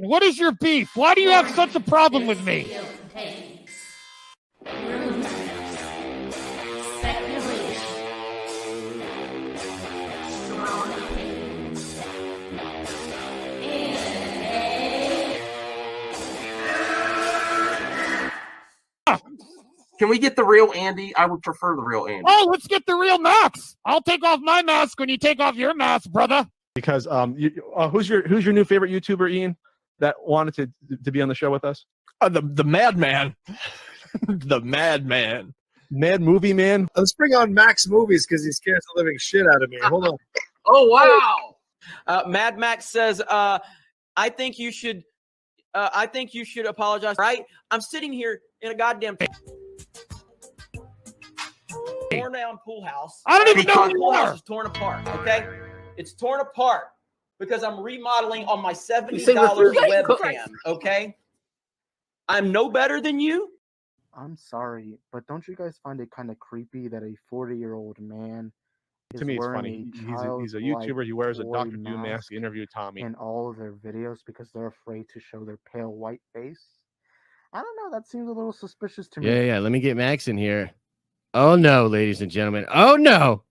What is your beef? Why do you have such a problem with me? Can we get the real Andy? I would prefer the real Andy. Oh, let's get the real Max. I'll take off my mask when you take off your mask, brother. Because who's your new favorite YouTuber, Ian, that wanted to be on the show with us? The Madman. The Madman. Mad Movie Man. Let's bring on Max Movies because he scares the living shit out of me. Hold on. Oh, wow. Mad Max says, I think you should apologize. Right? I'm sitting here in a goddamn torn down pool house. I don't even know who the you pool house are. is torn apart. Okay, it's torn apart because I'm remodeling on my $70 webcam. Okay, I'm no better than you. I'm sorry, but don't you guys find it kind of creepy that a 40-year-old man is To me, it's wearing funny. He's a YouTuber. He wears a Dr. Doom mask. He interviewed Tommy in all of their videos because they're afraid to show their pale white face? I don't know. That seems a little suspicious to me. Yeah. Let me get Max in here. Oh no, ladies and gentlemen. Oh no.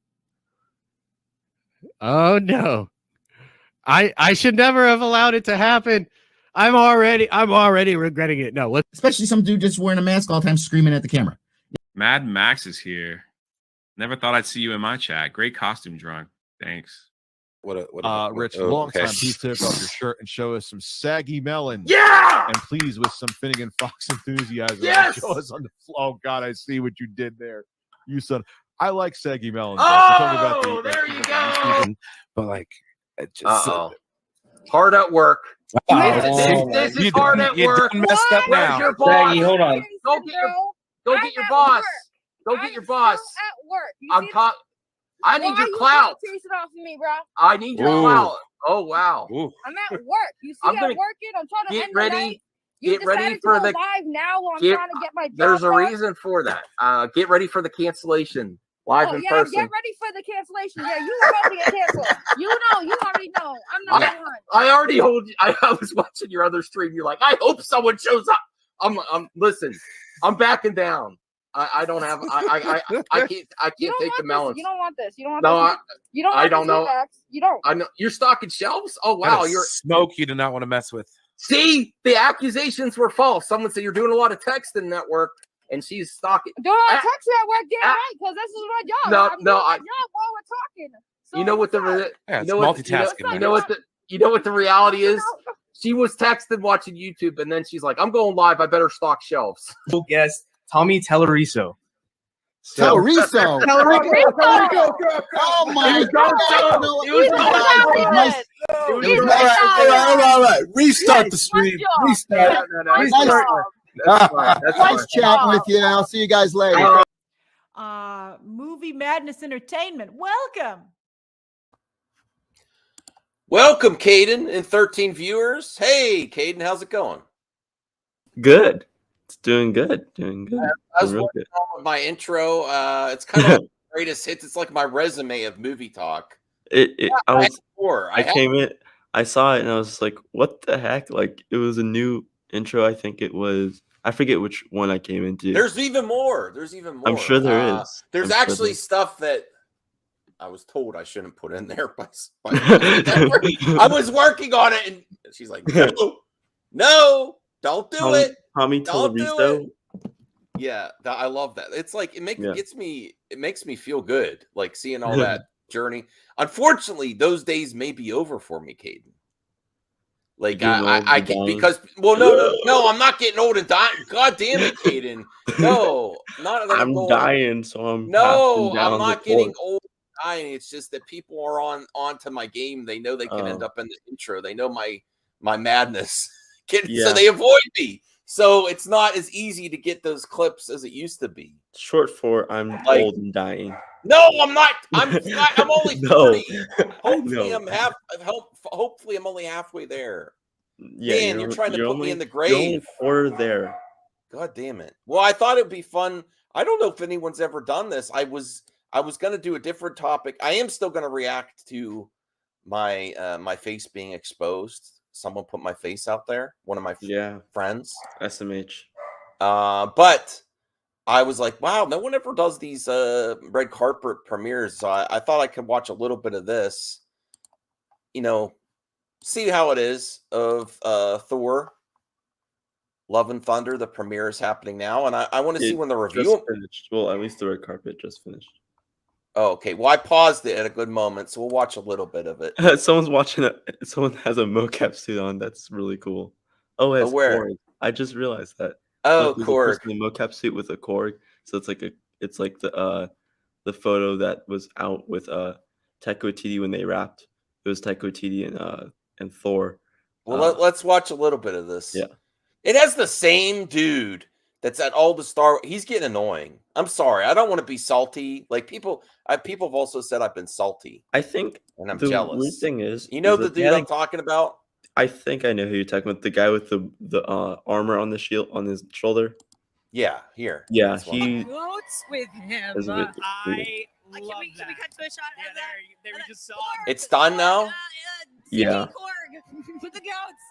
Oh no. I should never have allowed it to happen. I'm already regretting it. No, especially some dude just wearing a mask all the time screaming at the camera. Mad Max is here. Never thought I'd see you in my chat. Great costume, Drunk. Thanks. Rich, long time. Please take off your shirt and show us some saggy melon. Yeah! And please, with some Finnegan Fox enthusiasm, Yes! show us on the floor. Oh, God, I see what you did there. You son. I like saggy melon. Oh, there you go. But, like, it just... Uh-oh. Hard at work. This is hard at work. You messed up now. Where's your boss? Saggy, hold on. Go get your boss. Go get your boss. At work. I need your clout. Chase it off of me, bro. I need your clout. Oh wow. I'm at work. You see, I'm working. I'm trying to get end ready. The night. Get ready for the live now. While I'm trying to get my. There's a reason for that. Get ready for the cancellation live in person. Get ready for the cancellation. Yeah, you about to get canceled. You already know. I'm not the one. I already told you. I was watching your other stream. You're like, I hope someone shows up. Listen. I'm backing down. I don't have. I can't take the melons. You don't want this. You don't want this. You don't. I don't know. You don't. I know you're stocking shelves. Oh wow, you're smoke. You do not want to mess with. See, the accusations were false. Someone said you're doing a lot of texting network, and she's stalking. Doing a lot of texting at work, damn right, because this is my job. No, my job while we're talking. So you know what multitasking. You know what the reality is. She was texting watching YouTube, and then she's like, "I'm going live. I better stock shelves." Yes. Tommy Telleriso. Telleriso. Oh my God. All right. Restart the stream. Restart. Nice chatting with you. I'll see you guys later. Movie Madness Entertainment. Welcome. Welcome, Caden and 13 viewers. Hey, Caden, how's it going? Good. It's doing good. I was working on my intro. It's kind of like greatest hits. It's like my resume of movie talk. I came in, I saw it, and I was like, "What the heck?" Like, it was a new intro. I think it was. I forget which one I came into. There's even more. I'm sure there is. There's actually stuff that I was told I shouldn't put in there. I was working on it, and she's like, "No, don't do it." Tommy Telleriso. Yeah, I love that. It's like it makes me feel good, like seeing all that journey. Unfortunately, those days may be over for me, Caden. Like I can because no, I'm not getting old and dying. God damn it, Caden. No, not that I'm dying, so I'm not getting old and dying. It's just that people are onto my game. They know they can end up in the intro. They know my madness. So they avoid me. So it's not as easy to get those clips as it used to be. Short for I'm old and dying. No, I'm not. I'm only 30. Hopefully, hopefully, I'm only halfway there. Yeah, man, you're trying to put me in the grave. Or there. God damn it. Well, I thought it'd be fun. I don't know if anyone's ever done this. I was going to do a different topic. I am still going to react to my my face being exposed. someone put my face out there. One of my friends, SMH. But I was like, wow, no one ever does these red carpet premieres. So I thought I could watch a little bit of this. You know, see how it is of Thor. Love and Thunder, the premiere is happening now, and I want to see when the review finished. Well, at least the red carpet just finished. Oh, okay. Well, I paused it at a good moment, so we'll watch a little bit of it. Someone's watching it. Someone has a mocap suit on. That's really cool. Oh, it's where? Korg. I just realized that. Oh, there's Korg. a person in a mocap suit with a Korg. So it's like the photo that was out with Taika Waititi when they wrapped. It was Taika Waititi and Thor. Well, let's watch a little bit of this. Yeah. It has the same dude that's at all the Star. He's getting annoying. I'm sorry. I don't want to be salty. Like people have also said I've been salty. I think, and I'm the jealous. weird thing is, you know is the that dude I'm talking about. I think I know who you're talking about. The guy with the armor on the shield on his shoulder. Yeah, here. Yeah, he goats with him. is a bit weird. Can we cut to a shot of that? There we just saw. It's done now. Yeah. Korg with the goats.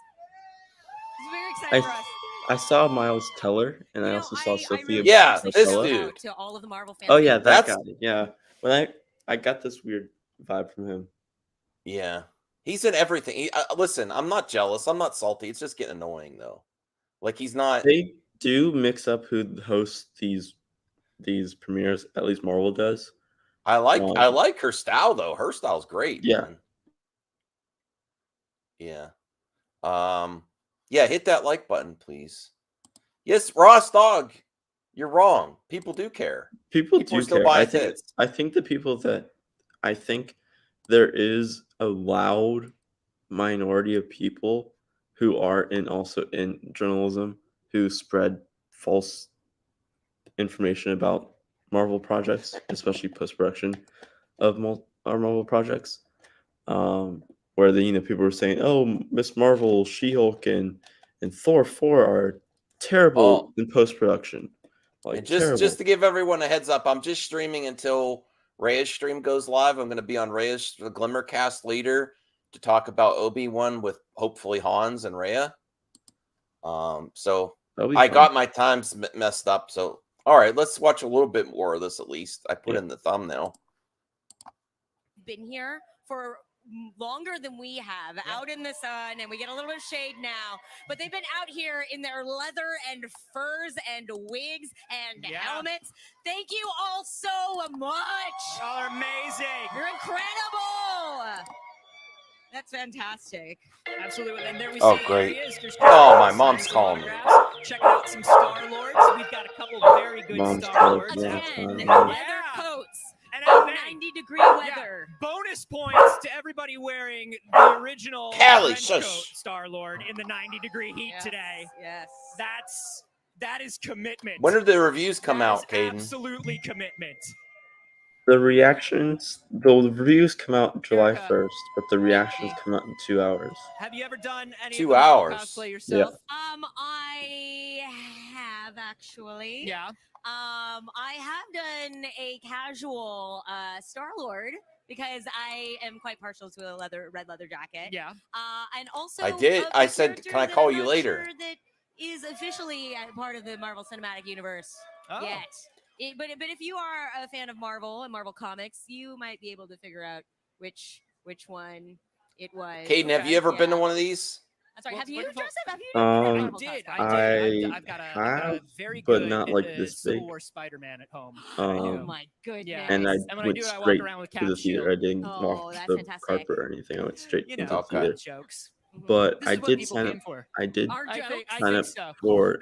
It's very exciting for us. I saw Miles Teller, and I also saw Sophia. Yeah, this Marcella. dude. To all of the Marvel fans. Oh yeah, that That's- guy. Yeah, when I got this weird vibe from him. Yeah, he's in everything. Listen, I'm not jealous. I'm not salty. It's just getting annoying though. Like he's not. They do mix up who hosts these premieres. At least Marvel does. I like her style though. Her style's great. Yeah. Man. Yeah. Yeah, hit that like button, please. Yes, Ross Dog, you're wrong. People do care. People are do still care. buying hits. I think the people that I think there is a loud minority of people who are also in journalism who spread false information about Marvel projects, especially post-production of our Marvel projects. Where people were saying, "Oh, Miss Marvel, She-Hulk, and Thor 4 are terrible in post-production." Like just to give everyone a heads up, I'm just streaming until Rhea's stream goes live. I'm going to be on Rhea's Glimmercast later to talk about Obi-Wan with hopefully Hans and Rhea. So I got my times messed up. So all right, let's watch a little bit more of this at least. I put in the thumbnail. Been here for longer than we have, out in the sun, and we get a little bit of shade now, but they've been out here in their leather and furs and wigs and helmets. Thank you all so much. Y'all are amazing. You're incredible. That's fantastic. Absolutely. And there we Oh, see great. He is just Oh, my mom's calling me. Check out some Star Lords. We've got a couple very good Mom's Star calling, Lords. Leather coats. And 90-degree weather. Bonus points to everybody wearing the original Callie, trench coat shush. Star Lord in the 90-degree heat today. Yes. That is commitment. When did the reviews come That out, is Caden? absolutely commitment. The reviews come out July 1st, but the reactions come out in 2 hours. Have you ever done any 2 of the hours. cosplay yourself? I have actually. Yeah. I have done a casual Star-Lord because I am quite partial to a red leather jacket. Yeah. And also I did. of I a said, character "Can I that call I'm you not later?" sure that is officially a part of the Marvel Cinematic Universe Oh. yet. But if you are a fan of Marvel and Marvel Comics, you might be able to figure out which one it was. Caden, have you ever been to one of these? I'm sorry. Have you, Joseph? Have you? I did. I've got a very but good not like this Civil big. War Spider-Man at home. Oh my goodness. Yeah. And I And when I went do it, I walk straight around with to Cap the theater. I didn't Oh, walk that's the fantastic. carpet or anything. I went straight You into know, the theater. jokes. But This I is what did people sign came up. for. I did Our I jokes. think sign up so. for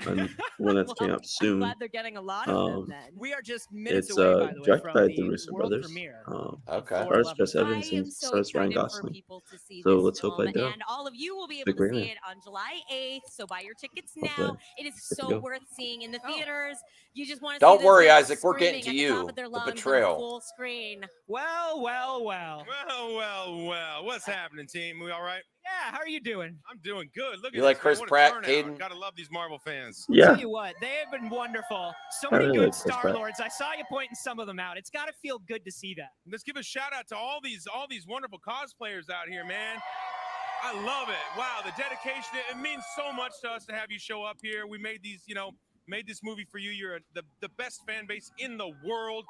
one that's coming up I'm soon. glad they're getting a lot of them then. We are just minutes It's away, by the way, directed from by the the Russo world brothers. premiere. Okay. Thor Stars Love Chris and Evans I am and so stars Ryan excited for Gosling. people to see So this let's hope I film, do. and all of you will be The able to see agreement. it on July 8th. So buy your tickets now. Hopefully. It is Good to so go. worth seeing in the theaters. You just want to Don't see worry, this Isaac, we're getting screaming to at the top you. of their The lungs on betrayal. full screen. Well. Well. What's happening, team? We all right? Yeah, how are you doing? I'm doing good. Look You at like this, Chris man. What a Pratt, turnout. Caden? Gotta love these Marvel fans. Yeah. Tell you what, they have been wonderful. So I many really good like Chris Star Pratt. Lords. I saw you pointing some of them out. It's got to feel good to see that. Let's give a shout out to all these wonderful cosplayers out here, man. I love it. Wow, the dedication. It means so much to us to have you show up here. We made these, made this movie for you. You're the best fan base in the world.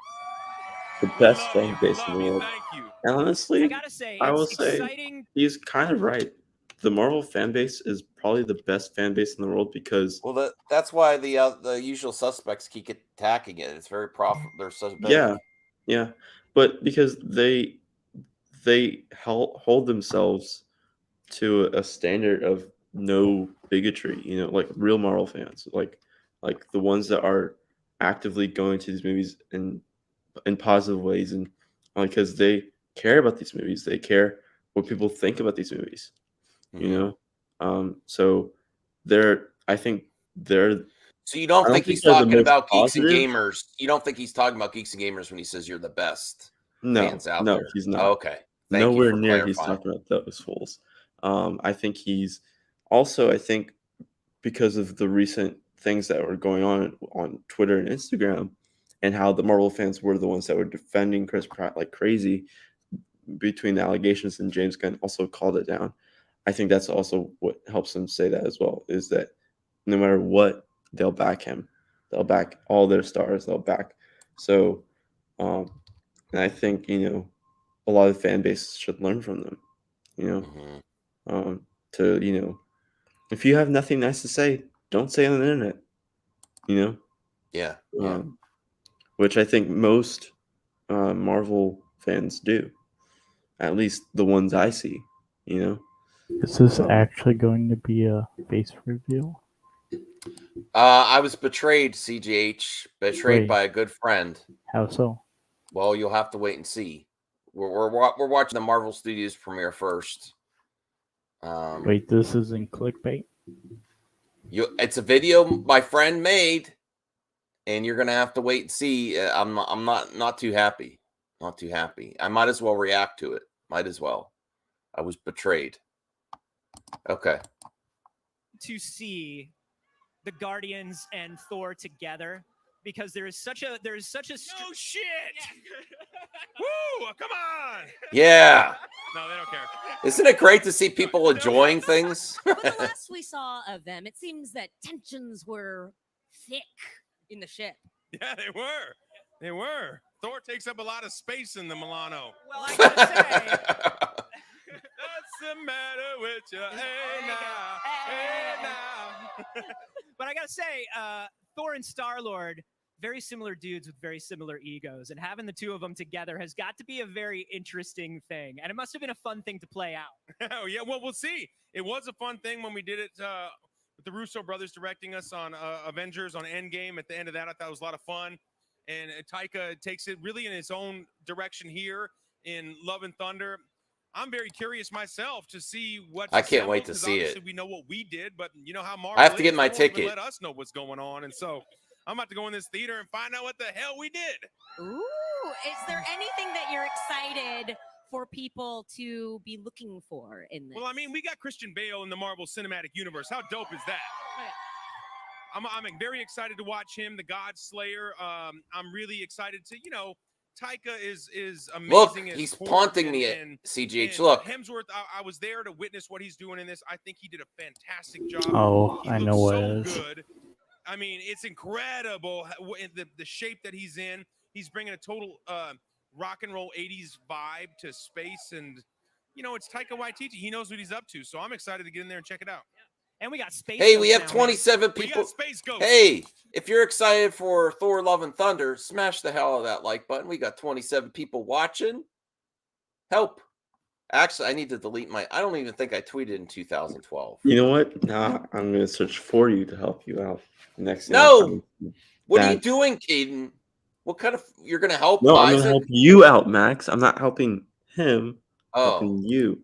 The best fan base in the world. Thank you. And honestly, I gotta say, I will it's say exciting. he's kind of right. The Marvel fan base is probably the best fan base in the world because that's why the usual suspects keep attacking it. It's very profitable. They're so big. Yeah, but because they hold themselves to a standard of no bigotry, like real Marvel fans, like the ones that are actively going to these movies in positive ways, and because they care about these movies, they care what people think about these movies, so I think they're. So you don't think he's talking about geeks and gamers? You don't think he's talking about geeks and gamers when he says you're the best fans out there? He's not. Oh, okay. Nowhere near he's talking about those fools. I think he's also, because of the recent things that were going on Twitter and Instagram and how the Marvel fans were the ones that were defending Chris Pratt like crazy between the allegations, and James Gunn also called it down. I think that's also what helps him say that as well, is that no matter what, they'll back him. They'll back all their stars. They'll back. So, and I think, a lot of fan bases should learn from them, if you have nothing nice to say, don't say it on the internet, Yeah. Which I think most Marvel fans do, at least the ones I see, Is this actually going to be a face reveal? I was betrayed, CGH, betrayed by a good friend. How so? Well, you'll have to wait and see. We're watching the Marvel Studios premiere first. Wait, this isn't clickbait? It's a video my friend made, and you're gonna have to wait and see. I'm not too happy. Not too happy. I might as well react to it. Might as well. I was betrayed. Okay. To see the Guardians and Thor together, because there is such a no shit. Woo! Come on. Yeah. No, they don't care. Isn't it great to see people enjoying things? But the last we saw of them, it seems that tensions were thick in the ship. Yeah, they were. They were. Thor takes up a lot of space in the Milano. Well, I gotta say, what's the matter with you? Hey now. but I gotta say, Thor and Star-Lord, very similar dudes with very similar egos, and having the two of them together has got to be a very interesting thing, and it must have been a fun thing to play out. Oh yeah, well, we'll see. It was a fun thing when we did it with the Russo brothers directing us on Avengers on Endgame. At the end of that, I thought it was a lot of fun, and Taika takes it really in his own direction here in Love and Thunder. I'm very curious myself to see what. I can't wait to see it. We know what we did, but you know how Marvel. I have to get my ticket. Let us know what's going on, and so I'm about to go in this theater and find out what the hell we did. Ooh, is there anything that you're excited for people to be looking for in this? Well, I mean, we got Christian Bale in the Marvel Cinematic Universe. How dope is that? I'm very excited to watch him, the God Slayer. I'm really excited to, Taika is amazing. Look, as he's Thor taunting me at CGH. Look, Hemsworth, I was there to witness what he's doing in this. I think he did a fantastic job. Oh, he I know what so it is. Good. I mean, it's incredible the shape that he's in. He's bringing a total rock and roll 80s vibe to space, and it's Taika Waititi. He knows what he's up to, so I'm excited to get in there and check it out. And we got Space. hey, we Ghost have now, 27 We people. got Space Ghost. Hey, if you're excited for Thor: Love and Thunder, smash the hell out of that like button. We got 27 people watching. Help. Actually, I need to delete I don't even think I tweeted in 2012. You know what? Nah, I'm going to search for you to help you out next. No. What are you doing, Caden? What kind of? You're going to help? No, I'm Isaac? going to help you out, Max. I'm not helping him. Oh. Helping you.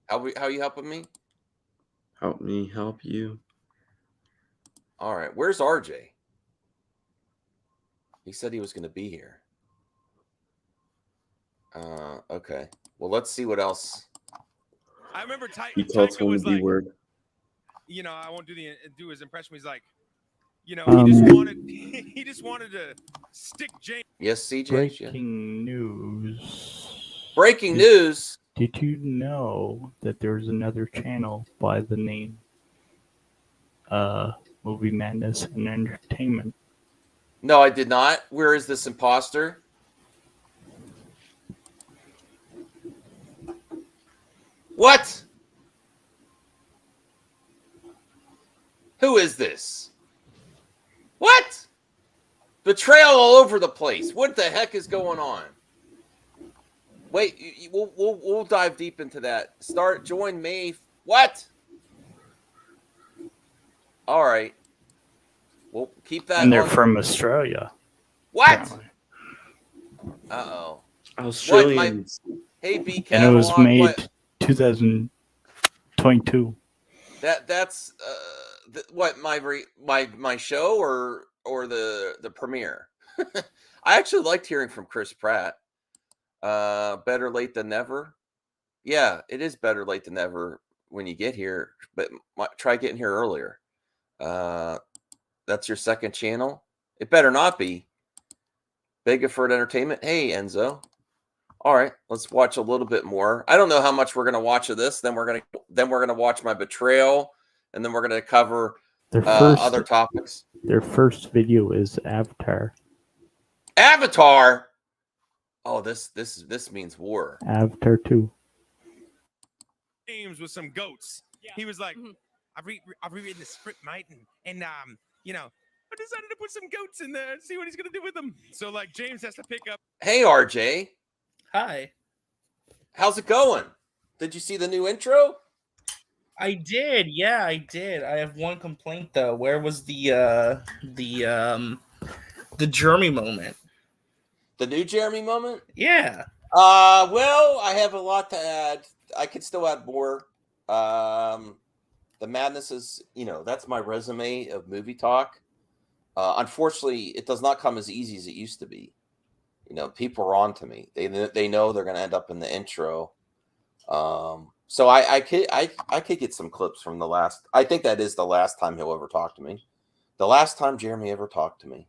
How are you helping me? Help me help you. All right. Where's RJ? He said he was going to be here. Okay. Well, let's see what else. I remember He told Taika someone was the B like, word. I won't do his impression. He's like, he just wanted to stick James. Yes, CJ. Breaking news. Breaking news. Did you know that there's another channel by the name Movie Madness and Entertainment? No, I did not. Where is this imposter? What? Who is this? What? Betrayal all over the place. What the heck is going on? Wait, we'll dive deep into that. Join me. What? All right. We'll keep that. And they're from Australia. What? Uh-oh. Australians. Hey, BK. And it was made 2022. That's what my show or the premiere. I actually liked hearing from Chris Pratt. Better late than never. Yeah, it is better late than never when you get here, but try getting here earlier. That's your second channel. It better not be. Bigford Entertainment. Hey, Enzo. All right, let's watch a little bit more. I don't know how much we're gonna watch of this. Then we're gonna watch my betrayal, and then we're gonna cover other topics. Their first video is Avatar. Avatar. Oh, this means war. Avatar 2. Games with some goats. Yeah. He was like, I've rewritten the script, mate, and you know, I decided to put some goats in there and see what he's gonna do with them. So like James has to pick up. Hey, RJ. Hi. How's it going? Did you see the new intro? I did. Yeah, I did. I have one complaint though. Where was the Jeremy moment? The new Jeremy moment? Yeah. Well, I have a lot to add. I could still add more. The madness is, that's my resume of movie talk. Unfortunately, it does not come as easy as it used to be. People are on to me. They know they're going to end up in the intro. So I could get some clips from the last. I think that is the last time he'll ever talk to me. The last time Jeremy ever talked to me.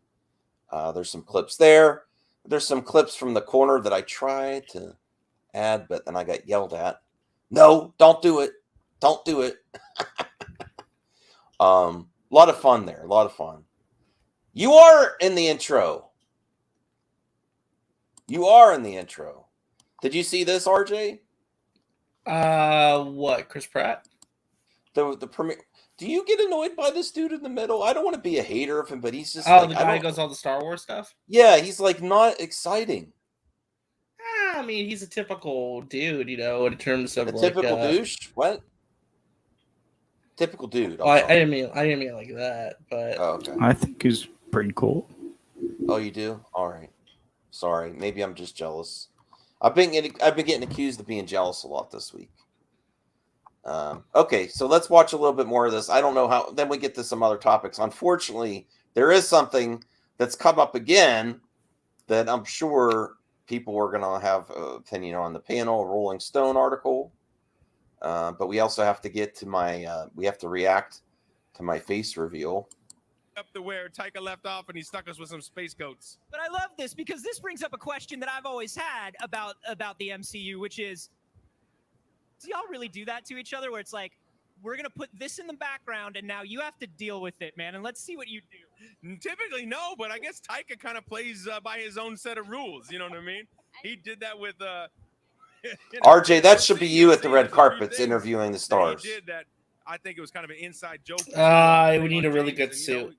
There's some clips there. There's some clips from the corner that I tried to add, but then I got yelled at. No, don't do it. Don't do it. A lot of fun there. A lot of fun. You are in the intro. You are in the intro. Did you see this, RJ? What? Chris Pratt? The premiere. Do you get annoyed by this dude in the middle? I don't want to be a hater of him, but he's just the guy who goes all the Star Wars stuff. Yeah, he's like not exciting. I mean, he's a typical dude, in terms of typical douche. What? Typical dude. I didn't mean like that, but okay. I think he's pretty cool. Oh, you do? All right. Sorry, maybe I'm just jealous. I've been getting accused of being jealous a lot this week. Okay, so let's watch a little bit more of this. I don't know how. Then we get to some other topics. Unfortunately, there is something that's come up again that I'm sure people are going to have an opinion on. The panel, a Rolling Stone article. But we also have to get to we have to react to my face reveal. Up to where Taika left off, and he stuck us with some space goats. But I love this because this brings up a question that I've always had about the MCU, which is, do y'all really do that to each other? Where it's like, we're gonna put this in the background, and now you have to deal with it, man, and let's see what you do. Typically, no, but I guess Taika kind of plays by his own set of rules. You know what I mean? He did that with RJ, that should be you at the red carpets interviewing the stars. He did that. I think it was kind of an inside joke. We need a really good suit.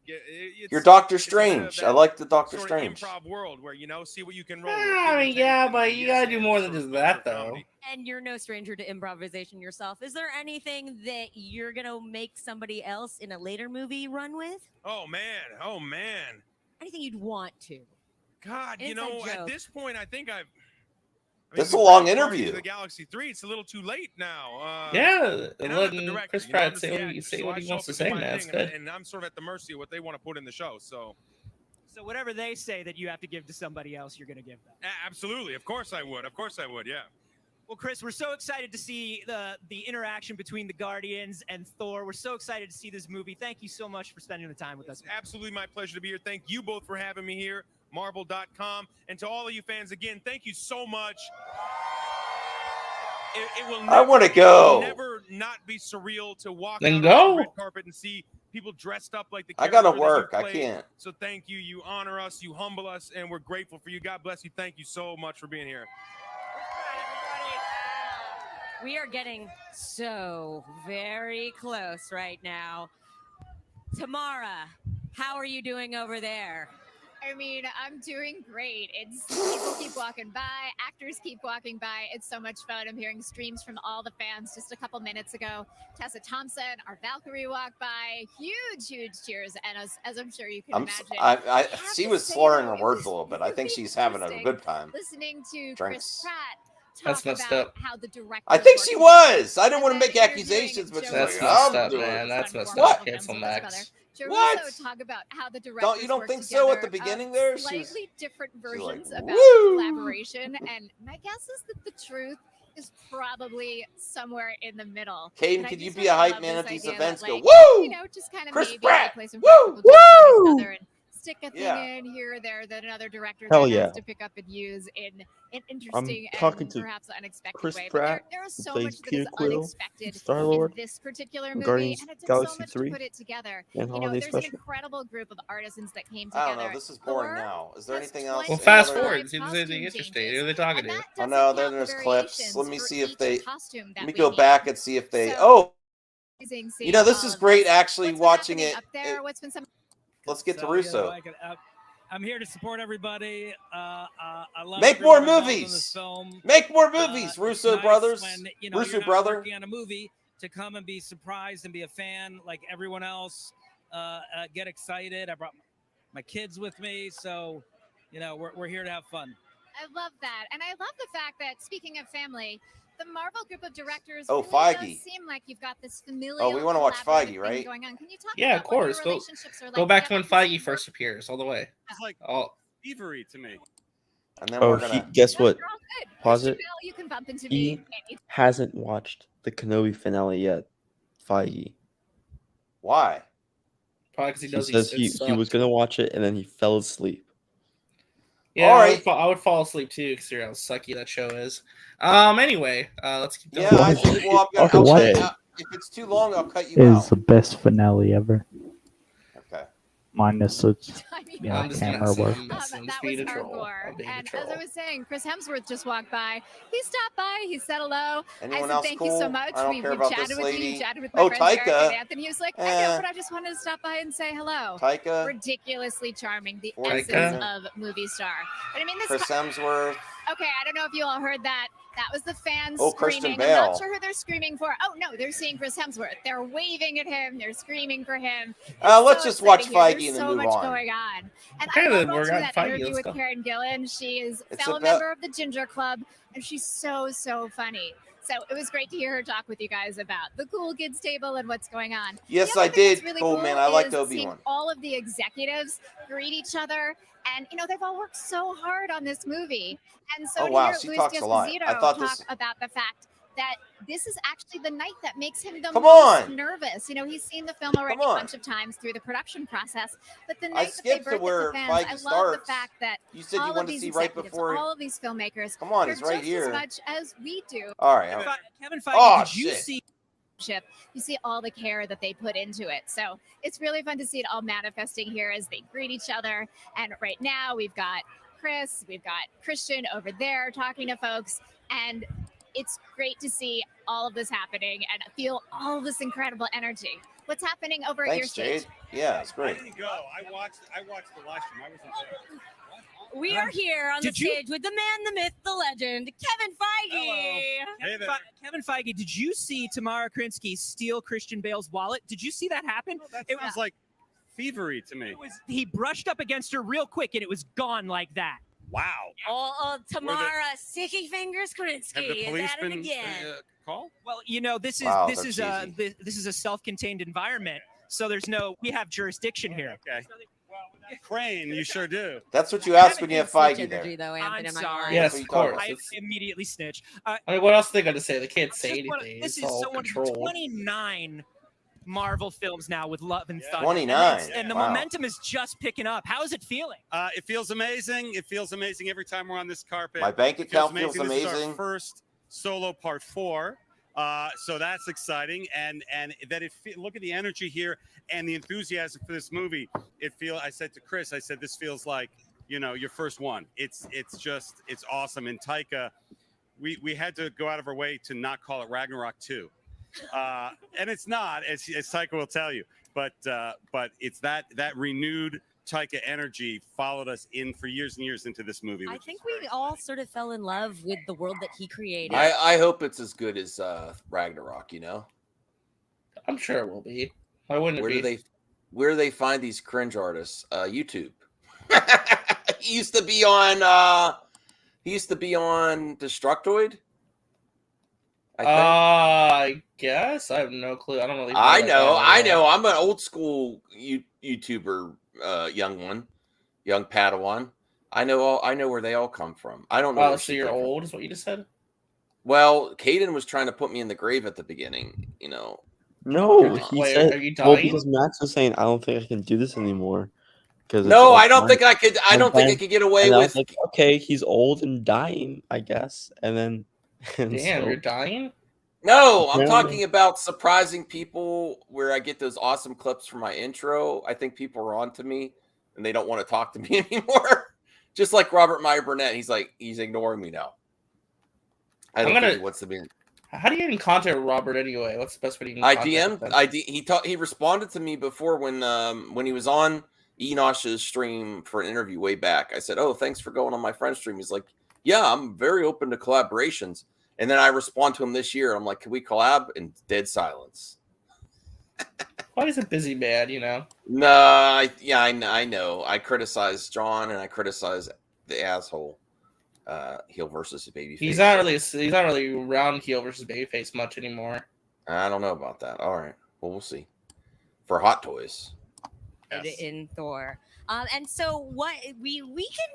You're Doctor Strange. I like the Doctor Strange. Improv world where see what you can roll. I mean, yeah, but you gotta do more than just that, though. And you're no stranger to improvisation yourself. Is there anything that you're gonna make somebody else in a later movie run with? Oh man. Anything you'd want to? God, at this point, I think I've. This is a long interview. The Galaxy 3, it's a little too late now. Letting Chris Pratt say what he wants to say, man. That's good. And I'm sort of at the mercy of what they want to put in the show. So whatever they say that you have to give to somebody else, you're going to give them. Absolutely. Of course I would. Yeah. Well, Chris, we're so excited to see the interaction between the Guardians and Thor. We're so excited to see this movie. Thank you so much for spending the time with us. Absolutely my pleasure to be here. Thank you both for having me here. Marvel.com. And to all of you fans, again, thank you so much. It will I want to go. never not be surreal to walk Then out go. on the red carpet and see people dressed up like the I gotta character that you work. I played. can't. So thank you. You honor us. You humble us, and we're grateful for you. God bless you. Thank you so much for being here. We are getting so very close right now. Tamara, how are you doing over there? I mean, I'm doing great. It's people keep walking by, actors keep walking by. It's so much fun. I'm hearing streams from all the fans. Just a couple minutes ago, Tessa Thompson, our Valkyrie, walked by. Huge cheers, and as I'm sure you can imagine, She was slurring her words a little bit. I think she's having a good time. listening to Drinks. Chris Pratt That's talk messed about up. how the director. I think she was. I didn't want to make accusations, but she's That's like, messed I'm up, doing man. it. That's messed What? up. Cancel Max. What? Talk about how the directors You don't work think so at the together, beginning there? She was- slightly different like, versions about "Woo!" collaboration, and my guess is that the truth is probably somewhere in the middle. Caden, And I could you just be a really hype love man this at these idea events? that, Go, like, woo! You know, just kind of Chris maybe Pratt! play some Woo! practical jokes with each other and stick a thing Yeah. in here or there that another director Hell then yeah. has to pick up and use in an interesting talking and to perhaps unexpected Chris way. Pratt, But there is who so plays much that Peter is Quill, unexpected Star-Lord, in this particular in movie, Guardians and it took Galaxy so much 3, to put it together. and You know, Holiday there's an Special. incredible group of artisans that came I together. don't know. This is boring Thor now. Is there has anything else? Well, Any fast other- forward. See if there's anything interesting. Who are they talking to? Oh no, then there's clips. Let me see if they. Let me go back and see if they. Oh, you know, this is great. Actually, watching it. Up there, what's been some? Let's get to So, Russo. I'm here to support everybody. I love Make more everyone involved in movies. this film. Make more movies, Russo Nice brothers. when, Russo you're not brother. working on a movie to come and be surprised and be a fan like everyone else. Get excited. I brought my kids with me, so we're here to have fun. I love that, and I love the fact that, speaking of family, the Marvel group of directors Oh, really Feige. does seem like you've got this familial. Oh, we want to watch collaborative Feige, thing right? Going on. Can you talk Yeah, about of course. What Go, your relationships are like go back to together? when Feige first appears, all the way. It's like thievery to me. And then Oh, we're gonna. guess what? You're all good. Pause it. Chanel, you can bump into He me. hasn't watched the Kenobi finale yet. Feige. Why? Probably because he He knows says he was gonna watch it and then he fell asleep. Yeah, All I, right. would I would fall asleep too because how sucky that show is. Anyway, let's keep going. Yeah, I think. Well, I'll Okay. if it's too long, I'll cut you Is out. the best finale ever. Okay. Minus the I'm just camera work. messing. I'm That just being was a troll. hardcore. I'm being a And troll. as I was saying, Chris Hemsworth just walked by. He stopped by. He said hello. Anyone I said else thank you cool? so much. I don't We care about chatted this with lady. you. Chatted with my Oh, friends Eric Taika. and Anthony. He was like, I know, but I just wanted to stop by and say hello. Taika. Ridiculously charming. The Taika. essence of movie star. But I mean, this. Chris Hemsworth. Okay, I don't know if you all heard that. That was the fans Oh, Christian screaming. Bale. I'm not sure who they're screaming for. Oh no, they're seeing Chris Hemsworth. They're waving at him. They're screaming for him. Let's just watch exciting Feige here. and There's then move so much on. going on. And Okay, I then love we're watching on that Feige. interview Let's with go. Karen Gillan. She is a It's fellow about- member of the Ginger Club, and she's so funny. So it was great to hear her talk with you guys about the Cool Kids table and what's going on. Yes, The other I thing that's did. really Cool, cool man. I liked is seeing Obi-Wan. all of the executives greet each other, and they've all worked so hard on this movie. And so Oh, to wow, hear she Luis talks a lot. D'Esposito I thought talk this- about the fact that this is actually the night that makes him the Come most on. nervous. He's seen the film already a on. bunch of times through the production process, but the I night that they skipped to birth it where to fans, Feige I love starts. the fact that You said you all of wanted to these see right executives, before. all of these filmmakers, Come on, care he's right just here. as much as we do. All right. Kevin Feige, Oh, did you shit. see? You see all the care that they put into it. So it's really fun to see it all manifesting here as they greet each other. And right now we've got Chris, we've got Christian over there talking to folks. And it's great to see all of this happening and feel all of this incredible energy. What's happening over at your Thanks, stage? Jade. Yeah, it's I great. didn't go. I watched the live stream. I wasn't there. We are here on the Did you- stage with the man, the myth, the legend, Kevin Feige. Kevin Feige, did you see Tamara Krinsky steal Christian Bale's wallet? Did you see that happen? It was like thievery to me. He brushed up against her real quick, and it was gone like that. Wow. Oh, Tamara Sticky Fingers Krinsky. Have the police is at it been again. called? Well, this is Wow, this they're is a this is a self-contained environment, so we have jurisdiction here. Okay. Crane, you sure do. That's what you ask when you have Feige there. I'm sorry. Yes, what of you talk course. I It's- immediately snitch. I mean, what else are they going to say? They can't say Just wanna- anything. This It's is all so controlled. 29 Marvel films now with Love and Thunder. 29. And the Wow. momentum is just picking up. How is it feeling? It feels amazing. It feels amazing every time we're on this carpet. My bank It account feels This is our amazing. first Solo Part 4. So that's exciting, and that look at the energy here and the enthusiasm for this movie. I said to Chris, I said, this feels like, your first one. It's awesome. And Taika, we had to go out of our way to not call it Ragnarok 2. And it's not, as Taika will tell you, but it's that renewed Taika energy followed us in for years and years into this movie. I think we all sort of fell in love with the world that he created. I hope it's as good as Ragnarok. I'm sure it will be. Why wouldn't it be? Where do they find these cringe artists? YouTube. He used to be on Destructoid. I guess I have no clue. I don't really. I know. I'm an old school YouTuber, young Padawan. I know where they all come from. I don't know. Oh, so you're old, is what you just said? Well, Caden was trying to put me in the grave at the beginning. No, he said. Are you Well, dying? because Max was saying, I don't think I can do this anymore. No, I don't think I could. I don't think I could get away with. Like, okay, he's old and dying, I guess, and then. Damn, you're dying? No, I'm talking about surprising people where I get those awesome clips for my intro. I think people are on to me and they don't want to talk to me anymore. Just like Robert Meyer Burnett. He's ignoring me now. I don't think he wants to be. How do you get in contact with Robert anyway? What's the best way to get in contact with him? He responded to me before when he was on Enosh's stream for an interview way back. I said, "Oh, thanks for going on my friend's stream." He's like, "Yeah, I'm very open to collaborations." And then I respond to him this year. I'm like, "Can we collab?" And dead silence. Why is a busy man? No, I know. I criticize John and I criticize the asshole heel versus babyface. He's not really around heel versus babyface much anymore. I don't know about that. All right, well, we'll see. For Hot Toys, in Thor, and so what we can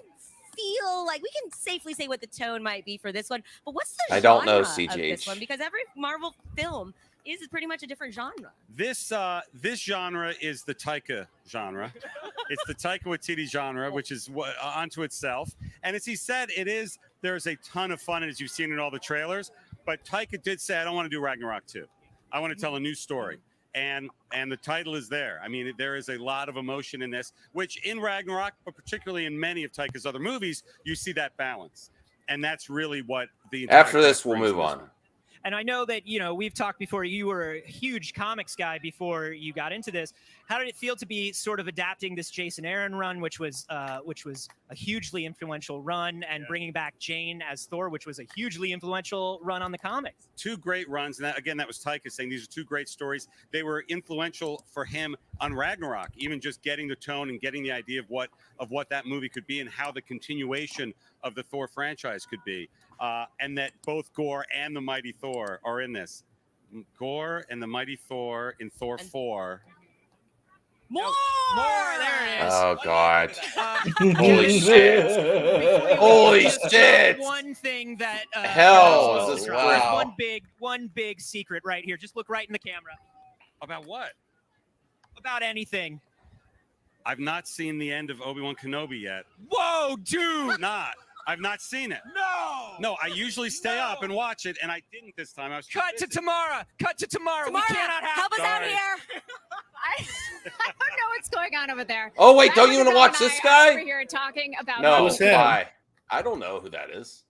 feel like we can safely say what the tone might be for this one, but what's the genre I don't know, of CGH. this one? Because every Marvel film is pretty much a different genre. This genre is the Taika genre. It's the Taika Waititi genre, which is onto itself. And as he said, there's a ton of fun, as you've seen in all the trailers. But Taika did say, I don't want to do Ragnarok 2. I want to tell a new story. And the title is there. I mean, there is a lot of emotion in this, which in Ragnarok, but particularly in many of Taika's other movies, you see that balance. And that's really what the after this, we'll move on. And I know that, we've talked before, you were a huge comics guy before you got into this. How did it feel to be sort of adapting this Jason Aaron run, which was a hugely influential run, and bringing back Jane as Thor, which was a hugely influential run on the comics? Two great runs. And that was Taika saying these are two great stories. They were influential for him on Ragnarok, even just getting the tone and getting the idea of what that movie could be and how the continuation of the Thor franchise could be. And that both Gore and the Mighty Thor are in this. Gore and the Mighty Thor in Thor 4. More! There it is. Oh, God. Holy shit. Holy shit. One thing that... hell is this? Wow. One big secret right here. Just look right in the camera. About what? About anything. I've not seen the end of Obi-Wan Kenobi yet. Whoa, dude! I've not seen it. No, I usually stay up and watch it, and I didn't this time. I was Cut to Tamara. We cannot have. Help us out Sorry. here. I don't know what's going on over there. Oh, wait, don't you Rebecca want to watch and this I guy? Over here talking about No, Who's him? why? I don't know who that is.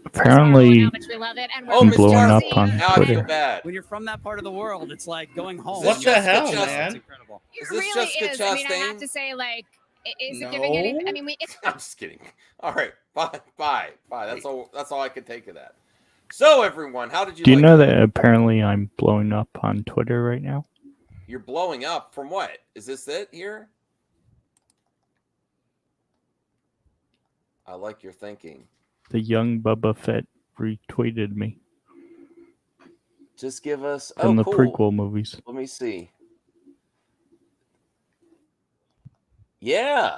Apparently, how much we love it, and we're I'm Miss blowing up Darcy. on Now I feel Twitter. bad. When you're from that part of the world, it's like going home. What the hell, It's man? incredible. It Is this really Jessica is. I mean, I have Chastain? to say, like, is it giving any? I mean, I'm just kidding. All right, bye. That's all I can take of that. So, everyone, how did you? Do you like know it? that apparently I'm blowing up on Twitter right now? You're blowing up from what? Is this it here? I like your thinking. The young Boba Fett retweeted me Just give us from the cool. prequel movies. Let me see. Yeah.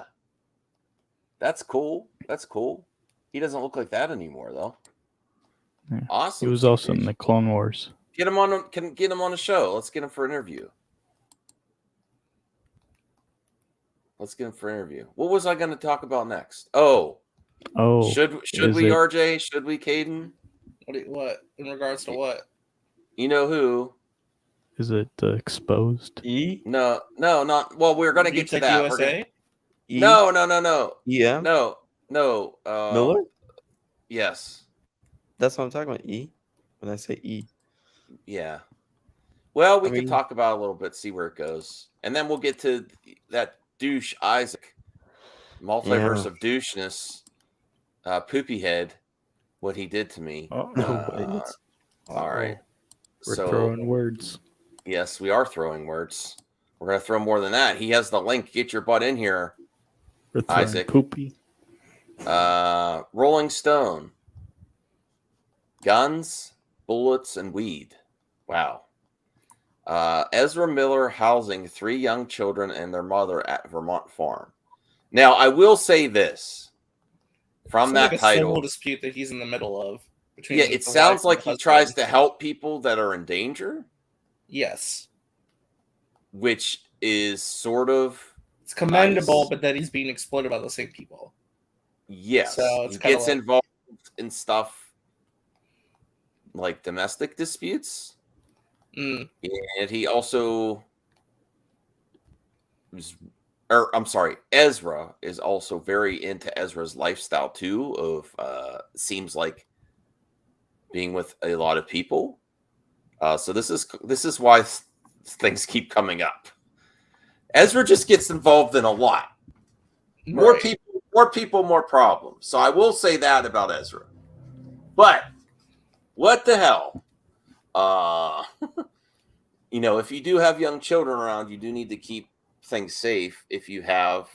That's cool. He doesn't look like that anymore, though. Yeah. Awesome. He was also in the Clone Wars. Get him on. Can get him on a show. Let's get him for an interview. What was I going to talk about next? Oh, should we, it- RJ? Should we, Caden? What in regards to what? You know who? Is it exposed? E? No, not. Well, we're gonna get to Tech that. USA? No. EM? No. Miller? Yes. That's what I'm talking about. E? When I say E. Yeah. Well, we I could mean- talk about it a little bit, see where it goes, and then we'll get to that douche Isaac, multiverse Yeah. of doucheness, poopy head, what he did to me. Oh, All right. We're So throwing words. yes, we are throwing words. We're gonna throw more than that. He has the link. Get your butt in here, We're throwing Isaac. poopy. Rolling Stone. Guns, bullets, and weed. Wow. Ezra Miller housing 3 young children and their mother at Vermont farm. Now, I will say this from It's that like a title. civil dispute that he's in the middle of. Between Yeah, the it wife sounds and like the he husband. tries to help people that are in danger, Yes, which is sort of it's commendable, nice. but that he's being exploited by the same people. Yes, So it's he kinda gets like- involved in stuff like domestic disputes. Mm. And he also Ezra is also very into Ezra's lifestyle too, of seems like being with a lot of people. So this is why things keep coming up. Ezra just gets involved in a lot. More people, more problems. So I will say that about Ezra. But what the hell? If you do have young children around, you do need to keep things safe. If you have,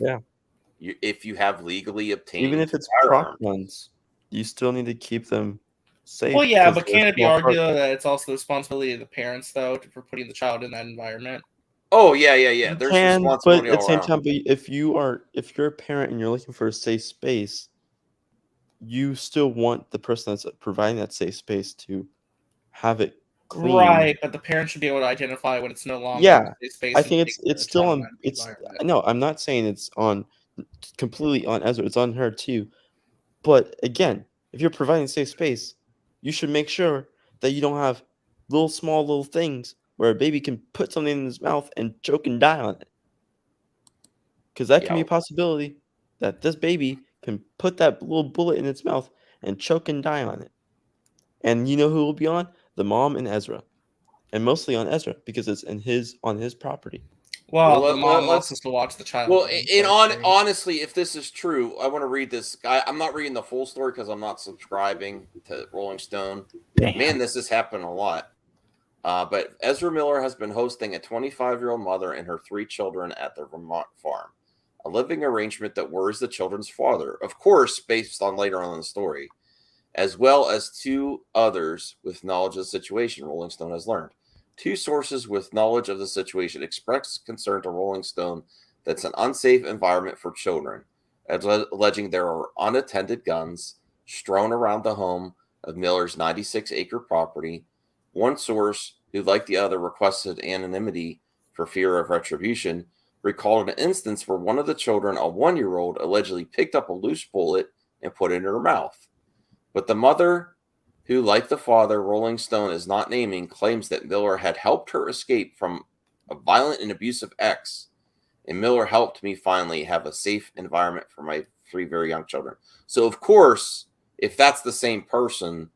if you have legally obtained, Even if it's prop guns, you still need to keep them safe. Well, yeah, 'cause but they're can it be small argued parts. that it's also the responsibility of the parents, though, for putting the child in that environment? Oh yeah. You There's can, but responsibility at the all same around. time, but if you're a parent and you're looking for a safe space, you still want the person that's providing that safe space to have it clean. Right, but the parents should be able to identify when it's no longer Yeah, a safe space. I and think take it's the still child on. in that It's environment. no, I'm not saying it's completely on Ezra. It's on her too. But again, if you're providing a safe space, you should make sure that you don't have little things where a baby can put something in his mouth and choke and die on it. Because that can be a possibility that this baby can put that little bullet in its mouth and choke and die on it. And you know who will be on? The mom and Ezra. And mostly on Ezra because it's on his property. Well, the mom wants us to watch the child. Well, honestly, if this is true, I want to read this. I'm not reading the full story because I'm not subscribing to Rolling Stone. Damn. Man, this has happened a lot. But Ezra Miller has been hosting a 25-year-old mother and her 3 children at their Vermont farm, a living arrangement that worries the children's father, of course, based on later on in the story, as well as 2 others with knowledge of the situation, Rolling Stone has learned. 2 sources with knowledge of the situation expressed concern to Rolling Stone that's an unsafe environment for children, alleging there are unattended guns strewn around the home of Miller's 96-acre property. One source, who like the other requested anonymity for fear of retribution, recalled an instance where one of the children, a 1-year-old, allegedly picked up a loose bullet and put it in her mouth. But the mother, who, like the father, Rolling Stone is not naming, claims that Miller had helped her escape from a violent and abusive ex, and Miller helped me finally have a safe environment for my 3 very young children. So, of course, if that's the same person,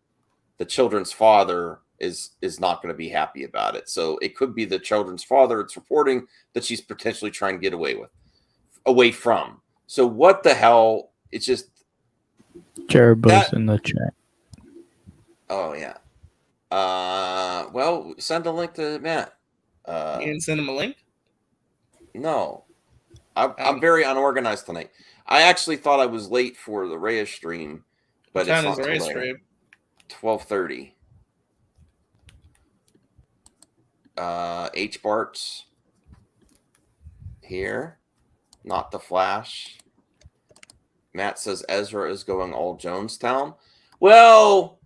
the children's father is not going to be happy about it. So it could be the children's father it's reporting that she's potentially trying to get away from. So what the hell? It's just Jerobo's in the chat. Oh yeah. Well, send a link to Matt. You didn't send him a link? No. I'm very unorganized tonight. I actually thought I was late for the Reyes stream, but What it's time not is the Reyes till stream? 12:30. H Bart's here, not the Flash. Matt says Ezra is going all Jonestown. Well,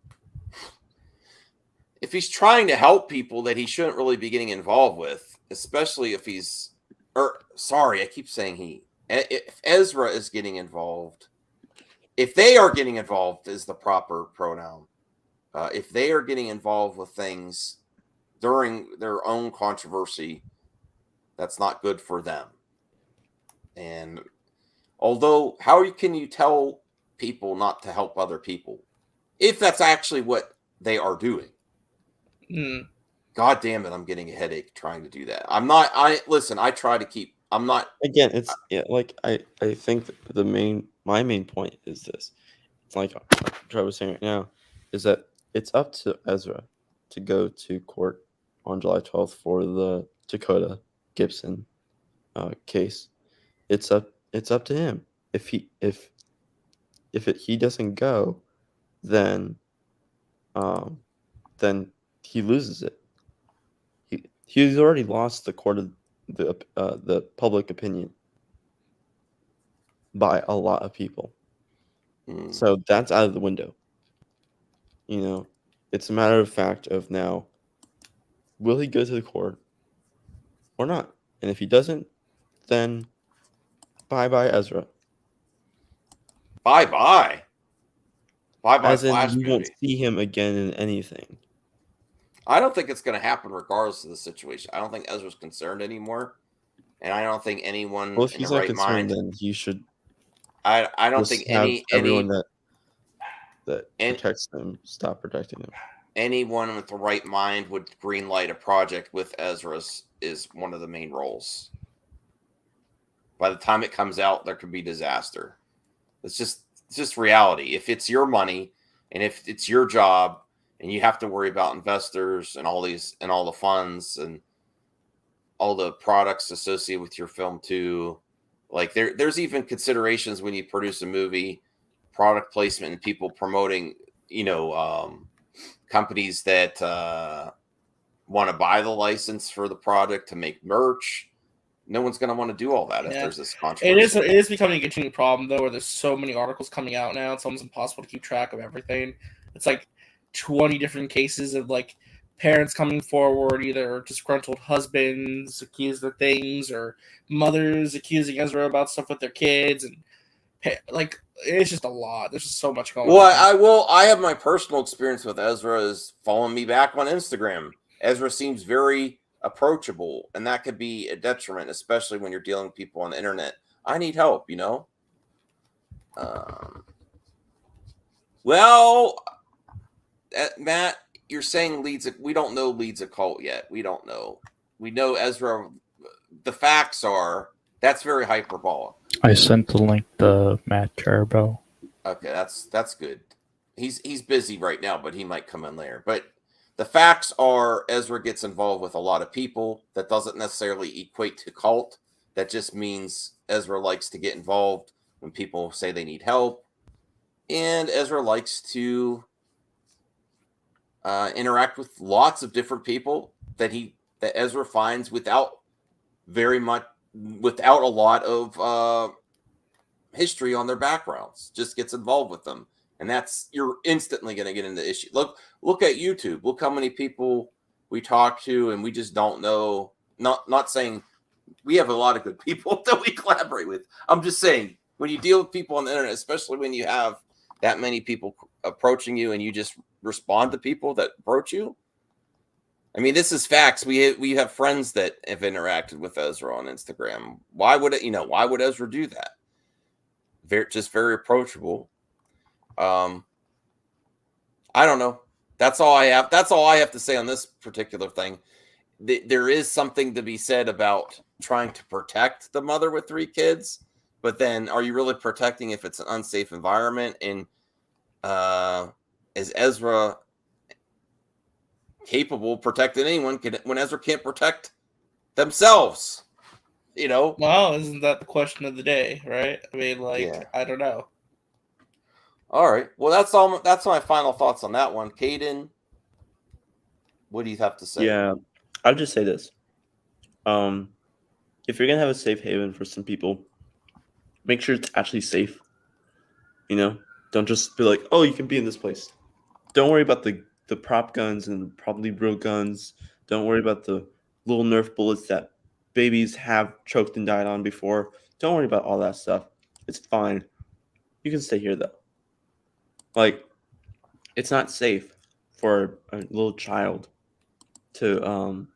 if he's trying to help people that he shouldn't really be getting involved with, especially if I keep saying he. If Ezra is getting involved, if they are getting involved is the proper pronoun. if they are getting involved with things during their own controversy, that's not good for them. And although, how can you tell people not to help other people if that's actually what they are doing? God damn it, I'm getting a headache trying to do that. Listen, I try to keep, I'm not. Again, it's like I think my main point is this. It's like Trevor was saying right now, is that it's up to Ezra to go to court on July 12th for the Dakota Gibson case. It's up to him. If he doesn't go, then he loses it. He's already lost the court of the public opinion by a lot of people. So that's out of the window. It's a matter of fact of now, will he go to the court or not? And if he doesn't, then bye-bye Ezra. Bye-bye. Bye-bye As in, Flash you won't movie. see him again in anything. I don't think it's going to happen regardless of the situation. I don't think Ezra's concerned anymore. And I don't think anyone Well, if in he's the not right concerned, mind. then he should. I don't just think have any everyone that protects them stop protecting him. anyone with the right mind would greenlight a project with Ezra's is one of the main roles. By the time it comes out, there could be disaster. It's just reality. If it's your money and if it's your job and you have to worry about investors and all the funds and all the products associated with your film too, like there's even considerations when you produce a movie, product placement and people promoting, companies that want to buy the license for the product to make merch. No one's going to want to do all that if there's this controversy. It is becoming a continuing problem though, where there's so many articles coming out now. It's almost impossible to keep track of everything. It's like 20 different cases of like parents coming forward, either disgruntled husbands accused of things or mothers accusing Ezra about stuff with their kids, and like it's just a lot. There's just so much going on. I have my personal experience with Ezra is following me back on Instagram. Ezra seems very approachable, and that could be a detriment, especially when you're dealing with people on the internet. I need help, Matt, you're saying we don't know leads a cult yet. We don't know. We know Ezra. The facts are that's very hyperbolic. I sent the link to Matt Jarbo. Okay, that's good. He's busy right now, but he might come in later. But the facts are Ezra gets involved with a lot of people. That doesn't necessarily equate to cult. That just means Ezra likes to get involved when people say they need help. And Ezra likes to interact with lots of different people that Ezra finds without a lot of history on their backgrounds. Just gets involved with them. And you're instantly going to get into issue. Look at YouTube. Look how many people we talk to and we just don't know. Not saying we have a lot of good people that we collaborate with. I'm just saying when you deal with people on the internet, especially when you have that many people approaching you and you just respond to people that approach you. I mean, this is facts. We have friends that have interacted with Ezra on Instagram. Why would Ezra do that? Very approachable. I don't know. That's all I have. That's all I have to say on this particular thing. There is something to be said about trying to protect the mother with 3 kids, but then are you really protecting if it's an unsafe environment? And is Ezra capable of protecting anyone when Ezra can't protect themselves? Well, isn't that the question of the day, right? I mean, I don't know. All right. Well, that's all. That's my final thoughts on that one. Caden, what do you have to say? Yeah, I'll just say this. If you're gonna have a safe haven for some people, make sure it's actually safe. Don't just be like, oh, you can be in this place. Don't worry about the prop guns and probably real guns. Don't worry about the little Nerf bullets that babies have choked and died on before. Don't worry about all that stuff. It's fine. You can stay here though. It's not safe. for a little child to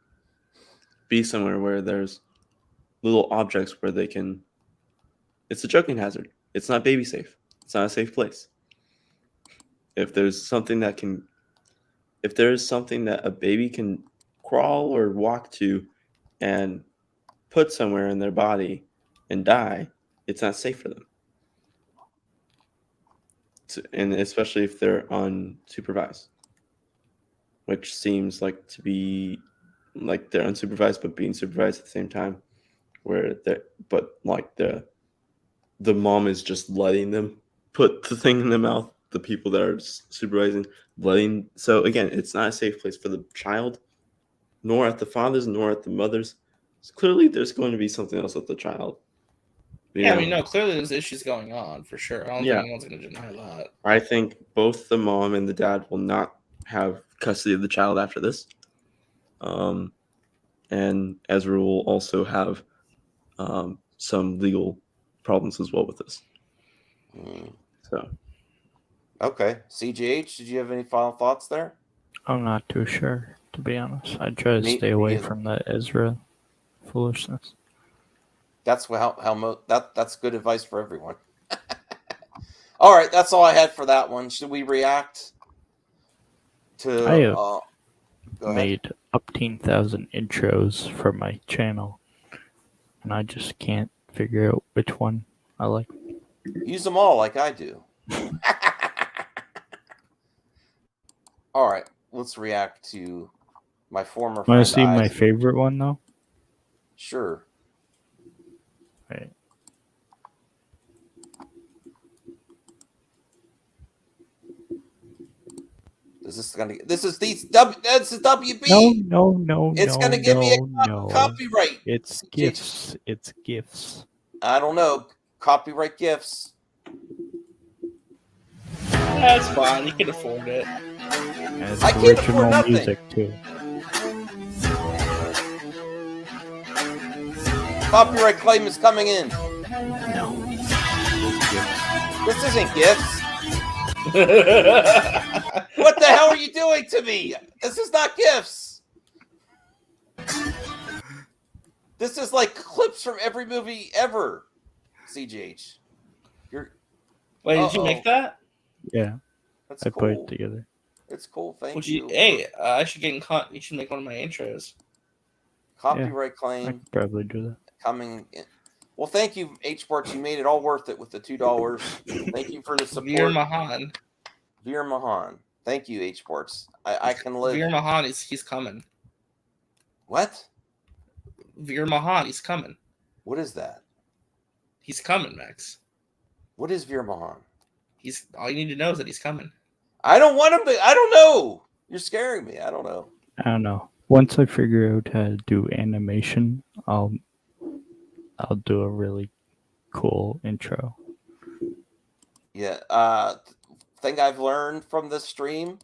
be somewhere where there's little objects where they can. It's a choking hazard. It's not baby safe. It's not a safe place. If there's something that a baby can crawl or walk to and put somewhere in their body and die, it's not safe for them. And especially if they're unsupervised, which seems like to be like they're unsupervised but being supervised at the same time, where the mom is just letting them put the thing in the mouth. The people that are supervising, so again, it's not a safe place for the child, nor at the father's, nor at the mother's. So clearly, there's going to be something else with the child. Yeah, I mean, no, clearly there's issues going on for sure. I don't think anyone's going to deny that. I think both the mom and the dad will not have custody of the child after this. And Ezra will also have some legal problems as well with this. So. Okay. CGH, did you have any final thoughts there? I'm not too sure, to be honest. I try to stay away from that Ezra foolishness. That's that's good advice for everyone. All right, that's all I had for that one. Should we react to? I have made 18,000 intros for my channel, and I just can't figure out which one I like. Use them all, like I do. All right, let's react to my former. Want to see my favorite one though? Sure. Right. This is WB. No. It's gonna give me a copyright. It's gifts. It's gifts. I don't know. Copyright gifts. That's fine. You can afford it. Has I can't afford original nothing. music too. Copyright claim is coming in. No. This isn't gifts. What the hell are you doing to me? This is not gifts. This is like clips from every movie ever. CGH. Wait, did you make that? Yeah. That's I cool. put it together. It's cool. Thank Would you. Hey, I should get in you should make one of my intros. Copyright I claim could probably do that. coming in. Well, thank you, H-Parts. You made it all worth it with the $2. Thank you for the support. Veer Mahan. Veer Mahan. Thank you, H-Parts. I can live. Veer Mahan he's coming. What? Veer Mahan, he's coming. What is that? He's coming, Max. What is Veer Mahan? He's all you need to know is that he's coming. I don't want him to. I don't know. You're scaring me. I don't know. I don't know. Once I figure out how to do animation, I'll do a really cool intro. Yeah. Thing I've learned from this stream: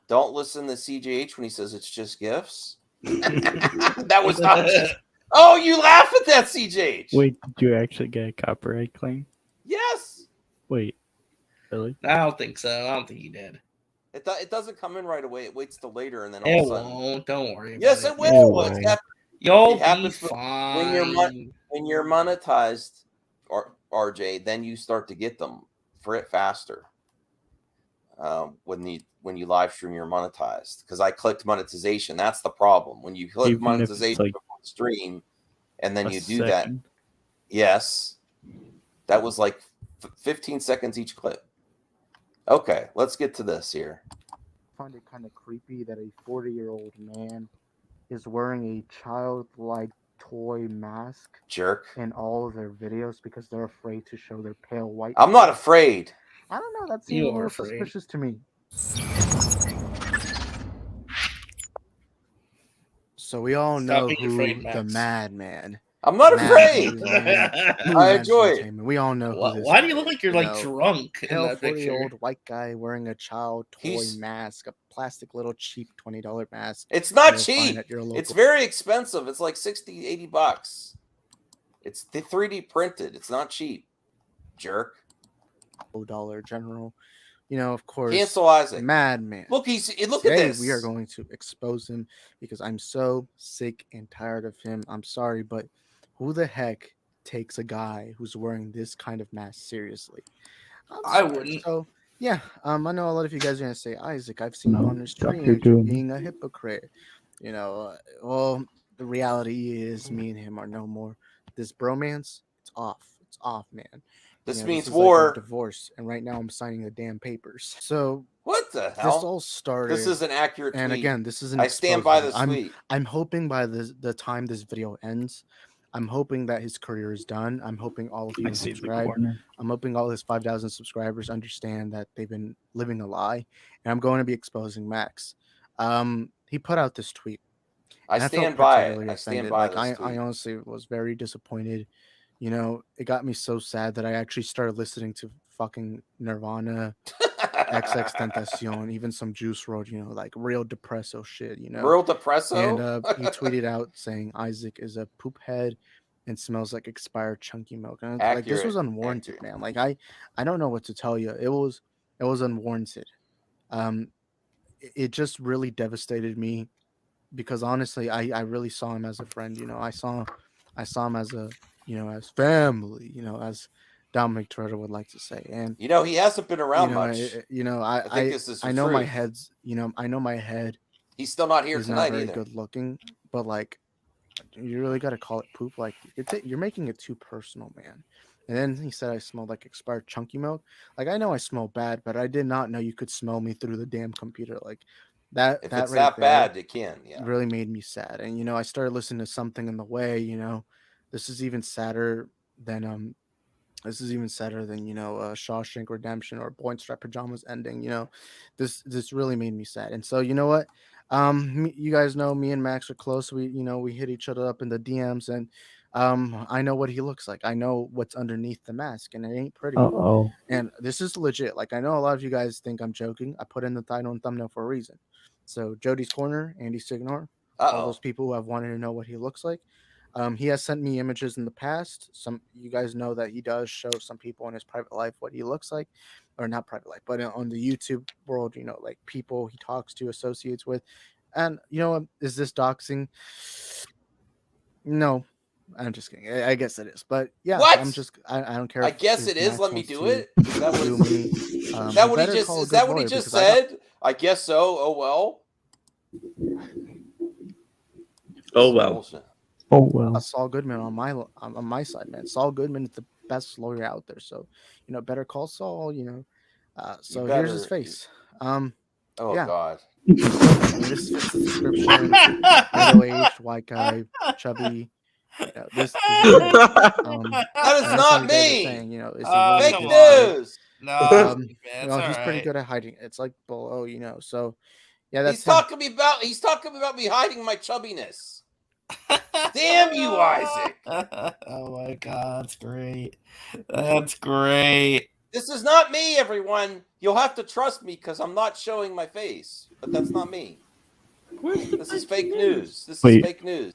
don't listen to CJH when he says it's just gifts. That was not just. Oh, you laugh at that, CJH. Wait, did you actually get a copyright claim? Yes. Wait, really? I don't think so. I don't think he did. It doesn't come in right away. It waits till later, and then It all of a sudden. won't. Don't worry. Yes, about it will. No It's way. You'll it happens be fine. when you're monetized, RJ, then you start to get them for it faster. When you live stream, you're monetized. Because I clicked monetization. That's the problem. When you click Even if it's monetization like before the stream, and then a you do that. second. Yes, that was like 15 seconds each clip. Okay, let's get to this here. I find it kind of creepy that a 40-year-old man is wearing a childlike toy mask. Jerk. In all of their videos because they're afraid to show their pale white. I'm not afraid. I don't know. That seems You a are little afraid. suspicious to me. So we all Stop know being who afraid, the Max. Madman. I'm not afraid. I enjoy it. We all know who this Why do you look like you're like know, drunk in pale that picture? 40-year-old white guy wearing a child toy He's- mask, a plastic little cheap $20 mask. It's not you'll find cheap. at your It's local- very expensive. It's like 60, 80 bucks. It's the 3D printed. It's not cheap. Jerk. Dollar General. of course, Cancel Isaac. Madman. Look at Today this. we are going to expose him because I'm so sick and tired of him. I'm sorry, but who the heck takes a guy who's wearing this kind of mask seriously? I wouldn't. So yeah, I know a lot of you guys are gonna say, Isaac, I've seen you on your Dr. stream, you're Doom. being a hypocrite. Well, the reality is, me and him are no more. This bromance, it's off. It's off, man. This This means is war. like our divorce, and right now I'm signing the damn papers. So What the this hell? all started. This is an accurate And tweet. again, this is an I stand by exposure. this tweet. I'm hoping by the time this video ends, I'm hoping that his career is done. I'm hoping all of you I see the subscribe. corner. I'm hoping all his 5,000 subscribers understand that they've been living a lie, and I'm going to be exposing Max. He put out this tweet. I and stand felt by it. particularly I stand offended. by Like this tweet. I honestly was very disappointed. It got me so sad that I actually started listening to fucking Nirvana, XX Tentacion, even some Juice WRLD, like real depresso shit, Real depresso? And he tweeted out saying Isaac is a poop head and smells like expired chunky milk. And like this was Accurate. unwarranted, man. Like I don't know what to tell you. It was unwarranted. It just really devastated me because honestly, I really saw him as a friend. I saw him as a as family. As Dominic Toretto would like to say. And he hasn't been around much. I think this is the I know my truth. head's. I know my head. He's still not here He's tonight not very either. good looking, but like, you really got to call it poop. Like you're making it too personal, man. And then he said I smelled like expired chunky milk. Like I know I smell bad, but I did not know you could smell me through the damn computer. Like that. If that it's right that there bad, it can. Yeah. really made me sad. And I started listening to Something in the Way. This is even sadder than Shawshank Redemption or Boy in Striped Pajamas ending. This really made me sad. And so you know what? You guys know me and Max are close. We hit each other up in the DMs, and I know what he looks like. I know what's underneath the mask, and it ain't pretty. Uh-oh. And this is legit. Like I know a lot of you guys think I'm joking. I put in the title and thumbnail for a reason. So Jody's Corner, Andy Signor, all those people who have wanted to know what he looks like. He has sent me images in the past. Some you guys know that he does show some people in his private life what he looks like, or not private life, but on the YouTube world, like people he talks to, associates with. And is this doxing? No, I'm just kidding. I guess it is, but yeah, What? I don't care. I if- guess if it is. Max Let me wants do to it. Is that sue what, me. is that You what he better just call a is good that what he lawyer just because I got- said? I guess so. Oh well. Oh well. Bullshit. Oh well. Saul Goodman on my side, man. Saul Goodman is the best lawyer out there, so better call Saul. So here's his better- face. Oh yeah. God. This fits the description: middle-aged white guy, chubby. This. That is not me. Saying, is he Fake really good? news. No, He's pretty good at hiding. It's like below, So yeah, that's He's talking about me hiding my chubbiness. Damn you, Isaac. Oh my God, that's great. That's great. This is not me, everyone. You'll have to trust me because I'm not showing my face. But that's not me. This is fake news. This is Wait. fake news.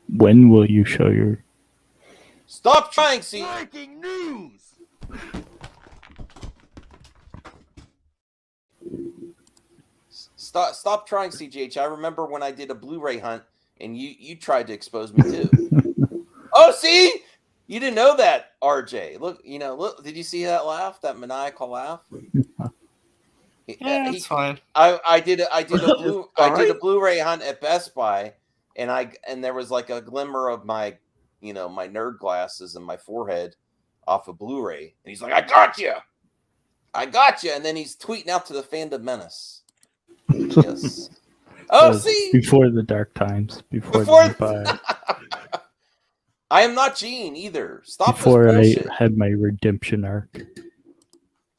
When will you show your... Stop trying, see. Breaking news. Stop trying, CGH. I remember when I did a Blu-ray hunt and you tried to expose me too. Oh, see? You didn't know that, RJ. Look, did you see that laugh? That maniacal laugh? Yeah, it's fine. I did a Blu-ray hunt at Best Buy, and there was like a glimmer of my my nerd glasses and my forehead off of Blu-ray, and he's like, I got you, and then he's tweeting out to the Fandom Menace. Yes. Oh, see, before the dark times, before I am not Gene either. Stop before this bullshit. I had my redemption arc.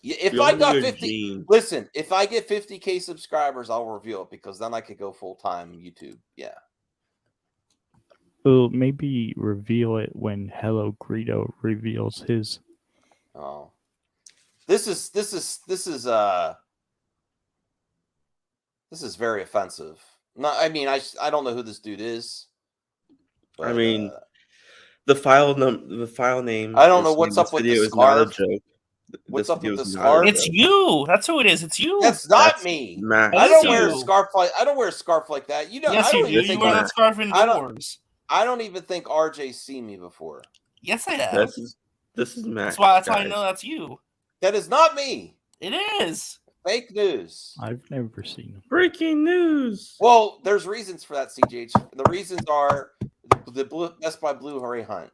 If You're I got only a 50, Gene. listen, if I get 50K subscribers, I'll reveal it because then I could go full time YouTube. Yeah. Well, maybe reveal it when Hello Greedo reveals his. Oh, this is very offensive. No, I mean, I don't know who this dude is. But, I mean, the file name. I don't know what's this up with video the is not a scarf. joke. What's this up video with the is not scarf? It's you. That's who it is. It's you. That's not That's me. Max. I That don't is wear a you. scarf like I don't wear a scarf like that. You know, Yes, I you don't do. even You think wear that scarf indoors. I don't even think RJ's seen me before. Yes, I have. This is Max. That's why I guys. know that's you. That is not me. It is. Fake news. I've never seen him. Breaking news. Well, there's reasons for that, CGH. The reasons are the Best Buy Blu-ray hunt.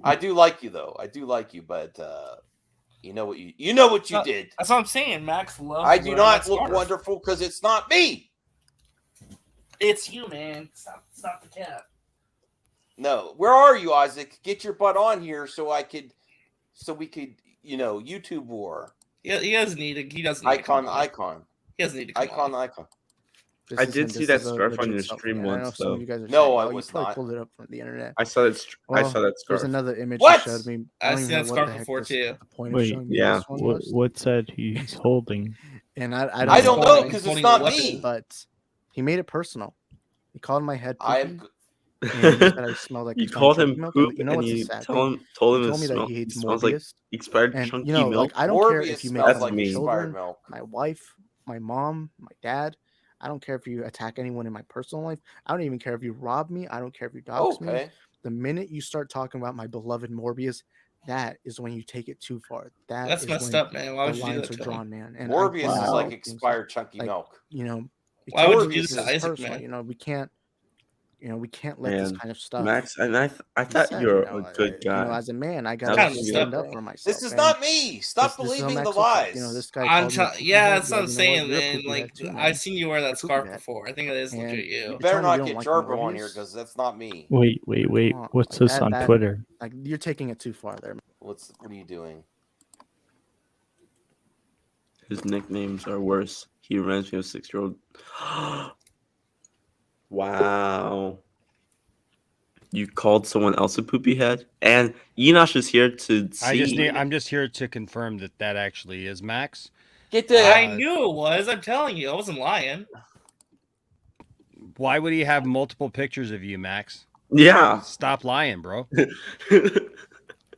I do like you though. I do like you, but you know what you did. That's what I'm saying. Max loves. I do wearing not that look scarf. wonderful because it's not me. It's you, man. Stop the cat. No, where are you, Isaac? Get your butt on here so we could, YouTube war. Yeah, he doesn't need it. He doesn't. Need Icon. He doesn't need to. Come on. Icon. I did see that scarf on your stream once, though. No, I was not. Pulled it up from the internet. I saw that. I saw that scarf. There's another image What? that showed me. I've seen that scarf before too. Wait, yeah. What's that he's holding? And I don't know because it's not me. But he made it personal. He called my head. I am. And he said I smelled like You called him poop, you know and what's the you sad told thing? him He it told me that he hates smells like Morbius. expired And chunky you know, milk. like I don't care Morbius if you make smells fun of like my expired children, milk. my wife, my mom, my dad. I don't care if you attack anyone in my personal life. I don't even care if you rob me. I don't care if you dox me. Okay. The minute you start talking about my beloved Morbius, that is when you take it too far. That's is messed when up, man. Why would the you do lines that are to drawn, him? man. And Morbius is like things expired chunky like, milk. you know, Why would you Morbius do that, is Isaac, personal. man? You know, we can't let this Man, kind of stuff. Max, and I thought said, you were you know, a good guy. You know, as a man, I That gotta was stand good. up for myself. This is and not me. Stop this is how believing Max the looks like. lies. You know, this guy. I'm called me a yeah, poopy that's what head. I'm You know saying, You're a man. poopy Like head too, man. I've seen you wear You're a that scarf poopy head. before. I think it is And legit you. You you're better telling me you not don't get like Jarbo on here Morbius? because that's not me. Wait. Come on, What's like this on that- Twitter? Like you're taking it too far there. What are you doing? His nicknames are worse. He reminds me of a 6-year-old. Wow. You called someone else a poopy head, and Enosh is here to see. I'm just here to confirm that actually is Max. Get the. I knew it was. I'm telling you, I wasn't lying. Why would he have multiple pictures of you, Max? Yeah. Stop lying, bro.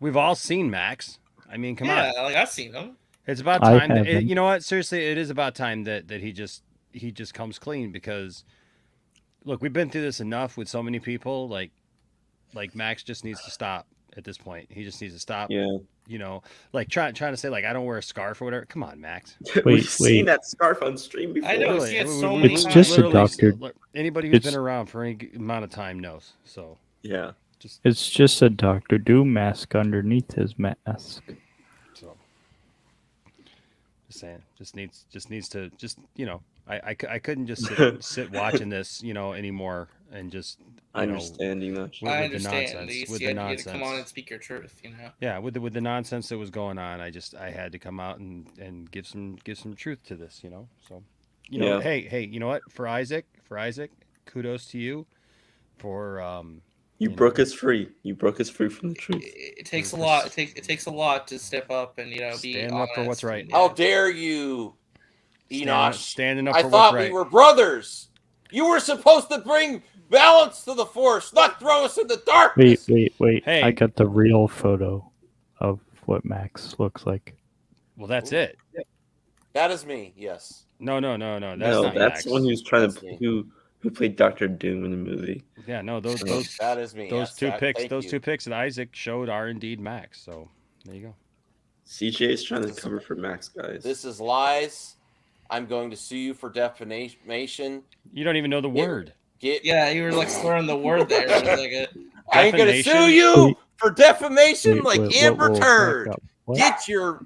We've all seen Max. I mean, come on. Yeah, like I've seen him. It's about time. You know what? Seriously, it is about time that he just comes clean because, look, we've been through this enough with so many people. Like Max just needs to stop at this point. He just needs to stop. Yeah. You know, like trying to say like I don't wear a scarf or whatever. Come on, Max. We've seen that scarf on stream before. I know. Really, See it we- so we- many It's times. just a literally, doctor. Anybody who's It's- been around for any amount of time knows. So Yeah. It's just a Doctor Doom mask underneath his mask. So just saying, just needs to I couldn't just sit watching this anymore and just Understanding that. I with the understand. nonsense You with see, the I need nonsense. to come on and speak your truth. You know. Yeah, with the nonsense that was going on, I had to come out and give some truth to this, So, Yeah. hey, you know what? For Isaac, kudos to you for You broke us free. You broke us free from the truth. It takes a lot. It takes a lot to step up and be Stand honest. up for what's right. How dare you, Enosh? Standing up I for thought what's we right. were brothers. You were supposed to bring balance to the force, not throw us in the darkness. Wait. Hey. I got the real photo of what Max looks like. Well, that's it. That is me. Yes. No. That's No, not that's Max. the one who's trying That's to me. who played Dr. Doom in the movie. Yeah, no, those That is me. those Yes, two picks, thank you. two picks that Isaac showed are indeed Max. So there you go. CJ is trying to cover for Max, guys. This is lies. I'm going to sue you for defamation. You don't even know the word. Yeah, you were like slurring the word there. It was like a, I ain't gonna Defamation? sue you for defamation Wait, like wait, Amber whoa, back Turd. up. What? Get your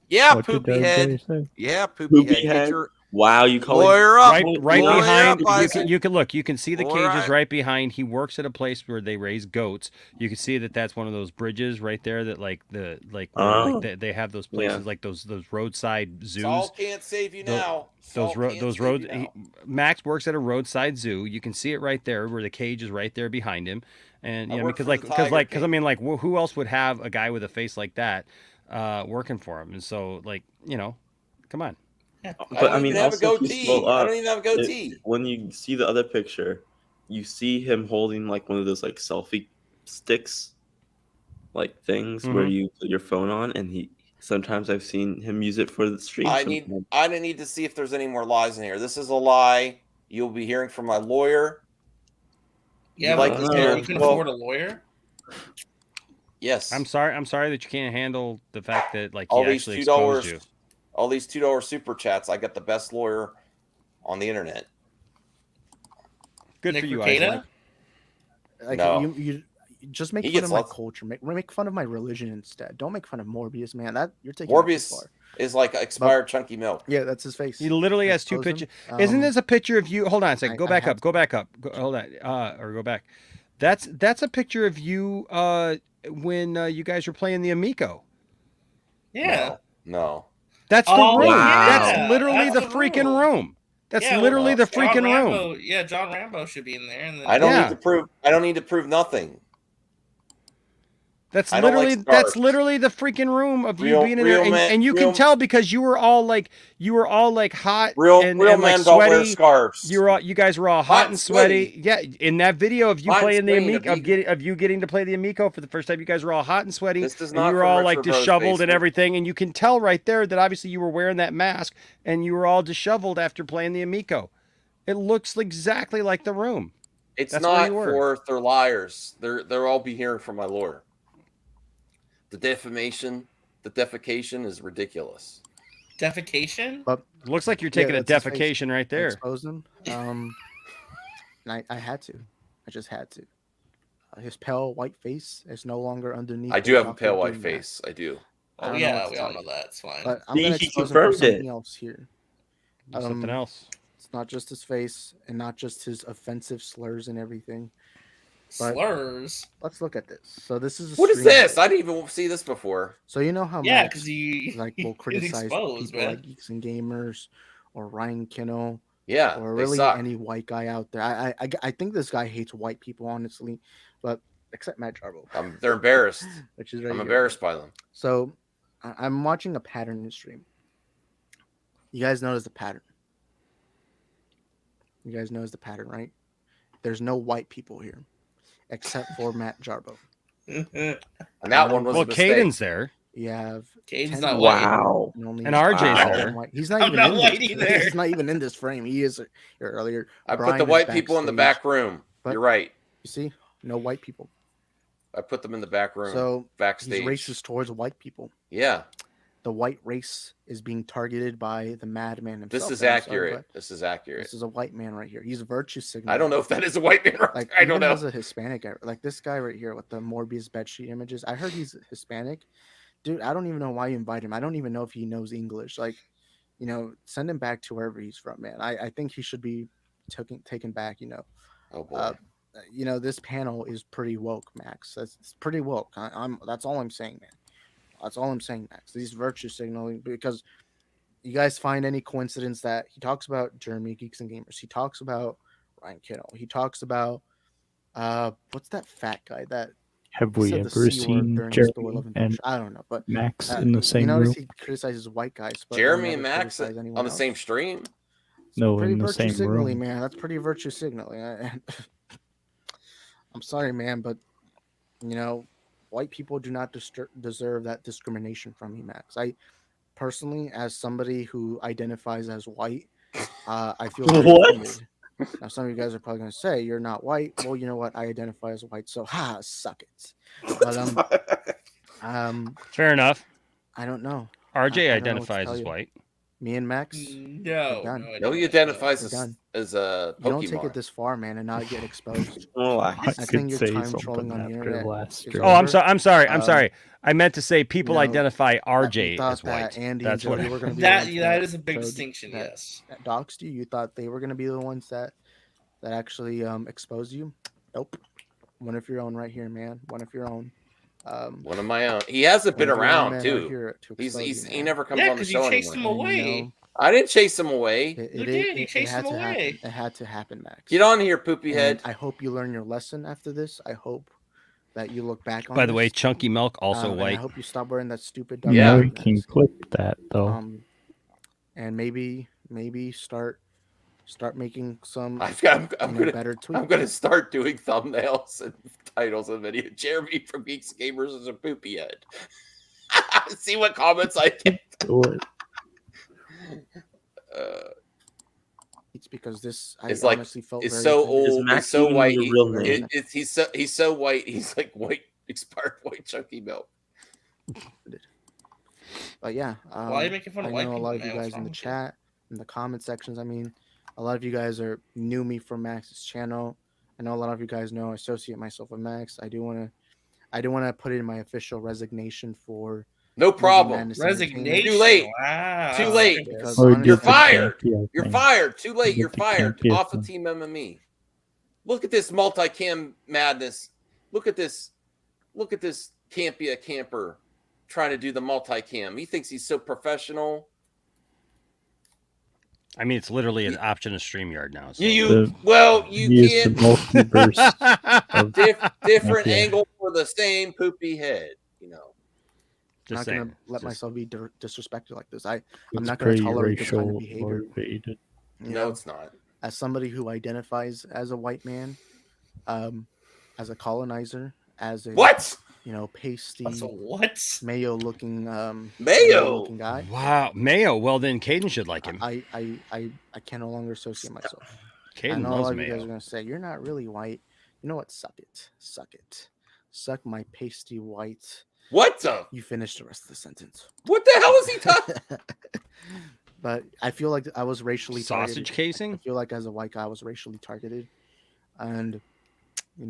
What did poopy I head. say? Yeah, poopy, Poopy head. Get head. your Wow, you call lawyer up. Right Lawyer behind. up, Isaac. You can look. You can see the All cages right. right behind. He works at a place where they raise goats. You can see that that's one of those bridges right there. That where, Oh. they have those places Yeah. like those roadside zoos. Saul can't save you now. Those roads. Max works at a roadside zoo. You can see it right there where the cage is right there behind him. And I you know, work because for the Tiger because I mean, like, who else would have a guy with a face like that working for him? And so, like, come on. But I don't mean, even have a also if you goatee. scroll I up, don't even have a goatee. when you see the other picture, you see him holding like one of those like selfie sticks. like things where you put your phone on, and sometimes I've seen him use it for the stream. I need to see if there's any more lies in here. This is a lie. You'll be hearing from my lawyer. Yeah, like you can afford a lawyer. Yes. I'm sorry that you can't handle the fact that like all he these actually exposed you. All these $2 super chats. I got the best lawyer on the internet. Good for you, Isaac. Like, No. you just make fun of my culture. Make fun of my religion instead. Don't make fun of Morbius, man. That you're taking Morbius it too far. is like expired chunky milk. Yeah, that's his face. He literally has two pictures. Isn't this a picture of you? Hold on a second. Go back up. Hold on. Or go back. That's a picture of you when you guys were playing the Amico. Yeah. No. That's the room. Yeah. That's literally the freaking room. That's literally the freaking room. Yeah, John Rambo should be in there. And then, I don't need to prove nothing. That's literally the freaking room of you being in there, and you can tell because you were all like hot and man like don't wear sweaty. scarves. You guys were all hot and sweaty. Yeah, in that video of you playing the Amico, of you getting to play the Amico for the first time, you guys were all hot and sweaty. This does and not you were from all Retro like Bros disheveled and basement. everything, and you can tell right there that obviously you were wearing that mask and you were all disheveled after playing the Amico. It looks exactly like the room. It's That's not where you were. for they're liars. They'll all be hearing from my lawyer. The defecation is ridiculous. Defecation? Looks like you're taking a defecation right there. Expose him. I had to. I just had to. His pale white face is no longer underneath. I do have a pale white face. I do. Oh yeah, we all know that. It's fine. But I'm gonna expose him for something else here. Something else. It's not just his face and not just his offensive slurs and everything. But slurs. Let's look at this. So this is What is this? I didn't even see this before. So you know how because will criticize people like Geeks and Gamers or Ryan Kinno, Yeah, or they really suck. any white guy out there. I think this guy hates white people, honestly, but except Matt Jarbo. They're embarrassed. Which is right I'm here. embarrassed by them. So I'm watching a pattern in the stream. You guys notice the pattern. You guys notice the pattern, right? There's no white people here, except for Matt Jarbo. And that one was a mistake. Caden's there. You have Caden's 10 not white white. and RJ's there. white. He's not I'm even not in white this. either. He's not even in this frame. He is here earlier. I Brian put the is white people in the backstage. back room. But You're right. You see, no white people. I put them in the back room. So backstage. he's racist towards white people. Yeah. The white race is being targeted by the madman himself. This is I'm sorry, accurate. but This is accurate. This is a white man right here. He's a virtue signaling. I don't know if that is a white man. Like I don't even know. as a Hispanic guy, like this guy right here with the Morbius bedsheet images. I heard he's Hispanic. Dude, I don't even know why you invite him. I don't even know if he knows English. Like, send him back to wherever he's from, man. I think he should be taken back, Oh boy. This panel is pretty woke, Max. It's pretty woke. That's all I'm saying, man. That's all I'm saying, Max. These virtue signaling, because you guys find any coincidence that he talks about Jeremy, Geeks and Gamers. He talks about Ryan Kinno. He talks about what's that fat guy that Have we said the ever C word seen during his Jeremy 11 and I don't know, but Max in the same you notice room? he criticizes white guys, but Jeremy he and never Max criticizes on anyone the else. same stream? No, Pretty in the virtue same signaling, room. man. That's pretty virtue signaling. I'm sorry, man, but white people do not deserve that discrimination from me, Max. I personally, as somebody who identifies as white, I feel very offended. Now, some of you guys are probably going to say you're not white. Well, you know what? I identify as white, so suck it. But Fair enough. I don't know. RJ I don't know what to identifies tell as you. white. Me and Max. No, he identifies as a You don't take Pokemon. it this far, man, and not get exposed. Well, I could think your say time something trolling on the after internet. last is year. Oh, I'm over. sorry. I'm sorry. I meant to say people you know, identify RJ thought as white. that Andy That's and what. Jody were going to be That the ones is a big showed- distinction. that- Yes. that doxed you. You thought they were going to be the ones that actually exposed you. Nope. One of your own right here, man. One of your own. One of my own. He hasn't been one of your own around men too. right here to expose you, He man. never comes Yeah, on the 'cause you show chased anymore. him away. I didn't chase him away. You did. You chased had him to happen. away. It had to happen, Max. Get on here, poopy And head. I hope you learn your lesson after this. I hope that you look back on By the way, this. Chunky Milk also And white. I hope you stop wearing that stupid Now dumb we can clip that though. and maybe start start making some I'm better tweets. I'm gonna start doing thumbnails and titles of video. Jeremy from Geeks Gamers is a poopy head. See what comments I get. It's because this I It's like honestly felt it's very so offended. old, it's so white. He's so white. He's like white, expired white chunky milk. But yeah, Why are you making fun of I white know a people, lot of you man? What's guys in wrong the with you? chat, in the comment sections. I mean, a lot of you guys knew me from Max's channel. I know a lot of you guys know I associate myself with Max. I do want to put in my official resignation for No Movie problem. Madness Entertainment. Resignation. Too late. Wow. Too late. Because Or honestly, You're did the fired. Campia You're thing. fired. Too late. Did You're the fired. Campia Off of thing. Team MME. Look at this multicam madness. Look at this. Look at this Campia camper trying to do the multicam. He thinks he's so professional. I mean, it's literally an option of StreamYard now. So. You Use the can't multiverse of different Campia. angle for the same poopy head. You know. I'm not going to let myself be disrespected like this. I'm not going to tolerate this kind of behavior. Motivated. No, it's not. As somebody who identifies as a white man, as a colonizer, as a pasty, As a what? mayo-looking mayo-looking guy. Wow, Mayo. Well, then Caden should like him. I can no longer associate myself. I Caden know a loves lot of you Mayo. guys are going to say you're not really white. You know what? Suck it. Suck my pasty white. What the? You finish the rest of the sentence. What the hell is he talking? But I feel like I was racially Sausage targeted. casing? I feel like as a white guy, I was racially targeted, and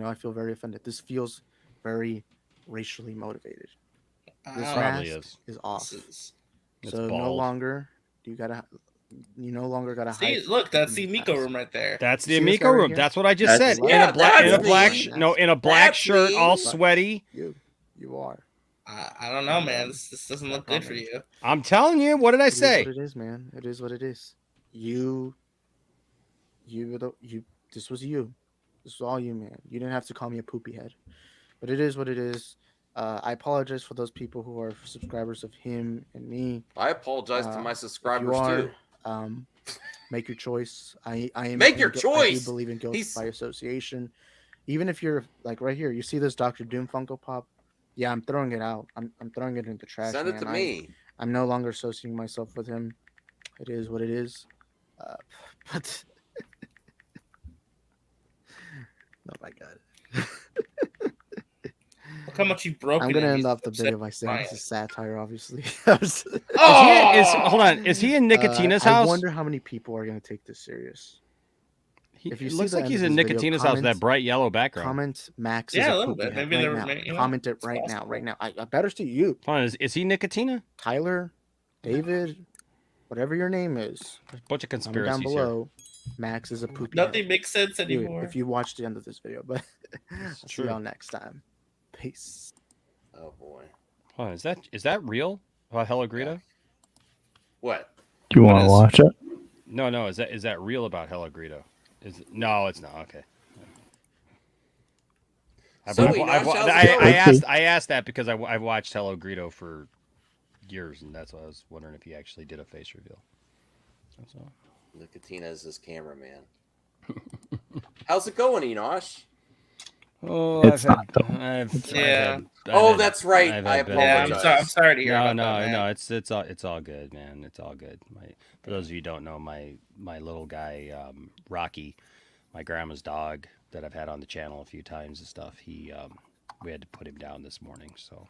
I feel very offended. This feels very racially motivated. This Probably mask is off. It's So no bald. longer you no longer gotta See, hide. look, that's the Amico room right there. That's the See this guy Amico right room. here? That's what I just said. Yeah, in a black, in a that's black, me. in a black That's shirt, me. all sweaty. You are. I don't know, man. This doesn't look good for you. I'm telling you. What did I It is say? what it is, man. It is what it is. This was you. This was all you, man. You didn't have to call me a poopy head, but it is what it is. I apologize for those people who are subscribers of him and me. I apologize to my If subscribers you are, too. Make your choice. I am. Make your I do choice. believe in guilt He's- by association. Even if you're like right here, you see this Dr. Doom Funko Pop. Yeah, I'm throwing it out. I'm throwing it in the trash. Send it man. to me. I'm no longer associating myself with him. It is what it is. But oh my god. Look how much you've broken. I'm gonna him. end He's off the upset video by saying crying. this is satire, obviously. Hold on. Is he in Nicotina's house? I wonder how many people are gonna take this serious. If you it see looks the like end he's of in this video, Nicotina's house with that bright yellow background. Comment Max. Yeah, is a little poopy bit. head Maybe they're right now. you know, Comment it it's right possible. now. Right now. I better see you. Hold on, is he Nicotina? Tyler, David, whatever your name is. There's a bunch of Comment conspiracies down below. Max is a poopy head. Nothing makes sense Dude, anymore. if you watch the end of this video, but I'll see true. y'all next time. Peace. Oh boy. Hold on, is that real about Hello Greedo? What? Do you want to watch it? No. Is that real about Hello Greedo? No, it's not. Okay. I asked that because I've watched Hello Greedo for years, and that's why I was wondering if he actually did a face reveal. That's all. Nicotina is his cameraman. How's it going, Enosh? Oh, It's not though. That's right. I apologize. I'm sorry to hear about No, that, man. it's all good, man. It's all good. For those of you who don't know, my little guy, Rocky, my grandma's dog that I've had on the channel a few times and stuff. We had to put him down this morning, so.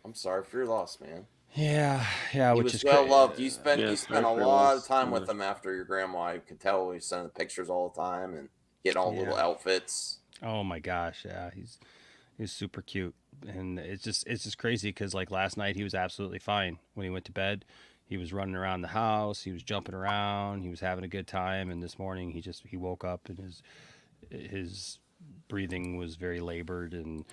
I'm sorry for your loss, man. Yeah, He which was is well cra- loved. You spent a sorry for your lot loss. of time with him after your grandma. I could tell he sent pictures all the time and getting all little outfits. Oh my gosh, yeah, he's super cute, and it's just crazy because like last night he was absolutely fine when he went to bed. He was running around the house, he was jumping around, he was having a good time, and this morning he woke up and his breathing was very labored and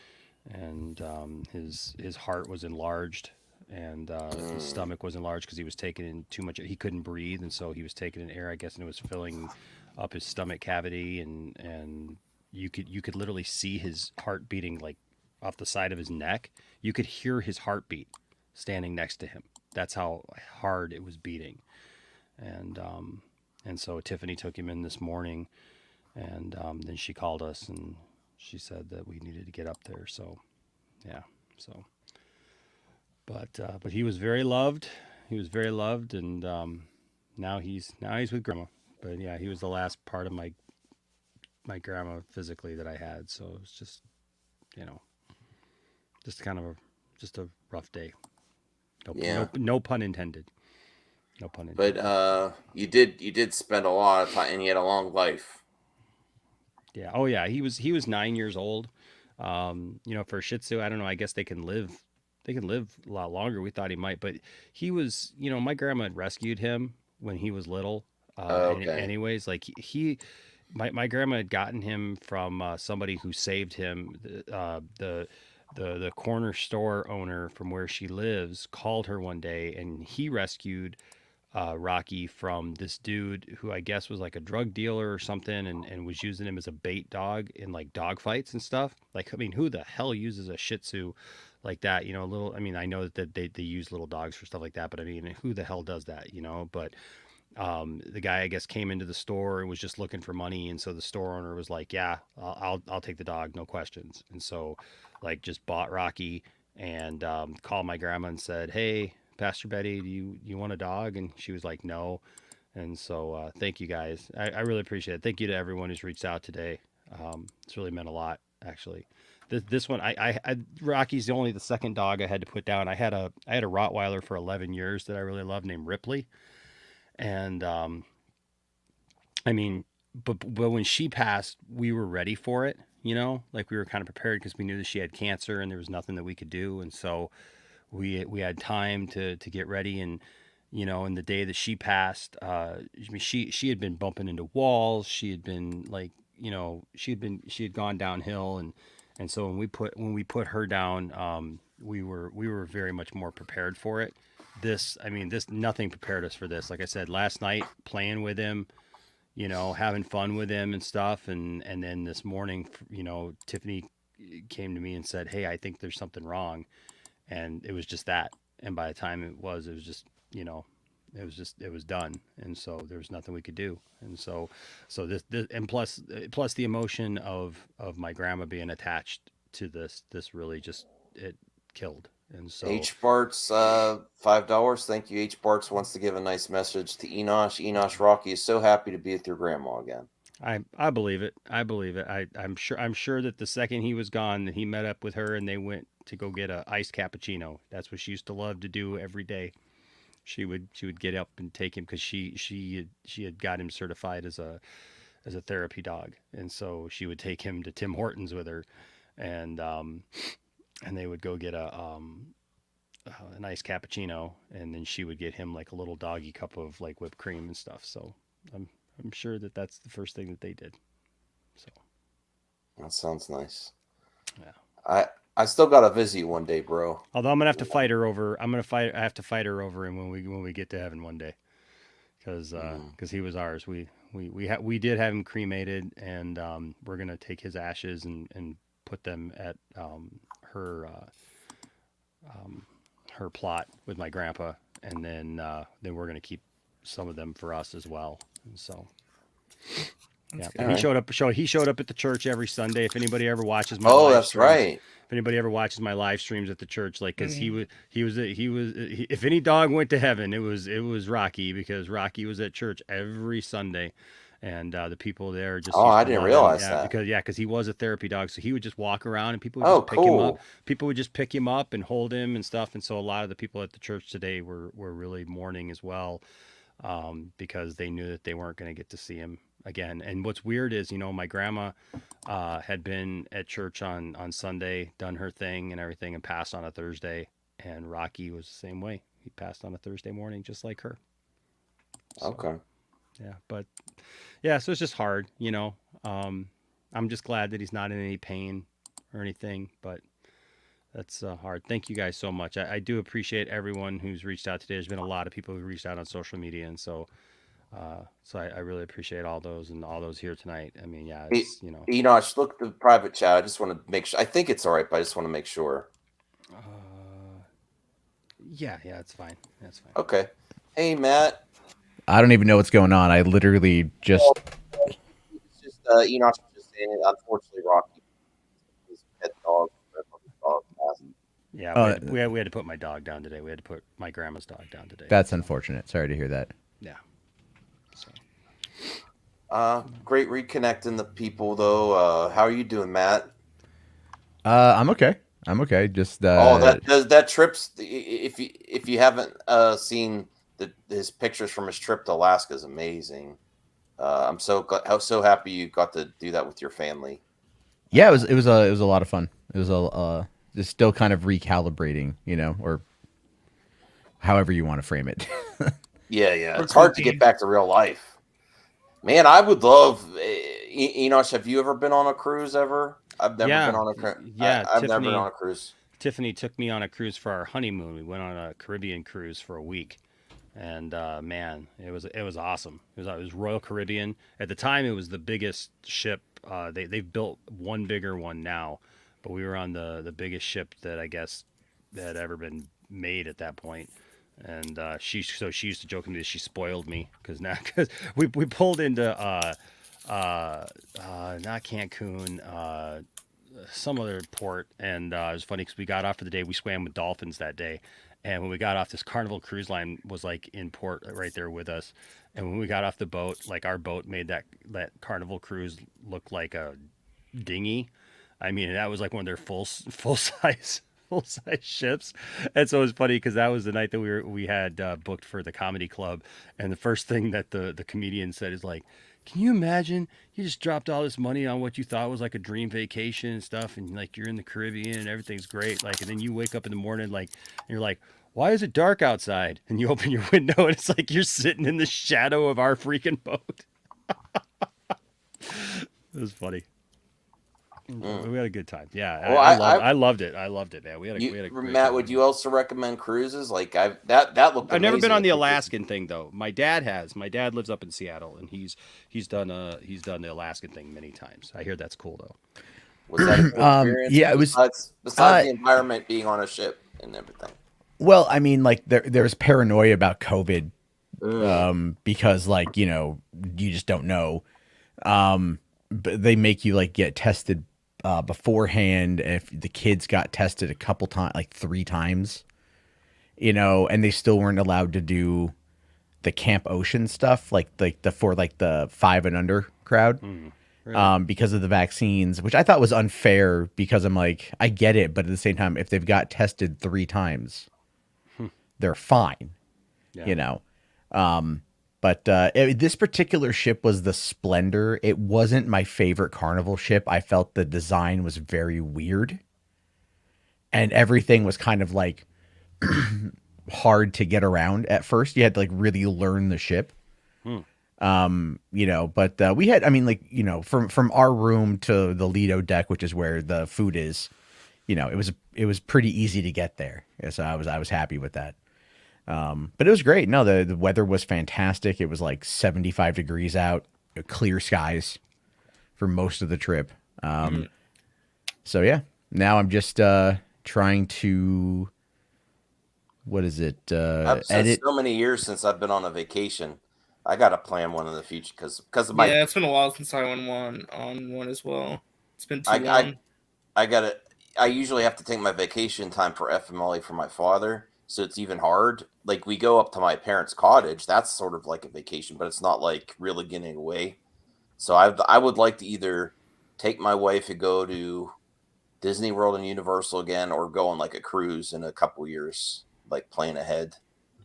his heart was enlarged and his stomach was enlarged because he was taking in too much. He couldn't breathe, and so he was taking in air, I guess, and it was filling up his stomach cavity, and you could literally see his heart beating like off the side of his neck. You could hear his heartbeat standing next to him. That's how hard it was beating, and And so Tiffany took him in this morning, and then she called us and she said that we needed to get up there. So, yeah. So, but he was very loved. He was very loved, and now he's with grandma. But yeah, he was the last part of my grandma physically that I had. So it's just, just kind of a rough day. No pun intended. No pun intended. But you did spend a lot of time, and he had a long life. Yeah. Oh yeah. He was 9 years old. For a Shih Tzu, I don't know. I guess they can live a lot longer. We thought he might, but he was, my grandma had rescued him when he was little. Anyways, like my grandma had gotten him from somebody who saved him. The corner store owner from where she lives called her one day, and he rescued Rocky from this dude who I guess was like a drug dealer or something, and was using him as a bait dog in like dog fights and stuff. Like, I mean, who the hell uses a Shih Tzu like that? I know that they use little dogs for stuff like that, but I mean, who the hell does that? But the guy, I guess, came into the store and was just looking for money, and so the store owner was like, "Yeah, I'll take the dog, no questions." And so, like, just bought Rocky and called my grandma and said, "Hey, Pastor Betty, do you want a dog?" And she was like, "No." And so, thank you guys. I really appreciate it. Thank you to everyone who's reached out today. It's really meant a lot, actually. This one, Rocky's only the second dog I had to put down. I had a Rottweiler for 11 years that I really loved named Ripley. And I mean, but when she passed, we were ready for it, like we were kind of prepared because we knew that she had cancer and there was nothing that we could do. And so we had time to get ready. And, and the day that she passed, she had been bumping into walls. She had been like, she had gone downhill. And so when we put her down, we were very much more prepared for it. This nothing prepared us for this. Like I said, last night playing with him, having fun with him and stuff. And then this morning, Tiffany came to me and said, "Hey, I think there's something wrong." And it was just that. And by the time it was just, it was done. And so there was nothing we could do. And so this and plus the emotion of my grandma being attached to this really just, it killed. And so H Bart's $5. Thank you. H Bart's wants to give a nice message to Enosh. Enosh, Rocky is so happy to be with your grandma again. I believe it. I'm sure that the second he was gone, that he met up with her and they went to go get a iced cappuccino. That's what she used to love to do every day. She would get up and take him because she had got him certified as a therapy dog, and so she would take him to Tim Hortons with her, and they would go get a nice cappuccino, and then she would get him like a little doggy cup of like whipped cream and stuff. So I'm sure that that's the first thing that they did. So that sounds nice. Yeah. I still gotta visit you one day, bro. Although I'm gonna have to fight her over. I have to fight her over him when we get to heaven one day, because he was ours. We did have him cremated, and we're gonna take his ashes and put them at her plot with my grandpa, and then we're gonna keep some of them for us as well. And so. Yeah, but he showed up at the church every Sunday. If anybody ever watches my live that's streams, right. If anybody ever watches my live streams at the church, like, because he was if any dog went to heaven, it was Rocky, because Rocky was at church every Sunday, and the people there just I didn't realize that. because he was a therapy dog, so he would just walk around and people would just pick him up. People would just pick him up and hold him and stuff, and so a lot of the people at the church today were really mourning as well, because they knew that they weren't going to get to see him again. And what's weird is, my grandma had been at church on Sunday, done her thing and everything, and passed on a Thursday. And Rocky was the same way. He passed on a Thursday morning, just like her. So, okay. Yeah, but yeah, so it's just hard, I'm just glad that he's not in any pain or anything, but that's hard. Thank you guys so much. I do appreciate everyone who's reached out today. There's been a lot of people who reached out on social media, and so I really appreciate all those and all those here tonight. I mean, yeah, it's, Enosh, look at the private chat. I just want to make sure. I think it's all right, but I just want to make sure. Yeah, it's fine. That's fine. Okay. Hey, Matt. I don't even know what's going on. I literally just. It's just Enoch was just saying it. Unfortunately, Rocky, his pet dog passed. Yeah, we had to put my dog down today. We had to put my grandma's dog down today. That's unfortunate. Sorry to hear that. Yeah. Great reconnecting the people though. How are you doing, Matt? I'm okay. Just that trip's if you haven't seen his pictures from his trip to Alaska is amazing. I'm so happy you got to do that with your family. Yeah, it was a lot of fun. It was just still kind of recalibrating, or however you want to frame it. Yeah. It's hard to get back to real life. Man, I would love. Enoch, have you ever been on a cruise ever? I've never been on a cruise. Yeah, I've never been on a cruise. Tiffany took me on a cruise for our honeymoon. We went on a Caribbean cruise for a week, and man, it was awesome. It was Royal Caribbean. At the time, it was the biggest ship. They've built one bigger one now, but we were on the biggest ship that I guess that had ever been made at that point. And she used to joke to me that she spoiled me because we pulled into not Cancun, some other port, and it was funny because we got off for the day. We swam with dolphins that day, and when we got off, this Carnival Cruise Line was like in port right there with us. And when we got off the boat, like our boat made that Carnival cruise look like a dinghy. I mean, that was like one of their full size ships. And so it was funny because that was the night that we had booked for the comedy club, and the first thing that the comedian said is like, can you imagine you just dropped all this money on what you thought was like a dream vacation and stuff, and like you're in the Caribbean and everything's great, like, and then you wake up in the morning like, and you're like, why is it dark outside? And you open your window and it's like you're sitting in the shadow of our freaking boat. It was funny. We had a good time. Yeah, well, I loved it. I loved it, man. We had a great Matt, time. would you also recommend cruises? Like that looked. I've never been on the Alaskan thing though. My dad has. My dad lives up in Seattle, and he's done the Alaskan thing many times. I hear that's cool though. Was that a good experience? Yeah, it was. Besides the environment being on a ship and everything. Well, I mean, like there's paranoia about COVID, because like you just don't know. But they make you like get tested beforehand. If the kids got tested a couple times, like 3 times, and they still weren't allowed to do the Camp Ocean stuff, like for the 5 and under crowd, really? Because of the vaccines, which I thought was unfair because I'm like, I get it, but at the same time, if they've got tested 3 times, they're fine, But this particular ship was the Splendor. It wasn't my favorite Carnival ship. I felt the design was very weird. And everything was kind of like hard to get around at first. You had to like really learn the ship. But we had, I mean, like, from our room to the Lido deck, which is where the food is, it was pretty easy to get there. So I was happy with that. But it was great. No, the weather was fantastic. It was like 75 degrees out, clear skies for most of the trip. So yeah, now I'm just trying to, what is it? I've said so many years since I've been on a vacation. I got to plan one in the future because of my. Yeah, it's been a while since I went on one as well. It's been too long. I usually have to take my vacation time for FMLA for my father. So it's even hard. Like we go up to my parents' cottage. That's sort of like a vacation, but it's not like really getting away. So I would like to either take my wife and go to Disney World and Universal again, or go on like a cruise in a couple years, like plan ahead.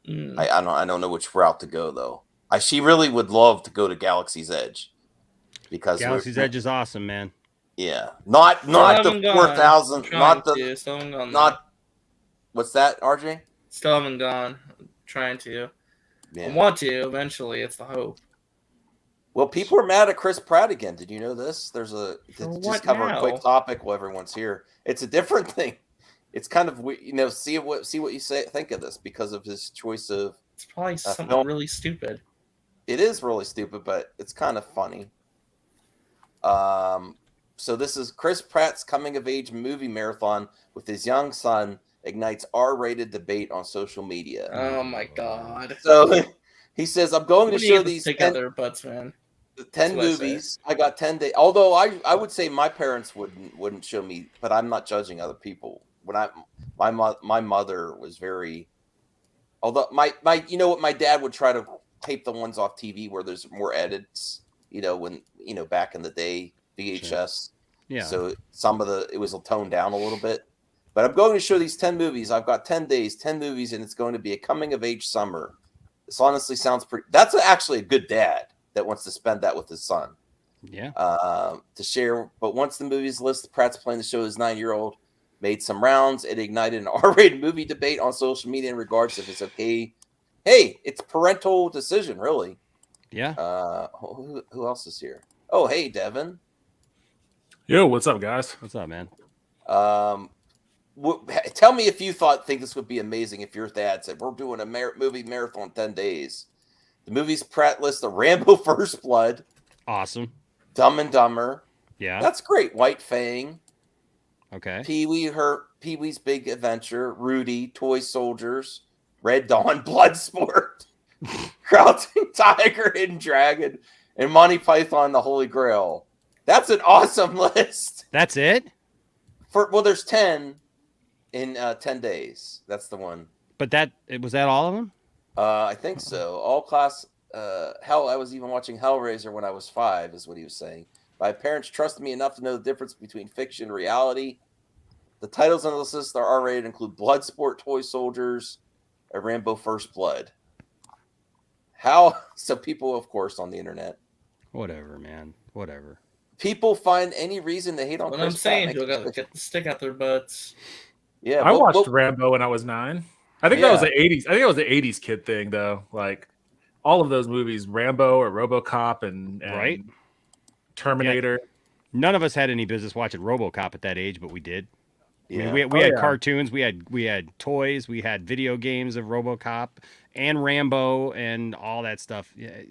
I don't know which route to go though. She really would love to go to Galaxy's Edge because Galaxy's Edge is awesome, man. Yeah, not the 4,000, not. What's that, RJ? Still haven't gone. I'm trying to. Yeah. I want to eventually. It's the hope. Well, people are mad at Chris Pratt again. Did you know this? There's just cover a quick topic while everyone's here. It's a different thing. It's kind of see what you think of this because of his choice of. It's probably something really stupid. It is really stupid, but it's kind of funny. So this is Chris Pratt's coming of age movie marathon with his young son ignites R-rated debate on social media. Oh my god! He says, I'm going to When do you show get to these stick out their butts, man? 10 what I say. movies. I got 10 days. Although I would say my parents wouldn't show me, but I'm not judging other people. When my mother was very, although my you know what, my dad would try to tape the ones off TV where there's more edits, when back in the day, VHS. Yeah. So it was toned down a little bit. But I'm going to show these 10 movies. I've got 10 days, 10 movies, and it's going to be a coming of age summer. This honestly sounds pretty. That's actually a good dad that wants to spend that with his son. Yeah. To share. But once the movies list, Pratt's planning to show his 9-year-old made some rounds. It ignited an R-rated movie debate on social media in regards to if it's okay. Hey, it's parental decision, really. Yeah. Who else is here? Oh, hey, Devin. Yo, what's up, guys? What's up, man? Tell me if you think this would be amazing if your dad said, we're doing a movie marathon 10 days. The movies Pratt lists are Rambo First Blood. Awesome. Dumb and Dumber. Yeah. That's great. White Fang. Okay. Pee-wee's Big Adventure. Rudy. Toy Soldiers. Red Dawn. Bloodsport. Crouching Tiger, Hidden Dragon. And Monty Python, The Holy Grail. That's an awesome list. That's it? There's 10 in 10 days. That's the one. But was that all of them? I think so. All class. Hell, I was even watching Hellraiser when I was 5, is what he was saying. My parents trusted me enough to know the difference between fiction and reality. The titles on this list are R-rated, include Bloodsport, Toy Soldiers, and Rambo First Blood. How? So people, of course, on the internet. Whatever, man. Whatever. People find any reason to hate on What Chris I'm saying, Pratt. you'll get the stick out their butts. Yeah, I watched Rambo when I was 9. I think that was Yeah. the 80s. I think it was the 80s kid thing, though. Like all of those movies, Rambo or RoboCop and Right. Terminator. Yeah. None of us had any business watching RoboCop at that age, but we did. Yeah. I mean, we had cartoons, we had toys, we had video games of RoboCop and Rambo and all that stuff. Yeah,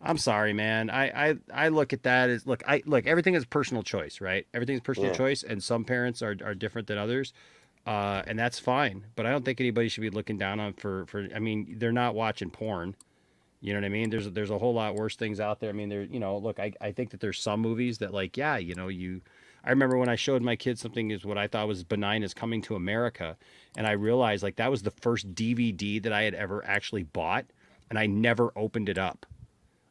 I'm sorry, man. I look at that as look everything is personal choice, right? Everything's personal Yeah. choice, and some parents are different than others, and that's fine. But I don't think anybody should be looking down on for. I mean, they're not watching porn. You know what I mean? There's a whole lot worse things out there. I mean, look, I think that there's some movies that I remember when I showed my kids something is what I thought was benign as Coming to America, and I realized like that was the first DVD that I had ever actually bought, and I never opened it up.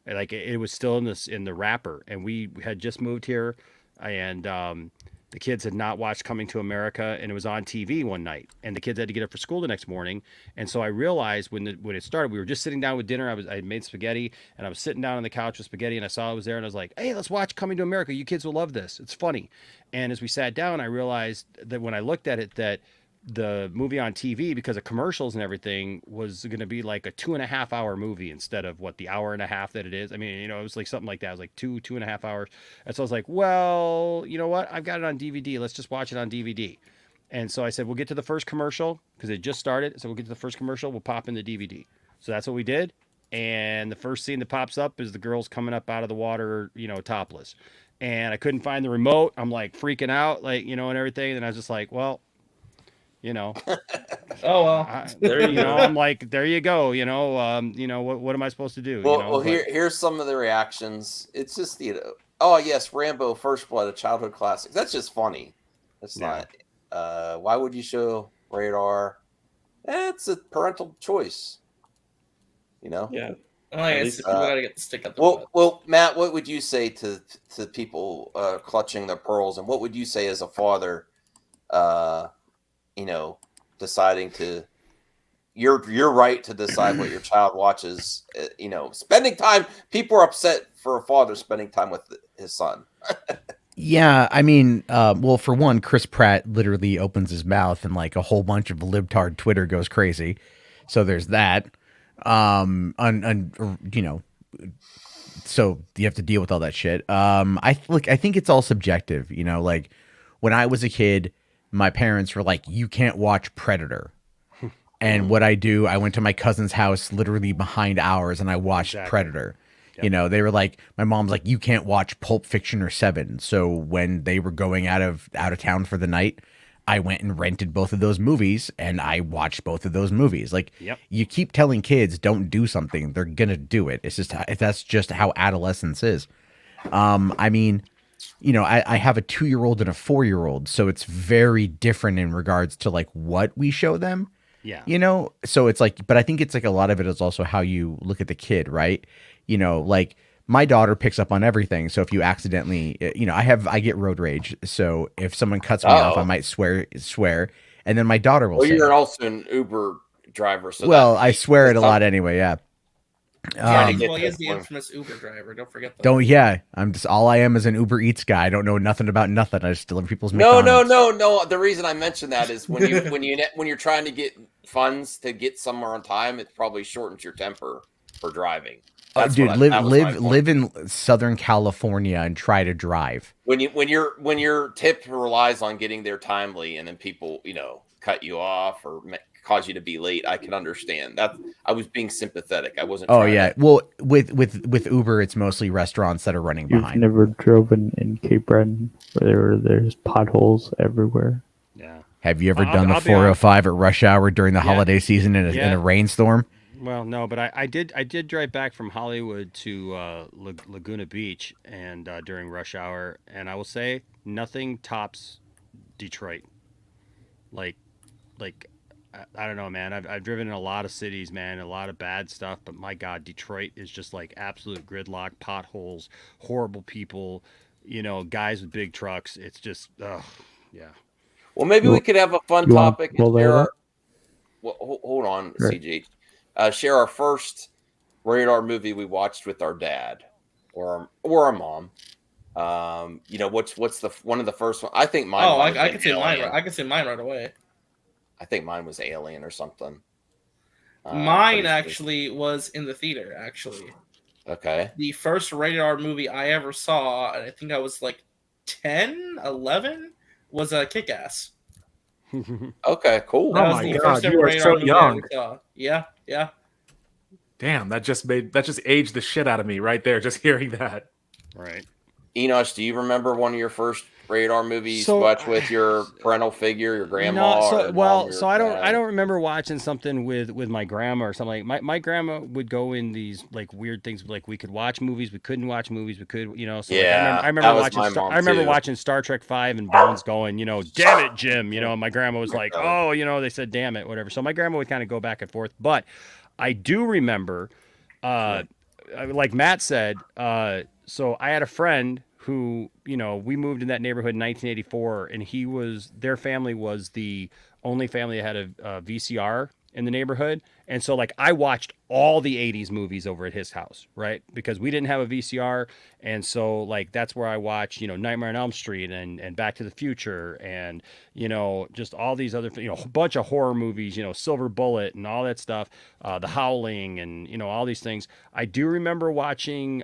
Like it was still in the wrapper, and we had just moved here, and the kids had not watched Coming to America, and it was on TV one night, and the kids had to get up for school the next morning, and so I realized when it started, we were just sitting down with dinner. I had made spaghetti, and I was sitting down on the couch with spaghetti, and I saw it was there, and I was like, "Hey, let's watch Coming to America. You kids will love this. It's funny." And as we sat down, I realized that when I looked at it, that the movie on TV, because of commercials and everything, was going to be like a 2.5-hour movie instead of the hour and a half that it is. I mean, it was like something like that. It was like 2.5 hours. And so I was like, well, you know what? I've got it on DVD. Let's just watch it on DVD. And so I said, we'll get to the first commercial because it just started. So we'll get to the first commercial. We'll pop in the DVD. So that's what we did. And the first scene that pops up is the girls coming up out of the water, topless. And I couldn't find the remote. I'm like freaking out, and everything. And I was just like, well, oh well, there you go. I'm like, there you go. What am I supposed to do? Well, here's some of the reactions. It's just oh yes, Rambo First Blood, a childhood classic. That's just funny. That's not. Why would you show radar? It's a parental choice. Yeah. People gotta get the stick out. Well, Matt, what would you say to people clutching their pearls, and what would you say as a father? Deciding to you're right to decide what your child watches. Spending time. People are upset for a father spending time with his son. Yeah, I mean, well, for one, Chris Pratt literally opens his mouth and like a whole bunch of libtard Twitter goes crazy. So there's that. So you have to deal with all that shit. I think it's all subjective. Like when I was a kid, my parents were like, you can't watch Predator. And what I went to my cousin's house literally behind ours and I watched Predator. Yep. They were like, my mom's like, you can't watch Pulp Fiction or Seven. So when they were going out of town for the night, I went and rented both of those movies and I watched both of those movies. Like, Yep. you keep telling kids don't do something, they're gonna do it. It's just that's just how adolescence is. I mean, you know, I have a 2-year-old and a 4-year-old, so it's very different in regards to like what we show them. Yeah. You know, so it's like, but I think it's like a lot of it is also how you look at the kid, right? You know, like my daughter picks up on everything. So if you accidentally, you know, I get road rage. So if someone cuts me off, I might swear. And then my daughter will Well, say, you're also an Uber driver. So well, I swear it a lot anyway. Yeah. Well, he is the infamous Uber driver. Don't forget that. Don't, yeah. I'm just, all I am is an Uber Eats guy. I don't know nothing about nothing. I just deliver people's No. McDonald's. The reason I mention that is when you're trying to get funds to get somewhere on time, it probably shortens your temper for driving. Dude, live in Southern California and try to drive. When your tip relies on getting there timely, and then people, you know, cut you off or cause you to be late, I can understand that. I was being sympathetic. I wasn't. Oh yeah. Well, with Uber, it's mostly restaurants that are running You've behind. never driven in Cape Breton where there's potholes everywhere. Yeah. Have you ever done the 405 at rush hour during the holiday season in a rainstorm? Well, no, but I did drive back from Hollywood to Laguna Beach and during rush hour, and I will say nothing tops Detroit. Like I don't know, man. I've driven in a lot of cities, man, a lot of bad stuff, but my God, Detroit is just like absolute gridlock, potholes, horrible people, you know, guys with big trucks. It's just, yeah. Well, maybe we could have a fun topic and share our, hold on, Right. CJ. Share our first radar movie we watched with our dad or our mom. You know, what's one of the first one? I think mine. Oh, I can say mine. I can say mine right away. I think mine was Alien or something. Mine actually was in the theater. Actually, okay. The first rated R movie I ever saw, and I think I was like 10, 11, was Kick-Ass. Okay, cool. Oh my God, you are so young. Yeah. Damn, that just aged the shit out of me right there. Just hearing that. Right. Enosh, do you remember one of your first radar movies you watched with your parental figure, your grandma? I don't remember watching something with my grandma or something. Like my grandma would go in these like weird things, like we could watch movies, we couldn't watch movies, we could, you know. So yeah, like, I remember watching Star Trek 5 and Bones going, you know, damn it, Jim. You know, and my grandma was like, oh, you know, they said damn it, whatever. So my grandma would kind of go back and forth, but I do remember, like Matt said, so I had a friend who, you know, we moved in that neighborhood in 1984, and their family was the only family that had a VCR in the neighborhood. And so like I watched all the 80s movies over at his house, right? Because we didn't have a VCR. And so like that's where I watched, you know, Nightmare on Elm Street and Back to the Future and, you know, just all these other, you know, a bunch of horror movies, you know, Silver Bullet and all that stuff, The Howling and, you know, all these things. I do remember watching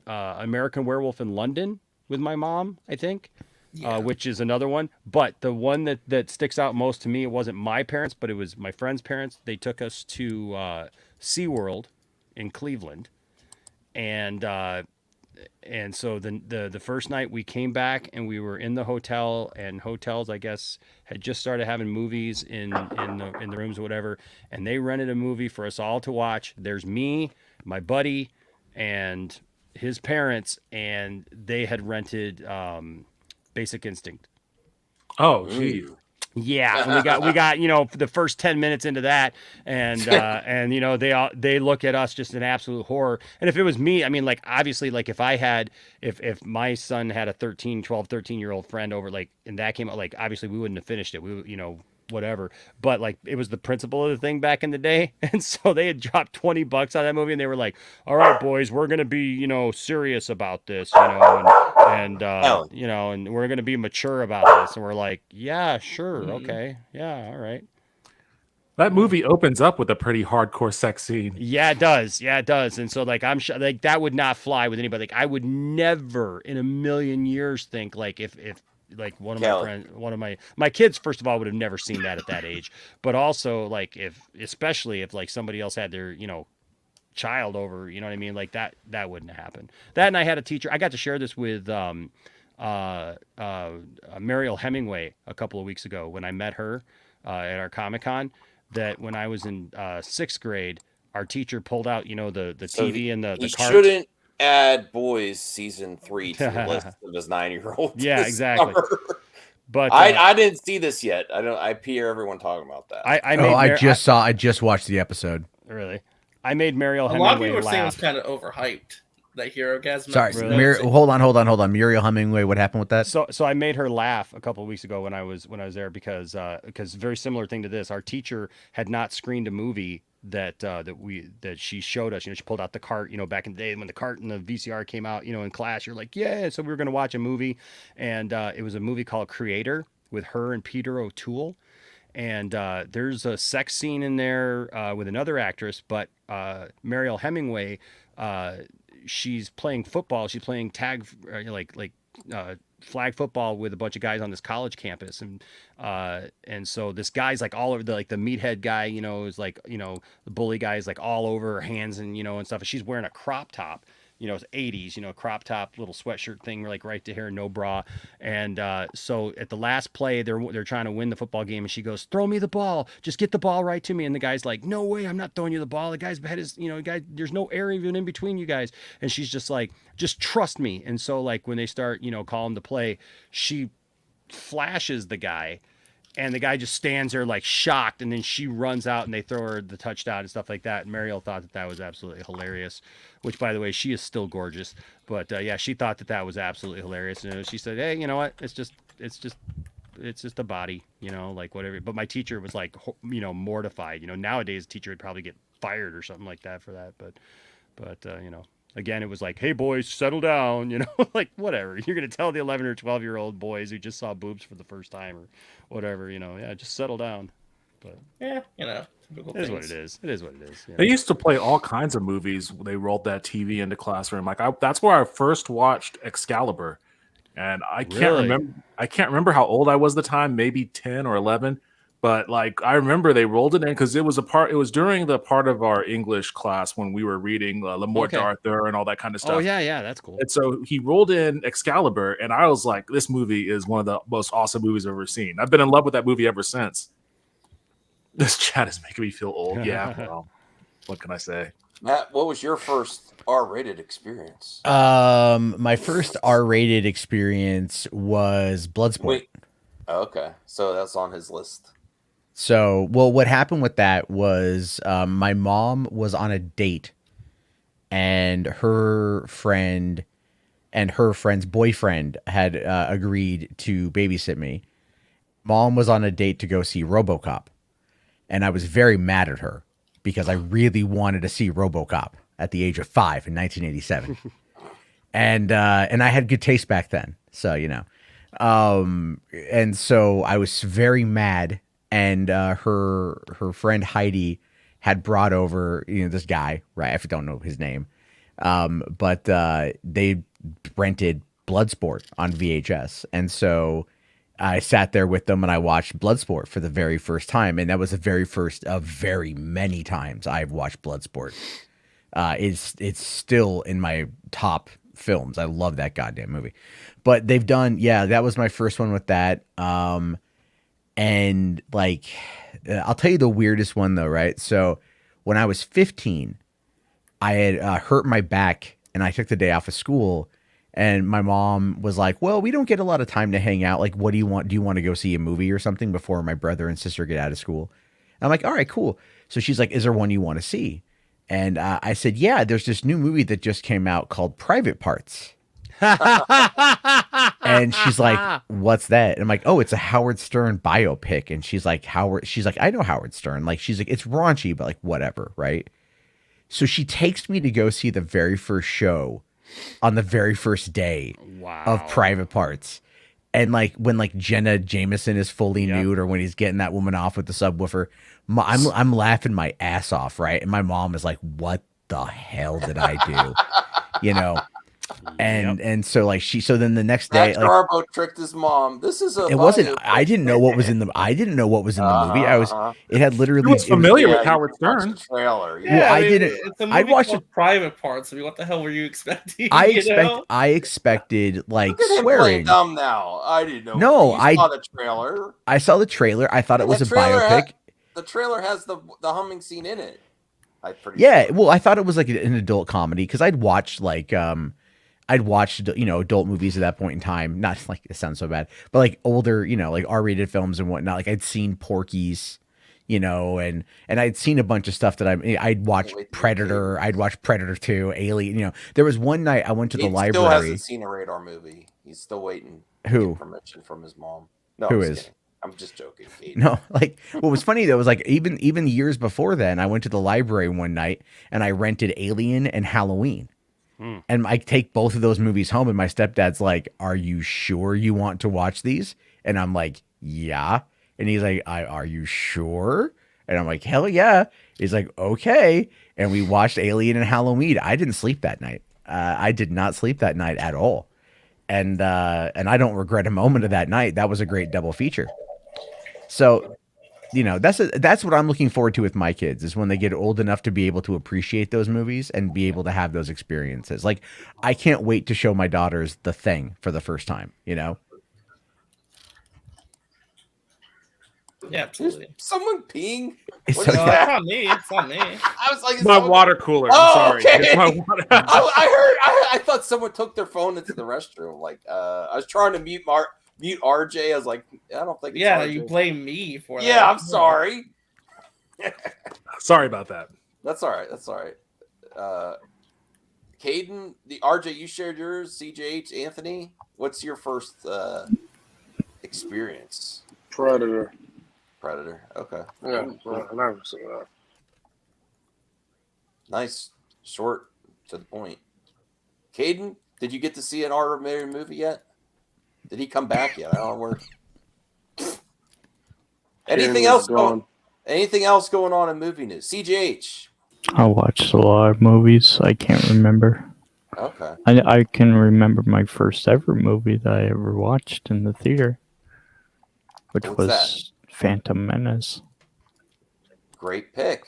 American Werewolf in London with my mom, I think. Which is another one. But the one that sticks out most to me, it wasn't my parents, but it was my friend's parents. They took us to SeaWorld in Cleveland. And so the first night we came back and we were in the hotel, and hotels, I guess, had just started having movies in the rooms or whatever. And they rented a movie for us all to watch. There's me, my buddy, and his parents, and they had rented Basic Instinct. Oh, geez. Yeah, and we got you know the first 10 minutes into that, and and you know they look at us just in absolute horror. And if it was me, I mean, like obviously, like if my son had a 13-year-old friend over, like, and that came out, like obviously we wouldn't have finished it. We, you know, whatever. But like it was the principle of the thing back in the day, and so they had dropped $20 on that movie, and they were like, "All right, boys, we're gonna be, you know, serious about this, you know, and you know, and we're gonna be mature about this." And we're like, "Yeah, sure, okay, yeah, all right." That movie opens up with a pretty hardcore sex scene. Yeah, it does. Yeah, it does. And so like I'm sure like that would not fly with anybody. Like I would never in a million years think like if like one of my friends, one of my kids, first of all, would have never seen that at that age. But also like especially if like somebody else had their, you know, child over, you know what I mean? Like that wouldn't happen. That, and I had a teacher, I got to share this with Mariel Hemingway a couple of weeks ago when I met her at our Comic-Con, that when I was in 6th grade, our teacher pulled out, you know, the TV and the he carts. shouldn't add Boys season 3 to the list of his 9-year-old. Yeah, exactly. But I didn't see this yet. I hear everyone talking about that. I just watched the episode. Really? I made Mariel A Hemingway lot of people were saying it was laugh. kind of overhyped. That Hero Gasm. Sorry, hold on. Muriel Hemingway. What happened with that? So I made her laugh a couple of weeks ago when I was there because very similar thing to this. Our teacher had not screened a movie that she showed us. You know, she pulled out the cart. You know, back in the day when the cart and the VCR came out. You know, in class, you're like, yeah. So we were going to watch a movie, and it was a movie called Creator with her and Peter O'Toole. And there's a sex scene in there with another actress, but Mariel Hemingway. She's playing football. She's playing tag, flag football with a bunch of guys on this college campus, and so this guy's like all over the meathead guy, you know, is like, you know, the bully guy is like all over her hands and, you know, and stuff. And she's wearing a crop top. You know, it's 80s, you know, crop top, little sweatshirt thing, like right to here, no bra. And so at the last play, they're trying to win the football game, and she goes, "Throw me the ball, just get the ball right to me." And the guy's like, "No way, I'm not throwing you the ball. The guy's head is, you know, there's no air even in between you guys." And she's just like, "Just trust me." And so like when they start, you know, calling the play, she flashes the guy. And the guy just stands there like shocked, and then she runs out and they throw her the touchdown and stuff like that. And Mariel thought that was absolutely hilarious, which, by the way, she is still gorgeous. But yeah, she thought that was absolutely hilarious. And she said, "Hey, you know what? It's just a body, you know, like whatever." But my teacher was like, you know, mortified. You know, nowadays a teacher would probably get fired or something like that for that. But you know. Again, it was like, "Hey, boys, settle down," you know, like whatever. You're going to tell the 11 or 12-year-old boys who just saw boobs for the first time or whatever, you know, yeah, just settle down. But yeah, you know, it is what it is. It is what it is. They used to play all kinds of movies. They rolled that TV into classroom. Like that's where I first watched Excalibur, and I can't remember how old I was at the time, maybe 10 or 11. But like I remember they rolled it in because it was during the part of our English class when we were reading Lamort Arthur and all that kind of stuff. Oh yeah, that's cool. And so he rolled in Excalibur, and I was like, this movie is one of the most awesome movies I've ever seen. I've been in love with that movie ever since. This chat is making me feel old. Yeah, well, what can I say? Matt, what was your first R-rated experience? My first R-rated experience was Bloodsport. Wait. Okay, so that's on his list. So, well, what happened with that was my mom was on a date, and her friend and her friend's boyfriend had agreed to babysit me. Mom was on a date to go see RoboCop, and I was very mad at her because I really wanted to see RoboCop at the age of 5 in 1987, and I had good taste back then, so you know, and so I was very mad. And her friend Heidi had brought over, you know, this guy, right? I don't know his name, but they rented Bloodsport on VHS, and so I sat there with them and I watched Bloodsport for the very first time, and that was the very first of very many times I've watched Bloodsport. It's still in my top films. I love that goddamn movie. But they've done, yeah, that was my first one with that. And like, I'll tell you the weirdest one though, right? So when I was 15, I had hurt my back and I took the day off of school, and my mom was like, "Well, we don't get a lot of time to hang out. Like, what do you want? Do you want to go see a movie or something before my brother and sister get out of school?" And I'm like, "All right, cool." So she's like, "Is there one you want to see?" And I said, "Yeah, there's this new movie that just came out called Private Parts." And she's like, "What's that?" And I'm like, "Oh, it's a Howard Stern biopic." And she's like, "I know Howard Stern." Like, she's like, "It's raunchy, but like whatever, right?" So she takes me to go see the very first show on the very first day of Private Parts. And like when like Jenna Jameson is fully nude, or when he's getting that woman off with the subwoofer, I'm laughing my ass off, right? And my mom is like, "What the hell did I do?" You know? And so like so then the next day That Garbo tricked his mom. This is a. It wasn't. I didn't know what was in the. I didn't know what was in the movie. I was. It had literally. He was familiar with Yeah, Howard you watched Stern. the trailer. Yeah, Well, I mean, didn't. It's a I movie watched called it. Private Parts. I mean, what the hell were you expecting? I you expect. know? I expected like Look at him swearing. playing dumb now. I didn't know. No, You saw the trailer. I saw the trailer. I thought it was a trailer biopic. The trailer has the humming scene in it. Yeah. Well, I thought it was like an adult comedy because I'd watched adult movies at that point in time. Not like it sounds so bad, but like older, like R-rated films and whatnot. Like I'd seen Porky's, and I'd seen a bunch of stuff that I'd watched Predator. I'd watched Predator 2, Alien. There was one night I went to the library. Still hasn't seen a Radar movie. He's still waiting. Who? To get permission from his mom. No, Who I'm is? kidding. I'm just joking. Kate. No, like what was funny though was like even years before then, I went to the library one night and I rented Alien and Halloween. And I take both of those movies home, and my stepdad's like, "Are you sure you want to watch these?" And I'm like, "Yeah." And he's like, "Are you sure?" And I'm like, "Hell yeah." He's like, "Okay." And we watched Alien and Halloween. I didn't sleep that night. I did not sleep that night at all. And I don't regret a moment of that night. That was a great double feature. So, that's what I'm looking forward to with my kids is when they get old enough to be able to appreciate those movies and be able to have those experiences. Like, I can't wait to show my daughters The Thing for the first time, Yeah, absolutely. Someone peeing? It's What so- is No, that? it's not me. It's not me. I was like, My water cooler. I'm sorry. okay. It's my water. I thought someone took their phone into the restroom. Like, I was trying to mute RJ. I was like, I don't think. It's Yeah, RJ. you blame me for that. Yeah, I'm sorry. Sorry about that. That's all right. That's all right. Caden, the RJ, you shared yours. CJH, Anthony, what's your first experience? Predator. Okay. Yeah, I never seen that. Nice, short, to the point. Caden, did you get to see an R-rated movie yet? Did he come back yet? I don't know where. Anything else going on in movie news? CJH. I watched a lot of movies. I can't remember. Okay. I can remember my first ever movie that I ever watched in the theater, which What's was that? Phantom Menace. Great pick.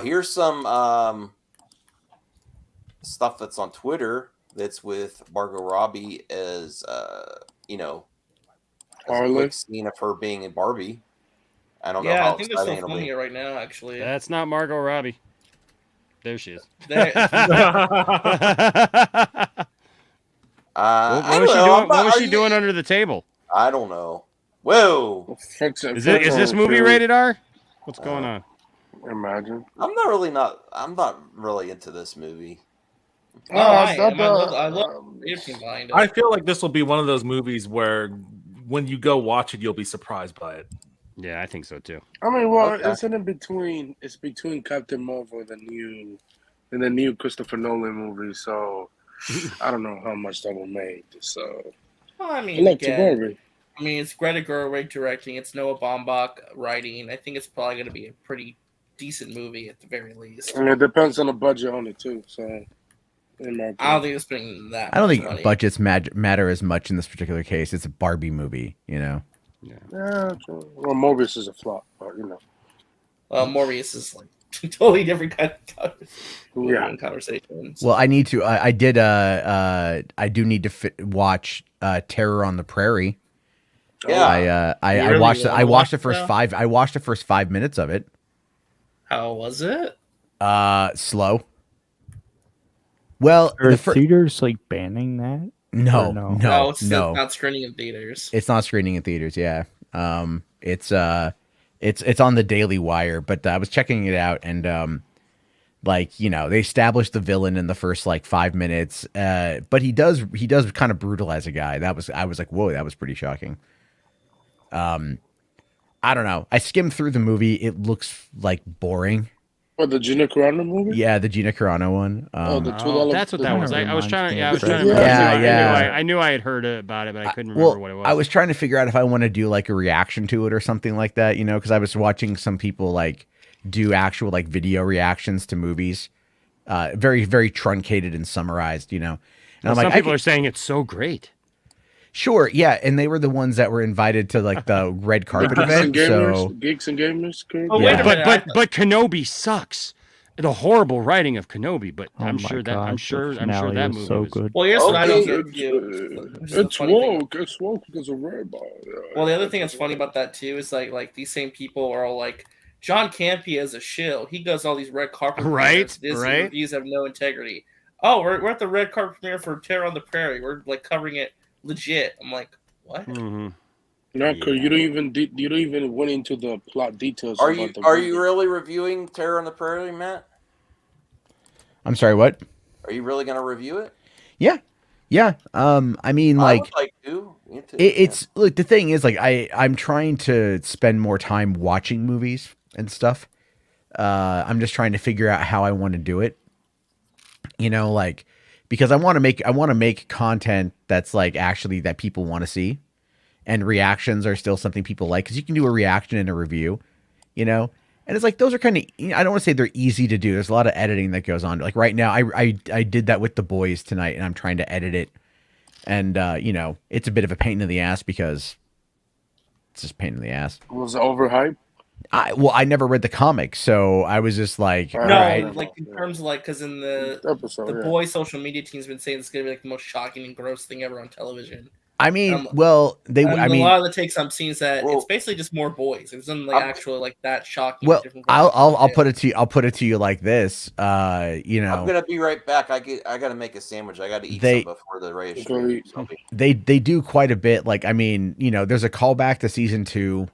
Here's some stuff that's on Twitter that's with Margot Robbie as a quick scene of her being in Barbie. I don't know Yeah, how I think they're exciting still it'll filming be. it right now, actually. That's not Margot Robbie. There she is. There- What was she doing under the table? I don't know. Whoa. Is this movie rated R? What's going on? Imagine. I'm not really into this movie. Oh, I love everything behind it. I feel like this will be one of those movies where when you go watch it, you'll be surprised by it. Yeah, I think so too. I mean, well, Okay. it's in between. It's between Captain Marvel and the new Christopher Nolan movie. So I don't know how much that will make. So Well, I I mean, like to again, worry. I mean, it's Greta Gerwig directing. It's Noah Baumbach writing. I think it's probably going to be a pretty decent movie at the very least. And it depends on the budget on it too. So in my I opinion. don't think it's spending that. I don't much think money. budgets matter as much in this particular case. It's a Barbie movie, Yeah, true. Well, Morbius is a flop, but Morbius is like totally different kind of conversation. Well, I need to. I do need to watch Terror on the Prairie. Yeah. I watched. I watched the first 5. I watched the first 5 minutes of it. How was it? Slow. Well, Are theaters like banning that? No, Or no, It's not screening in theaters. It's not screening in theaters. Yeah. It's on the Daily Wire, but I was checking it out and they established the villain in the first 5 minutes. But he does kind of brutalize a guy. I was like, whoa, that was pretty shocking. I don't know. I skimmed through the movie. It looks boring. What, the Gina Carano movie? Yeah, the Gina Carano one. That's what that was. I was trying to. Yeah, I was trying to. Yeah. I knew I had heard about it, but I couldn't remember what it was. I was trying to figure out if I want to do a reaction to it or something like that, because I was watching some people do actual video reactions to movies, very, very truncated and summarized, you know. And Well, some people are saying it's so great. Sure, yeah, and they were the ones that were invited to like the red carpet event. So Geeks and Gamers. Oh, wait a minute. But Kenobi sucks. The horrible writing of Kenobi, but Oh I'm my sure that God, I'm sure the that finale movie was so was good. Well, here's what I Okay, don't get. It's woke. It's woke because of Red Bar. Well, the other thing that's funny about that too is like these same people are all like John Campea is a shill. He does all these red carpet Right, premieres. His right. reviews have no integrity. Oh, we're at the red carpet premiere for Terror on the Prairie. We're like covering it legit. I'm like, what? Mm-hmm. No, because you don't even went into the plot details. Are about you the are movie. you really reviewing Terror on the Prairie, Matt? I'm sorry, what? Are you really going to review it? Yeah. I mean, I like, would like to. Me too, it's look. The thing is, like, I'm trying to spend more time watching movies and stuff. I'm just trying to figure out how I want to do it. You know, like, because I want to make content that's like actually that people want to see, and reactions are still something people like because you can do a reaction and a review, you know. And it's like those are kind of, I don't want to say they're easy to do. There's a lot of editing that goes on. Like right now, I did that with The Boys tonight, and I'm trying to edit it. And you know, it's a bit of a pain in the ass because it's just a pain in the ass. Was it overhyped? I never read the comic, so I was just like, all No, right. like in terms of like, because in the episode, Boy social media team's been saying it's gonna be like the most shocking and gross thing ever on television. I mean, well, a lot of the takes I'm seeing is that it's basically just more boys. It wasn't like actually like that shocking. Well, different I'll put it to you. I'll put it to you like this. You know, I'm gonna be right back. I got to make a sandwich. I got to eat some before the race. They do quite a bit. Like, I mean, you know, there's a callback to season 2,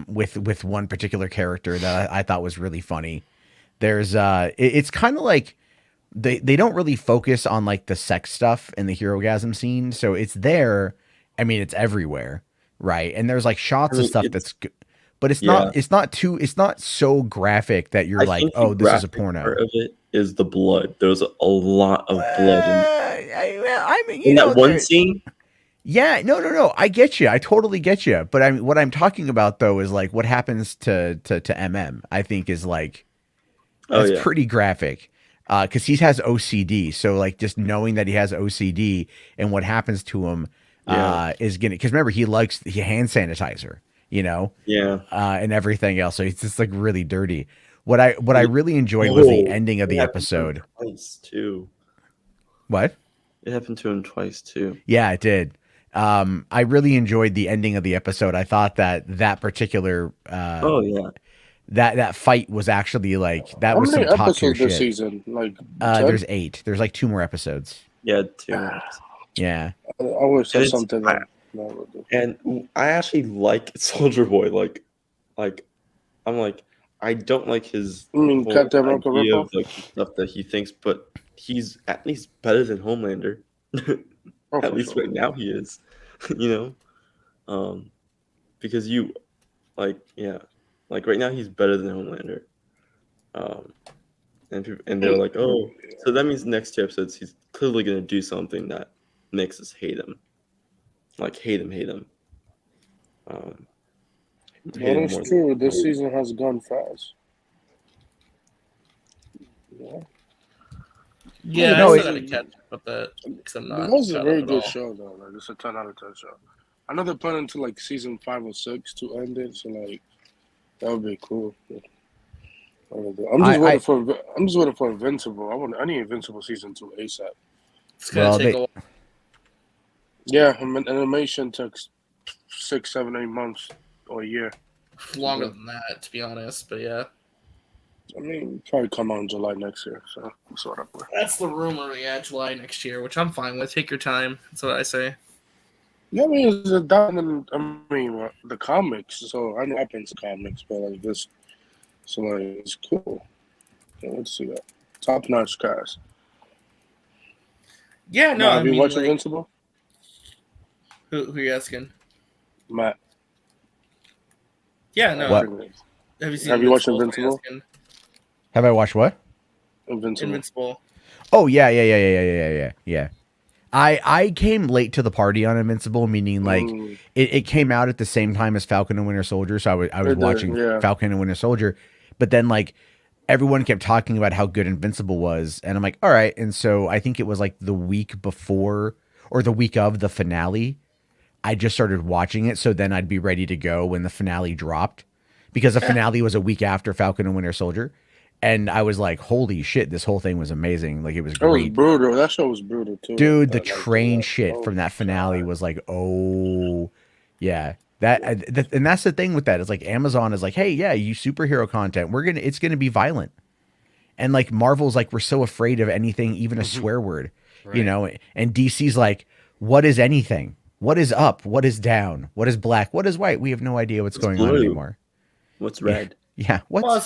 with one particular character that I thought was really funny. There's it's kind of like they don't really focus on like the sex stuff in the Herogasm scene, so it's there. I mean, it's everywhere, right? And there's like shots of stuff that's good, but it's not so graphic that you're like, oh, this is a porno. Part of it is the blood. There's a lot of blood I mean, in that one scene. Yeah, no. I get you. I totally get you. But I mean, what I'm talking about though is like what happens to MM. I think is like that's pretty graphic. Because he has OCD, so like just knowing that he has OCD and what happens to him is gonna. Because remember, he likes hand sanitizer, you know, and everything else. So it's just like really dirty. What I really enjoyed was the ending of the episode. Twice too. What? It happened to him twice too. Yeah, it did. I really enjoyed the ending of the episode. I thought that particular that fight was actually like that How was many some top tier episodes this shit. season? Like 10? There's 8. There's like 2 more episodes. Yeah, 2. Yeah. I always say And something. And I actually like Soldier Boy. Like I'm like, I don't like his whole Captain America idea ripoff? of like stuff that he thinks, but he's at least better than Homelander. At least right now he is, you know, because you like right now he's better than Homelander. And they're like, oh, so that means the next 2 episodes he's clearly gonna do something that makes us hate him, like hate him. That is true. This season has gone fast. Yeah. Yeah, no, I still gotta catch up with that because I'm not. That was a caught very up at good all. show, though. Like, it's a 10 out of 10 show. I know they're planning to like season 5 or 6 to end it, so like that would be cool. I'm just waiting for Invincible. I need Invincible season 2 ASAP. It's gonna take a while. Yeah, animation takes 6, 7, 8 months or a year. Longer than that, to be honest. But yeah, I mean, probably come out in July next year. So that's what I'm with. that's the rumor. Yeah, July next year, which I'm fine with. Take your time. That's what I say. Yeah, I mean, it's done in the comics. So I know it happens in comics, but like this, so like it's cool. Yeah, let's see that top notch cast. Yeah, no. Matt, have I you mean, watched like, Invincible? Who you asking? Matt. Yeah, no. What? Have you seen? Have you watched Invincible? Invincible? Asking. Have I watched what? Invincible. Oh yeah. I came late to the party on Invincible, meaning like it came out at the same time as Falcon and Winter Soldier, so I was watching Falcon and Winter Soldier, but then like everyone kept talking about how good Invincible was, and I'm like, all right. And so I think it was like the week before or the week of the finale, I just started watching it, so then I'd be ready to go when the finale dropped, because the finale was a week after Falcon and Winter Soldier, and I was like, holy shit, this whole thing was amazing. Like, it was That was great. brutal. That show was brutal too. Dude, the Like, train shit oh from that finale God. was like, oh, yeah. And that's the thing with that. It's like Amazon is like, hey, yeah, you superhero content. It's gonna be violent. And like Marvel's like, we're so afraid of anything, even a swear word, you know? And DC's like, what is anything? What is up? What is down? What is black? What is white? We have no idea what's going on anymore. What's red? Yeah. Well, that's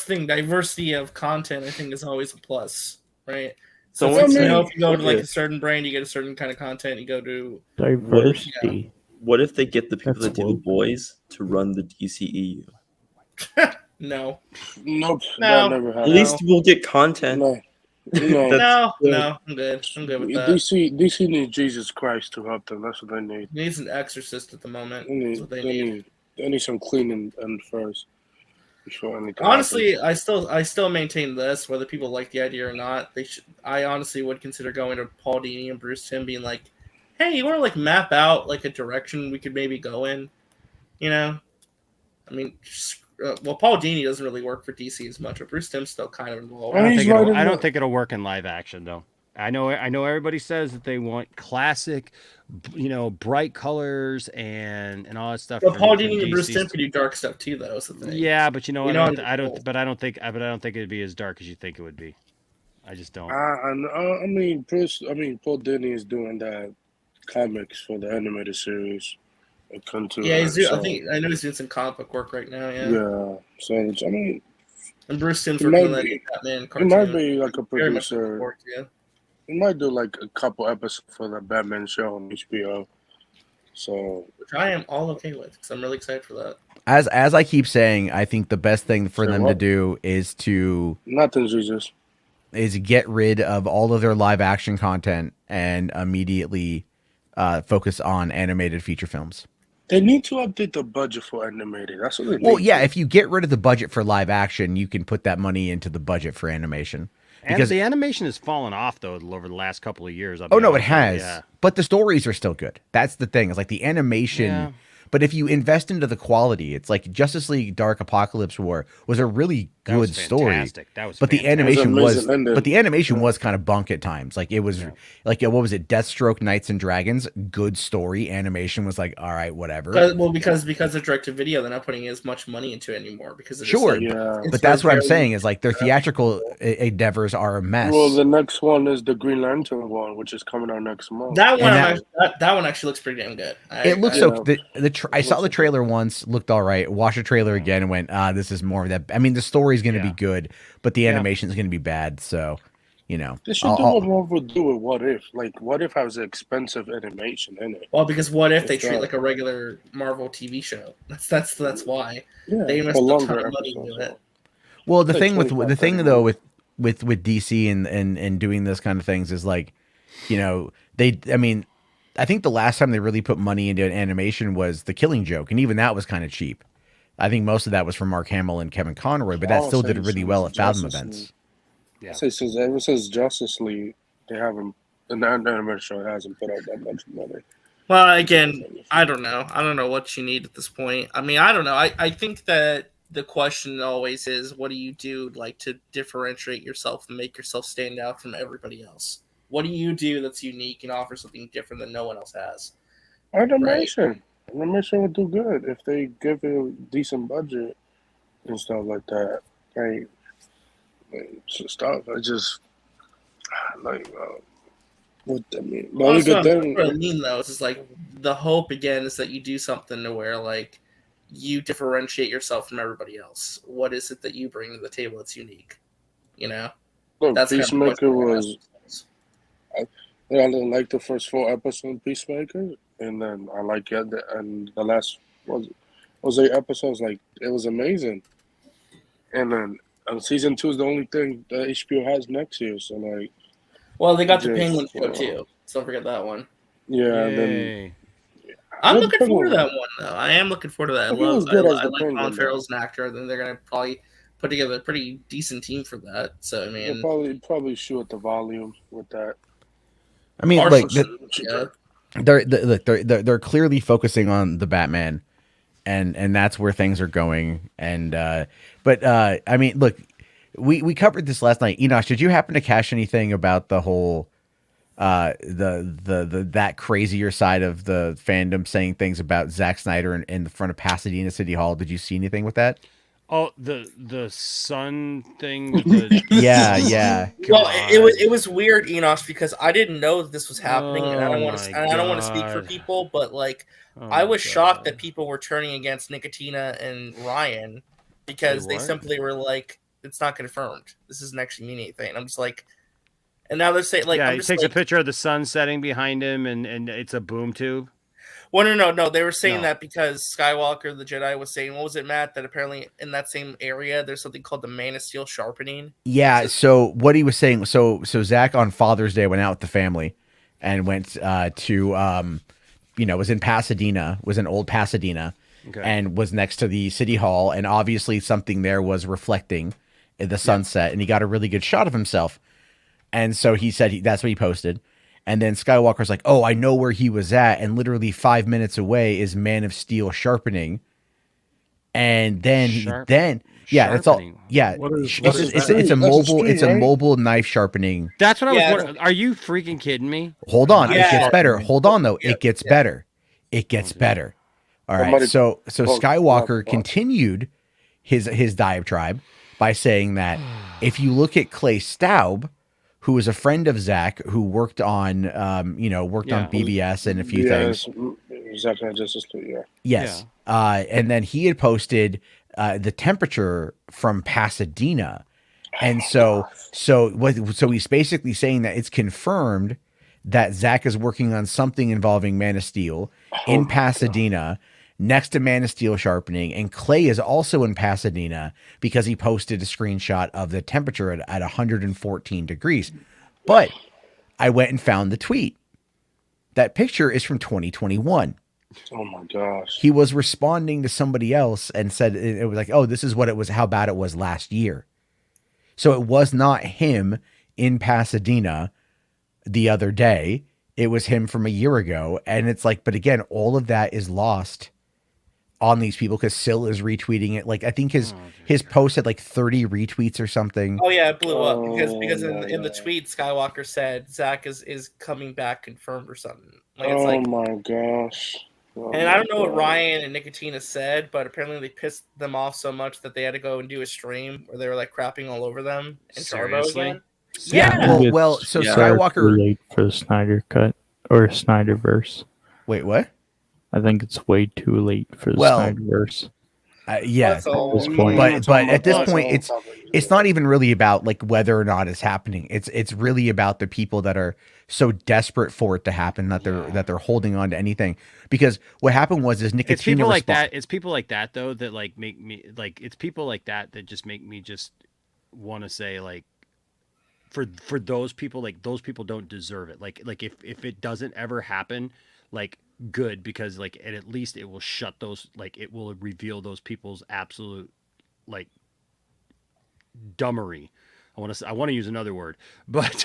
the thing. Diversity of content, I think, is always a plus, right? So Someone if said- you go to like yeah. a certain brand, you get a certain kind of content. You go to Diversity. What if they get the people That's that do The Boys to run the DCEU? No. Nope. No. That never happened. At least we'll get content. No. No, I'm good. I'm good with that. DC needs Jesus Christ to help them. That's what they need. Needs an exorcist at the moment. They need, That's what they need. They need some cleaning and first before anything. Honestly, happens. I still maintain this, whether people like the idea or not. I honestly would consider going to Paul Dini and Bruce Timm, being like, "Hey, you want to like map out like a direction we could maybe go in?" You know, I mean, well, Paul Dini doesn't really work for DC as much, but Bruce Timm's still kind of involved. I don't think it'll work in live action though. I know everybody says that they want classic, bright colors and all that stuff. But from- Paul from Dini and Bruce DC's Timm can do dark stuff too, though. So Yeah, but I don't think it'd be as dark as you think it would be. I just don't. I mean, Paul Dini is doing that comics for the animated series. Yeah, I know he's doing some comic book work right now. Yeah. Yeah. So I mean, and Bruce Timm's it working might on that be- Batman It cartoon. might be like a Very much looking producer. forward to it. He might do like a couple episodes for the Batman show on HBO. So Which I am all okay with because I'm really excited for that. As I keep saying, I think the best thing for them to do is nothing, Jesus. Is get rid of all of their live action content and immediately focus on animated feature films. They need to update the budget for animated. That's what they need. Well, yeah, if you get rid of the budget for live action, you can put that money into the budget for animation. Because the animation has fallen off though over the last couple of years. Oh no, it has. Yeah. But the stories are still good. That's the thing. It's like the animation. Yeah. But if you invest into the quality, it's like Justice League Dark Apocalypse War was a really good story. That was but fantastic. the animation was ending. but the animation was kind of bunk at times. Like it was like what was it? Deathstroke Knights and Dragons, good story. Animation was like, all right, whatever. Because of direct to video, they're not putting as much money into it anymore because it's Sure, like, but that's what I'm saying is like their theatrical endeavors are a mess. Well, the next one is the Green Lantern one, which is coming out next month. That one actually looks pretty damn good. It looks so. I saw the trailer once, looked all right. Watched the trailer again and went, this is more of that. I mean, the story's going to be good, but the animation is going to be bad. So, They should do what Marvel do with What If. Like, What If has expensive animation in it. Well, because What If they treat like a regular Marvel TV show? That's why they invest for a ton longer of money into it. Well, the Like thing with 25, the thing 30 though with DC and doing this kind of things is like, I think the last time they really put money into an animation was The Killing Joke, and even that was kind of cheap. I think most of that was from Mark Hamill and Kevin Conroy, but that still did really well at Fathom events. Yeah. Ever since Justice League, they haven't. The animation show hasn't put out that much money. Well, again, I don't know. I don't know what you need at this point. I mean, I don't know. I think that the question always is, what do you do like to differentiate yourself and make yourself stand out from everybody else? What do you do that's unique and offer something different that no one else has? Animation. Animation would do good if they give it a decent budget and stuff like that. Stuff. I just what I mean. The only good thing. What I mean though is just like the hope again is that you do something to where like you differentiate yourself from everybody else. What is it that you bring to the table that's unique? Look, That's kind of Peacemaker what was. I didn't like the first 4 episodes of Peacemaker, and then I like it. And the last was 8 episodes. Like it was amazing. And then season 2 is the only thing that HBO has next year. So like, well, they got the Penguin show too, so don't forget that one. Yeah, and then I'm looking forward to that one though. I am looking forward to that. I He was good as like the Penguin, Colin though. Farrell's an actor. Then they're gonna probably put together a pretty decent team for that. So I mean, They'll probably shoot at the volume with that. I mean, Partial like shoot, they're clearly focusing on the Batman, and that's where things are going. And but I mean, look, we covered this last night. Enosh, did you happen to catch anything about the whole the that crazier side of the fandom saying things about Zack Snyder in the front of Pasadena City Hall? Did you see anything with that? Oh, the sun thing. Yeah. Well, it was weird, Enosh, because I didn't know that this was happening, and I don't want to speak for people, but like I was shocked that people were turning against Nicotina and Ryan because they simply were like, "It's not confirmed. This doesn't actually mean anything." And I'm just like, and now they're saying like, yeah, I'm he just takes like, a picture of the sun setting behind him, and it's a boom tube. Well, no. They were saying that because Skywalker, the Jedi, was saying, what was it, Matt? That apparently in that same area, there's something called the Man of Steel sharpening. Yeah. So what he was saying, so Zach on Father's Day went out with the family, and went to was in Pasadena, was in old Pasadena, and was next to the city hall, and obviously something there was reflecting in the sunset, and he got a really good shot of himself, and so he said that's what he posted. And then Skywalker's like, "Oh, I know where he was at," and literally 5 minutes away is Man of Steel sharpening. And then that's all. Yeah, it's a mobile knife sharpening. That's what I was wondering. Are you freaking kidding me? Hold on, it gets better. Hold on though, it gets better. It gets better. All right. So Skywalker continued his diatribe by saying that if you look at Clay Staub, who is a friend of Zach, who worked on on BBS and a few things. Exactly, Justice League, yeah. Yes. And then he had posted the temperature from Pasadena. And so he's basically saying that it's confirmed that Zach is working on something involving Man of Steel in Pasadena, next to Man of Steel sharpening, and Clay is also in Pasadena because he posted a screenshot of the temperature at 114 degrees. But I went and found the tweet. That picture is from 2021. Oh my gosh. He was responding to somebody else and said it was like, "Oh, this is what it was, how bad it was last year." So it was not him in Pasadena the other day. It was him from a year ago. And it's like, but again, all of that is lost on these people because Sil is retweeting it. Like I think his post had like 30 retweets or something. Oh yeah, it blew up because in the tweet Skywalker said Zach is coming back confirmed or something. Like it's like, my gosh. And I don't know what Ryan and Nicotina said, but apparently they pissed them off so much that they had to go and do a stream where they were like crapping all over them and Jarbo again. Yeah. Well, so Skywalker too late for the Snyder cut or Snyderverse. Wait, what? I think it's way too late for the Snyderverse. Yeah, but at this point, it's not even really about like whether or not it's happening. It's really about the people that are so desperate for it to happen that they're holding on to anything. Because what happened was Nicotina. It's people like that. It's people like that though that like make me like. It's people like that that just make me just want to say like, for those people, like those people don't deserve it. Like if it doesn't ever happen, like. Good, because like at least it will shut those, like it will reveal those people's absolute like dumbery. I want to use another word, but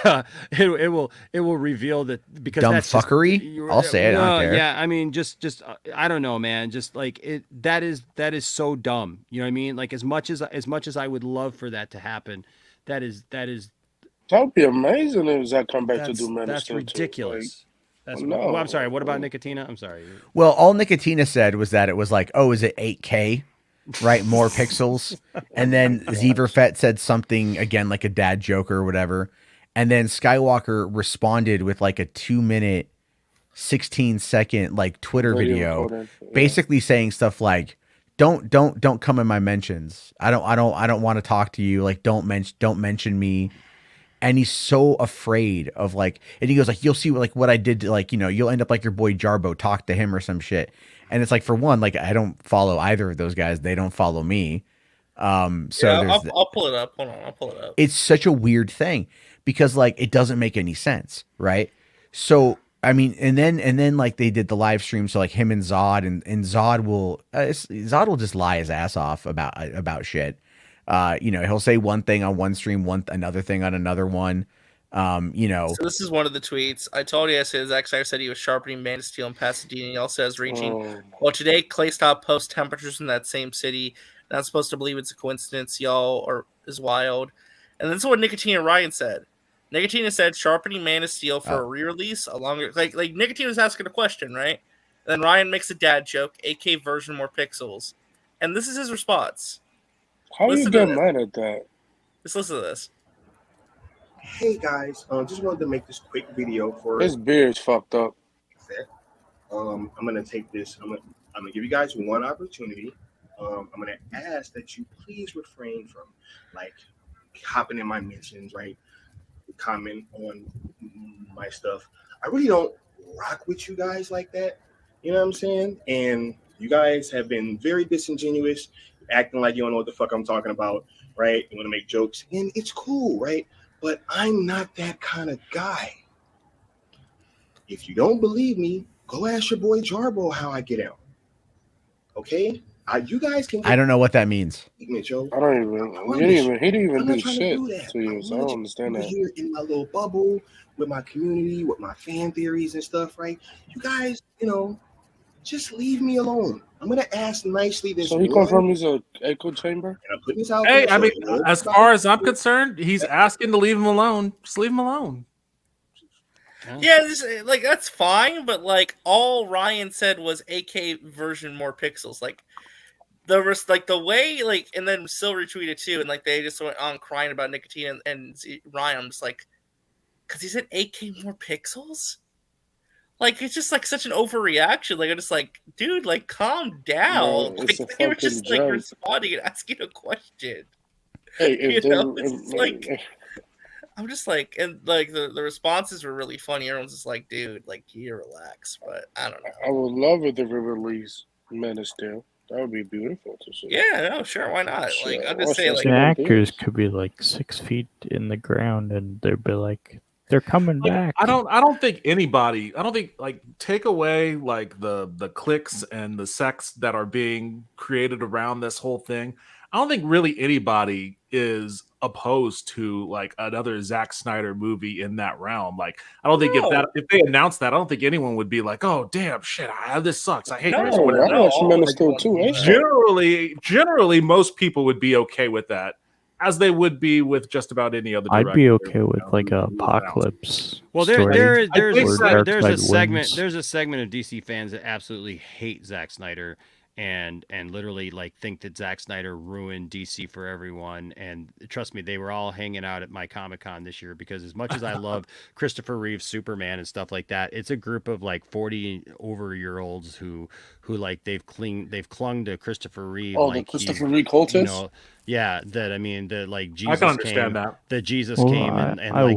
it will reveal that, because dumb that's fuckery. I'll say it. I don't care. Yeah, I mean, just I don't know, man. Just like it, that is so dumb. You know what I mean? Like as much as I would love for that to happen, that would be amazing if Zach come back to do Man of Steel. That's ridiculous. That's no. I'm sorry. What about Nicotina? I'm sorry. Well, all Nicotina said was that it was like, oh, is it 8K? Right, more pixels. And then Zeverfett said something again, like a dad joke or whatever. And then Skywalker responded with like a 2-minute, 16-second like Twitter video, basically saying stuff like, "Don't come in my mentions. I don't want to talk to you. Like, don't mention me." And he's so afraid of like, and he goes like, "You'll see what I did to, like, you'll end up like your boy Jarbo, talk to him or some shit." And it's like, for one, like I don't follow either of those guys. They don't follow me. So yeah, I'll pull it up. Hold on, I'll pull it up. It's such a weird thing because like it doesn't make any sense, right? So I mean, and then like they did the live stream, so like him and Zod and Zod will just lie his ass off about shit. He'll say one thing on one stream, another thing on another one. So this is one of the tweets. I told you yesterday Zack Snyder said he was sharpening Man of Steel in Pasadena. He also has reaching. Well, today Clay stopped post temperatures in that same city. Not supposed to believe it's a coincidence. Y'all is wild. And this is what Nicotine and Ryan said. Nicotine said sharpening Man of Steel for a re-release along like Nicotine was asking a question, right? And then Ryan makes a dad joke, AK version more pixels. And this is his response. How you get mad at that? Just listen to this. Hey guys, just wanted to make this quick video for His beard's fucked up. I'm gonna take this. I'm gonna give you guys one opportunity. I'm gonna ask that you please refrain from like hopping in my mentions, right? Comment on my stuff. I really don't rock with you guys like that. You know what I'm saying? And you guys have been very disingenuous, acting like you don't know what the fuck I'm talking about, right? You want to make jokes, and it's cool, right? But I'm not that kind of guy. If you don't believe me, go ask your boy Jarbo how I get out. Okay? You guys can. I don't know what that means. Mitchell. I don't even. He didn't even do shit to you, so I don't understand that. Here in my little bubble with my community, with my fan theories and stuff, right? You guys, just leave me alone. I'm gonna ask nicely. So he confirmed he's a echo chamber. And I'm putting this out. Hey, I mean, as far as I'm concerned, he's asking to leave him alone. Just leave him alone. Yeah, that's fine, but all Ryan said was AK version more pixels. The way and then still retweeted too, and they just went on crying about Nicotine and Ryan. I'm just because he said AK more pixels. It's just such an overreaction. I'm just dude, calm down. No, they were just responding and asking a question. Hey, I'm just and the responses were really funny. Everyone's just dude, you relax. But I don't know. I would love it if we release Men of Steel. That would be beautiful to see. Yeah, no, sure, why not? I'm just saying, the actors could be 6 feet in the ground, and they'd be they're coming back. I don't think anybody. I don't think take away the clicks and the sex that are being created around this whole thing. I don't think really anybody is opposed to another Zack Snyder movie in that realm. I don't think if they announced that, I don't think anyone would be oh damn shit, this sucks. I hate this. Generally, most people would be okay with that, as they would be with just about any other director. I'd be okay with a Apocalypse. Well, there's a segment of DC fans that absolutely hate Zack Snyder and literally think that Zack Snyder ruined DC for everyone. And trust me, they were all hanging out at my Comic-Con this year, because as much as I love Christopher Reeve's Superman and stuff like that, it's a group of 40-over-year-olds who they've clung to Christopher Reeve. The Christopher Reeve cultists. Yeah, Jesus I can understand came, that. Jesus Well, came I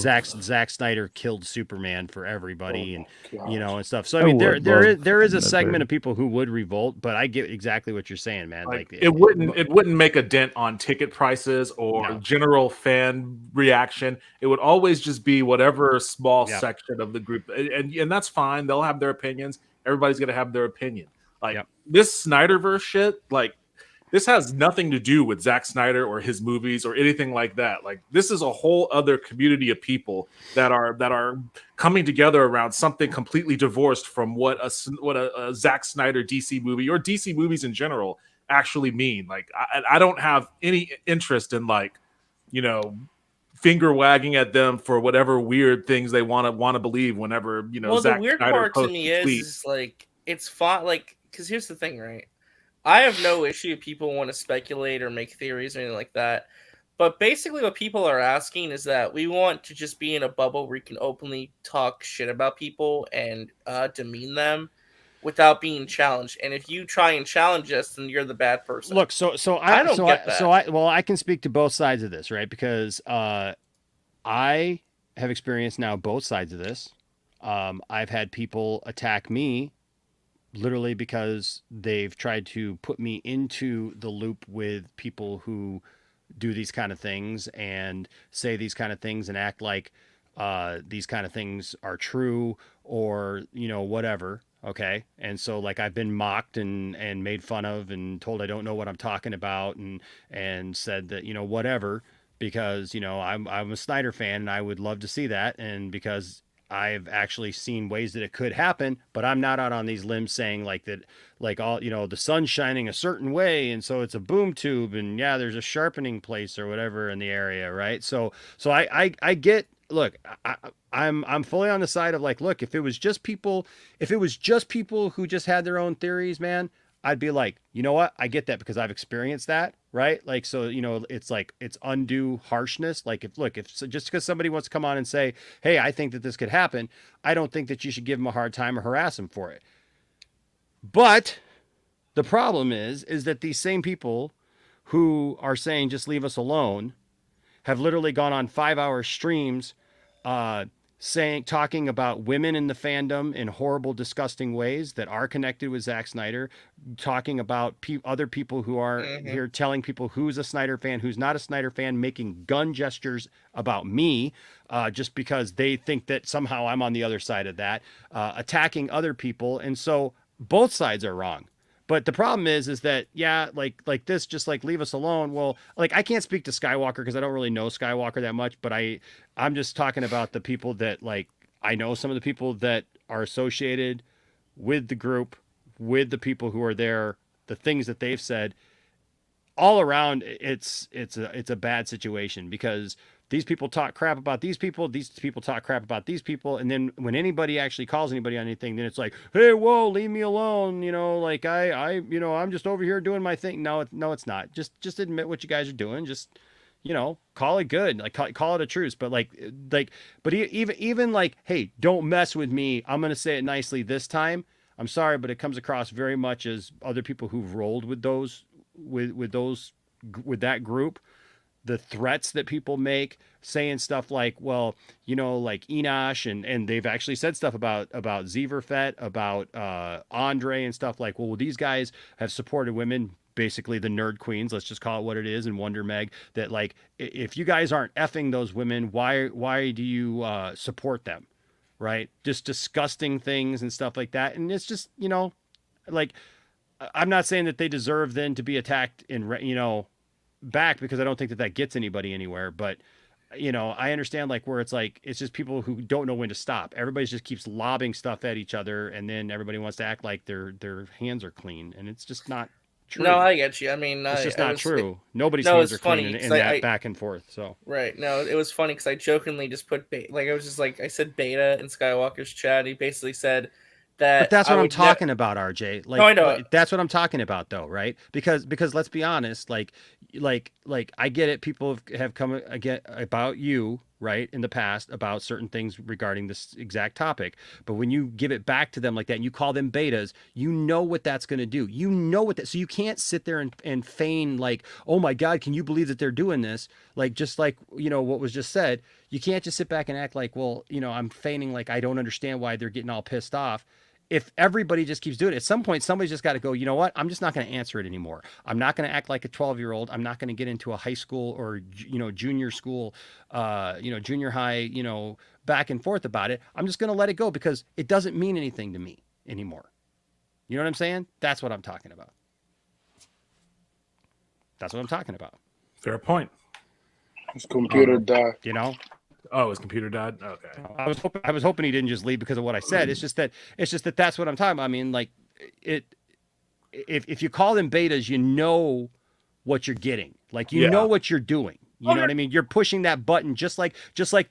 Zack Snyder killed Superman for everybody, and and stuff. So I I mean, would there is a love segment never- of people who would revolt, but I get exactly what you're saying, man. It wouldn't make a dent on ticket prices or general fan reaction. It would always just be whatever small section of the group, and that's fine. They'll have their opinions. Everybody's gonna have their opinion. This Snyderverse shit, this has nothing to do with Zack Snyder or his movies or anything like that. This is a whole other community of people that are coming together around something completely divorced from what a Zack Snyder DC movie or DC movies in general actually mean. I don't have any interest in finger wagging at them for whatever weird things they want to believe whenever Zack the weird Snyder part to posts me a tweet. is it's fun. Because here's the thing, right? I have no issue if people want to speculate or make theories or anything like that. But basically what people are asking is that we want to just be in a bubble where we can openly talk shit about people and demean them without being challenged. And if you try and challenge us, then you're the bad person. Look, I don't get that. I can speak to both sides of this, right? Because I have experienced now both sides of this. I've had people attack me literally because they've tried to put me into the loop with people who do these kind of things and say these kind of things and act like these kind of things are true or whatever. Okay. And so like I've been mocked and made fun of and told I don't know what I'm talking about and said that, whatever, because, I'm a Snyder fan and I would love to see that. And because I've actually seen ways that it could happen, but I'm not out on these limbs saying like that, like all, the sun's shining a certain way. And so it's a boom tube and yeah, there's a sharpening place or whatever in the area. Right. So I get, look, I'm fully on the side of like, look, if it was just people who just had their own theories, man, I'd be like, you know what? I get that because I've experienced that, right? Like, so, it's like, it's undue harshness. Like if just because somebody wants to come on and say, hey, I think that this could happen, I don't think that you should give them a hard time or harass them for it. But the problem is that these same people who are saying, just leave us alone, have literally gone on 5-hour streams, talking about women in the fandom in horrible, disgusting ways that are connected with Zack Snyder, talking about other people who are here, telling people who's a Snyder fan, who's not a Snyder fan, making gun gestures about me, just because they think that somehow I'm on the other side of that, attacking other people. And so both sides are wrong. But the problem is that, yeah, like this, just like leave us alone. Well, like I can't speak to Skywalker because I don't really know Skywalker that much, but I'm just talking about the people that like, I know some of the people that are associated with the group, with the people who are there, the things that they've said. All around, it's a bad situation because these people talk crap about these people talk crap about these people, and then when anybody actually calls anybody on anything, then it's like, hey, whoa, leave me alone, like I'm just over here doing my thing. No, it's not. Just admit what you guys are doing. Just call it good, like call it a truce. But but even like, hey, don't mess with me. I'm gonna say it nicely this time. I'm sorry, but it comes across very much as other people who've rolled with those with that group, the threats that people make, saying stuff like, well, like Enosh, and they've actually said stuff about Zeverfett, about Andre and stuff like, well, these guys have supported women, basically the nerd queens, let's just call it what it is, and Wonder Meg, that like, if you guys aren't effing those women, why do you support them? Right? Just disgusting things and stuff like that. And it's just, like, I'm not saying that they deserve then to be attacked in, back, because I don't think that gets anybody anywhere. But, I understand like where it's like, it's just people who don't know when to stop. Everybody just keeps lobbing stuff at each other. And then everybody wants to act like their hands are clean. And it's just not true. No, I get you. I mean, it's just not true. Nobody's hands are clean in that back and forth. So right. No, it was funny because I jokingly just put I was just like, I said beta in Skywalker's chat. He basically said that. But that's what I'm talking about, RJ. Like, no, I know. That's what I'm talking about, though, right? Because let's be honest, like I get it. People have come again about you, right, in the past about certain things regarding this exact topic. But when you give it back to them like that, and you call them betas, you know what that's going to do. You know what that. So you can't sit there and feign like, oh my God, can you believe that they're doing this? Like, just like what was just said. You can't just sit back and act like, well, I'm feigning like I don't understand why they're getting all pissed off. If everybody just keeps doing it, at some point, somebody's just got to go, you know what? I'm just not going to answer it anymore. I'm not going to act like a 12-year-old. I'm not going to get into a high school or, junior school, junior high, back and forth about it. I'm just going to let it go because it doesn't mean anything to me anymore. You know what I'm saying? That's what I'm talking about. That's what I'm talking about. Fair point. His computer died. Oh, his computer died. Okay. I was hoping he didn't just leave because of what I said. It's just that that's what I'm talking about. I mean, like, if you call them betas, you know what you're getting. Like, you know what you're doing. You know what I mean? You're pushing that button just like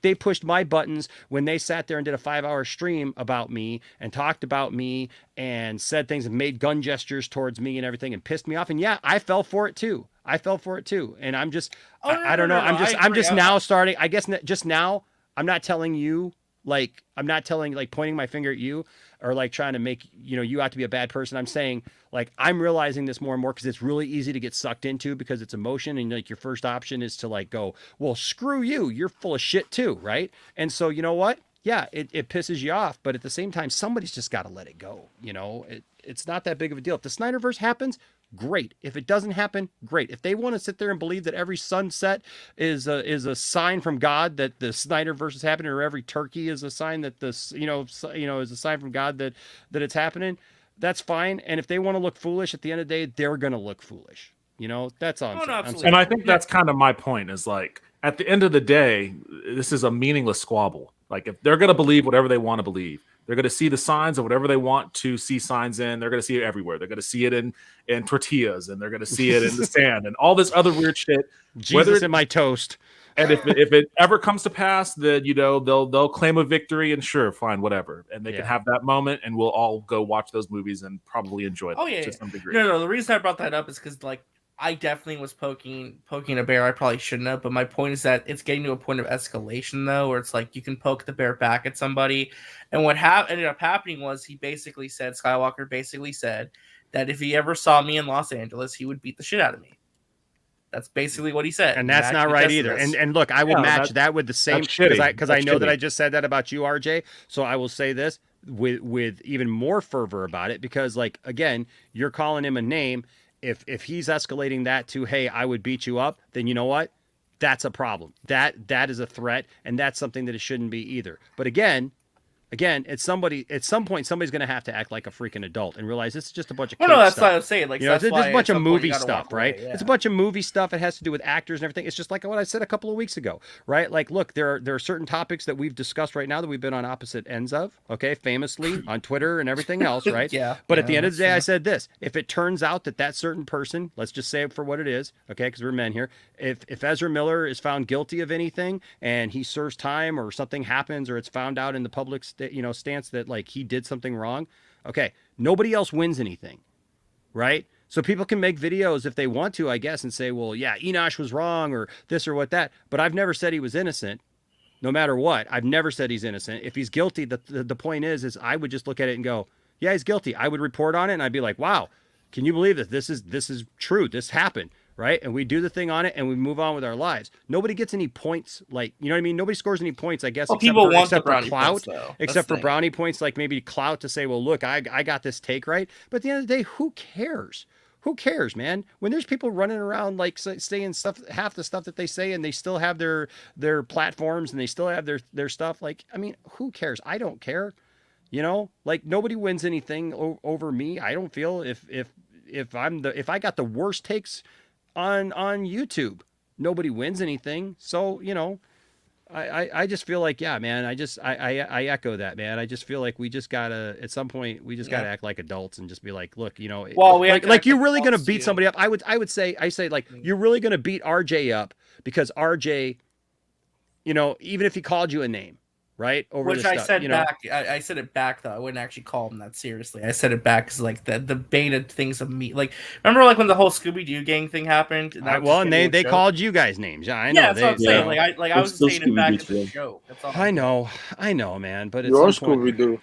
they pushed my buttons when they sat there and did a 5-hour stream about me and talked about me and said things and made gun gestures towards me and everything and pissed me off. And yeah, I fell for it too. And I'm just, I don't know. I'm just now starting, I guess just now, I'm not telling you, like, pointing my finger at you or like trying to make, you out to be a bad person. I'm saying like, I'm realizing this more and more because it's really easy to get sucked into because it's emotion. And like your first option is to like go, well, screw you. You're full of shit too. Right. And so, you know what? Yeah, it pisses you off. But at the same time, somebody's just got to let it go. It's not that big of a deal. If the Snyderverse happens, great. If it doesn't happen, great. If they want to sit there and believe that every sunset is a sign from God that the Snyderverse is happening, or every turkey is a sign that this, is a sign from God that it's happening, that's fine. And if they want to look foolish at the end of the day, they're going to look foolish. That's all I'm saying. And I think that's kind of my point is like, at the end of the day, this is a meaningless squabble. Like if they're going to believe whatever they want to believe, they're going to see the signs of whatever they want to see signs in. They're going to see it everywhere. They're going to see it in tortillas, and they're going to see it in the sand and all this other weird shit. Jesus in my toast. And if it ever comes to pass, then they'll claim a victory, and sure, fine, whatever, and they can have that moment, and we'll all go watch those movies and probably enjoy them to some degree. No. The reason I brought that up is because like I definitely was poking a bear. I probably shouldn't have, but my point is that it's getting to a point of escalation though, where it's like you can poke the bear back at somebody. And what ended up happening was Skywalker basically said that if he ever saw me in Los Angeles, he would beat the shit out of me. That's basically what he said. And that's not right either. And look, I will match that with the same, because I know that I just said that about you, RJ. So I will say this with even more fervor about it, because like, again, you're calling him a name. If he's escalating that to, hey, I would beat you up, then you know what? That's a problem. That is a threat, and that's something that it shouldn't be either. But again, at some point, somebody's going to have to act like a freaking adult and realize this is just a bunch of. Well, no, that's what I was saying. Like, it's a bunch of movie stuff, right? It's a bunch of movie stuff. It has to do with actors and everything. It's just like what I said a couple of weeks ago, right? Like, look, there are certain topics that we've discussed right now that we've been on opposite ends of. Okay, famously on Twitter and everything else, right? But at the end of the day, I said this: if it turns out that certain person, let's just say it for what it is, okay? Because we're men here. If Ezra Miller is found guilty of anything and he serves time, or something happens, or it's found out in the public stance that like he did something wrong, okay, nobody else wins anything, right? So people can make videos if they want to, I guess, and say, well, yeah, Enosh was wrong, or this or what that, but I've never said he was innocent. No matter what, I've never said he's innocent. If he's guilty, the point is I would just look at it and go, yeah, he's guilty. I would report on it, and I'd be like, wow, can you believe this? This is true. This happened. Right? And we do the thing on it, and we move on with our lives. Nobody gets any points, like, you know what I mean? Nobody scores any points, I guess, except for clout, except for brownie points, like maybe clout to say, well, look, I got this take right. But at the end of the day, who cares? Who cares, man? When there's people running around like saying stuff, half the stuff that they say, and they still have their platforms, and they still have their stuff. Like, I mean, who cares? I don't care. Like, nobody wins anything over me. I don't feel if I got the worst takes on YouTube, nobody wins anything. So I just feel like, yeah, man, I echo that, man. I just feel like we just gotta, at some point, we just gotta act like adults and just be like, look, well, like you're really gonna beat somebody up. I say like, you're really gonna beat RJ up because RJ, even if he called you a name, right? Over which I said back. I said it back though. I wouldn't actually call him that seriously. I said it back because like the baited things of me. Like, remember like when the whole Scooby-Doo gang thing happened? And they called you guys names. Yeah, I know. Yeah, that's what I'm saying. Like I was saying it back as a joke. That's all. I know, man. But you're Scooby-Doo.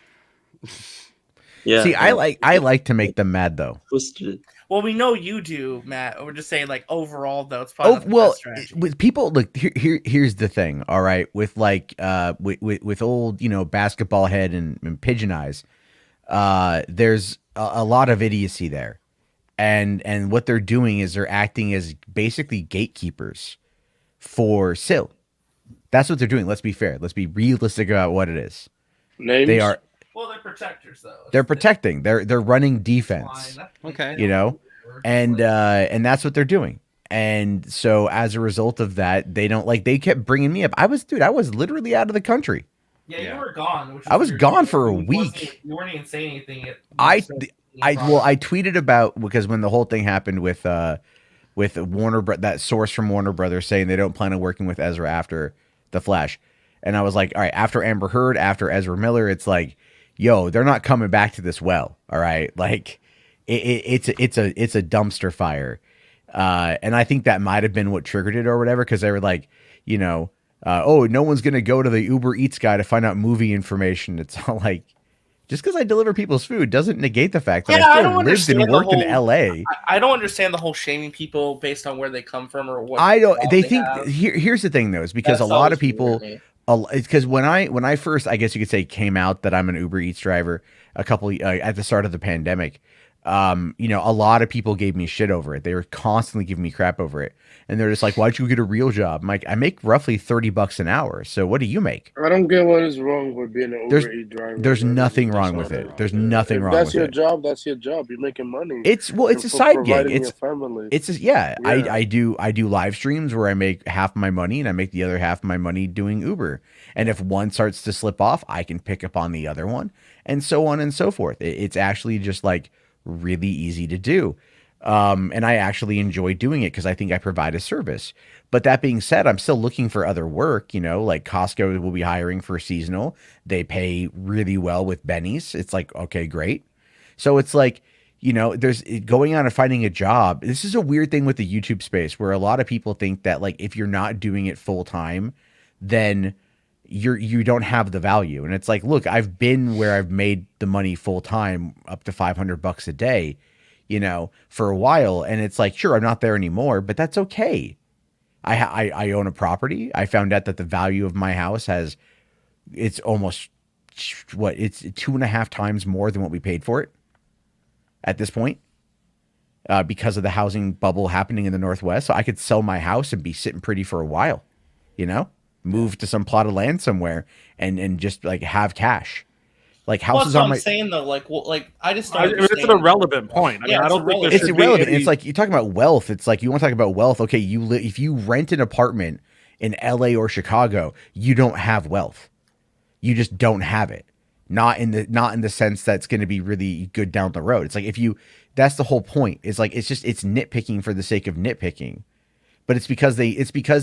Yeah. See, I like to make them mad though. Well, we know you do, Matt. We're just saying, like, overall, though, it's probably not the best strategy. With people, look, here's the thing, all right? With, like, with old, basketball head and pigeon eyes, there's a lot of idiocy there. And what they're doing is they're acting as basically gatekeepers for Sil. That's what they're doing. Let's be fair. Let's be realistic about what it is. Names? They are... Well, they're protectors, though. They're protecting. They're running defense. Okay. And that's what they're doing. And so as a result of that, they kept bringing me up. I was literally out of the country. Yeah, you were gone. I was gone for a week. You weren't even saying anything. I tweeted about, because when the whole thing happened with Warner, that source from Warner Brothers saying they don't plan on working with Ezra after The Flash. And I was like, all right, after Amber Heard, after Ezra Miller, it's like, yo, they're not coming back to this well. All right. Like it's a dumpster fire. And I think that might've been what triggered it or whatever. Cause they were like, oh, no one's going to go to the Uber Eats guy to find out movie information. It's all like, just because I deliver people's food doesn't negate the fact that I still lived and worked in LA. I don't understand the whole shaming people based on where they come from or what. I don't. They think here's the thing though, is because a lot of people. It's because when I first, I guess you could say, came out that I'm an Uber Eats driver a couple at the start of the pandemic, You know, a lot of people gave me shit over it. They were constantly giving me crap over it. And they're just like, why'd you get a real job? I'm like, I make roughly $30 an hour. So what do you make? I don't get what is wrong with being an Uber Eats driver. There's nothing wrong with it. There's nothing wrong with it. That's your job. That's your job. You're making money. It's a side gig. It's family. Yeah. I do live streams where I make half my money and I make the other half of my money doing Uber. And if one starts to slip off, I can pick up on the other one, and so on and so forth. It's actually just like really easy to do. And I actually enjoy doing it because I think I provide a service. But that being said, I'm still looking for other work, you know, like Costco will be hiring for seasonal. They pay really well with bennies. It's like, okay, great. So it's like, you know, there's going on and finding a job. This is a weird thing with the YouTube space where a lot of people think that like, if you're not doing it full time, then you don't have the value. And it's like, look, I've been where I've made the money full time up to $500 a day, you know, for a while. And it's like, sure, I'm not there anymore, but that's okay. I own a property. I found out that the value of my house it's almost it's 2.5 times more than what we paid for it at this point, because of the housing bubble happening in the Northwest. So I could sell my house and be sitting pretty for a while, you know, move to some plot of land somewhere and just like have cash. Like houses well, on my. I'm saying though, I just don't. It's an irrelevant point. I mean, I don't think it's irrelevant. It's like you're talking about wealth. It's like you want to talk about wealth. Okay, if you rent an apartment in LA or Chicago, you don't have wealth. You just don't have it. Not in the sense that's going to be really good down the road. It's like that's the whole point. It's like it's nitpicking for the sake of nitpicking. But it's because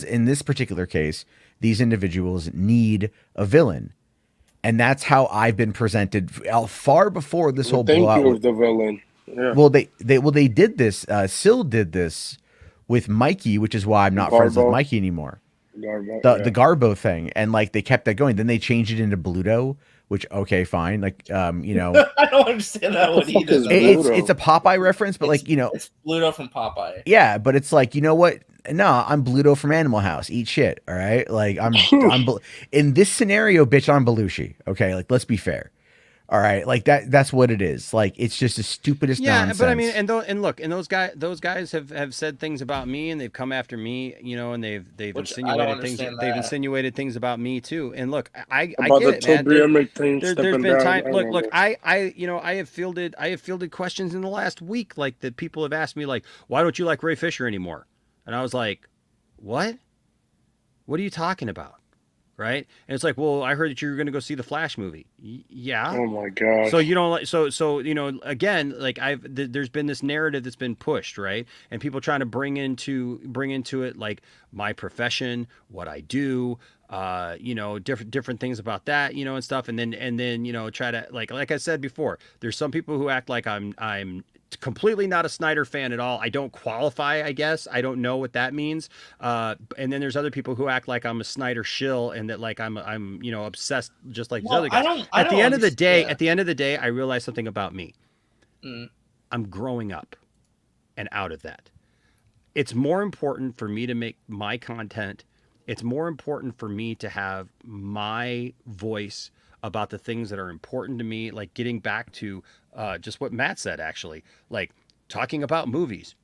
in this particular case, these individuals need a villain. And that's how I've been presented far before this whole blowout. Thank you, the villain. Yeah. Well, they did this. Syl did this with Mikey, which is why I'm not friends with Mikey anymore. The Garbo thing, and like they kept that going. Then they changed it into Bluto, which okay, fine. Like you know, I don't understand that one either. It's a Popeye reference, but like you know, it's Bluto from Popeye. Yeah, but it's like, you know what? No, I'm Bluto from Animal House. Eat shit, all right? Like I'm in this scenario, bitch. I'm Belushi. Okay, like let's be fair. All right, like that's what it is. Like it's just the stupidest nonsense. But I mean, those guys have said things about me, and they've come after me, you know, and they've insinuated things. They've insinuated things about me too. And look, I get it, man. There's been time. Look, I have fielded questions in the last week, like that people have asked me, like, why don't you like Ray Fisher anymore? And I was like, what? What are you talking about? Right? And it's like, well, I heard that you were going to go see the Flash movie. Yeah. Oh my god. So you don't like, so you know, again, like there's been this narrative that's been pushed, right? And people trying to bring into it like my profession, what I do, you know, different things about that, you know, and stuff, and then you know, try to like I said before, there's some people who act like I'm completely not a Snyder fan at all. I don't qualify, I guess. I don't know what that means. And then there's other people who act like I'm a Snyder shill and that like I'm you know, obsessed just like these other guys. At the end of the day, I realized something about me. I'm growing up and out of that. It's more important for me to make my content. It's more important for me to have my voice about the things that are important to me, like getting back to just what Matt said, actually, like talking about movies,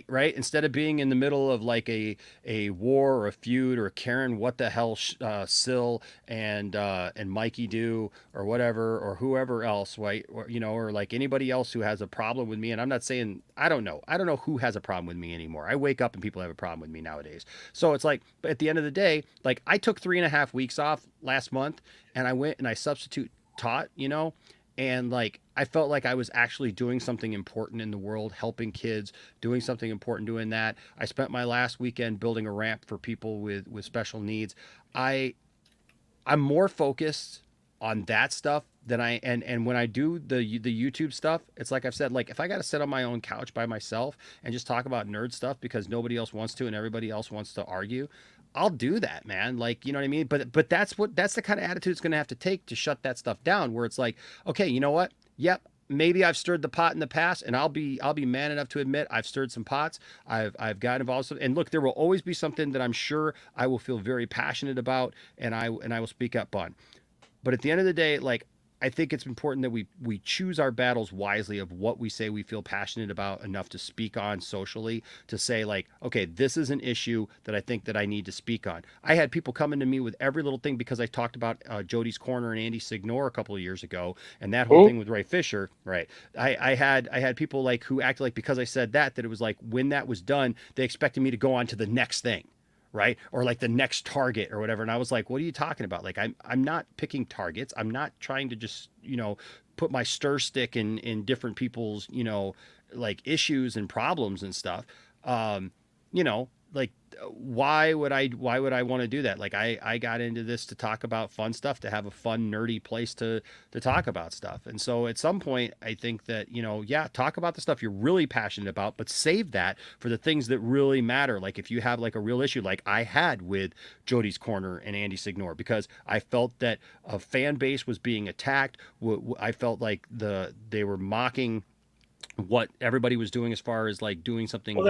right? Instead of being in the middle of like a war or a feud or Karen, what the hell Syl and Mikey do or whatever, or whoever else, right? Or, you know, or like anybody else who has a problem with me. And I'm not saying, I don't know who has a problem with me anymore. I wake up and people have a problem with me nowadays. So it's like, at the end of the day, like I took 3.5 weeks off last month and I went and I substitute taught, you know, and like I felt like I was actually doing something important in the world, helping kids, doing something important, doing that. I spent my last weekend building a ramp for people with special needs. I'm more focused on that stuff than and when I do the YouTube stuff, it's like I've said, like if I got to sit on my own couch by myself and just talk about nerd stuff because nobody else wants to and everybody else wants to argue, I'll do that, man. Like, you know what I mean? But that's the kind of attitude it's going to have to take to shut that stuff down, where it's like, okay, you know what? Yep. Maybe I've stirred the pot in the past, and I'll be man enough to admit I've stirred some pots. I've gotten involved. And look, there will always be something that I'm sure I will feel very passionate about, and I will speak up on. But at the end of the day, like I think it's important that we choose our battles wisely of what we say we feel passionate about enough to speak on socially, to say like, okay, this is an issue that I think that I need to speak on. I had people coming to me with every little thing because I talked about Jody's Corner and Andy Signore a couple of years ago, and that whole thing with Ray Fisher, right? I had people like who acted like because I said that it was like when that was done, they expected me to go on to the next thing. Right. Or like the next target or whatever. And I was like, what are you talking about? Like, I'm not picking targets. I'm not trying to just, put my stir stick in different people's, like issues and problems and stuff. Like why would I want to do that? Like I got into this to talk about fun stuff, to have a fun, nerdy place to talk about stuff. And so at some point I think that, talk about the stuff you're really passionate about, but save that for the things that really matter. Like if you have like a real issue, like I had with Jody's Corner and Andy Signore, because I felt that a fan base was being attacked. I felt like they were mocking what everybody was doing as far as like doing something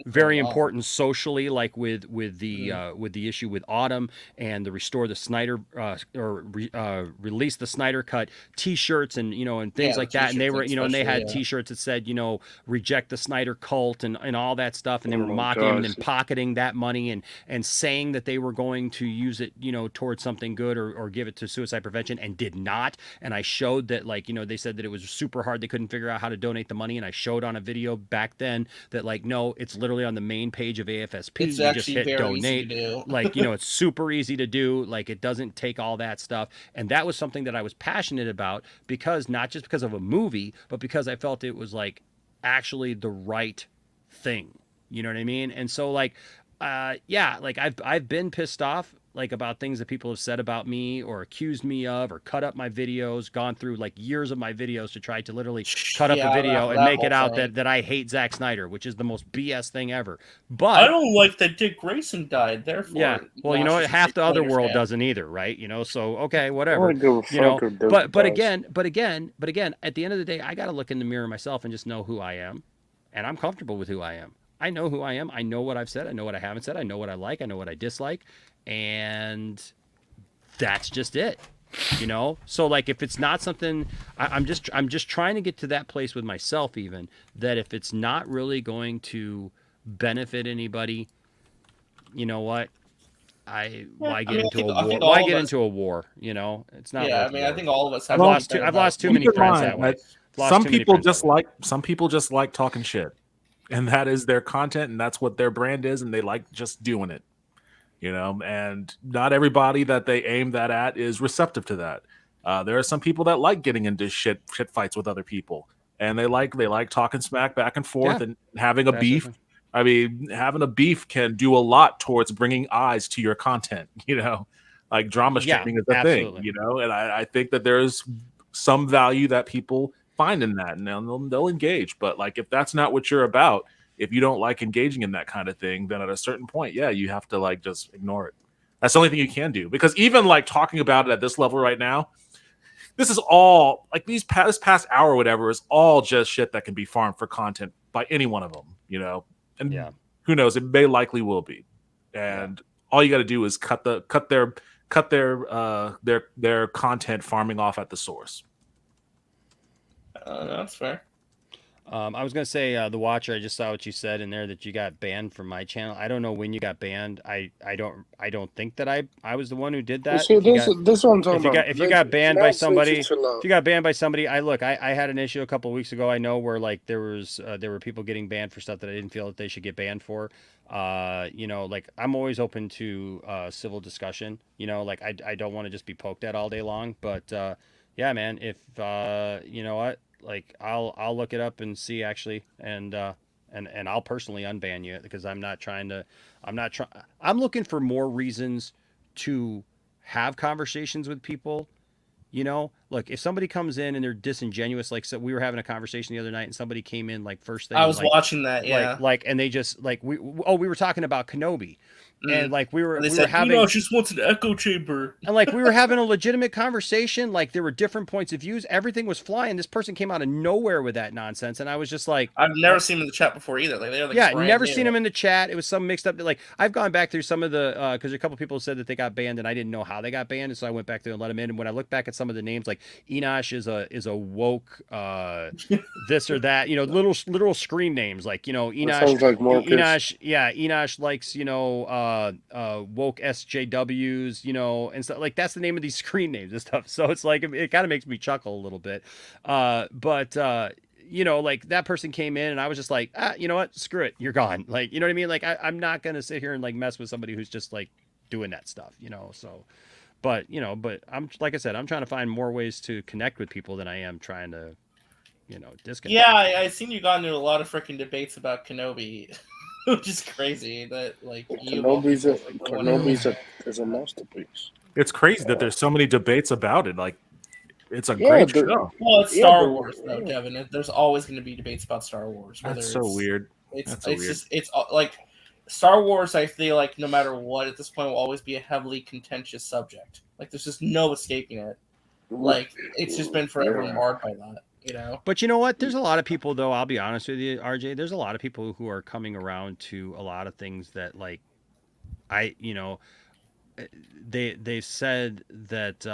very important socially, like with the issue with Autumn and the restore the Snyder release the Snyder cut t-shirts and and things like that, and they were and they had t-shirts that said reject the Snyder cult and all that stuff, and they were mocking him and pocketing that money and saying that they were going to use it towards something good or give it to suicide prevention, and did not. And I showed that they said that it was super hard, they couldn't figure out how to donate the money, and I showed on a video back then that no, it's literally on the main page of AFSP. It's you just actually hit very donate. easy to do. It's super easy to do. Like it doesn't take all that stuff. And that was something that I was passionate about, because not just because of a movie, but because I felt it was like actually the right thing. You know what I mean? And so I've been pissed off about things that people have said about me or accused me of, or cut up my videos, gone through years of my videos to try to literally cut up a video and make it out that I hate Zack Snyder, which is the most BS thing ever. But I don't like that Dick Grayson died. Therefore, well, half the other world doesn't either, right? So okay, whatever. But again, at the end of the day, I got to look in the mirror myself and just know who I am, and I'm comfortable with who I am. I know who I am. I know what I've said. I know what I haven't said. I know what I like. I know what I dislike. And that's just it, So if it's not something, I'm just trying to get to that place with myself, even that if it's not really going to benefit anybody, you know what? Why get into a war? Why get into a war? It's not. Yeah, I think all of us have. I've lost too many friends that way. Some people just like talking shit, and that is their content, and that's what their brand is, and they like just doing it. And not everybody that they aim that at is receptive to that. There are some people that like getting into shit fights with other people, and they like talking smack back and forth and having a beef. I mean, having a beef can do a lot towards bringing eyes to your content. Like drama streaming is a thing. And I think that there's some value that people find in that, and they'll engage. But if that's not what you're about, if you don't like engaging in that kind of thing, then at a certain point, you have to just ignore it. That's the only thing you can do, because even talking about it at this level right now, this is all this past hour or whatever is all just shit that can be farmed for content by any one of them, and who knows, it may likely will be. And all you got to do is cut their content farming off at the source. That's fair. I was gonna say, The Watcher, I just saw what you said in there, that you got banned from my channel. I don't know when you got banned. I don't think that I was the one who did that. See, this what I'm talking about. If you got banned by somebody, I had an issue a couple of weeks ago. I know where there were people getting banned for stuff that I didn't feel that they should get banned for. I'm always open to civil discussion. I don't want to just be poked at all day long. But yeah, man, if you know what. I'll look it up and see actually, and I'll personally unban you, because I'm looking for more reasons to have conversations with people. Look, if somebody comes in and they're disingenuous, so we were having a conversation the other night, and somebody came in first thing. I was watching that, yeah. And they just we were talking about Kenobi, And like we were said, having, Enosh just wants an echo chamber. and like we were having a legitimate conversation. Like there were different points of views. Everything was flying. This person came out of nowhere with that nonsense, and I was just like, I've never seen him in the chat before either. Like they're like yeah, brand never new. seen him in the chat. It was some mixed up. Like I've gone back through some of the because a couple people said that they got banned, and I didn't know how they got banned, and so I went back there and let them in. And when I look back at some of the names, like Enosh is a woke this or that, you know, literal screen names, like, you know, sounds like Enosh likes, you know, woke SJWs, you know, and stuff like that's the name of these screen names and stuff. So it's like it kind of makes me chuckle a little bit, but you know, like that person came in and I was just like, you know what, screw it, you're gone. Like, you know what I mean? Like I'm not gonna sit here and like mess with somebody who's just like doing that stuff, you know. So, but you know, but I'm, like I said, I'm trying to find more ways to connect with people than I am trying to, you know, disconnect. Yeah, I seen you got into a lot of freaking debates about Kenobi, which is crazy. That like Kenobi's is a masterpiece. It's crazy that there's so many debates about it. Like, it's a Yeah, great the- show. Well, it's Star Wars, though, Kevin. There's always going to be debates about Star Wars. That's so weird. It's That's so weird. just like Star Wars. I feel like no matter what, at this point, will always be a heavily contentious subject. Like there's just no escaping it. Like it's just been forever marred by that. You know. But you know what? There's a lot of people, though. I'll be honest with you, RJ. There's a lot of people who are coming around to a lot of things that, like, you know, they said that,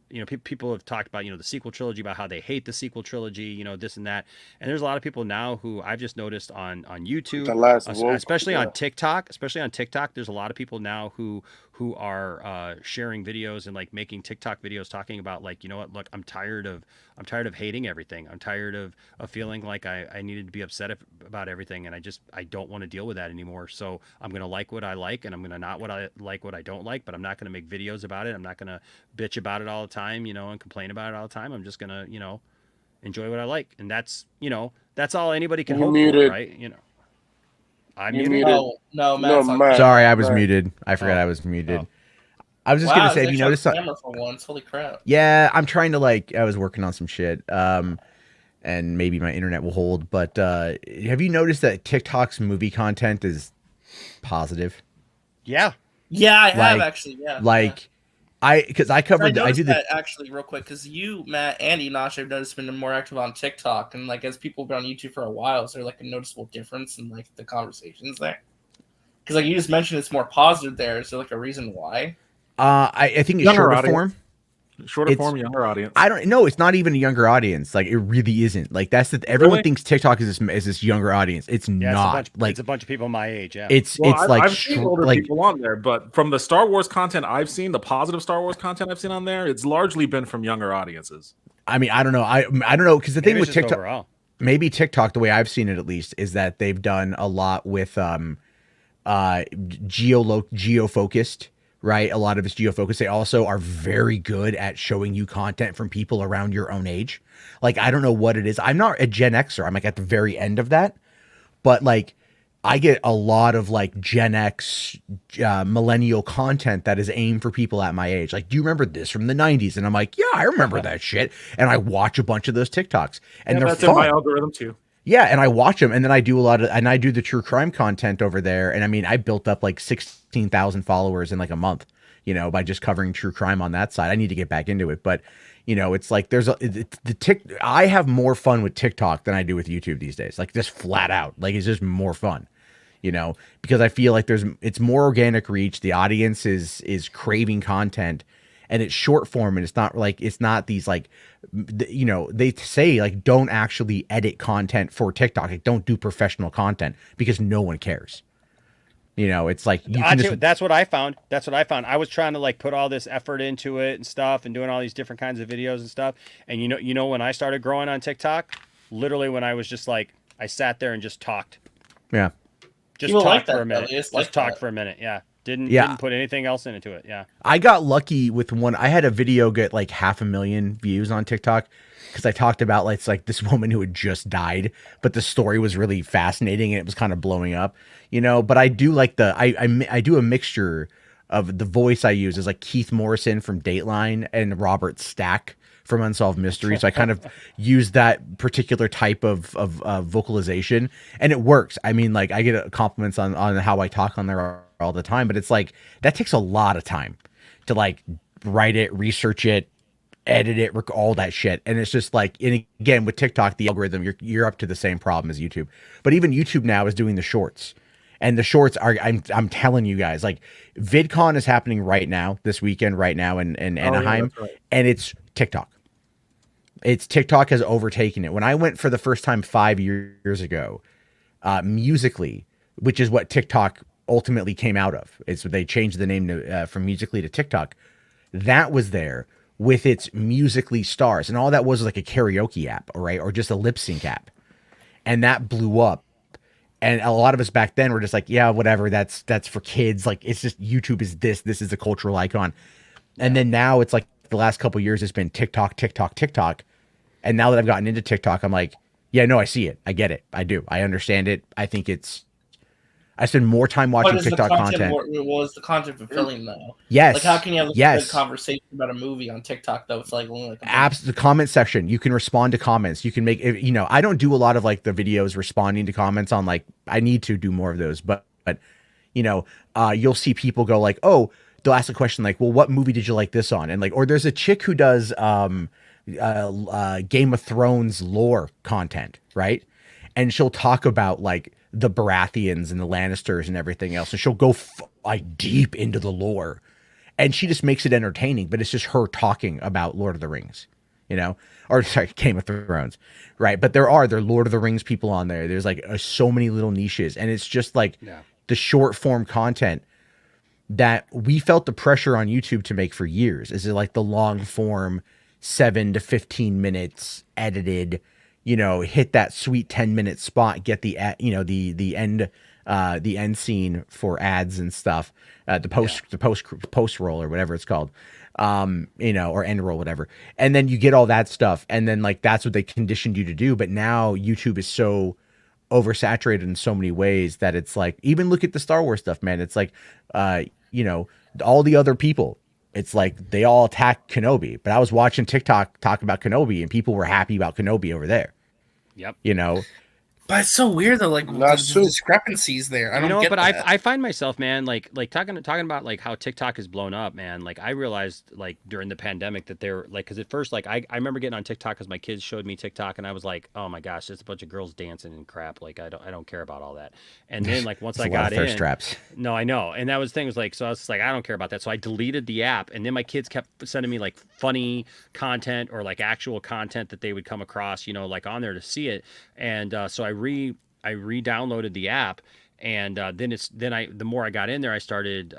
you know, people have talked about, you know, the sequel trilogy, about how they hate the sequel trilogy, you know, this and that. And there's a lot of people now who I've just noticed on YouTube, especially on TikTok, there's a lot of people now who are sharing videos and like making TikTok videos talking about, like, you know what, look, I'm tired of hating everything. I'm tired of feeling like I needed to be upset about everything. And I don't want to deal with that anymore. So I'm going to like what I like, and I'm going to not what I don't like, but I'm not going to make videos about it. I'm not going to bitch about it all the time, you know, and complain about it all the time. I'm just going to, you know, enjoy what I like. And that's, you know, that's all anybody can hope for, right? You know, I'm muted. No, Matt. Sorry, I was muted. I forgot I was muted. Oh. I was just gonna say, have you noticed camera for once? Holy crap! Yeah, I'm trying to I was working on some shit, and maybe my internet will hold. But have you noticed that TikTok's movie content is positive? Yeah, I have actually. Yeah, because I covered. I do that actually real quick because you, Matt, and Enosh, I've noticed been more active on TikTok, and like as people have been on YouTube for a while, is there like a noticeable difference in like the conversations there? Because like you just mentioned, it's more positive there. Is there like a reason why? I think it's Younger shorter form. Shorter form, younger audience. I don't know. It's not even a younger audience. Like it really isn't. Like everyone thinks TikTok is this younger audience. It's not. It's a bunch of people my age. Yeah, I've seen older people on there, but from the Star Wars content I've seen, the positive Star Wars content I've seen on there, it's largely been from younger audiences. I mean, I don't know. I don't know, because the thing with TikTok, overall. Maybe TikTok, the way I've seen it at least, is that they've done a lot with geo-focused. Right, a lot of it's geo-focused. They also are very good at showing you content from people around your own age. Like, I don't know what it is. I'm not a Gen Xer. I'm like at the very end of that, but like I get a lot of like Gen X, millennial content that is aimed for people at my age. Like, do you remember this from the 90s? And I'm like, yeah, I remember that shit. And I watch a bunch of those TikToks, and they're that's fun. in my algorithm too. Yeah, and I watch them, and then I do I do the true crime content over there. And I mean, I built up like 16,000 followers in like a month, you know, by just covering true crime on that side. I need to get back into it, but you know, it's like I have more fun with TikTok than I do with YouTube these days. Like, just flat out, like it's just more fun, you know, because I feel like it's more organic reach. The audience is craving content. And it's short form, and it's not these like, you know, they say like don't actually edit content for TikTok. Like, don't do professional content because no one cares. You know, it's like that's what I found. I was trying to like put all this effort into it and stuff, and doing all these different kinds of videos and stuff. And you know when I started growing on TikTok, literally when I was just like, I sat there and just talked. Yeah. Just talked for a minute. Just talked for a minute. Yeah. Didn't put anything else into it. Yeah. I got lucky with one. I had a video get like 500,000 views on TikTok because I talked about like, it's like this woman who had just died, but the story was really fascinating and it was kind of blowing up, you know. But I do like I do a mixture of the voice I use is like Keith Morrison from Dateline and Robert Stack from Unsolved Mysteries. So I kind of use that particular type of vocalization, and it works. I mean, like I get compliments on how I talk on there all the time, but it's like that takes a lot of time to like write it, research it, edit it, all that shit. And it's just like, and again, with TikTok, the algorithm, you're up to the same problem as YouTube. But even YouTube now is doing the shorts. And the shorts are, I'm telling you guys, like VidCon is happening right now, this weekend, right now in Anaheim. That's right. And it's TikTok. TikTok has overtaken it. When I went for the first time 5 years ago, Musically, which is what TikTok ultimately came out of. They changed the name from Musically to TikTok. That was there with its Musically stars. And all that was like a karaoke app, right? Or just a lip sync app. And that blew up. And a lot of us back then were just like, yeah, whatever. That's for kids. Like, it's just YouTube is this is a cultural icon. And then now it's like the last couple of years, it's been TikTok. And now that I've gotten into TikTok, I'm like, yeah, no, I see it. I get it. I do. I understand it. I think I spend more time watching TikTok content. Was the content fulfilling though? Yes. Like, how can you have a yes. good conversation about a movie on TikTok though? It's like only like the comment section. You can respond to comments. You can make, I don't do a lot of like the videos responding to comments on like, I need to do more of those, but you'll see people go like, oh, they'll ask a question like, well, what movie did you like this on? And like, or there's a chick who does Game of Thrones lore content, right? And she'll talk about like the Baratheons and the Lannisters and everything else. And she'll go like deep into the lore, and she just makes it entertaining, but it's just her talking about Lord of the Rings, or sorry, Game of Thrones. Right. But there are Lord of the Rings people on there. There's like so many little niches, and it's just like the short form content that we felt the pressure on YouTube to make for years. Is it like the long form 7 to 15 minutes edited, hit that sweet 10-minute spot, get the end scene for ads and stuff, the post roll or whatever it's called, or end roll, whatever. And then you get all that stuff. And then like, that's what they conditioned you to do. But now YouTube is so oversaturated in so many ways that it's like, even look at the Star Wars stuff, man. It's like, all the other people, it's like they all attack Kenobi, but I was watching TikTok talk about Kenobi and people were happy about Kenobi over there. Yep. But it's so weird though, like the discrepancies there. I don't get but that. I find myself, man, like talking about like how TikTok has blown up, man. Like I realized like during the pandemic that they're like, because at first like I remember getting on TikTok because my kids showed me TikTok and I was like, oh my gosh, it's a bunch of girls dancing and crap. Like I don't care about all that. And then like once I got in, traps. No, I know. And that was the thing was like, so I was like, I don't care about that. So I deleted the app, and then my kids kept sending me like funny content or like actual content that they would come across, like on there to see it. And so I re-downloaded the app, and the more I got in there, I started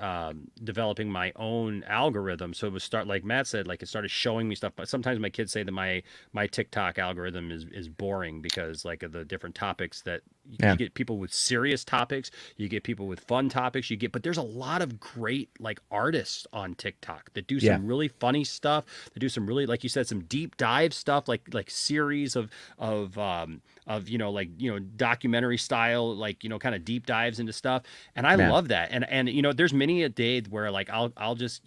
developing my own algorithm. So it was like Matt said, like it started showing me stuff. But sometimes my kids say that my TikTok algorithm is boring because like of the different topics that you get people with serious topics, you get people with fun topics, but there's a lot of great like artists on TikTok that do some really funny stuff, that do some really, like you said, some deep dive stuff, like series of documentary style, like, kind of deep dives into stuff. And I love that. And, there's many a day where like, I'll just,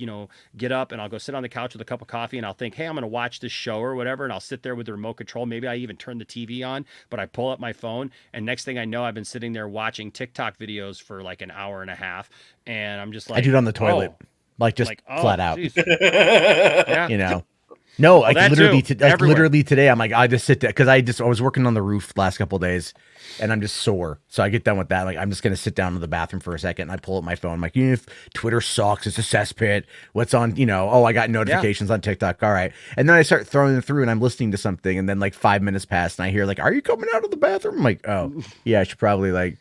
get up and I'll go sit on the couch with a cup of coffee and I'll think, hey, I'm going to watch this show or whatever. And I'll sit there with the remote control. Maybe I even turn the TV on, but I pull up my phone, and next thing I know, I've been sitting there watching TikTok videos for like an hour and a half. And I'm just like, I do it on the toilet, flat out, yeah. No, like literally today, I'm like, I just sit there because I was working on the roof last couple of days, and I'm just sore. So I get done with that. Like, I'm just gonna sit down in the bathroom for a second. And I pull up my phone. I'm like, if Twitter sucks, it's a cesspit. What's on? I got notifications on TikTok. All right, and then I start throwing them through, and I'm listening to something, and then like 5 minutes pass, and I hear like, "Are you coming out of the bathroom?" I'm like, "Oh, yeah, I should probably like."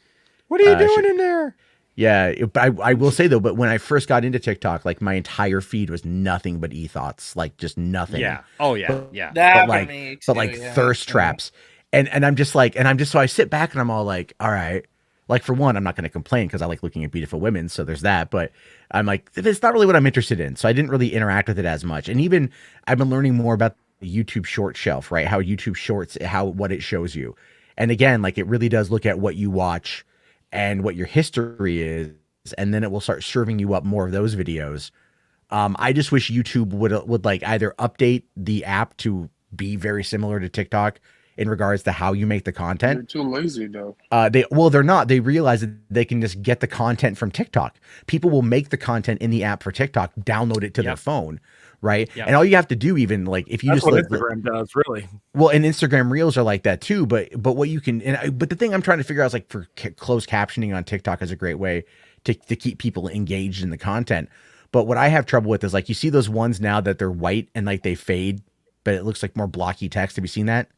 What are you doing in there? Yeah, I will say though, but when I first got into TikTok, like my entire feed was nothing but e-thoughts, like just nothing. Yeah. Oh yeah. Yeah. That but like thirst traps. And I'm just like, so I sit back and I'm all like, all right. Like for one, I'm not going to complain because I like looking at beautiful women. So there's that, but I'm like, it's not really what I'm interested in. So I didn't really interact with it as much. And even I've been learning more about the YouTube short shelf, right? How YouTube shorts, what it shows you. And again, like it really does look at what you watch and what your history is, and then it will start serving you up more of those videos I just wish YouTube would like either update the app to be very similar to TikTok in regards to how you make the content. You're too lazy though. They're not. They realize that they can just get the content from TikTok. People will make the content in the app for TikTok, download it to their phone, right? Yep. And all you have to do, even like if you That's just what like, Instagram does, really. well, and Instagram Reels are like that too. But what you can, but the thing I'm trying to figure out is like for closed captioning on TikTok is a great way to keep people engaged in the content. But what I have trouble with is like you see those ones now that they're white and like they fade, but it looks like more blocky text. Have you seen that?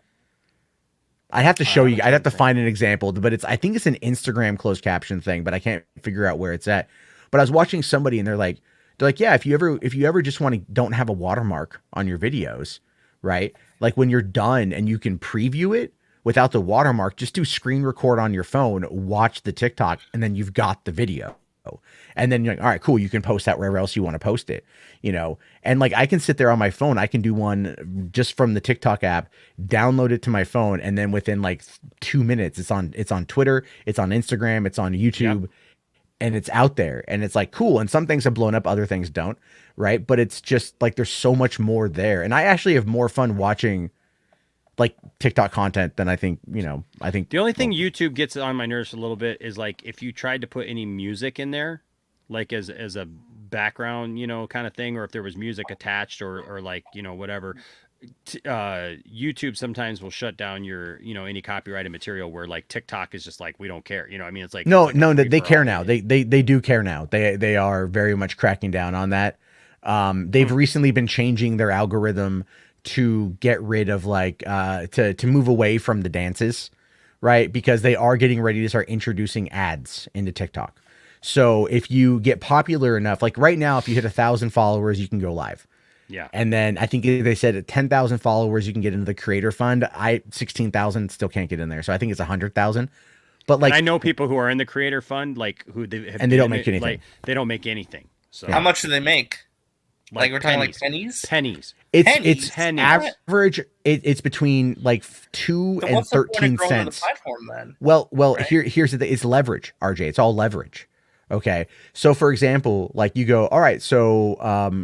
I'd have to show you. I'd have to find an example, but I think it's an Instagram closed caption thing, but I can't figure out where it's at. But I was watching somebody and they're like, yeah, if you ever just don't have a watermark on your videos, right? Like when you're done and you can preview it without the watermark, just do screen record on your phone, watch the TikTok, and then you've got the video. And then you're like, all right, cool. You can post that wherever else you want to post it, and like I can sit there on my phone. I can do one just from the TikTok app, download it to my phone. And then within like 2 minutes, it's on Twitter, it's on Instagram, it's on YouTube, and it's out there and it's like, cool. And some things have blown up, other things don't. Right. But it's just like, there's so much more there. And I actually have more fun watching like TikTok content than I think the only thing YouTube gets on my nerves a little bit is like if you tried to put any music in there, like as a background, kind of thing, or if there was music attached or like, whatever, YouTube sometimes will shut down your, any copyrighted material where like TikTok is just like, we don't care. I mean, it's like, no, they care now. They do care now. They are very much cracking down on that. They've recently been changing their algorithm to get rid of like to move away from the dances, right? Because they are getting ready to start introducing ads into TikTok. So if you get popular enough, like right now, if you hit 1,000 followers, you can go live. Yeah. And then I think they said at 10,000 followers, you can get into the creator fund. 16,000 still can't get in there. So I think it's 100,000. But like, and I know people who are in the creator fund, like who they have, and they don't make anything. Like, they don't make anything. So how much do they make? Like we're talking like pennies. It's pennies. average. It's between like 2 and 13 cents. Platform, then? Well, right? Here's the thing. It's leverage, RJ. It's all leverage. Okay. So for example, like you go, all right. So,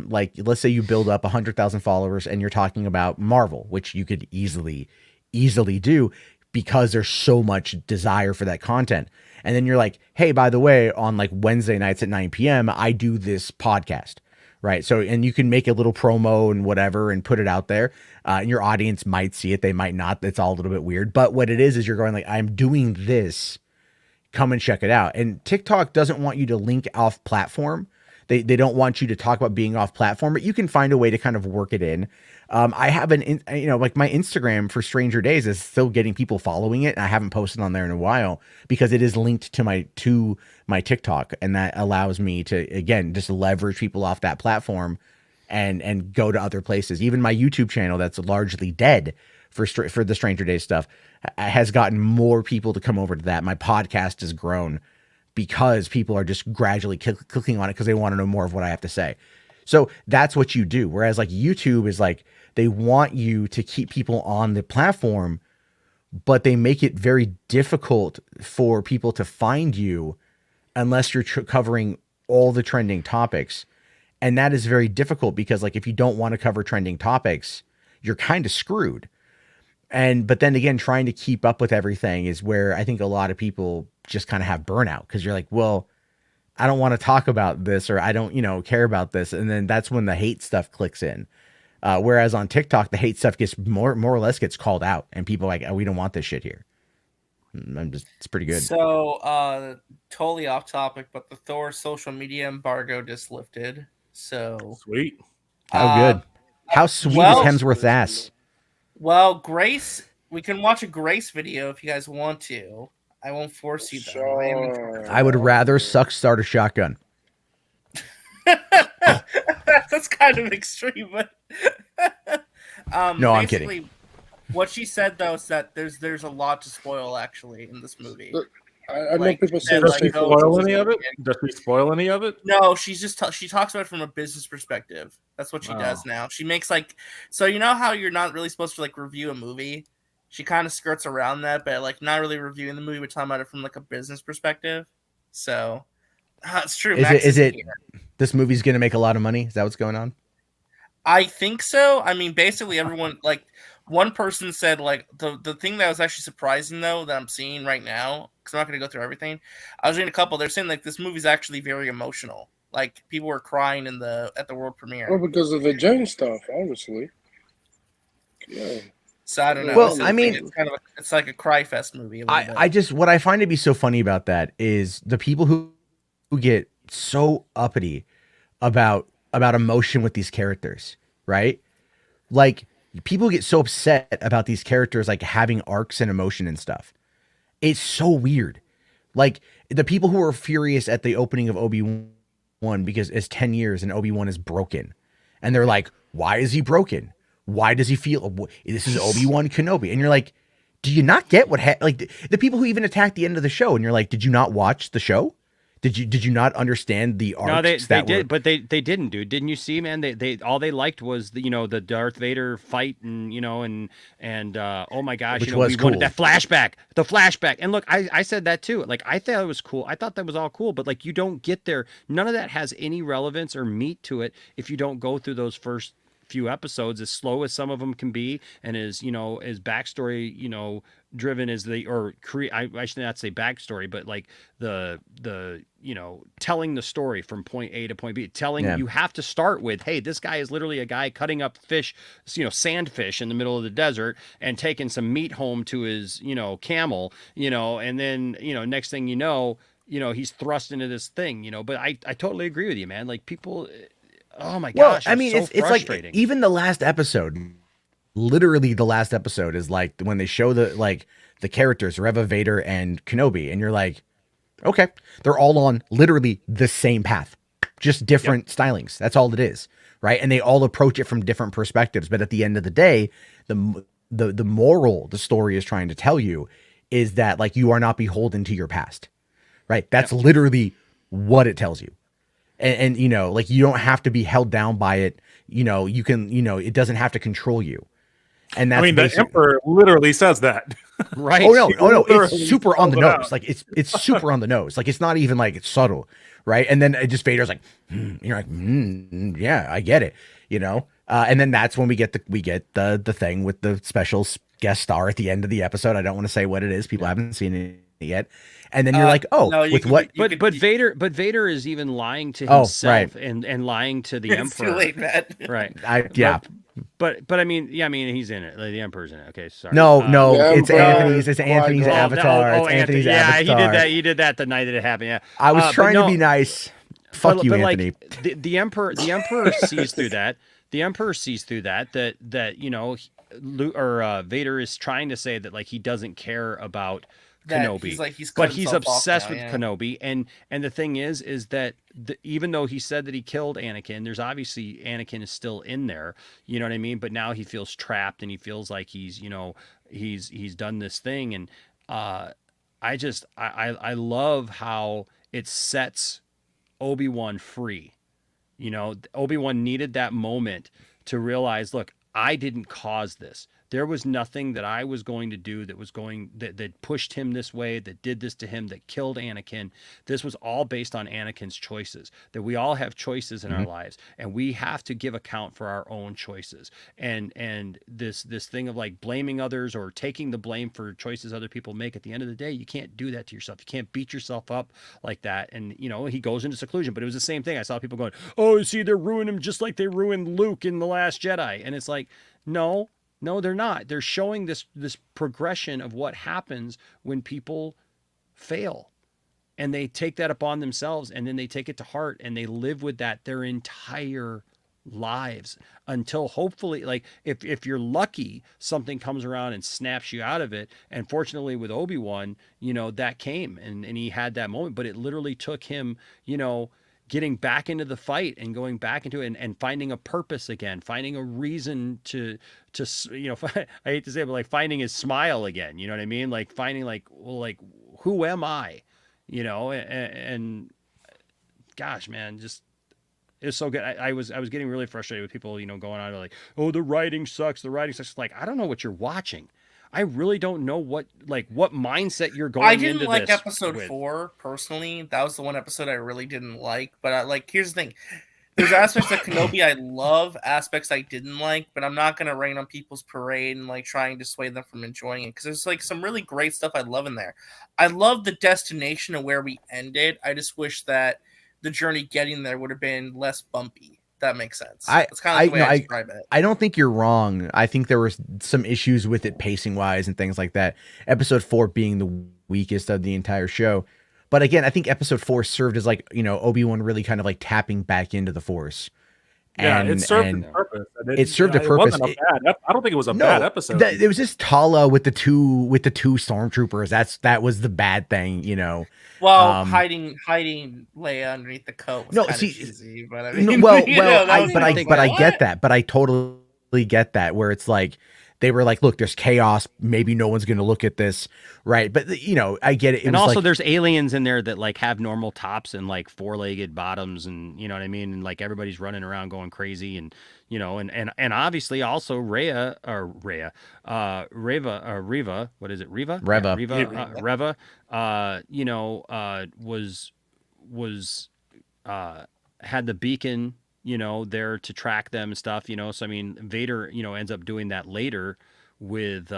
like, let's say you build up 100,000 followers and you're talking about Marvel, which you could easily do because there's so much desire for that content. And then you're like, hey, by the way, on like Wednesday nights at 9 p.m., I do this podcast. Right. So, and you can make a little promo and whatever and put it out there. And your audience might see it. They might not. It's all a little bit weird. But what it is you're going like, I'm doing this. Come and check it out. And TikTok doesn't want you to link off platform. They don't want you to talk about being off platform, but you can find a way to kind of work it in. I have like my Instagram for Stranger Days is still getting people following it. And I haven't posted on there in a while because it is linked to my TikTok. And that allows me to, again, just leverage people off that platform and go to other places. Even my YouTube channel that's largely dead for the Stranger Days stuff has gotten more people to come over to that. My podcast has grown because people are just gradually clicking on it because they want to know more of what I have to say. So that's what you do. Whereas like YouTube is like, they want you to keep people on the platform, but they make it very difficult for people to find you unless you're covering all the trending topics. And that is very difficult because like, if you don't want to cover trending topics, you're kind of screwed. But then again, trying to keep up with everything is where I think a lot of people just kind of have burnout because you're like, well, I don't want to talk about this or I don't, care about this. And then that's when the hate stuff clicks in. Whereas on TikTok, the hate stuff gets more or less gets called out and people are like, oh, we don't want this shit here. It's pretty good. So, totally off topic, but the Thor social media embargo just lifted. So sweet. How good. How sweet is Hemsworth's ass? Well, Grace, we can watch a Grace video if you guys want to. I won't force you though. I would rather start a shotgun. That's kind of extreme, but no, I'm kidding. What she said though is that there's a lot to spoil actually in this movie. I know people say does she spoil any of it? Does she spoil any of it? No, she's just she talks about it from a business perspective. That's what she does now. She makes like, so you know how you're not really supposed to like review a movie. She kind of skirts around that, but like not really reviewing the movie, but talking about it from like a business perspective. So it's true. Is This movie's going to make a lot of money. Is that what's going on? I think so. I mean, basically everyone, like, one person said, like, the thing that was actually surprising, though, that I'm seeing right now, because I'm not going to go through everything. I was reading a couple. They're saying, like, this movie's actually very emotional. Like, people were crying at the world premiere. Oh, because of the Jane stuff, obviously. Yeah. So I don't know. Well, So I mean, it's kind of it's like a cry fest movie. I just, what I find to be so funny about that is the people who get so uppity about emotion with these characters, right? Like, people get so upset about these characters like having arcs and emotion and stuff. It's so weird. Like, the people who are furious at the opening of Obi-Wan because it's 10 years and Obi-Wan is broken. And they're like, why is he broken? Why does he feel this is Obi-Wan Kenobi? And you're like, do you not get what like the people who even attacked the end of the show? And you're like, did you not watch the show? Did you not understand the arcs? No, they did, but they didn't, dude. Didn't you see, man? They all they liked was the Darth Vader fight and oh my gosh, Which was we cool. wanted that flashback, the flashback. And look, I said that too. Like, I thought it was cool. I thought that was all cool, but like, you don't get there. None of that has any relevance or meat to it if you don't go through those first few episodes, as slow as some of them can be, and as backstory driven as they, or I should not say backstory, but like the telling the story from point A to point B, you have to start with, hey, this guy is literally a guy cutting up fish, sandfish in the middle of the desert and taking some meat home to his camel, and then next thing he's thrust into this thing, but I totally agree with you, man. Like, people, oh my gosh. Well, I mean, it's like even the last episode, literally the last episode is like when they show the characters, Reva, Vader, and Kenobi, and you're like, okay, they're all on literally the same path, just different stylings. That's all it is, right? And they all approach it from different perspectives. But at the end of the day, the moral the story is trying to tell you is that, like, you are not beholden to your past, right? That's literally what it tells you. And like, you don't have to be held down by it. You can, it doesn't have to control you. And that's, I mean, the Emperor literally says that, right? Oh no, it's super on the nose. Like, it's super on the nose. Like, it's not even like it's subtle, right? And then it just Vader's like, you're like, yeah, I get it, and then that's when we get the thing with the special guest star at the end of the episode. I don't want to say what it is. People haven't seen it yet. And then you're like, oh, no, what? But Vader is even lying to himself and lying to the Emperor. Too late, man. Right. Yeah. But I mean, he's in it. Like, the Emperor's in it. Okay, sorry. No, it's Anthony's. It's Anthony's avatar. It's Anthony's avatar. He did that the night that it happened. Yeah. I was trying to be nice. Fuck you, Anthony. Like, the Emperor sees through that. The Emperor sees through that Vader is trying to say that, like, he doesn't care about Kenobi, but he's obsessed with Kenobi, and the thing is that even though he said that he killed Anakin, there's obviously Anakin is still in there, you know what I mean? But now he feels trapped, and he feels like he's done this thing, and I love how it sets Obi-Wan free. Obi-Wan needed that moment to realize, look, I didn't cause this. There was nothing that I was going to do that pushed him this way, that did this to him, that killed Anakin. This was all based on Anakin's choices, that we all have choices in our lives, and we have to give account for our own choices. And this thing of, like, blaming others or taking the blame for choices other people make, at the end of the day, you can't do that to yourself. You can't beat yourself up like that. And, he goes into seclusion, but it was the same thing. I saw people going, oh, see, they're ruining him just like they ruined Luke in The Last Jedi. And it's like, no, they're not. They're showing this progression of what happens when people fail, and they take that upon themselves, and then they take it to heart, and they live with that their entire lives until, hopefully, like, if you're lucky, something comes around and snaps you out of it. And fortunately with Obi-Wan, that came, and he had that moment, but it literally took him, getting back into the fight and going back into it, and finding a purpose again, finding a reason to I hate to say it, but like finding his smile again, you know what I mean? Like finding, like, well, like, who am I? And gosh, man, just, it's so good. I was getting really frustrated with people, going on to, like, oh, the writing sucks. Like, I don't know what you're watching. I really don't know what mindset you're going I into didn't like this episode with. 4 personally. That was the one episode I really didn't like. But here's the thing: there's aspects of Kenobi I love, aspects I didn't like. But I'm not gonna rain on people's parade and like try and dissuade them from enjoying it because there's like some really great stuff I love in there. I love the destination of where we ended. I just wish that the journey getting there would have been less bumpy. That makes sense. That's kind of the way I describe it. I don't think you're wrong. I think there were some issues with it pacing wise and things like that. Episode 4 being the weakest of the entire show. But again, I think episode 4 served as like, Obi-Wan really kind of like tapping back into the Force. Yeah, it served a purpose. It served a purpose. It wasn't a bad. I don't think it was a bad episode. It was just Tala with the two stormtroopers. That was the bad thing, Well, hiding Leia underneath the coat was kind of cheesy, but I mean, I get that. But I totally get that where it's like they were like, look, there's chaos. Maybe no one's going to look at this, right? But I get it. And also, there's aliens in there that like have normal tops and like 4-legged bottoms, and you know what I mean. And like everybody's running around going crazy, and and obviously also Reva. What is it? Reva. Reva. Reva. Was had the beacon, there to track them and stuff, so I mean Vader, ends up doing that later with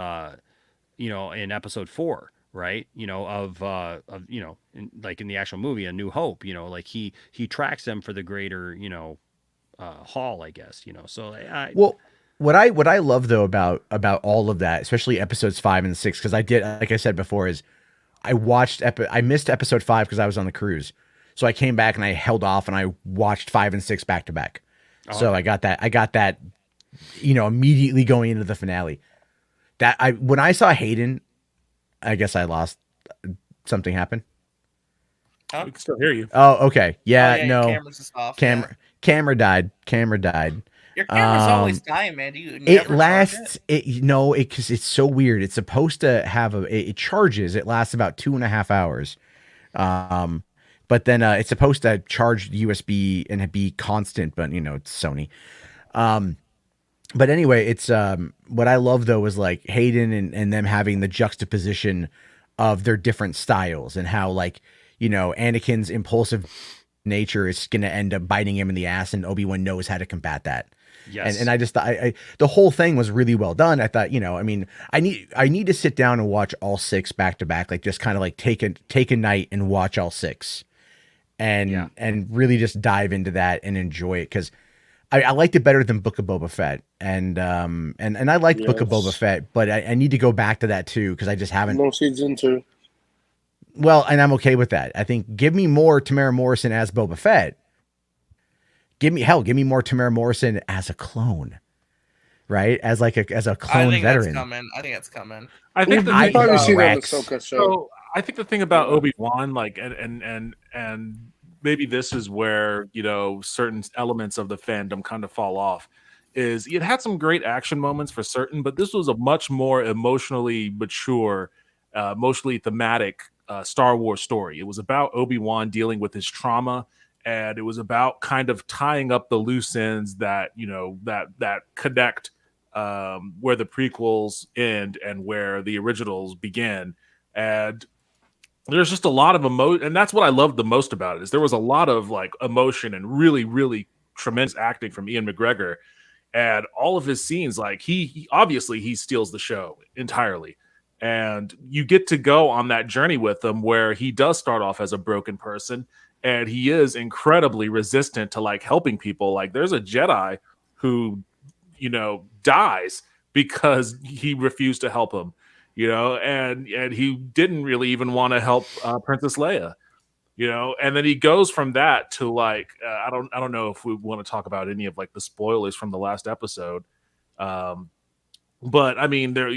in episode 4, right? Like in the actual movie A New Hope, like he tracks them for the greater, haul, I guess, so what I love though about all of that, especially episodes 5 and 6, because I did, like I said before, is I missed episode 5 because I was on the cruise. So I came back and I held off and I watched 5 and 6 back to back. So I got that, immediately going into the finale. When I saw Hayden, I guess I lost. Something happened. We can still hear you. Oh, okay. Yeah, no. Your camera's just off. Camera died. Your camera's always dying, man. Do you never it lasts. Because it's so weird. It's supposed to have it charges. It lasts about 2.5 hours. But then it's supposed to charge USB and be constant, but it's Sony. But anyway, it's what I love though is like Hayden and them having the juxtaposition of their different styles and how Anakin's impulsive nature is going to end up biting him in the ass, and Obi-Wan knows how to combat that. Yes. And I just the whole thing was really well done. I thought, I need to sit down and watch all 6 back to back, like just kind of like take a night and watch all 6. And really just dive into that and enjoy it, because I liked it better than Book of Boba Fett, and I liked Book of Boba Fett, but I need to go back to that too, because I just haven't. No season 2. Well, and I'm okay with that. I think give me more Tamara Morrison as Boba Fett. Give me more Tamara Morrison as a clone, right? As a clone veteran. I think that's coming. I think So I think the thing about Obi-Wan, like, and maybe this is where, certain elements of the fandom kind of fall off, is it had some great action moments for certain, but this was a much more emotionally mature, emotionally thematic Star Wars story. It was about Obi-Wan dealing with his trauma, and it was about kind of tying up the loose ends that, that connect where the prequels end and where the originals begin. And there's just a lot of emotion, and that's what I loved the most about it, is there was a lot of like emotion and really, really tremendous acting from Ian McGregor, and all of his scenes, like he obviously steals the show entirely, and you get to go on that journey with him where he does start off as a broken person, and he is incredibly resistant to like helping people. Like there's a Jedi who, dies because he refused to help him. And he didn't really even want to help Princess Leia, and then he goes from that to like, I don't know if we want to talk about any of like the spoilers from the last episode. But I mean, there,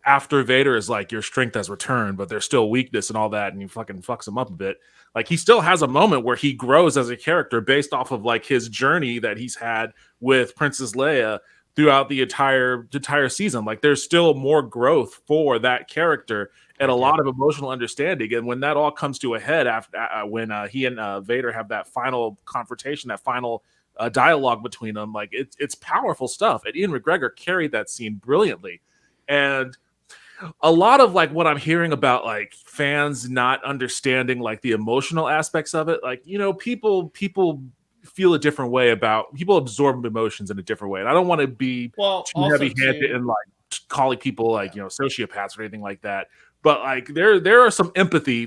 after Vader is like, your strength has returned, but there's still weakness and all that, and he fucking fucks him up a bit. Like he still has a moment where he grows as a character based off of like his journey that he's had with Princess Leia throughout the entire season. Like there's still more growth for that character and a lot of emotional understanding. And when that all comes to a head after when he and Vader have that final confrontation, that final dialogue between them, like it's powerful stuff. And Ian McGregor carried that scene brilliantly. And a lot of like what I'm hearing about like fans not understanding like the emotional aspects of it, like, you know, people feel a different way about, people absorb emotions in a different way. And I don't want to be too heavy-handed and like calling people like, you know, sociopaths or anything like that. But like there are some empathy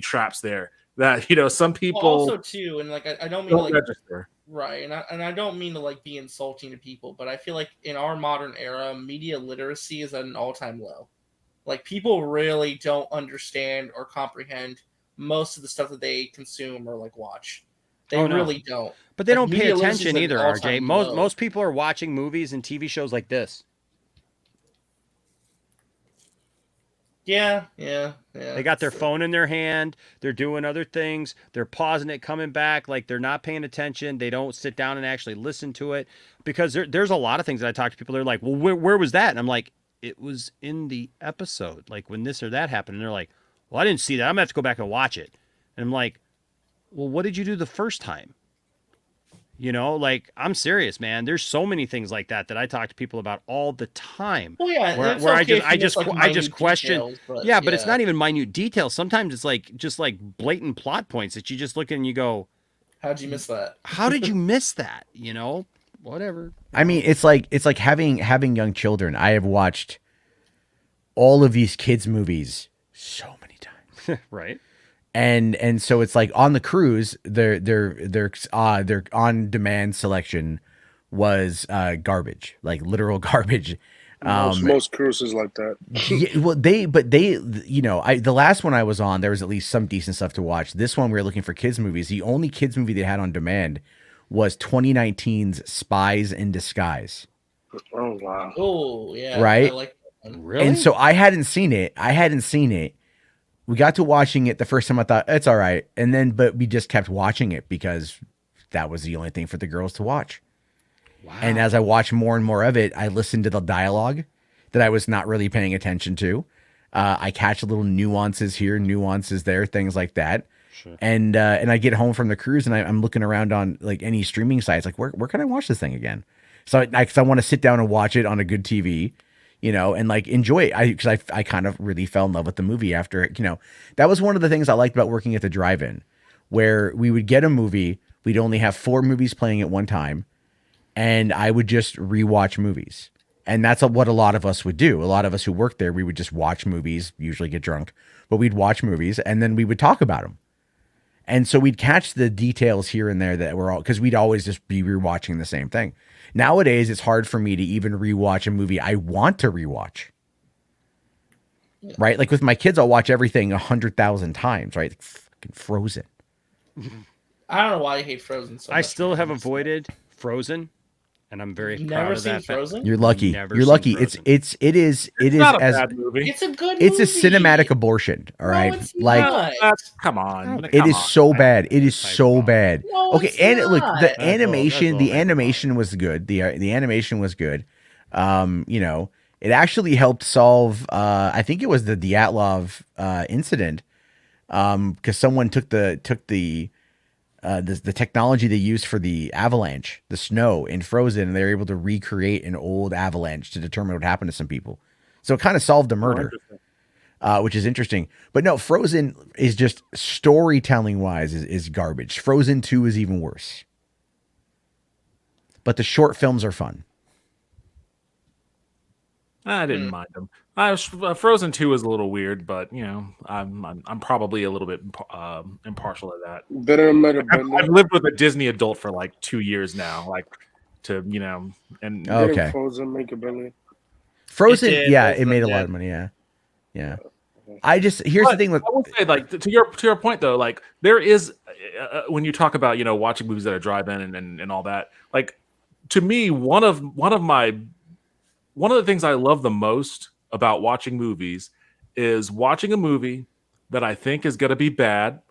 traps there that, you know, some people also too, and like I don't mean to like register. Right, and I don't mean to like be insulting to people, but I feel like in our modern era, media literacy is at an all-time low. Like people really don't understand or comprehend most of the stuff that they consume or like watch. They really don't. But they Like, don't pay media literacy is attention at an either, all-time RJ. low. Most people are watching movies and TV shows like this. Yeah. They got their phone in their hand. They're doing other things. They're pausing it, coming back. Like they're not paying attention. They don't sit down and actually listen to it, because there's a lot of things that I talk to people. They're like, well, where was that? And I'm like, it was in the episode, like when this or that happened. And they're like, well, I didn't see that. I'm gonna have to go back and watch it. And I'm like, well, what did you do the first time? You know, like, I'm serious, man. There's so many things like that I talk to people about all the time. Well, yeah, where it's I okay just if you miss, like, I just minute question. details, but Yeah, but it's not even minute details. Sometimes it's like just like blatant plot points that you just look at and you go, how'd you miss that? How did you miss that? You know, whatever. I mean, it's like having young children. I have watched all of these kids' movies so many times. Right. And so it's like on the cruise, their on demand selection was garbage, like literal garbage. Most cruises like that. Yeah, well, they, you know, the last one I was on, there was at least some decent stuff to watch. This one, we were looking for kids movies. The only kids movie they had on demand was 2019's Spies in Disguise. Oh wow! Oh yeah, right. I like that one. Really? And so I hadn't seen it. We got to watching it the first time. I thought it's all right, but we just kept watching it because that was the only thing for the girls to watch. Wow. And as I watched more and more of it, I listened to the dialogue that I was not really paying attention to. I catch little nuances here, nuances there, things like that. Sure. And I get home from the cruise and I'm looking around on like any streaming sites, like where can I watch this thing again? So I want to sit down and watch it on a good TV. You know, and like enjoy it. Because I kind of really fell in love with the movie after, you know, that was one of the things I liked about working at the drive-in, where we would get a movie, we'd only have 4 movies playing at one time, and I would just rewatch movies. And that's what a lot of us would do. A lot of us who worked there, we would just watch movies, usually get drunk, but we'd watch movies and then we would talk about them. And so we'd catch the details here and there that were all, because we'd always just be rewatching the same thing. Nowadays, it's hard for me to even rewatch a movie I want to rewatch. Right? Like with my kids, I'll watch everything 100,000 times, right? Like fucking Frozen. I don't know why I hate Frozen so much. I still have avoided Frozen, and I'm very proud Never of seen that. Frozen? You're lucky. Never You're seen lucky. Frozen. It is not a as bad movie. It's a good it's movie. a cinematic abortion. All right. it's Like not. Come on. it is so bad. It is so bad. No, Okay, it's and look, not. the animation was good. The animation was good. You know, it actually helped solve I think it was the Dyatlov incident. Because someone took the technology they used for the avalanche, the snow in Frozen, and they were able to recreate an old avalanche to determine what happened to some people. So it kind of solved the murder, which is interesting. But no, Frozen is just storytelling wise is garbage. Frozen 2 is even worse. But the short films are fun. I didn't mind them. Frozen 2 is a little weird, but you know, I'm probably a little bit impartial at that. Better than I've lived with a Disney adult for like 2 years now, like to you know, and Okay. Frozen make a billion. Frozen, It did. yeah, Both it of made a them lot did. of money. Yeah. Here's the thing with I will say, like to your point though, like there is when you talk about, you know, watching movies that are drive-in and all that, like to me one of the things I love the most about watching movies is watching a movie that I think is going to be bad,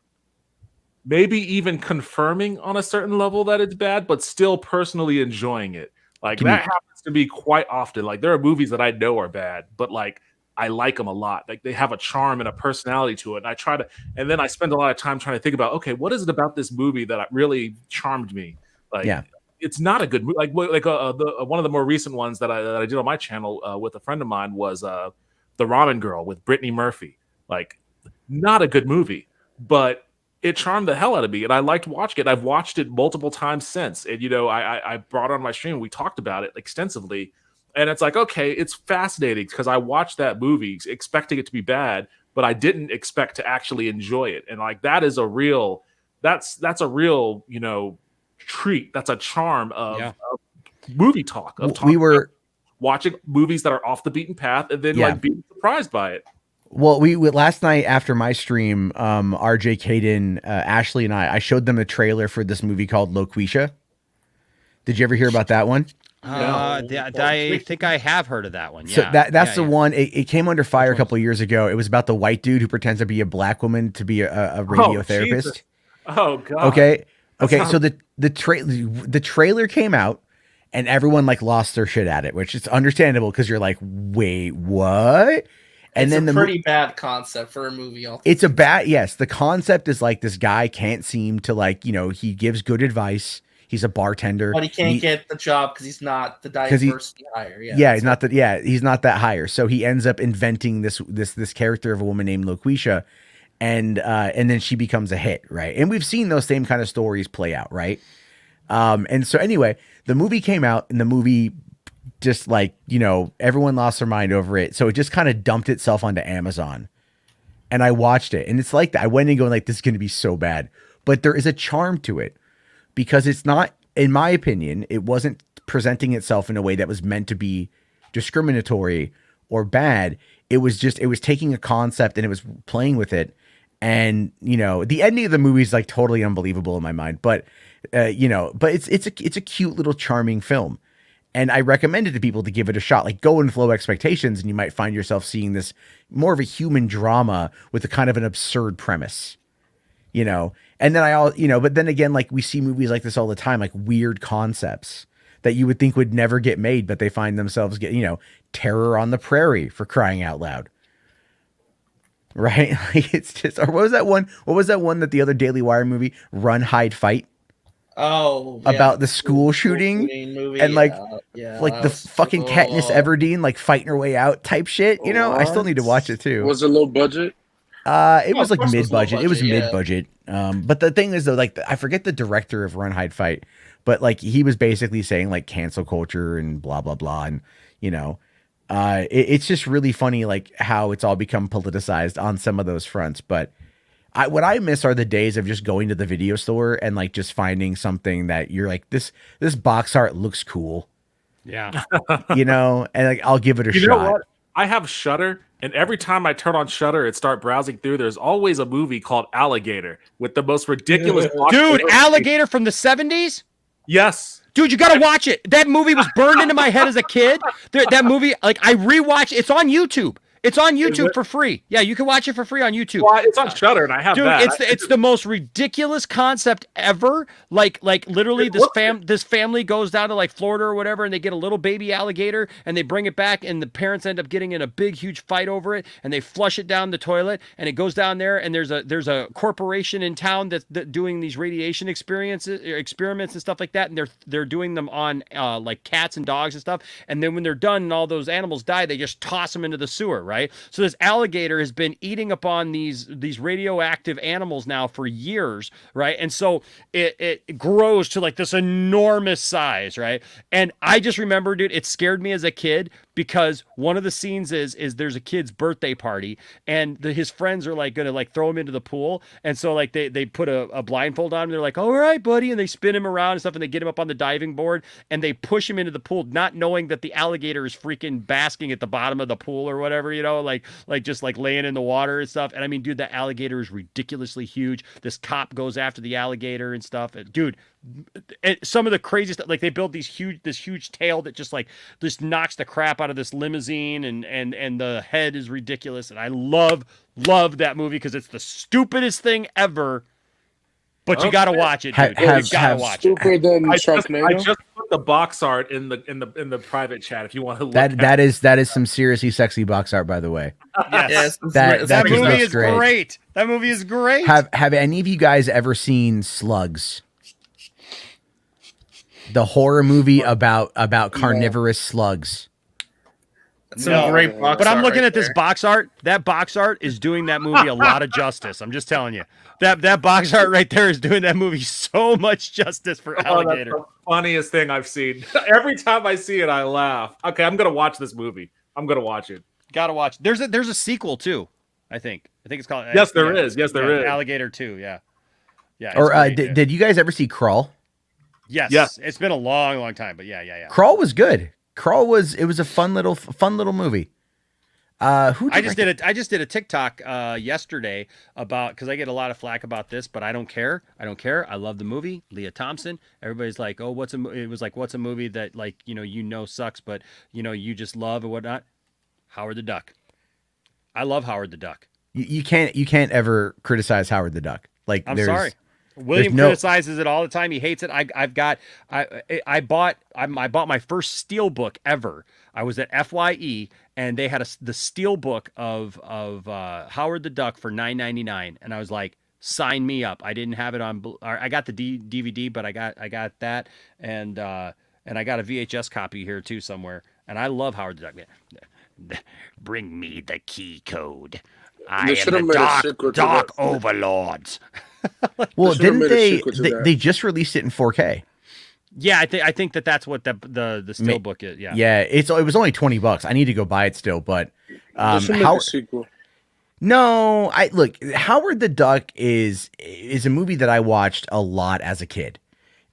maybe even confirming on a certain level that it's bad, but still personally enjoying it. Like that happens to me quite often. Like there are movies that I know are bad, but like I like them a lot. Like they have a charm and a personality to it. And and then I spend a lot of time trying to think about, okay, what is it about this movie that really charmed me? Like, Yeah. it's not a good movie. Like one of the more recent ones that I did on my channel with a friend of mine was The Ramen Girl with Brittany Murphy. Like, not a good movie, but it charmed the hell out of me, and I liked watching it. I've watched it multiple times since, and I brought it on my stream. We talked about it extensively, and it's like, okay, it's fascinating because I watched that movie expecting it to be bad, but I didn't expect to actually enjoy it, and like that's a real treat. That's a charm of movie talk. We were watching movies that are off the beaten path, and then like being surprised by it. Well, we last night after my stream, RJ, Caden, Ashley, and I showed them a trailer for this movie called Loquisha. Did you ever hear about that one? I think I have heard of that one. So that's the one. It came under fire a couple of years ago. It was about the white dude who pretends to be a black woman to be a radio therapist. Jesus. Oh god. Okay. So the trailer came out, and everyone like lost their shit at it, which is understandable because you're like, wait, what? And it's then a pretty bad concept for a movie. It's a bad, yes. The concept is like this guy can't seem to he gives good advice. He's a bartender, but he can't get the job because he's not the diversity hire. He's not that hire. So he ends up inventing this character of a woman named Loquisha, and then she becomes a hit, right? And we've seen those same kind of stories play out, right? And so anyway, the movie came out, and the movie just everyone lost their mind over it. So it just kind of dumped itself onto Amazon, and I watched it, and it's like that. I went in going like, this is going to be so bad, but there is a charm to it because it's not, in my opinion, it wasn't presenting itself in a way that was meant to be discriminatory or bad. It was taking a concept and it was playing with it. And, the ending of the movie is like totally unbelievable in my mind, but it's a cute little charming film. And I recommend it to people to give it a shot. Like, go in with low expectations, and you might find yourself seeing this more of a human drama with a kind of an absurd premise, And then but then again, like we see movies like this all the time, like weird concepts that you would think would never get made, but they find themselves Terror on the Prairie, for crying out loud. Right? Like, it's just, or what was that one that the other Daily Wire movie, Run, Hide, Fight? Oh, about the school shooting movie, and like the fucking Katniss Everdeen like fighting her way out type shit. I still need to watch it too. Was it low budget? It was like mid-budget. It was mid-budget. But the thing is though, like I forget the director of Run, Hide, Fight, but like he was basically saying like cancel culture and blah blah blah, and it's just really funny like how it's all become politicized on some of those fronts, but. What I miss are the days of just going to the video store and like just finding something that you're like, this box art looks cool. Yeah. And like, I'll give it a shot. You know what? I have Shudder, and every time I turn on Shudder and start browsing through, there's always a movie called Alligator with the most ridiculous. Dude, Alligator from the 70s? Yes. Dude, you got to watch it. That movie was burned into my head as a kid. That movie, like I rewatched, it's on YouTube. It's on YouTube for free. Yeah, you can watch it for free on YouTube. Well, it's on Shudder, and I have that. Dude, it's the most ridiculous concept ever. Like literally, this family goes down to like Florida or whatever, and they get a little baby alligator, and they bring it back, and the parents end up getting in a big, huge fight over it, and they flush it down the toilet, and it goes down there, and there's a corporation in town that's doing these radiation experiments and stuff like that, and they're doing them on like cats and dogs and stuff, and then when they're done and all those animals die, they just toss them into the sewer, right? So this alligator has been eating upon these radioactive animals now for years, right? And so it grows to like this enormous size, right? And I just remember, dude, it scared me as a kid because one of the scenes is there's a kid's birthday party, and his friends are like gonna like throw him into the pool, and so like they put a blindfold on him. They're like, all right, buddy, and they spin him around and stuff, and they get him up on the diving board, and they push him into the pool, not knowing that the alligator is freaking basking at the bottom of the pool or whatever, like just like laying in the water and stuff. And I mean, dude, that alligator is ridiculously huge. This cop goes after the alligator and stuff. And, dude, some of the craziest, like they build this huge tail that just knocks the crap out of this limousine, and the head is ridiculous. And I love that movie because it's the stupidest thing ever. But you got to watch it, dude. You got to watch it. I just put the box art in the private chat if you want to look. That is some seriously sexy box art, by the way. Yes. That movie is great. That movie is great. Have any of you guys ever seen Slugs? The horror movie about carnivorous slugs. No, but I'm looking at this box art. That box art is doing that movie a lot of justice. I'm just telling you. That box art right there is doing that movie so much justice for Alligator. That's the funniest thing I've seen. Every time I see it, I laugh. Okay, I'm gonna watch this movie. I'm gonna watch it. Gotta watch. There's a sequel too. I think it's called. Yes, there is. Yes, there is. Alligator 2. Yeah. Yeah. Or did you guys ever see Crawl? Yes. Yes. It's been a long time, but yeah. Crawl was good. Crawl was a fun little movie. I just did a TikTok yesterday about, because I get a lot of flack about this, but I don't care. I love the movie. Leah Thompson. Everybody's like, oh, what's a movie that sucks, but you just love and whatnot. Howard the Duck. I love Howard the Duck. You can't ever criticize Howard the Duck. Like, I'm sorry. William criticizes it all the time. He hates it. I bought my first steelbook ever. I was at FYE and they had the steelbook of Howard the Duck for $9.99, and I was like, sign me up. I didn't have it on. I got the DVD, but I got that, and I got a VHS copy here too somewhere. And I love Howard the Duck. Bring me the key code. I am the dark overlords. Well, didn't they just released it in 4K? Yeah, I think that's what the steelbook is. Yeah. Yeah, it was only $20. I need to go buy it still, but sequel. No, Howard the Duck is a movie that I watched a lot as a kid.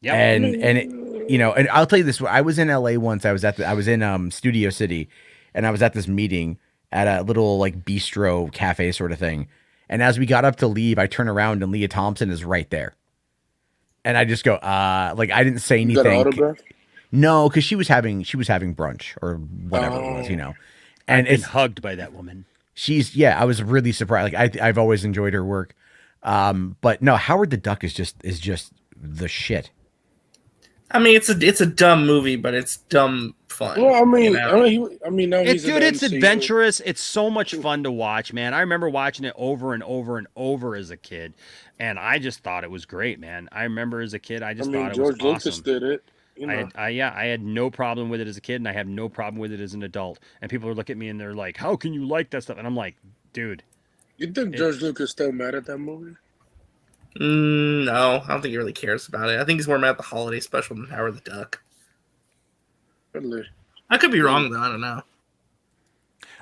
Yeah. And I'll tell you this, I was in LA once. I was in Studio City, and I was at this meeting at a little like bistro cafe sort of thing. And as we got up to leave, I turn around and Leah Thompson is right there. And I just go, I didn't say anything. You got an autograph? No, because she was having brunch or whatever it was, And it's hugged by that woman. I was really surprised. Like I've always enjoyed her work. But no, Howard the Duck is just the shit. I mean, it's a dumb movie, but it's dumb fun. Well, I mean, now he's it's adventurous. It's so much fun to watch, man. I remember watching it over and over and over as a kid, and I just thought it was great, man. I remember as a kid, I thought it was awesome. George Lucas did it. I had no problem with it as a kid, and I have no problem with it as an adult. And people are looking at me and they're like, "How can you like that stuff?" And I'm like, "Dude." You think George Lucas still mad at that movie? No, I don't think he really cares about it. I think he's more mad at the holiday special than Howard the Duck. Really? I could be wrong though. I don't know.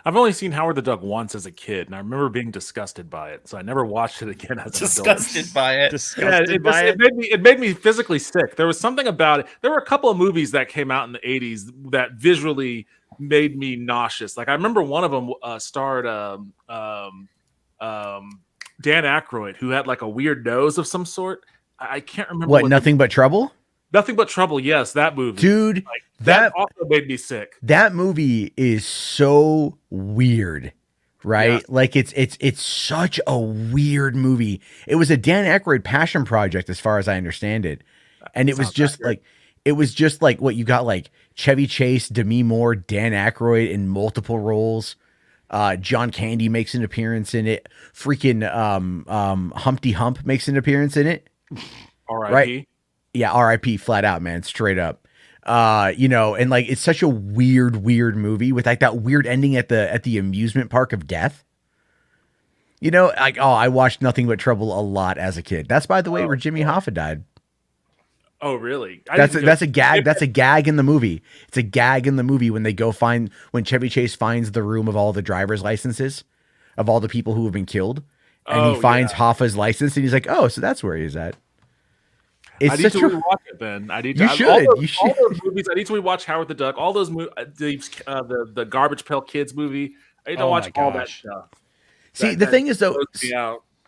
I've only seen Howard the Duck once as a kid, and I remember being disgusted by it. So I never watched it again as an adult. Disgusted by it. It made me physically sick. There was something about it. There were a couple of movies that came out in the 80s that visually made me nauseous. Like I remember one of them starred Dan Aykroyd, who had like a weird nose of some sort. I can't remember. What Nothing But Trouble? Nothing But Trouble. Yes, that movie, dude. That also made me sick. That movie is so weird, right? Yeah. Like it's such a weird movie. It was a Dan Aykroyd passion project, as far as I understand it, and it was just like what you got, like Chevy Chase, Demi Moore, Dan Aykroyd in multiple roles. John Candy makes an appearance in it. Freaking Humpty Hump makes an appearance in it. R.I.P. Right? Yeah, R.I.P. flat out, man, straight up. And like it's such a weird movie with like that weird ending at the amusement park of death. I watched Nothing But Trouble a lot as a kid. That's, by the way, where Jimmy Hoffa died. Oh, really? That's a gag. That's a gag in the movie. It's a gag in the movie when when Chevy Chase finds the room of all the driver's licenses of all the people who have been killed, and he finds Hoffa's license, and he's like, "Oh, so that's where he's at." I need to rewatch it, Ben. You should. All those movies. I need to rewatch Howard the Duck. All those movies, the Garbage Pail Kids movie. I need to watch all that stuff. See, the thing is, though,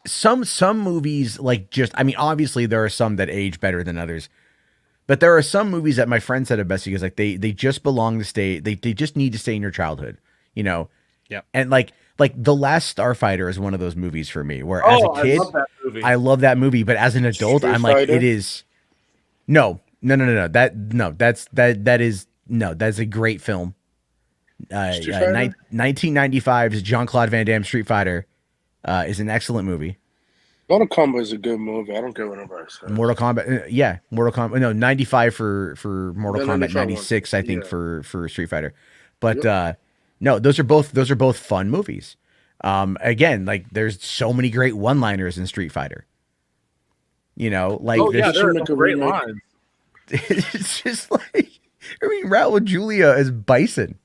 some movies obviously there are some that age better than others. But there are some movies that my friend said it best, because like they just belong to stay. They just need to stay in your childhood, Yeah. And like The Last Starfighter is one of those movies for me, where as a kid, I love that movie, but as an adult, I'm like, it is. No. That's a great film. 1995's Jean-Claude Van Damme Street Fighter is an excellent movie. Mortal Kombat is a good movie. I don't care what anybody says. Mortal Kombat, yeah, Mortal Kombat. No, 95 for Mortal The Kombat, 95 one. 96 I think Yeah. for Street Fighter. But no, those are both fun movies. Again, like there's so many great one-liners in Street Fighter. You know, like Oh yeah, there's there are make some a great remake. lines. it's just like, I mean, Raul Julia as Bison.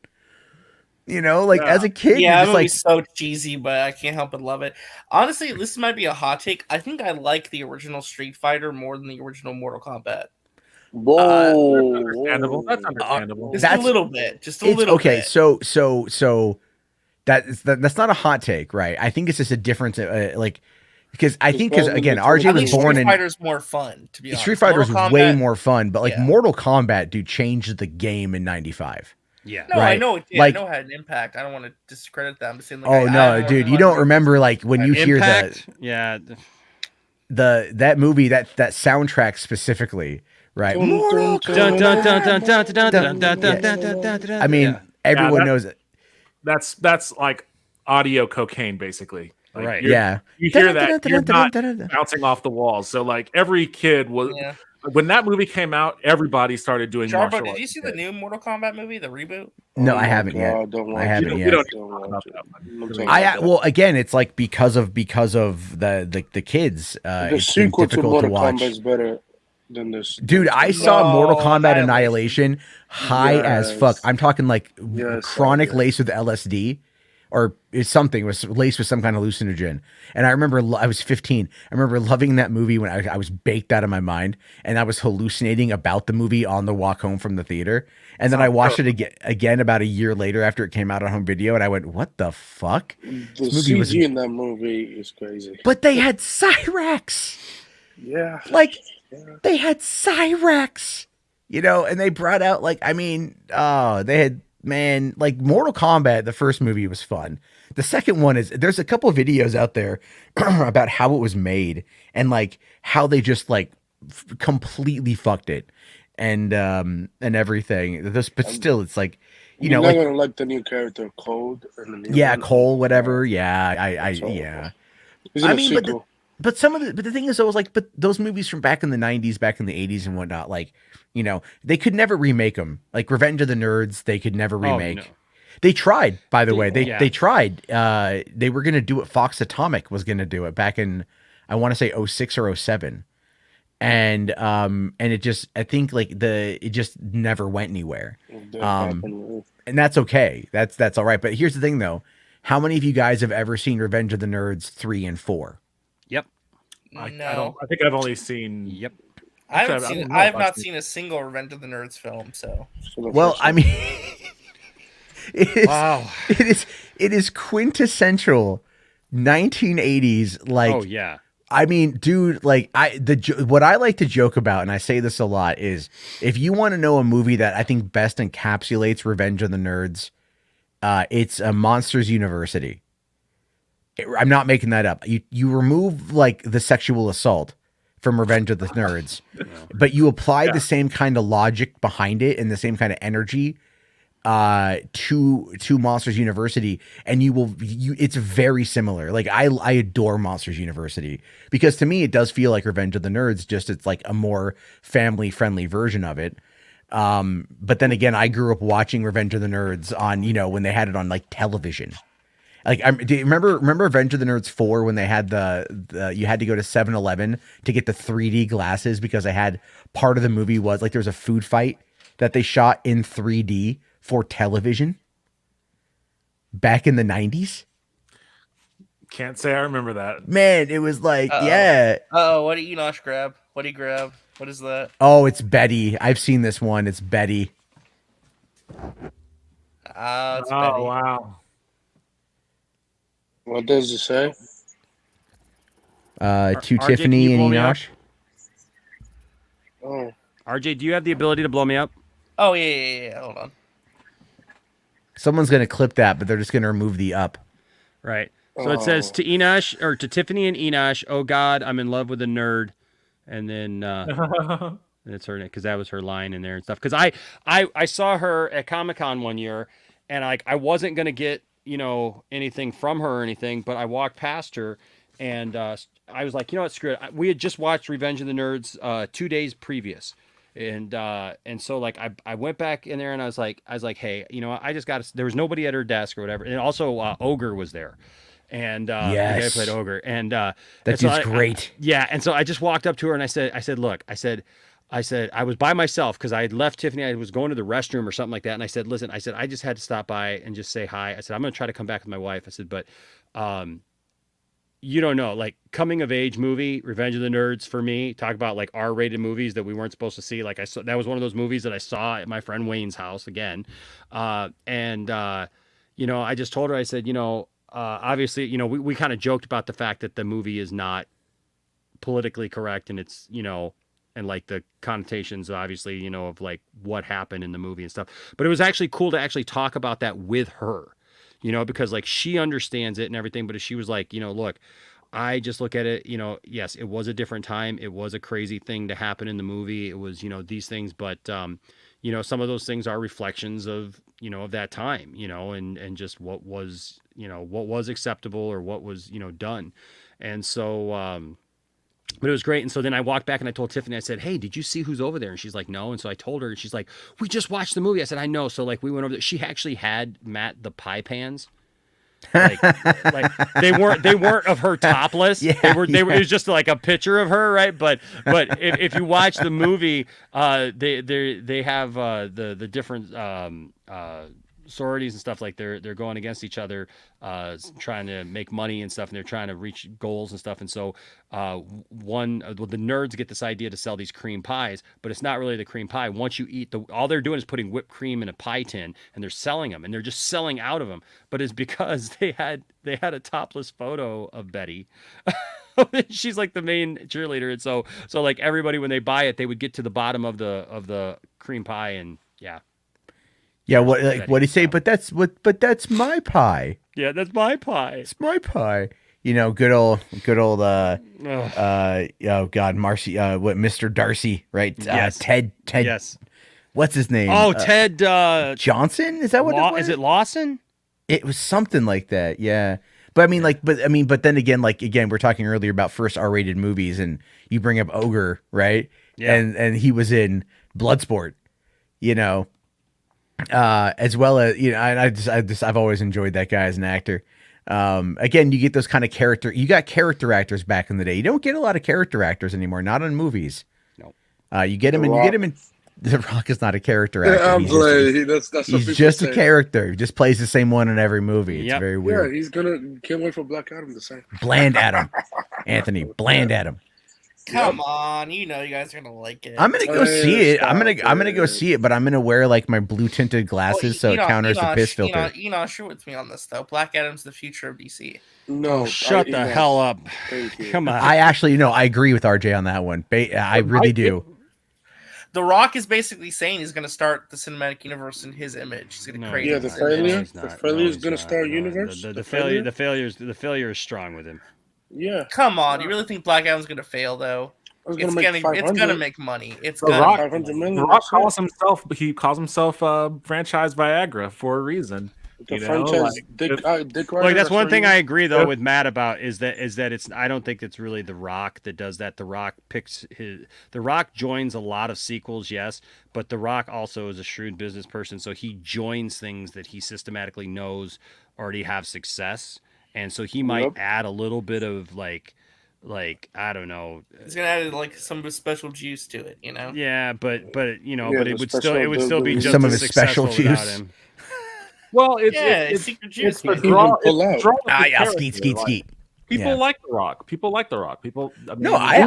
You know, like as a kid, Yeah, you're that just like, movie's so cheesy, but I can't help but love it. Honestly, this might be a hot take. I think I like the original Street Fighter more than the original Mortal Kombat. Whoa, Understandable. That's understandable. Just a little bit. Just a it's little okay. bit. So that's not a hot take, right? I think it's just a difference, like because I think because again, RJ was born Street in Fighter's more fun. To be honest, Street Fighter's Mortal way Kombat- more fun, but like yeah. Mortal Kombat, dude, changed the game in '95. Yeah. No, right? I know it did. Like, I know it had an impact. I don't want to discredit that. I'm just saying, like, oh I no, have dude, more you don't fun. remember like when you hear Impact? Yeah. that movie that soundtrack specifically, right? Mortal Dun, dun, dun, dun, dun, Kombat. dun, dun, dun, dun, dun, dun, dun, dun. I mean, Yeah. everyone that- knows it. That's like audio cocaine, basically. Like, Right. Yeah. You hear that, you're not bouncing off the walls. So like every kid was when that movie came out, everybody started doing Jarbo, martial did arts. you see the new Mortal Kombat movie, the reboot? No, Oh I my haven't yet. God, don't I watch haven't it. yet. We don't Don't talk watch about it. that. Don't I talk about well again, it's like because of the kids. it. The It's been sequel to difficult to Mortal watch. Kombat is better than this. Dude, I saw Mortal No, Kombat Annihilation. Annihilation high as fuck. Yes. I'm talking like Yes, chronic yes. laced with LSD, or it's something was laced with some kind of hallucinogen. And I remember I was 15. I remember loving that movie when I was baked out of my mind, and I was hallucinating about the movie on the walk home from the theater. And then I watched it again about a year later after it came out on home video, and I went, "What the fuck?" The This movie was, CG in that movie is crazy. but they had Cyrax. Yeah. Like they had Cyrax, you know, and they brought out like, I mean, they had, man, like Mortal Kombat, the first movie was fun. The second one is, there's a couple of videos out there about how it was made and like how they just like completely fucked it and everything. But still, it's like, you know, You're like, not gonna like the new character Cold and the new yeah, one. Cole, whatever. Yeah, yeah. He's in I a mean, sequel. but the thing is, I was like, but those movies from back in the 90s, back in the 80s and whatnot, like, you know, they could never remake them. Like Revenge of the Nerds, they could never remake. no. They tried, by the way. Yeah. They tried. They were gonna do it. Fox Atomic was gonna do it back in, I want to say 06 or 07. And it just, I think like it just never went anywhere. And that's okay. That's all right. But here's the thing though. How many of you guys have ever seen Revenge of the Nerds 3 and 4? Yep. I think I've only seen. Yep. I haven't Actually, I seen. don't know I if have I've not seen- seen a single Revenge of the Nerds film. So, Well, I mean, Wow. it is quintessential 1980s. Like, Oh yeah. I mean, dude, like what I like to joke about, and I say this a lot, is if you want to know a movie that I think best encapsulates Revenge of the Nerds, it's a Monsters University. I'm not making that up. You remove like the sexual assault from Revenge of the Nerds, but you apply the same kind of logic behind it and the same kind of energy to Monsters University, and it's very similar. Like I adore Monsters University because to me it does feel like Revenge of the Nerds, just it's like a more family friendly version of it. But then again, I grew up watching Revenge of the Nerds on, you know, when they had it on like television. Like, do you remember Revenge of the Nerds 4 when they had the you had to go to 7-Eleven to get the 3D glasses because they had part of the movie was like there was a food fight that they shot in 3D for television back in the 90s? Can't say I remember that. Man, it was like, Uh-oh. yeah. Oh, what did Enosh grab? What did he grab? What is that? Oh, it's Betty. I've seen this one. It's Betty. It's Oh Betty. wow. What does it say? To RJ, can Tiffany you and blow me up? Enosh. Oh, RJ, do you have the ability to blow me up? Oh yeah. Hold on. Someone's gonna clip that, but they're just gonna remove the up. Right. So it says to Enosh, or to Tiffany and Enosh, oh God, I'm in love with a nerd. And then and it's her, because that was her line in there and stuff. Because I saw her at Comic-Con one year, and I wasn't gonna get, you know, anything from her or anything, but I walked past her And I was like, you know what, screw it. We had just watched Revenge of the Nerds 2 days previous. And so like I went back in there and I was like, hey, you know, I just got there was nobody at her desk or whatever. And also Ogre was there. And the guy who played Ogre. And that dude's great. Yeah. And so I just walked up to her and I said, look, I said, I was by myself because I had left Tiffany. I was going to the restroom or something like that. And I said, listen, I said, I just had to stop by and just say hi. I said, I'm going to try to come back with my wife. I said, but you don't know, like coming of age movie, Revenge of the Nerds for me, talk about like R-rated movies that we weren't supposed to see. Like I saw, that was one of those movies that I saw at my friend Wayne's house again. You know, I just told her, I said, you know, obviously, you know, we kind of joked about the fact that the movie is not politically correct and it's, you know, and like the connotations, obviously, you know, of like what happened in the movie and stuff. But it was actually cool to actually talk about that with her. You know, because like she understands it and everything, but she was like, you know, look, I just look at it, you know, yes, it was a different time. It was a crazy thing to happen in the movie. It was, you know, these things, but, you know, some of those things are reflections of, you know, of that time, you know, and just what was, you know, what was acceptable or what was, you know, done. And so, but it was great. And so then I walked back and I told Tiffany, I said, hey, did you see who's over there? And she's like, no. And so I told her and she's like, we just watched the movie. I said, I know. So like we went over there. She actually had Matt the pie pans. Like they weren't of her topless. They were it was just like a picture of her, right? But if you watch the movie, they have the different sororities and stuff, like they're going against each other, trying to make money and stuff, and they're trying to reach goals and stuff. And so the nerds get this idea to sell these cream pies, but it's not really the cream pie. Once you eat all they're doing is putting whipped cream in a pie tin and they're selling them, and they're just selling out of them. But it's because they had a topless photo of Betty. She's like the main cheerleader. And so like everybody, when they buy it, they would get to the bottom of the cream pie, and yeah. Yeah, what do you say? But that's that's my pie. Yeah, that's my pie. It's my pie. You know, good old oh God, Marcy, Mr. Darcy, right? Yes. Ted. Yes. What's his name? Oh, Ted Johnson? Is that what it was? Is it Lawson? It was something like that. Yeah. But I mean, but then again, we're talking earlier about first R-rated movies, and you bring up Ogre, right? Yeah. And he was in Bloodsport, you know. As well as, you know, and I've always enjoyed that guy as an actor. Again, you get those kind of you got character actors back in the day. You don't get a lot of character actors anymore, not in movies. No. You get him in. The Rock is not a character actor. Yeah, he's just a character. He just plays the same one in every movie. It's very weird. Yeah, can't wait for Black Adam to say. Bland Adam. Anthony, Bland Adam. Come on, you know you guys are gonna like it. I'm gonna go see it. I'm gonna go see it, but I'm gonna wear like my blue tinted glasses so it counters the piss filter. Enosh, you're with me on this though. Black Adam's the future of DC. No, shut the hell up. Come on. I actually I agree with RJ on that one. I really do. The Rock is basically saying he's gonna start the cinematic universe in his image. He's gonna create. Yeah, the failure is gonna start universe. The failure is strong with him. Yeah. Come on, you really think Black Adam's gonna fail though? It's gonna make money. It's The gonna. Rock calls himself. He calls himself franchise Viagra for a reason. The franchise Dick Like that's one thing I agree though with Matt about is that it's I don't think it's really The Rock that does that. The Rock joins a lot of sequels, yes, but The Rock also is a shrewd business person, so he joins things that he systematically knows already have success, and so he might add a little bit of like I don't know. He's gonna add like some special juice to it, you know. Yeah, but you know, but it would still be just some of as his special successful without juice. him. Well, it's secret juice. It's the draw. Skeet. People like The Rock. People like The Rock. People. I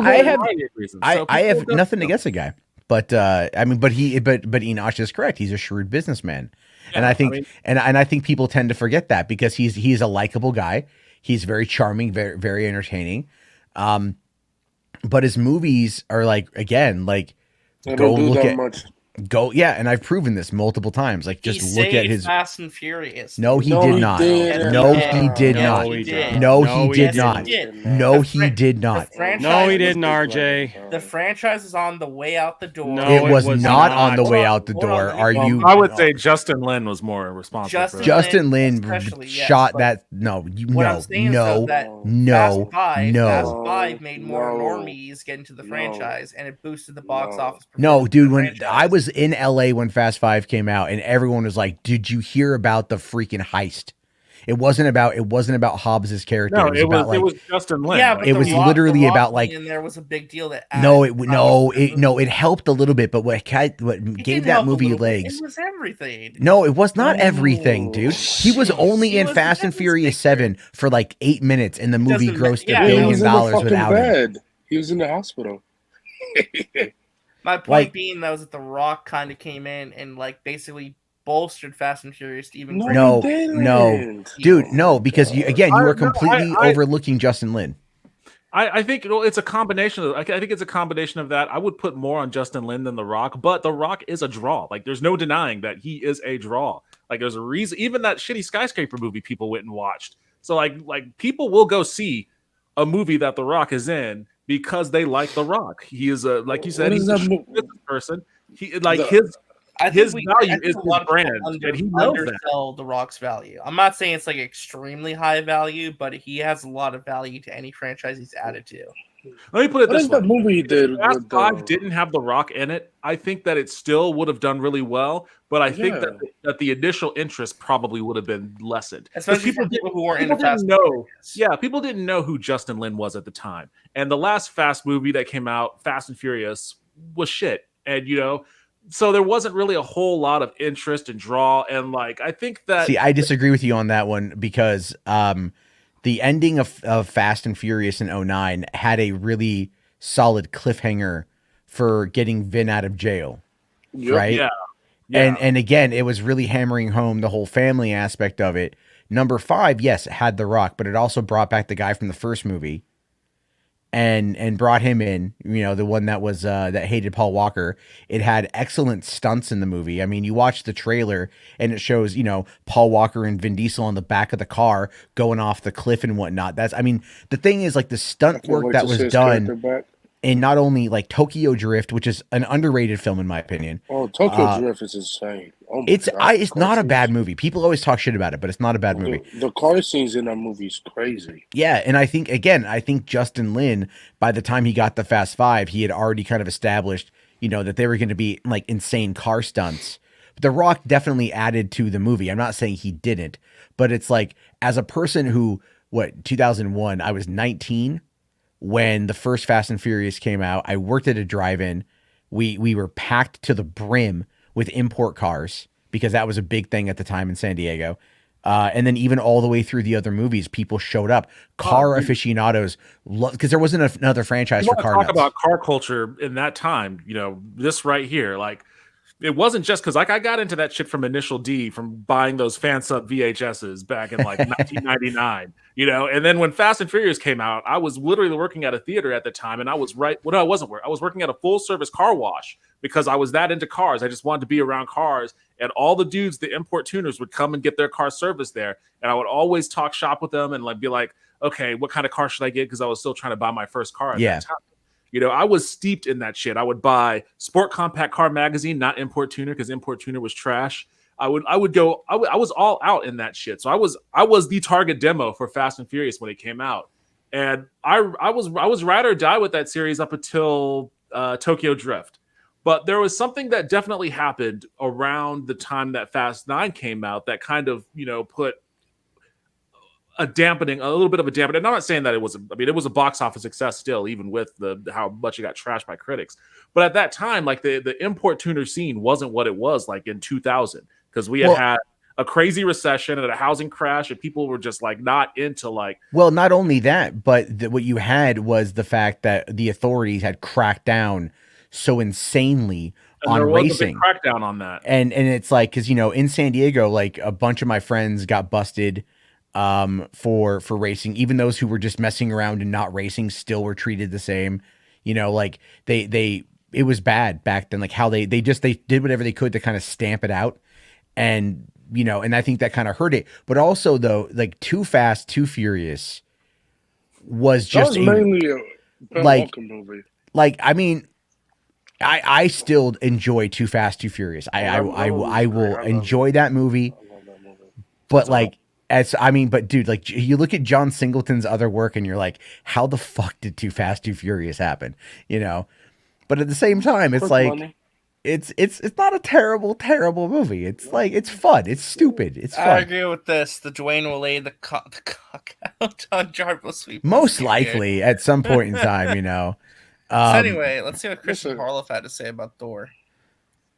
have nothing against the guy, but but Enosh is correct. He's a shrewd businessman, and I think I think people tend to forget that because he's a likable guy. He's very charming, very very entertaining. But his movies are go look at. Go, yeah, and I've proven this multiple times. Like, just He look at saved his. Fast and Furious. No, he No, did he not. didn't. No, he did Yes, not. he did. No, No, he he did didn't. not. He did. No, he did not. The franchise No, he was- didn't, RJ. The franchise is on the way out the door. No, It was not on the Hold way on, out the hold on, door. let me Are finish. you? I would say Justin Lin was more responsible. Justin for that. Justin Lin especially, yes, shot but that. No, you what I'm no, saying is, no, though, that no, Fast no. 5 made more No. normies get into the franchise, and it boosted the box office. No, dude, when I was in LA when Fast 5 came out and everyone was like, "Did you hear about the freaking heist?" It wasn't about Hobbs's character. No, it was about it was Justin Lin. Yeah, but it the was Rock- literally the Rock about like being in there was a big deal. That no, added it helped a little bit, but what gave didn't that help a movie little bit. legs? It was everything. No, it was not everything, dude. He was only in was Fast and Furious 7 for like 8 minutes, and the movie doesn't grossed yeah, $1 He billion was in the fucking without him. bed. He was in the hospital. My point Like- being, though, is that the Rock kind of came in and like basically bolstered Fast and Furious to even No, greater No, he didn't. no, dude, no, because you are completely overlooking Justin Lin. I think it's a combination of. I think it's a combination of that. I would put more on Justin Lin than The Rock, but The Rock is a draw. Like, there's no denying that he is a draw. Like, there's a reason. Even that shitty skyscraper movie, people went and watched. So like people will go see a movie that The Rock is in because they like The Rock. He is a, like you said, What he's is a that business person. He like The- his I think his value is a his lot of brand, people and he knows that. undersell The Rock's value. I'm not saying it's like extremely high value, but he has a lot of value to any franchise he's added to. Let me put it What this is way: that movie he did if Fast with 5 didn't have The Rock in it, I think that it still would have done really well. But I think that the initial interest probably would have been lessened. 'Cause Especially for people who weren't into people Fast didn't and know. Yeah, people didn't know who Justin Lin was at the time. And the last Fast movie that came out, Fast and Furious, was shit. And so there wasn't really a whole lot of interest and draw. And like, I think that See, I disagree with you on that one because the ending of Fast and Furious in 2009 had a really solid cliffhanger for getting Vin out of jail. Yep. Right? Yeah. And again, it was really hammering home the whole family aspect of it. Number 5, yes, it had The Rock, but it also brought back the guy from the first movie and brought him in, the one that was that hated Paul Walker. It had excellent stunts in the movie. I mean, you watch the trailer and it shows, Paul Walker and Vin Diesel on the back of the car going off the cliff and whatnot. The thing is, like, the stunt work that was done in not only like Tokyo Drift, which is an underrated film in my opinion. Oh, Tokyo Drift is insane. Oh my It's God, it's not a bad movie. People always talk shit about it, but it's not a bad movie. The car scenes in that movie is crazy. Yeah, and I think Justin Lin, by the time he got the Fast 5, he had already kind of established, that they were going to be like insane car stunts. But The Rock definitely added to the movie. I'm not saying he didn't, but it's like, as a person who, 2001, I was 19 when the first Fast and Furious came out. I worked at a drive-in. We were packed to the brim with import cars because that was a big thing at the time in San Diego. And then even all the way through the other movies, people showed up. Car aficionados, because there wasn't another franchise for car talk nuts. about car culture in that time. This right here, like, it wasn't just because, like, I got into that shit from Initial D, from buying those fan sub VHSs back in like 1999. And then when Fast and Furious came out, I was literally working at a theater at the time, and I was I was working at a full service car wash because I was that into cars. I just wanted to be around cars, and all the dudes, the import tuners, would come and get their car serviced there, and I would always talk shop with them and like be like, okay, what kind of car should I get? Because I was still trying to buy my first car at that time. I was steeped in that shit. I would buy Sport Compact Car Magazine, not Import Tuner, because Import Tuner was trash. I was all out in that shit. So I was the target demo for Fast and Furious when it came out. And I was ride or die with that series up until Tokyo Drift. But there was something that definitely happened around the time that Fast 9 came out that kind of, put a little bit of a dampening. And I'm not saying that it was a box office success still, even with how much it got trashed by critics. But at that time, like the import tuner scene wasn't what it was like in 2000, because we had a crazy recession and a housing crash, and people were just like not into like. Well, not only that, but what you had was the fact that the authorities had cracked down so insanely on there was racing. A big crackdown on that. And it's like, because in San Diego, like a bunch of my friends got busted for racing. Even those who were just messing around and not racing still were treated the same. Like they it was bad back then, like how they did whatever they could to kind of stamp it out. And, you know, and I think that kind of hurt it. But also though, like Too Fast, Too Furious was just mainly a Ben Walker movie. Like, I mean, I still enjoy Too Fast, Too Furious. I will enjoy that movie. But like, but dude, like you look at John Singleton's other work and you're like, how the fuck did Too Fast, Too Furious happen? You know? But at the same time, it's like, money. It's not a terrible movie. It's like, it's fun. It's stupid. It's fun. I agree with this. The Dwayne will lay the cock out on Jarvis. Most likely at some point in time, you know. So anyway, let's see what Christian Harloff had to say about Thor.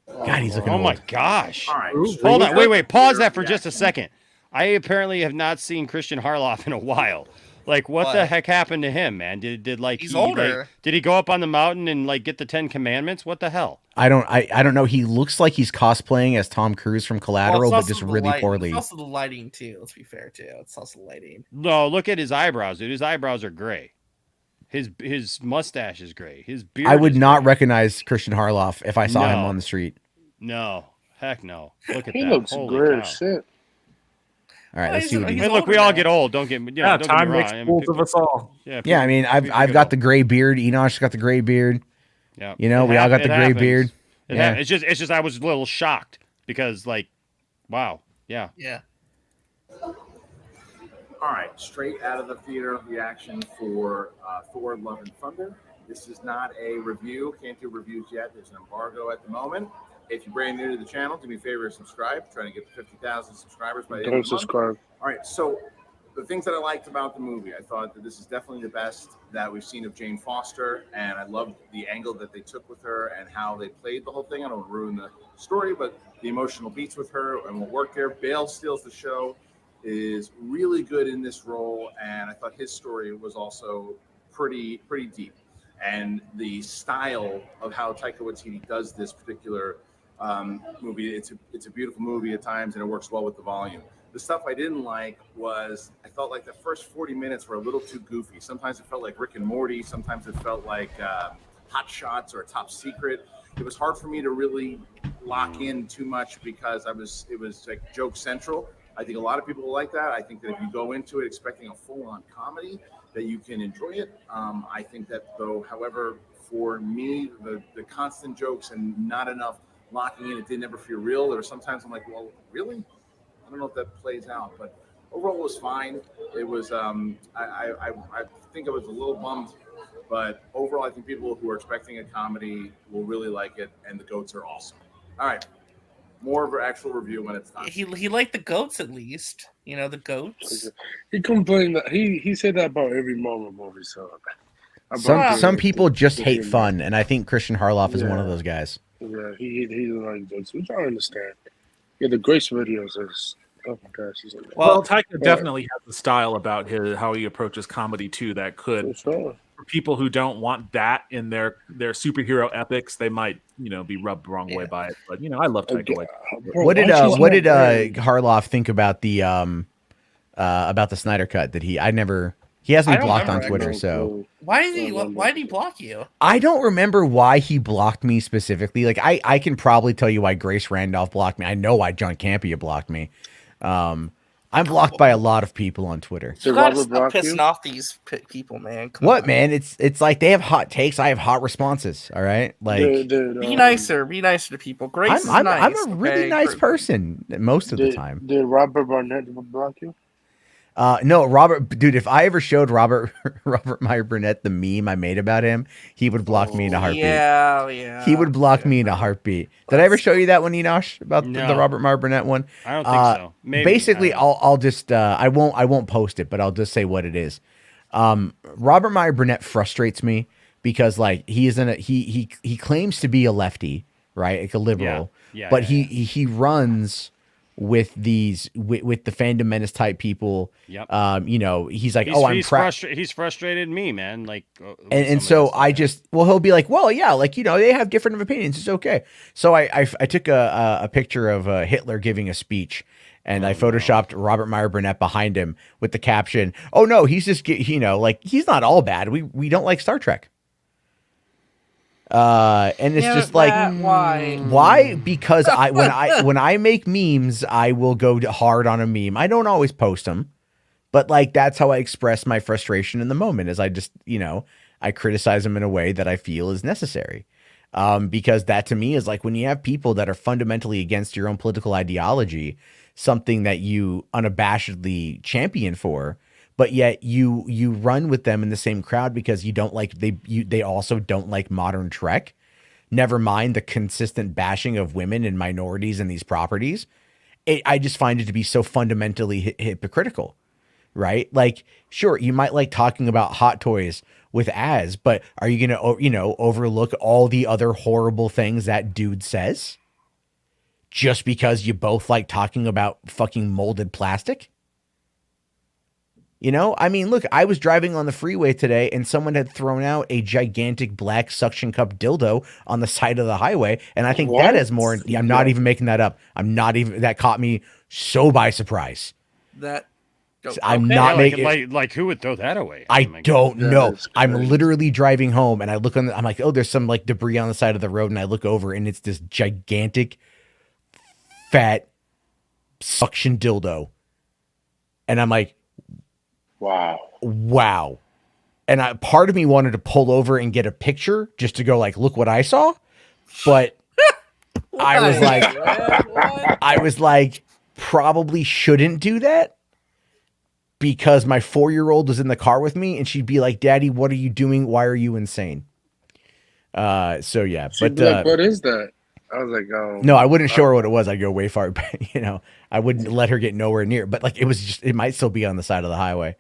God, he's looking. Oh old. my gosh! All right, Hold on, wait. Pause that for just a second. I apparently have not seen Christian Harloff in a while. Like, what the heck happened to him, man? Did like he's older? Like, did he go up on the mountain and like get the 10 Commandments? What the hell? I don't know. He looks like he's cosplaying as Tom Cruise from Collateral, but just really poorly. It's also the lighting too. Let's be fair too. It's also the lighting. No, look at his eyebrows, dude. His eyebrows are gray. His mustache is gray. His beard. I would not recognize Christian Harloff if I saw him on the street. No, heck no. Look at he that. Looks Holy great cow. as shit. All right, let's see what Hey, look, we all get old. Don't get me. Yeah, don't time get me makes wrong. fools of us all. Yeah, I mean, I've got the gray beard. Enosh's got the gray beard. Yeah, you know, we all got the gray beard. Yeah, it's just I was a little shocked because like, wow, yeah. All right, straight out of the theater reaction for Thor: Love and Thunder. This is not a review. Can't do reviews yet. There's an embargo at the moment. If you're brand new to the channel, do me a favor and subscribe. Trying to get to 50,000 subscribers by the end of the month. Don't subscribe. All right, so the things that I liked about the movie, I thought that this is definitely the best that we've seen of Jane Foster, and I loved the angle that they took with her and how they played the whole thing. I don't want to ruin the story, but the emotional beats with her and what worked there. Bale steals the show, is really good in this role, and I thought his story was also pretty deep. And the style of how Taika Waititi does this particular movie, it's a beautiful movie at times, and it works well with the volume. The stuff I didn't like was I felt like the first 40 minutes were a little too goofy. Sometimes it felt like Rick and Morty. Sometimes it felt like Hot Shots or Top Secret. It was hard for me to really lock in too much because it was like joke central. I think a lot of people will like that. I think that if you go into it expecting a full-on comedy, that you can enjoy it. I think that though, however, for me, the constant jokes and not enough locking in, it didn't ever feel real. There were sometimes I'm like, well, really? I don't know if that plays out, but overall it was fine. It was, I think I was a little bummed, but overall I think people who are expecting a comedy will really like it, and the goats are awesome. All right. More of an actual review when it's done. He liked the goats at least. You know, the goats. He complained that he said that about every Marvel movie. So some people just hate fun, and I think Christian Harloff is one of those guys. Yeah, he doesn't like goats, which I understand. Yeah, the Grace videos is oh my gosh. Well, Taika definitely has a style about how he approaches comedy too that could for people who don't want that in their superhero epics, they might, be rubbed the wrong way by it. But I love Taika. What did Harloff think about the Snyder Cut? He hasn't been blocked on Twitter, so why did he block you? I don't remember why he blocked me specifically. Like I can probably tell you why Grace Randolph blocked me. I know why John Campea blocked me. I'm blocked by a lot lot of people on Twitter. You gotta stop pissing off these people, man. Come on, man? It's like they have hot takes. I have hot responses. All right, like be nicer to people. Grace I'm nice. I'm a really nice person most of the time. Did Robert Barnett block you? No, Robert, dude, if I ever showed Robert Meyer Burnett the meme I made about him, he would block me in a heartbeat. Yeah. He would block me in a heartbeat. Did I ever show you that one, Enosh, about the Robert Meyer Burnett one? I don't think so. Maybe. Basically, I'll just I won't post it, but I'll just say what it is. Robert Meyer Burnett frustrates me because like he claims to be a lefty, right? Like a liberal, but he runs with the Fandom Menace type people. Yep. He's like, he's frustrated me, man. Like, and so he'll be like, well, yeah, like, they have different opinions. It's okay. So I took a picture of Hitler giving a speech, and I photoshopped Robert Meyer Burnett behind him with the caption, "Oh no, he's just, like, he's not all bad. We don't like Star Trek." And it's just like, why? Because when I make memes, I will go hard on a meme. I don't always post them, but like that's how I express my frustration in the moment. Is I just I criticize them in a way that I feel is necessary. Because that to me is like when you have people that are fundamentally against your own political ideology, something that you unabashedly champion for, but yet you run with them in the same crowd because you don't like they also don't like modern Trek. Never mind the consistent bashing of women and minorities in these properties. I just find it to be so fundamentally hypocritical, right? Like, sure, you might like talking about hot toys with Az, but are you going to, overlook all the other horrible things that dude says just because you both like talking about fucking molded plastic? I mean, look, I was driving on the freeway today and someone had thrown out a gigantic black suction cup dildo on the side of the highway. And I think that is more, I'm not even making that up. That caught me so by surprise. I'm not making like who would throw that away? I don't know. I'm literally driving home and I look I'm like, oh, there's some like debris on the side of the road. And I look over and it's this gigantic fat suction dildo. And I'm like, wow. And part of me wanted to pull over and get a picture just to go like, look what I saw. But I was like, probably shouldn't do that. Because my 4-year-old was in the car with me and she'd be like, Daddy, what are you doing? Why are you insane? So yeah, She'd be like, what is that? I was like, oh. No, I wouldn't show her what it was. I'd go way far back, I wouldn't let her get nowhere near, but like, it might still be on the side of the highway.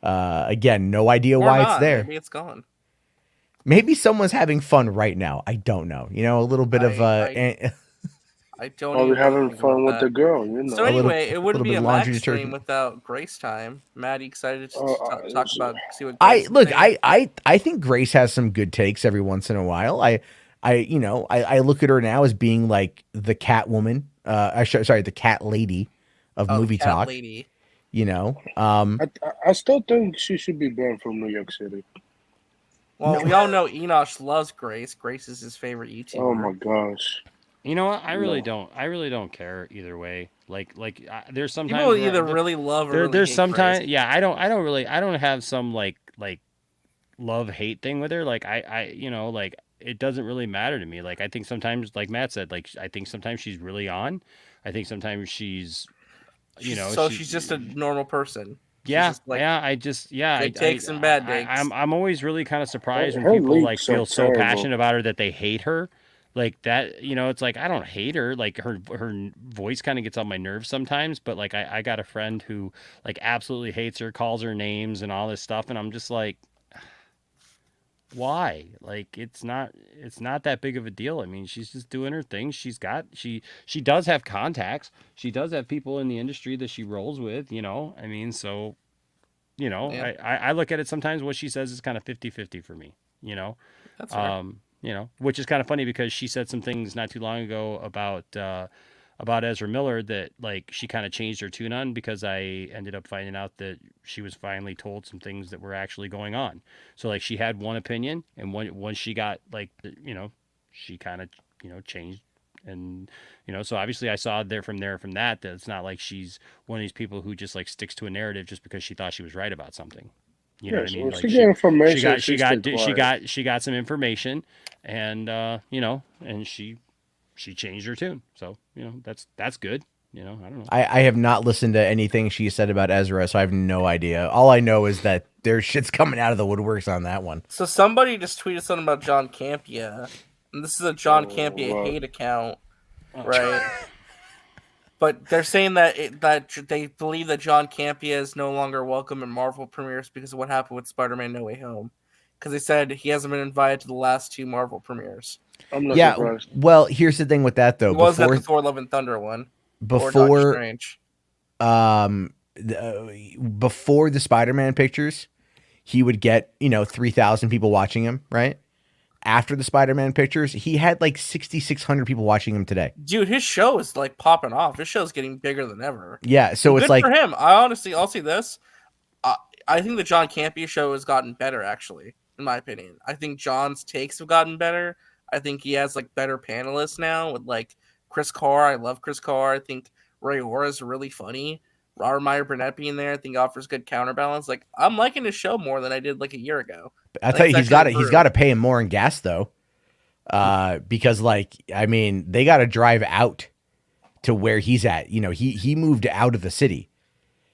Again, no idea why it's there. Maybe it's gone. Maybe someone's having fun right now. I don't know. A little bit I don't. Probably having fun with the girl, So anyway, it wouldn't be a Max stream without Grace time. Maddie, excited to talk about see what Grace I think Grace has some good takes every once in a while. I look at her now as being like the cat woman. The cat lady of movie talk. Lady. I still think she should be banned from New York City. Well, we all know Enosh loves Grace. Grace is his favorite YouTuber. Oh my gosh. You know what? I really don't care either way. Like there's sometimes people either really love or there's hate sometimes Grace. I don't have some like love hate thing with her. Like I like it doesn't really matter to me. Like I think sometimes, like Matt said, like I think sometimes she's really on. I think sometimes she's she's just a normal person. Yeah, good takes and bad takes. I'm always really kind of surprised when people like feel so passionate about her that they hate her. Like that, it's like I don't hate her. Like her voice kind of gets on my nerves sometimes. But like I got a friend who like absolutely hates her, calls her names and all this stuff, and I'm just like, why? Like it's not that big of a deal. I mean, she's just doing her thing. She does have contacts. She does have people in the industry that she rolls with. I mean, so yeah. I look at it sometimes. What she says is kind of 50-50 for me. That's fair. Which is kind of funny because she said some things not too long ago about Ezra Miller that like she kind of changed her tune on because I ended up finding out that she was finally told some things that were actually going on. So like she had one opinion, and once she got like she kind of changed, and so obviously I saw from that it's not like she's one of these people who just like sticks to a narrative just because she thought she was right about something. You know what I mean? Like she got some information, and and she changed her tune. So that's good. I don't know. I have not listened to anything she said about Ezra, so I have no idea. All I know is that there's shit's coming out of the woodworks on that one. So somebody just tweeted something about John Campea, and this is a John Campea hate account, right? But they're saying that they believe that John Campea is no longer welcome in Marvel premieres because of what happened with Spider-Man No Way Home. Because they said he hasn't been invited to the last 2 Marvel premieres. I'm not surprised. Well, here's the thing with that though. He was at the Thor: Love and Thunder one. Before Strange. Before the Spider-Man pictures, he would get 3,000 people watching him, right? After the Spider-Man pictures, he had like 6,600 people watching him today. Dude, his show is like popping off. His show's getting bigger than ever. Yeah, so good it's like for him. I'll say this. I think the John Campea show has gotten better, actually, in my opinion. I think John's takes have gotten better. I think he has like better panelists now with like Chris Carr. I love Chris Carr. I think Ray Horace is really funny. Robert Meyer Burnett being there, I think offers good counterbalance. Like I'm liking his show more than I did like a year ago. I'll tell you, he's got to pay him more in gas though, because like I mean they got to drive out to where he's at. You know, he moved out of the city,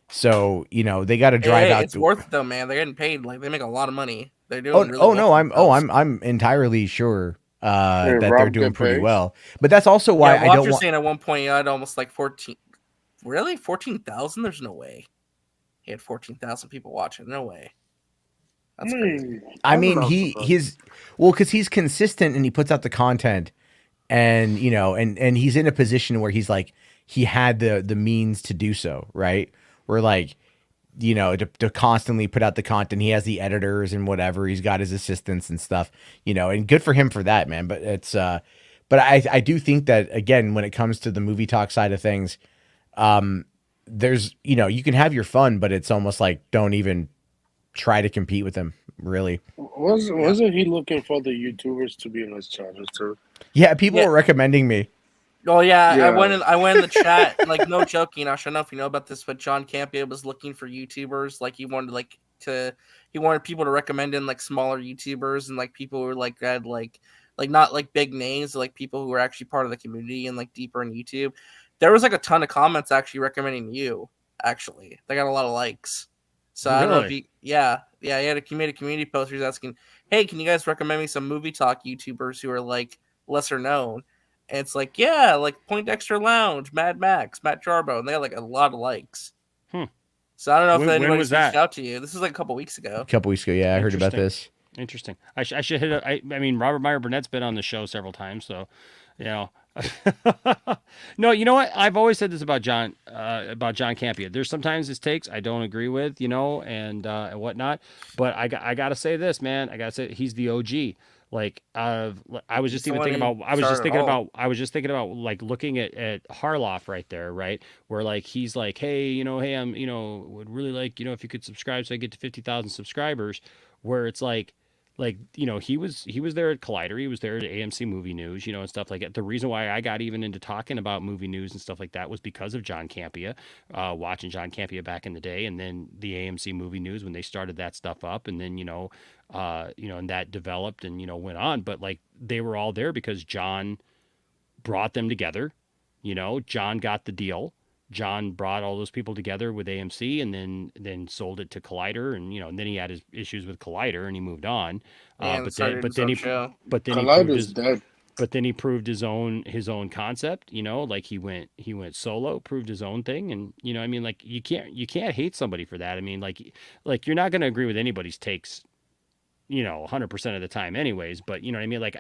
so you know they got to drive out. It's worth it though, man. They're getting paid. Like they make a lot of money. They're doing. I'm entirely sure that they're doing pretty well. But that's also why I don't want. Saying at one point he had almost like 14. Really, 14,000? There's no way. He had 14,000 people watching. No way. That's crazy. I mean, because he's consistent and he puts out the content, and you know, and he's in a position where he's like he had the means to do so, right? Where like, you know, to constantly put out the content, he has the editors and whatever. He's got his assistants and stuff, you know, and good for him for that, man. But it's but I do think that again, when it comes to the movie talk side of things, there's, you know, you can have your fun, but it's almost like don't even try to compete with him, really. Wasn't he looking for the YouTubers to be in his channel too? Yeah, people were recommending me. Oh yeah, I went in the chat, like no joking. I don't know if you know about this, but John Campia was looking for YouTubers. Like he wanted he wanted people to recommend him like smaller YouTubers and like people who were like had like not like big names, like people who were actually part of the community and like deeper in YouTube. There was like a ton of comments actually recommending you. Actually, they got a lot of likes. So I don't know if he made a community post. He was asking, "Hey, can you guys recommend me some movie talk YouTubers who are like lesser known?" And it's like, yeah, like Poindexter Lounge, Mad Max, Matt Jarbo, and they had like a lot of likes. So I don't know if anybody's reached out to you. This is like a couple weeks ago. Yeah, I heard about this. Interesting. I should hit it. I mean, Robert Meyer Burnett's been on the show several times, so you know. No, you know what? I've always said this about John Campia. There's sometimes his takes I don't agree with, you know, and whatnot. But I gotta say this, man. I gotta say he's the OG. Like I was just thinking about like looking at Harloff right there, right? Where like he's like, hey, I'm, would really like, if you could subscribe so I get to 50,000 subscribers. Where it's like, he was there at Collider, he was there at AMC Movie News, and stuff like that. The reason why I got even into talking about movie news and stuff like that was because of John Campia, watching John Campia back in the day, and then the AMC Movie News when they started that stuff up, and then and that developed and went on. But like they were all there because John brought them together. John got the deal. John brought all those people together with AMC, and then sold it to Collider, and then he had his issues with Collider, and he moved on. But then he proved his own concept. Like he went solo, proved his own thing, and like you can't hate somebody for that. I mean, like you're not going to agree with anybody's takes 100% of the time anyways, but you know what I mean? Like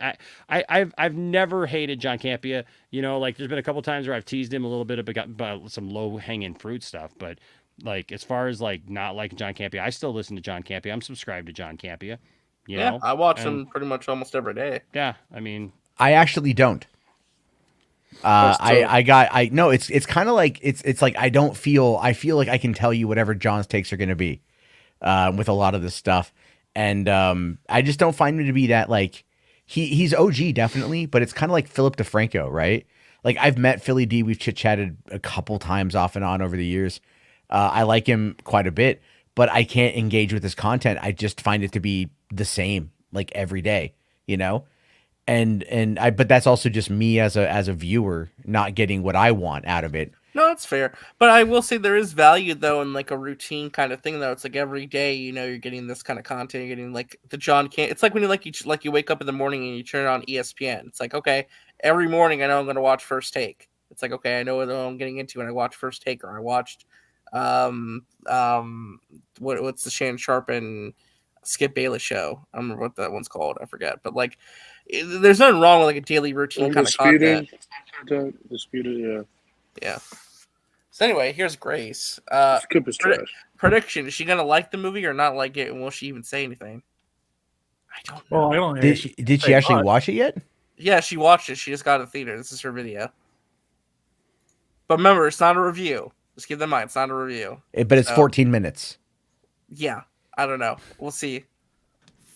I've never hated John Campia, like there's been a couple times where I've teased him a little bit about some low hanging fruit stuff, but like, as far as like not liking John Campia, I still listen to John Campia. I'm subscribed to John Campia, you know? I watch him pretty much almost every day. Yeah. I mean, I actually don't. It's kind of like, it's like, I feel like I can tell you whatever John's takes are going to be, with a lot of this stuff. And I just don't find him to be that, like, he's OG definitely, but it's kind of like Philip DeFranco, right? Like I've met Philly D, we've chit-chatted a couple times off and on over the years. I like him quite a bit, but I can't engage with his content. I just find it to be the same, like every day, but that's also just me as a viewer not getting what I want out of it. No, that's fair. But I will say there is value, though, in like a routine kind of thing, though. It's like every day, you're getting this kind of content. You're getting like the John Campia. It's like when you wake up in the morning and you turn on ESPN. It's like, okay, every morning I know I'm going to watch First Take. It's like, okay, I know what I'm getting into when I watch First Take, or I watched what's the Shannon Sharp and Skip Bayless show? I don't remember what that one's called. I forget. But like, there's nothing wrong with like a daily routine kind of content. Disputed, yeah. Yeah. So anyway, here's Grace. Skip is trash. Prediction: is she gonna like the movie or not like it? And will she even say anything? I don't know. Well, I don't. Did she actually watch it yet? Yeah, she watched it. She just got it in theater. This is her video. But remember, it's not a review. Just keep that in mind. It's not a review. But it's 14 minutes. Yeah, I don't know. We'll see.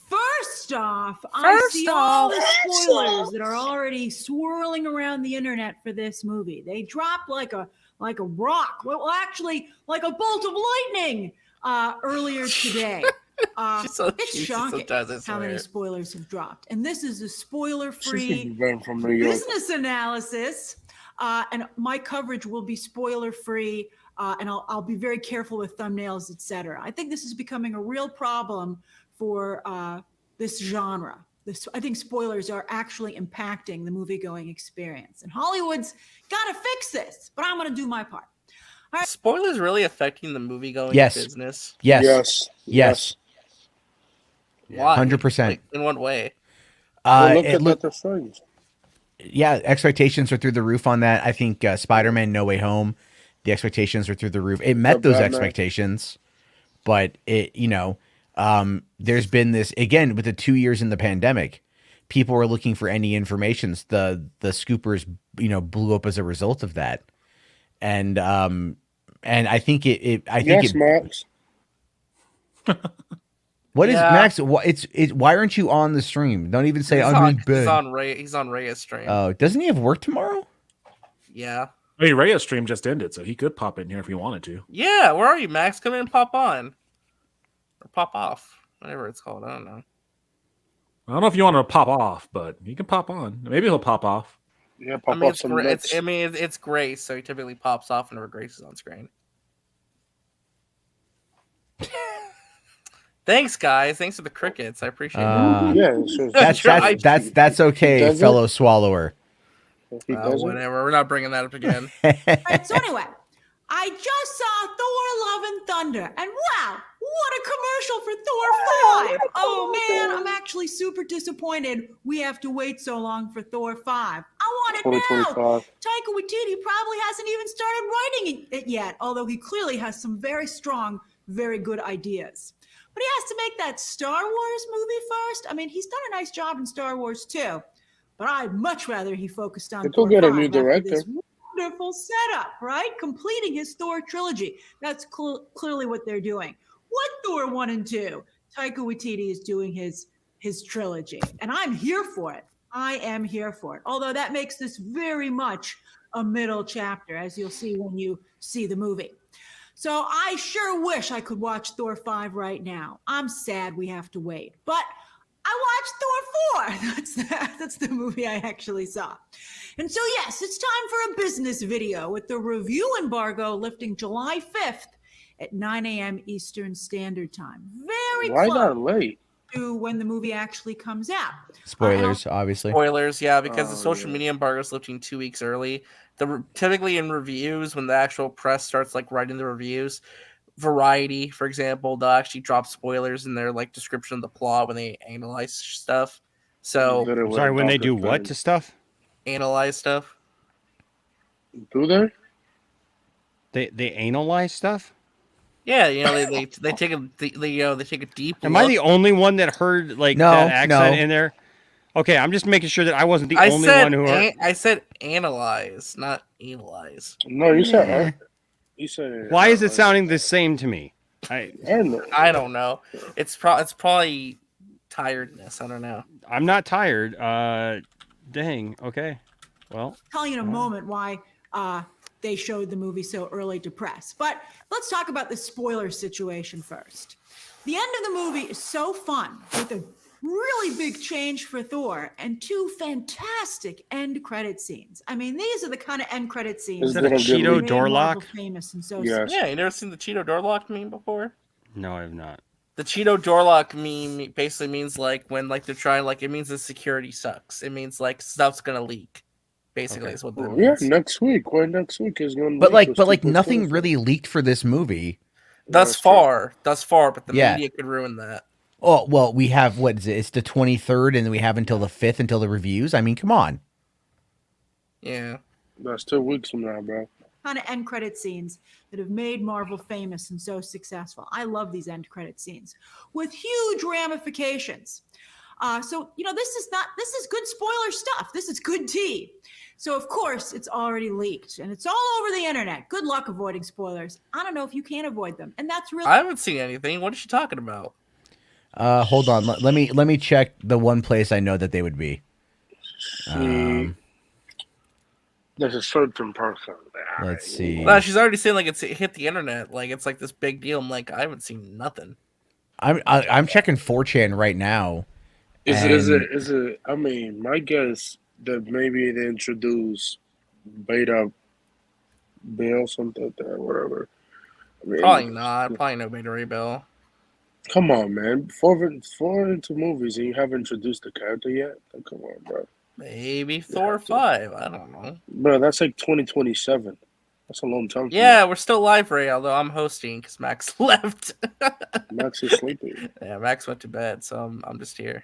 First First off, I see all the spoilers that are already swirling around the internet for this movie. They dropped like a rock. Well, actually, like a bolt of lightning earlier today. It's shocking how many spoilers have dropped. And this is a spoiler-free business analysis. And my coverage will be spoiler-free. And I'll be very careful with thumbnails, etc. I think this is becoming a real problem for this genre. I think spoilers are actually impacting the movie-going experience. And Hollywood's got to fix this, but I'm going to do my part. All right. Spoilers really affecting the movie-going business? Yes. Why? 100%. Like, in what way? Yeah, expectations are through the roof on that. I think Spider-Man No Way Home, the expectations are through the roof. It met those expectations, but there's been this, again, with the 2 years in the pandemic, people were looking for any information. The scoopers, blew up as a result of that. And I think Max. What is Max? Why aren't you on the stream? Don't even say he's on Ray's stream. Oh, doesn't he have work tomorrow? Yeah. I mean, Ray's stream just ended, so he could pop in here if he wanted to. Yeah, where are you, Max? Come in and pop on. Or pop off. Whatever it's called. I don't know. I don't know if you want to pop off, but he can pop on. Maybe he'll pop off. Yeah, pop off some nuts. It's Grace, so he typically pops off whenever Grace is on screen. Thanks, guys. Thanks for the crickets. I appreciate it. Yeah, that's okay, fellow swallower. Whatever. We're not bringing that up again. Right, so anyway, I just saw Thor: Love and Thunder, and wow, what a commercial for Thor 5! Oh man, I'm actually super disappointed we have to wait so long for Thor 5. I want it now. Taika Waititi probably hasn't even started writing it yet, although he clearly has some very strong, very good ideas. But he has to make that Star Wars movie first. I mean, he's done a nice job in Star Wars too, but I'd much rather he focused on Thor 5 get a new director. This wonderful setup, right? Completing his Thor trilogy. That's clearly what they're doing. What Thor 1 and 2? Taika Waititi is doing his trilogy, and I'm here for it. I am here for it. Although that makes this very much a middle chapter, as you'll see when you see the movie. So I sure wish I could watch Thor 5 right now. I'm sad we have to wait, but I watched Thor 4. That's the movie I actually saw. And so yes, it's time for a business video with the review embargo lifting July 5th at 9 a.m. Eastern Standard Time. Very Why close not late? to when the movie actually comes out. Spoilers, obviously. Spoilers, yeah, because the social media embargo is lifting 2 weeks early. Typically in reviews, when the actual press starts like writing the reviews, Variety, for example, they'll actually drop spoilers in their like description of the plot when they analyze stuff. So, I'm sorry, when they do what to stuff? Analyze stuff. Do they? They analyze stuff? Yeah, they take a they take a deep. Am I the only one that heard that accent in there? Okay, I'm just making sure that I wasn't the only one who heard. I said analyze, not analyze. No, you said. You said. Why is it sounding the same to me? I don't know. It's probably tiredness. I don't know. I'm not tired. Dang. Okay. Well. Tell you in a moment why they showed the movie so early to press. But let's talk about the spoiler situation first. The end of the movie is so fun with a really big change for Thor and 2 fantastic end credit scenes. I mean, these are the kind of end credit scenes. Is that a Cheeto door lock? Famous and so Yeah, you never seen the Cheeto door lock meme before? No, I have not. The Cheeto door lock meme basically means like when like they're trying it means the security sucks. It means like stuff's gonna leak. Basically, is what that means. Yeah, next week. Well, next week is going. But nothing really leaked for this movie. Thus far, but the media could ruin that. Oh, well, we have, what is it? It's the 23rd, and then we have until the 5th until the reviews. I mean, come on. Yeah. That's 2 weeks from now, bro. Kind of end credit scenes that have made Marvel famous and so successful. I love these end credit scenes with huge ramifications. So, this is good spoiler stuff. This is good tea. So, of course, it's already leaked and it's all over the internet. Good luck avoiding spoilers. I don't know if you can avoid them. And that's really. I haven't seen anything. What is she talking about? Hold on. Let me check the one place I know that they would be. There's a certain person. Let's see. Well, she's already saying like it's hit the internet, like it's like this big deal. I'm like, I haven't seen nothing. I'm checking 4chan right now. Is it? I mean, my guess that maybe they introduce Beta Bill, something like that, whatever. I mean, Probably not. Probably no Beta Ray Bill. come on, man. Four into movies and you haven't introduced the character yet? Like, come on, bro. Maybe Thor 5. I don't know. Bro, that's like 2027. That's a long time. Yeah, we're still live, Ray, although I'm hosting because Max left. Max is sleeping. Yeah, Max went to bed, so I'm just here.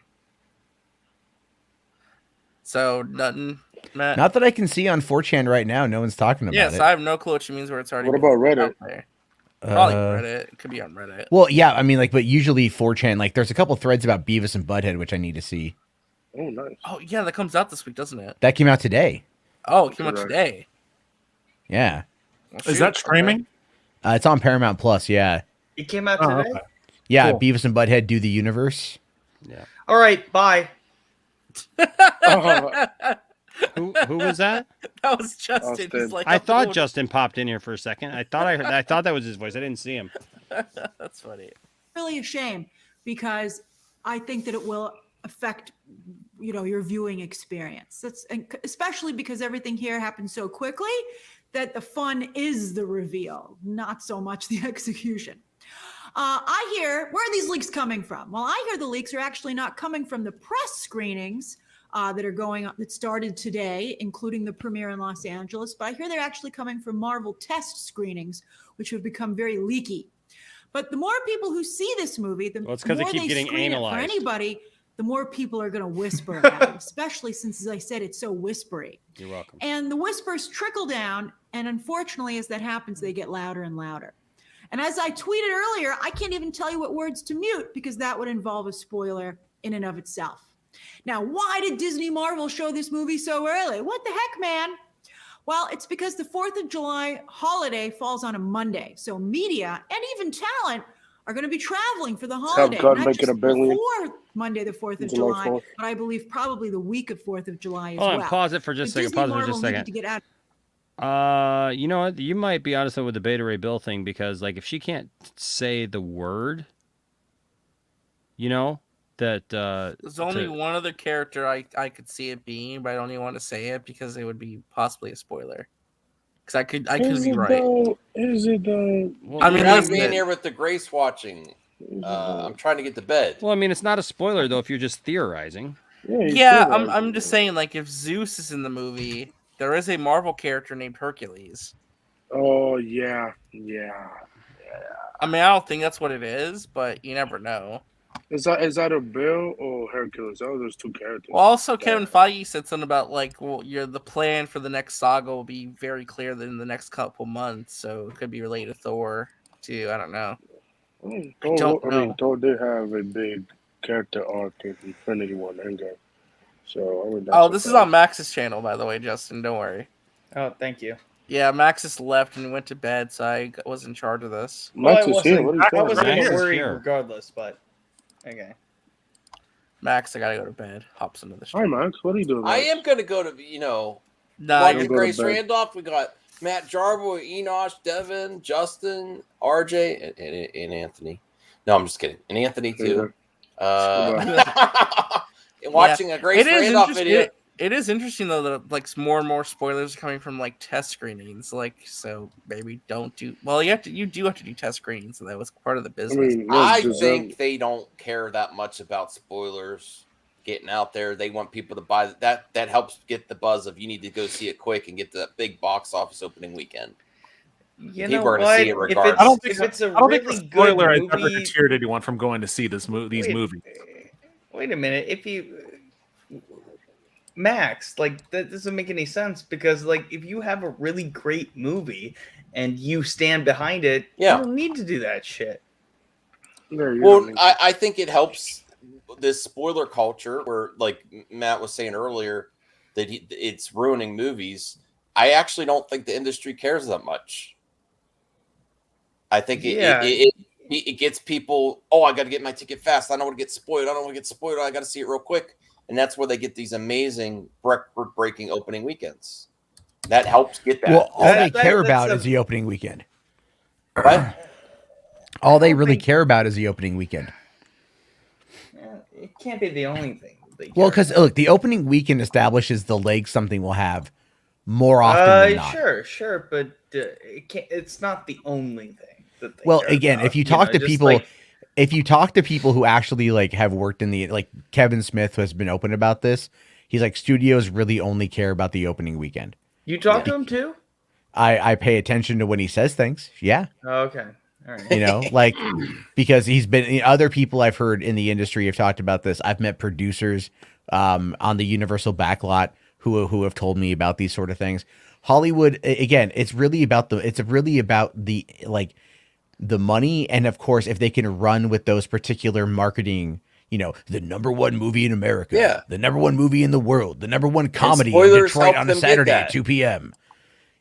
So, nothing, Matt? Not that I can see on 4chan right now. No one's talking about it. Yes, I have no clue what she means where it's already. What about Reddit? Out there. Probably Reddit. It could be on Reddit. Well, yeah, I mean, like, but usually 4chan, like, there's a couple threads about Beavis and Butthead, which I need to see. Oh, nice. Oh, yeah, that comes out this week, doesn't it? That came out today. Oh, it came out today. Yeah. Well, Is that streaming? It's on Paramount Plus, yeah. It came out today? Okay. Yeah, Cool. Beavis and Butthead do the universe. Yeah. All right, bye. Who was that? That was Justin. He's like, I thought Justin popped in here for a second. I thought that was his voice. I didn't see him. That's funny. Really a shame because I think that it will affect your viewing experience. And especially because everything here happens so quickly that the fun is the reveal, not so much the execution. I hear, where are these leaks coming from? Well, I hear the leaks are actually not coming from the press screenings that started today, including the premiere in Los Angeles, but I hear they're actually coming from Marvel test screenings, which have become very leaky. But the more people who see this movie, the more it's 'cause they keep getting screen it for analyzed. anybody, the more people are going to whisper about it, especially since, as I said, it's so whispery. You're welcome. And the whispers trickle down, and unfortunately, as that happens, they get louder and louder. And as I tweeted earlier, I can't even tell you what words to mute because that would involve a spoiler in and of itself. Now, why did Disney Marvel show this movie so early? What the heck, man? Well, it's because the 4th of July holiday falls on a Monday. So media and even talent are going to be traveling for the holiday. God Not make it just a billion. before Monday, the 4th of July July, 4th. but I believe probably the week of 4th of July as Hold on, well. pause it for just a So second. Disney Pause it for Marvel just a needed second. to get out. You know what? You might be honest with the Beta Ray Bill thing because, like, if she can't say the word, that There's only one other character I could see it being, but I don't even want to say it because it would be possibly a spoiler. Because I could be right. Is it though? I mean, I'm listen, being here with the Grace watching. I'm trying to get to bed. Well, I mean, it's not a spoiler though if you're just theorizing. Yeah, I'm just saying, like, if Zeus is in the movie, there is a Marvel character named Hercules. Oh yeah. I mean, I don't think that's what it is, but you never know. Is that a Bill or Hercules? Oh, those two characters. Well, also Kevin Feige said something about like, well, the plan for the next saga will be very clear in the next couple months, so it could be related to Thor too. I don't know. Thor did have a big character arc in Infinity War Endgame. So this is on Max's channel, by the way, Justin. Don't worry. Oh, thank you. Yeah, Maxis left and went to bed, so I was in charge of this. Max is here. What are you I talking wasn't about? going to worry regardless, but okay. Max, I gotta go to bed. Hops into the stream. Hi, Max. What are you doing? I Max? am going to go to, Nah, watching you're- Grace Go to bed. Randolph. We got Matt Jarbo, Enosh, Devin, Justin, RJ, and Anthony. No, I'm just kidding. And Anthony, too. Watching a Grace Randolph video. It is interesting though that like more and more spoilers are coming from like test screenings. Like, so maybe don't do. Well, you do have to do test screenings, so that was part of the business. I think they don't care that much about spoilers getting out there. They want people to buy that. That helps get the buzz of you need to go see it quick and get the big box office opening weekend. You People are going to see it regardless. I don't think if it's a I don't think really the spoiler good has ever movie- deterred anyone from going to see these movies. Wait a minute. If you Max, like that doesn't make any sense because like if you have a really great movie and you stand behind it, Yeah. you don't need to do that shit. Well, I think it helps this spoiler culture where, like Matt was saying earlier, that it's ruining movies. I actually don't think the industry cares that much. I think it gets people. Oh, I got to get my ticket fast. I don't want to get spoiled. I got to see it real quick, and that's where they get these amazing record-breaking opening weekends. That helps get that. Well, all they care about is the opening weekend. What? All they really care about is the opening weekend. It can't be the only thing. Well, because look, the opening weekend establishes the legs something will have more often than not. Sure, but it's not the only thing. That they Well, care again, about, if you talk to just people, like- if you talk to people who actually like have worked in the like Kevin Smith has been open about this. He's like, studios really only care about the opening weekend. you talk to him too? I pay attention to when he says things. Yeah. Oh, okay. All right. You know, like, because he's been other people I've heard in the industry have talked about this. I've met producers on the Universal backlot who have told me about these sort of things. Hollywood, again, it's really about the like the money, and of course, if they can run with those particular marketing, you know, the #1 movie in America, the #1 movie in the world, the #1 comedy in Detroit on a Saturday at 2 p.m.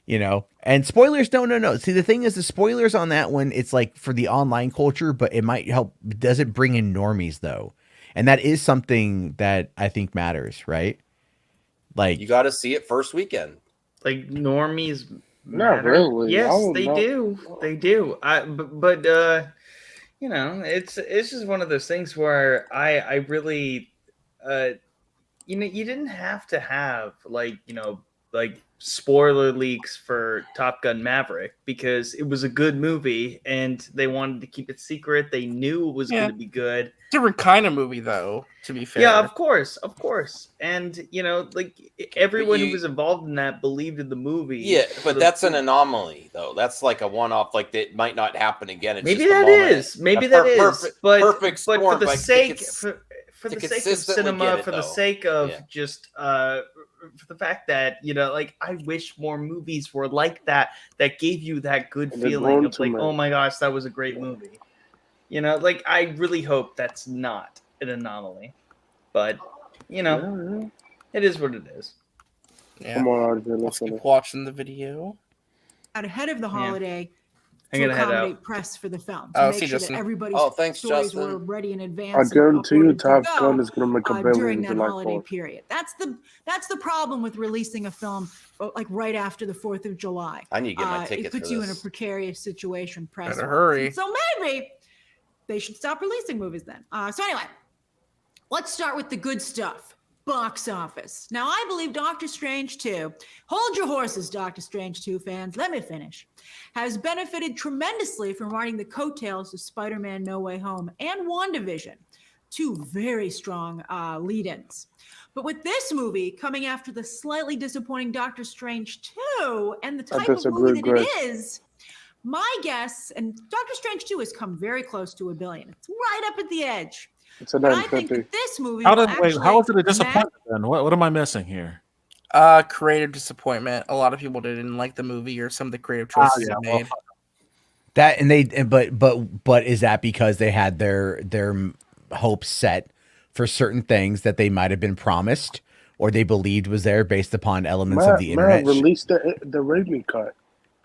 You know, and spoilers, no. See, the thing is, the spoilers on that one, it's like for the online culture, but it might help. Does it bring in normies though? And that is something that I think matters, right? Like, you got to see it first weekend. Like normies. Not matter. really. Yes, I don't they know. do. They do. But you know, it's just one of those things where I really, you know, you didn't have to have like spoiler leaks for Top Gun Maverick because it was a good movie and they wanted to keep it secret. They knew it was going to be good. Different kind of movie, though, to be fair. Yeah, of course. And, you know, like everyone who was involved in that believed in the movie. Yeah, but that's an anomaly, though. That's like a one-off. Like that might not happen again. It's Maybe just a that moment. is. Maybe that is. But perfect storm. But for the like, sake to for the sake of consistently cinema, get it, for the though. sake of Yeah. just for the fact that, you know, like I wish more movies were like that gave you that good They're feeling grown of too like, much. oh my gosh, that was a great movie. You know, like I really hope that's not an anomaly. But, you know, it is what it is. Yeah. Come on, Let's keep watching the video. Out ahead of the holiday I'm to gonna head accommodate out. press for the film Oh, to see make sure Justin. that everybody's Oh, thanks, stories Justin. were ready in advance. I and guarantee you, uploaded to Top go, Gun is going to make a during billion that July holiday 4th. period. That's the problem with releasing a film like right after the 4th of July. I need to get my It tickets puts for you in a this. precarious situation. Press Better hurry. So maybe they should stop releasing movies then. So anyway, let's start with the good stuff. Box office. Now, I believe Doctor Strange 2, hold your horses, Doctor Strange 2 fans, let me finish, has benefited tremendously from riding the coattails of Spider-Man No Way Home and WandaVision, two very strong lead-ins. But with this movie coming after the slightly disappointing Doctor Strange 2 and the I type of disagree, movie that Greg. it is, my guess, and Doctor Strange 2 has come very close to $1 billion. It's right up at the edge. It's a But I think 950. that this movie How will did actually how is it a match- disappointment then? What am I missing here? Creative disappointment. A lot of people didn't like the movie or some of the creative choices yeah, it well, made. that, and but is that because they had their hopes set for certain things that they might have been promised or they believed was there based upon elements of the internet? Release the Raimi cut.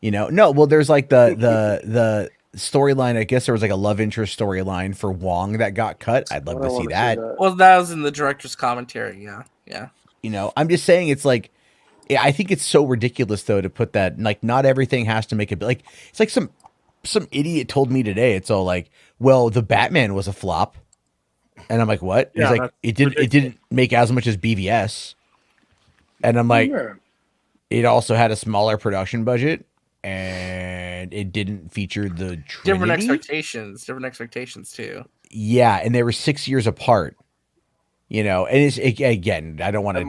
You know, no. Well, there's like the storyline. I guess there was like a love interest storyline for Wong that got cut. I'd love to see that. Well, that was in the director's commentary. Yeah. You know, I'm just saying it's like, yeah, I think it's so ridiculous though to put that, like, not everything has to make it like, it's like some idiot told me today. It's all like, well, the Batman was a flop. And I'm like, what? Yeah, He's like, it didn't make as much as BVS. And I'm like, it also had a smaller production budget and it didn't feature the Different Trinity. different expectations too. Yeah, and they were 6 years apart. You know, and it's again, I don't want to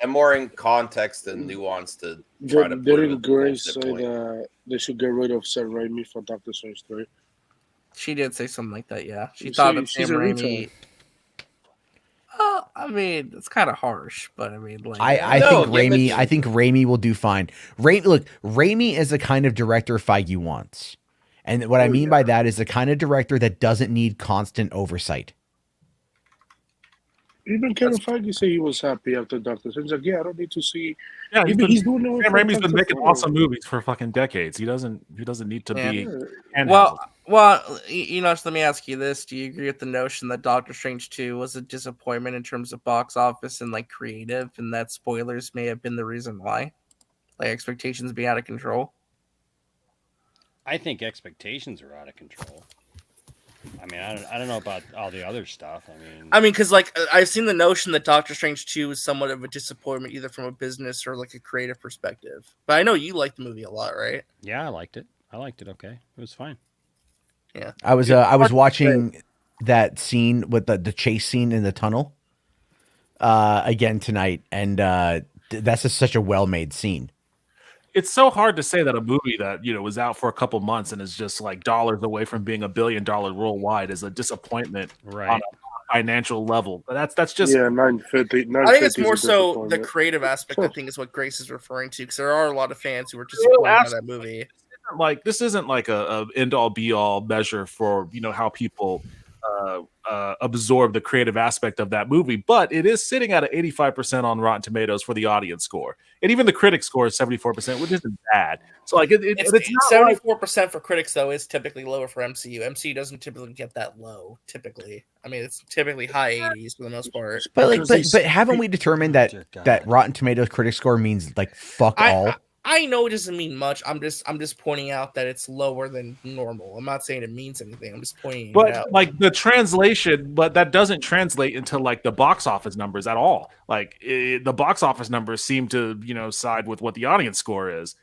more in context and nuance to try to put it Didn't with the Grace bullshit say point. that they should get rid of Sam Raimi for Doctor Strange 3? She did say something like that. Yeah, she You thought see, that she's Sam a Raimi. I mean, it's kind of harsh, but I mean, like, I think Raimi will do fine. Raimi is the kind of director Feige wants. And what I mean by that is the kind of director that doesn't need constant oversight. Even Kevin Feige said he was happy after Doctor Strange. He's like, yeah, I don't need to see. Yeah, he's doing it. Sam Raimi's been making awesome movies for fucking decades. He doesn't need to be handheld. Well, Well, just let me ask you this: do you agree with the notion that Doctor Strange 2 was a disappointment in terms of box office and like creative, and that spoilers may have been the reason why, like expectations being out of control? I think expectations are out of control. I mean, I don't know about all the other stuff. I mean, because like I've seen the notion that Doctor Strange 2 is somewhat of a disappointment, either from a business or like a creative perspective. But I know you liked the movie a lot, right? Yeah, I liked it. Okay. It was fine. Yeah, I was watching that scene with the chase scene in the tunnel again tonight, and that's just such a well-made scene. It's so hard to say that a movie that was out for a couple months and is just like dollars away from being $1 billion worldwide is a disappointment on a financial level. But that's just 950. I think it's more so the creative aspect. I think is what Grace is referring to, because there are a lot of fans who were disappointed by that movie. Like this isn't like a end all be all measure for how people absorb the creative aspect of that movie, but it is sitting at an 85% on Rotten Tomatoes for the audience score, and even the critic score is 74%, which isn't bad. So like it's not 74% for critics though is typically lower for MCU. MCU doesn't typically get that low. Typically, I mean it's typically high 80s for the most part. But haven't we determined that Rotten Tomatoes critic score means like fuck all? I know it doesn't mean much. I'm just pointing out that it's lower than normal. I'm not saying it means anything. I'm just pointing it out. Like the translation, but that doesn't translate into like the box office numbers at all. Like the box office numbers seem to side with what the audience score is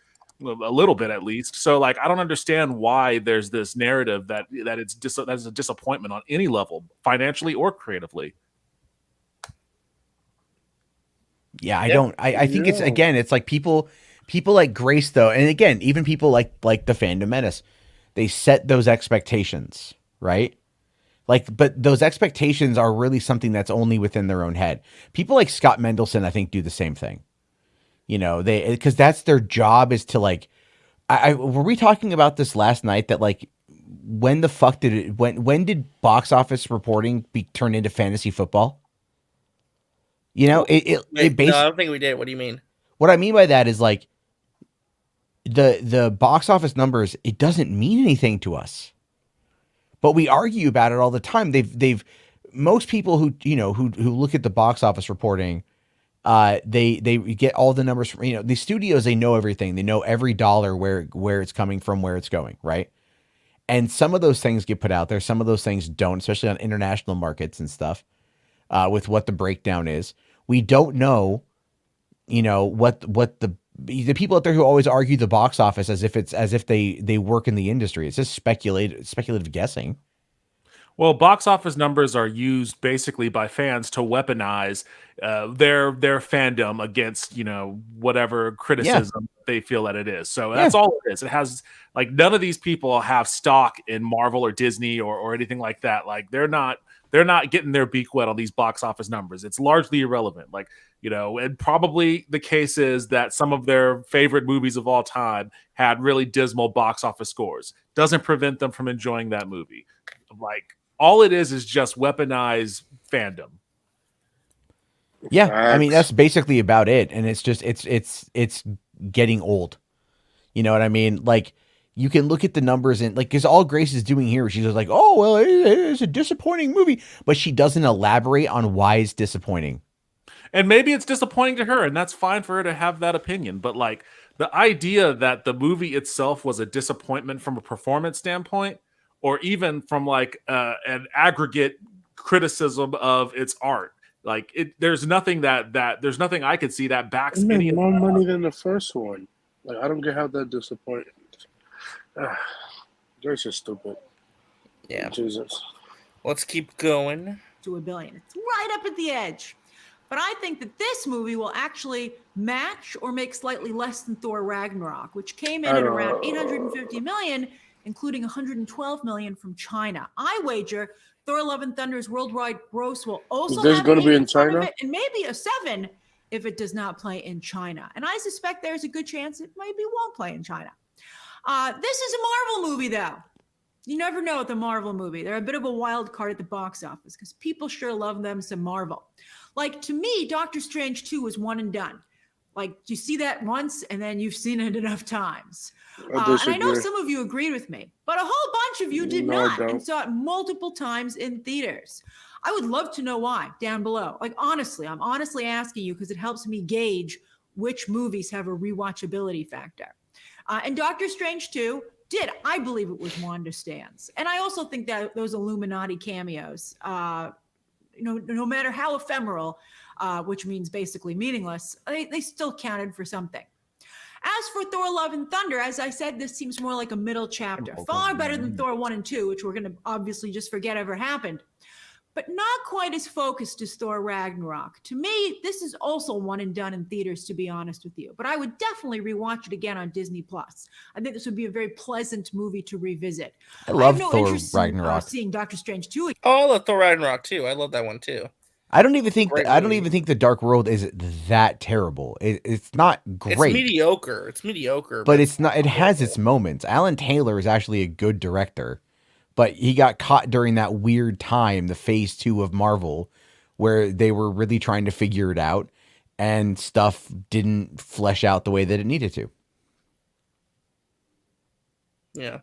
a little bit at least. So like I don't understand why there's this narrative that that's a disappointment on any level, financially or creatively. Yeah, I think it's like people like Grace though, and again, even people like the Fandom Menace, they set those expectations, right? Like, but those expectations are really something that's only within their own head. People like Scott Mendelson, I think, do the same thing. Because that's their job is to like. Were we talking about this last night? That like, when the fuck did it? When did box office reporting be turned into fantasy football? No, I don't think we did. What do you mean? What I mean by that is like the box office numbers, it doesn't mean anything to us, but we argue about it all the time. Most people who look at the box office reporting, they get all the numbers from, the studios, they know everything. They know every dollar, where it's coming from, where it's going. Right. And some of those things get put out there. Some of those things don't, especially on international markets and stuff, with what the breakdown is. We don't know, what the people out there who always argue the box office as if they work in the industry. It's just speculative guessing. Well, box office numbers are used basically by fans to weaponize their fandom against whatever criticism they feel that it is. So that's all it is. It has like none of these people have stock in Marvel or Disney or anything like that. Like they're not getting their beak wet on these box office numbers. It's largely irrelevant. Like and probably the case is that some of their favorite movies of all time had really dismal box office scores. Doesn't prevent them from enjoying that movie. Like all it is just weaponized fandom. Yeah, I mean that's basically about it, and it's just it's getting old. You know what I mean? Like you can look at the numbers and like because all Grace is doing here, she's just like, oh well, it's a disappointing movie, but she doesn't elaborate on why it's disappointing. And maybe it's disappointing to her, and that's fine for her to have that opinion. But like the idea that the movie itself was a disappointment from a performance standpoint, or even from like an aggregate criticism of its art, like there's nothing there's nothing I could see that backs It made any more money than the first one. Like I don't get how that disappointed. They're just stupid. Yeah. Jesus. Let's keep going. To $1 billion. It's right up at the edge. But I think that this movie will actually match or make slightly less than Thor Ragnarok, which came in at around $850 million, including $112 million from China. I wager Thor: Love and Thunder's worldwide gross will also Is this going to be in some of China? it, and maybe a 7 if it does not play in China. And I suspect there's a good chance it maybe won't play in China. This is a Marvel movie, though. You never know with a Marvel movie. They're a bit of a wild card at the box office because people sure love them some Marvel. Like, to me, Doctor Strange 2 was one and done. Like you see that once and then you've seen it enough times. I And I know disagree. some of you agreed with me, but a whole bunch of you did No, I not and don't. saw it multiple times in theaters. I would love to know why down below. Like, honestly, I'm honestly asking you because it helps me gauge which movies have a rewatchability factor. And Doctor Strange 2 did. I believe it was Wanda stands. And I also think that those Illuminati cameos, no matter how ephemeral, which means basically meaningless, they still counted for something. As for Thor Love and Thunder, as I said, this seems more like a middle chapter. Far better than Thor 1 and 2, which we're going to obviously just forget ever happened. But not quite as focused as Thor Ragnarok. To me, this is also one and done in theaters, to be honest with you. But I would definitely rewatch it again on Disney+. I think this would be a very pleasant movie to revisit. I love have no Thor interest Ragnarok. in seeing Doctor Strange 2 again. Oh, I love Thor Ragnarok too. I love that one too. I don't even think Great I don't movie. even think the Dark World is that terrible. It's not great. It's mediocre. It's mediocre, But it's not. It has its moments. Alan Taylor is actually a good director, but he got caught during that weird time, the phase 2 of Marvel, where they were really trying to figure it out, and stuff didn't flesh out the way that it needed to. Yeah.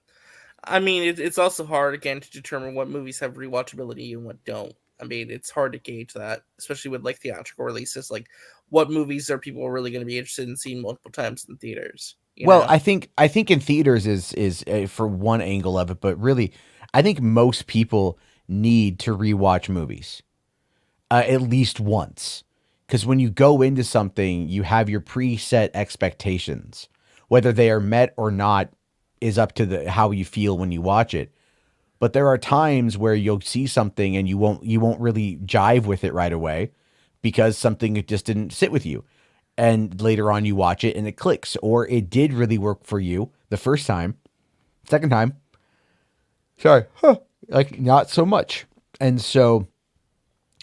I mean, it's also hard, again, to determine what movies have rewatchability and what don't. I mean, it's hard to gauge that, especially with like theatrical releases. Like, what movies are people really going to be interested in seeing multiple times in theaters? You know? I think in theaters is for one angle of it, but really, I think most people need to rewatch movies at least once, because when you go into something, you have your preset expectations. Whether they are met or not is up to how you feel when you watch it. But there are times where you'll see something and you won't really jive with it right away because something just didn't sit with you. And later on you watch it and it clicks, or it did really work for you the first time, second time, like not so much. And so,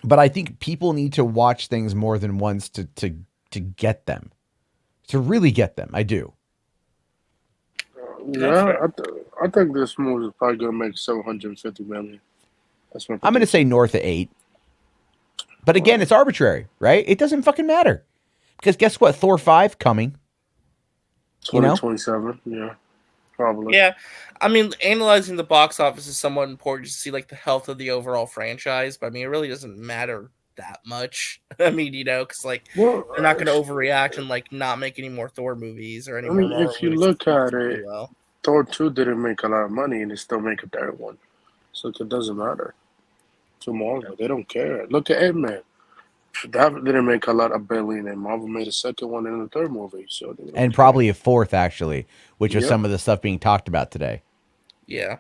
but I think people need to watch things more than once to get them, to really get them. I do. Yeah, I think this movie is probably gonna make $750 million. That's my I'm going to say north of 8. But again, it's arbitrary, right? It doesn't fucking matter. Because guess what? Thor 5 coming. 2027, yeah. Probably. Yeah. I mean, analyzing the box office is somewhat important to see like the health of the overall franchise, but I mean, it really doesn't matter that much. I mean, because like they're not going to overreact and like not make any more Thor movies or any more Marvel if you movies. look at it, Thor 2 didn't make a lot of money and they still make a third one. So it doesn't matter to Marvel. They don't care. Look at Ant-Man. That didn't make a lot of billion, and Marvel made a second one and a third movie. So And probably a fourth, actually, which was Yeah. some of the stuff being talked about today. Yeah.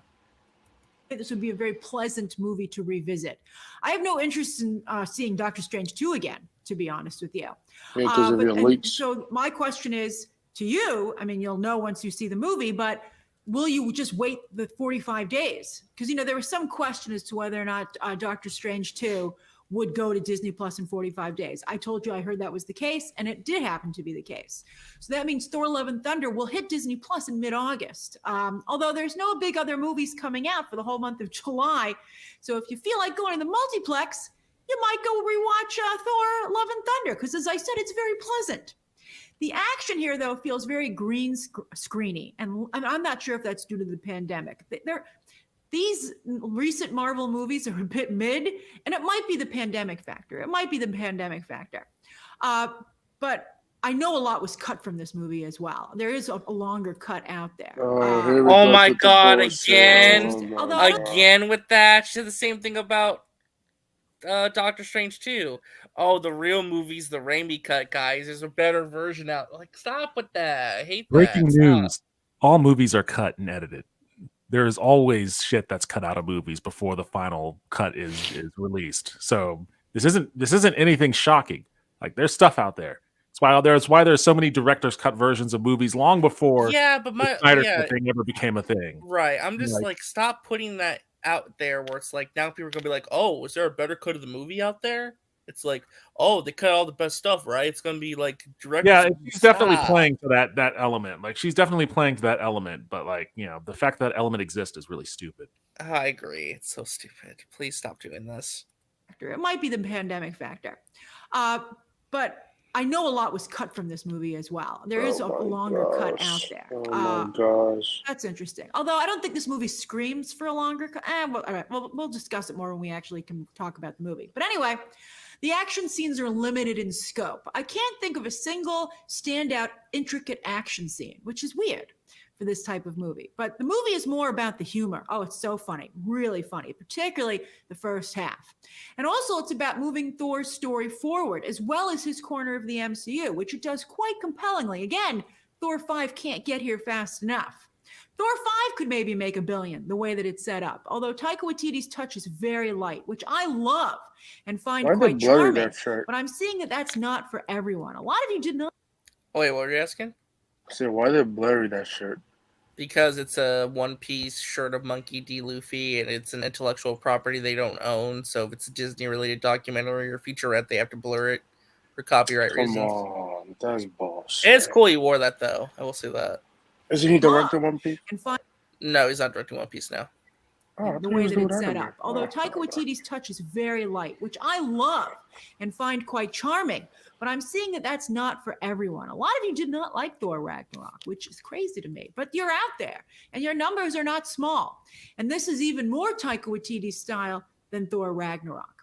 This would be a very pleasant movie to revisit. I have no interest in seeing Doctor Strange 2 again, to be honest with you. Yeah, 'cause of your and leaks. so my question is to you, I mean, you'll know once you see the movie, but will you just wait the 45 days? Because, there was some question as to whether or not Doctor Strange 2 would go to Disney Plus in 45 days. I told you I heard that was the case, and it did happen to be the case. So that means Thor Love and Thunder will hit Disney Plus in mid-August. Although there's no big other movies coming out for the whole month of July. So if you feel like going to the multiplex, you might go rewatch Thor Love and Thunder, because as I said, it's very pleasant. The action here, though, feels very green screeny, and I'm not sure if that's due to the pandemic. These recent Marvel movies are a bit mid, and it might be the pandemic factor. But I know a lot was cut from this movie as well. There is a longer cut out there. Oh my God! Again with that. She said the same thing about Doctor Strange 2. Oh, the real movie's the Raimi cut, guys. There's a better version out. Like, stop with that. I hate that. Breaking Stop. news: all movies are cut and edited. There is always shit that's cut out of movies before the final cut is released. So this isn't anything shocking. Like, there's stuff out there. That's why there's so many director's cut versions of movies long before the Snyder Cut thing ever became a thing. Right. I'm just like, stop putting that out there where it's like now people are gonna be like, oh, is there a better cut of the movie out there? It's like, oh, they cut all the best stuff, right? It's gonna be like director. Yeah, she's definitely playing to that element. Like, she's definitely playing to that element, but like, the fact that element exists is really stupid. I agree. It's so stupid. Please stop doing this. It might be the pandemic factor. But I know a lot was cut from this movie as well. There is a longer cut out there. Oh my gosh. That's interesting. Although I don't think this movie screams for a longer cut. Well, all right, we'll discuss it more when we actually can talk about the movie. But anyway, the action scenes are limited in scope. I can't think of a single standout, intricate action scene, which is weird for this type of movie. But the movie is more about the humor. Oh, it's so funny, really funny, particularly the first half. And also it's about moving Thor's story forward, as well as his corner of the MCU, which it does quite compellingly. Again, Thor 5 can't get here fast enough. Thor 5 could maybe make $1 billion the way that it's set up, although Taika Waititi's touch is very light, which I love and find quite charming. But I'm seeing that that's not for everyone. A lot of you did not. Wait, what were you asking? So why they blurry that shirt? Because it's a one-piece shirt of Monkey D. Luffy, and it's an intellectual property they don't own. So if it's a Disney-related documentary or featurette, they have to blur it for copyright reasons. Come on, that's bullshit. It's cool he wore that, though. I will say that. Isn't he directing One Piece? No, he's not directing One Piece now. The way that it's set up. Although Taika Waititi's touch is very light, which I love and find quite charming. But I'm seeing that that's not for everyone. A lot of you did not like Thor Ragnarok, which is crazy to me. But you're out there, and your numbers are not small. And this is even more Taika Waititi style than Thor Ragnarok.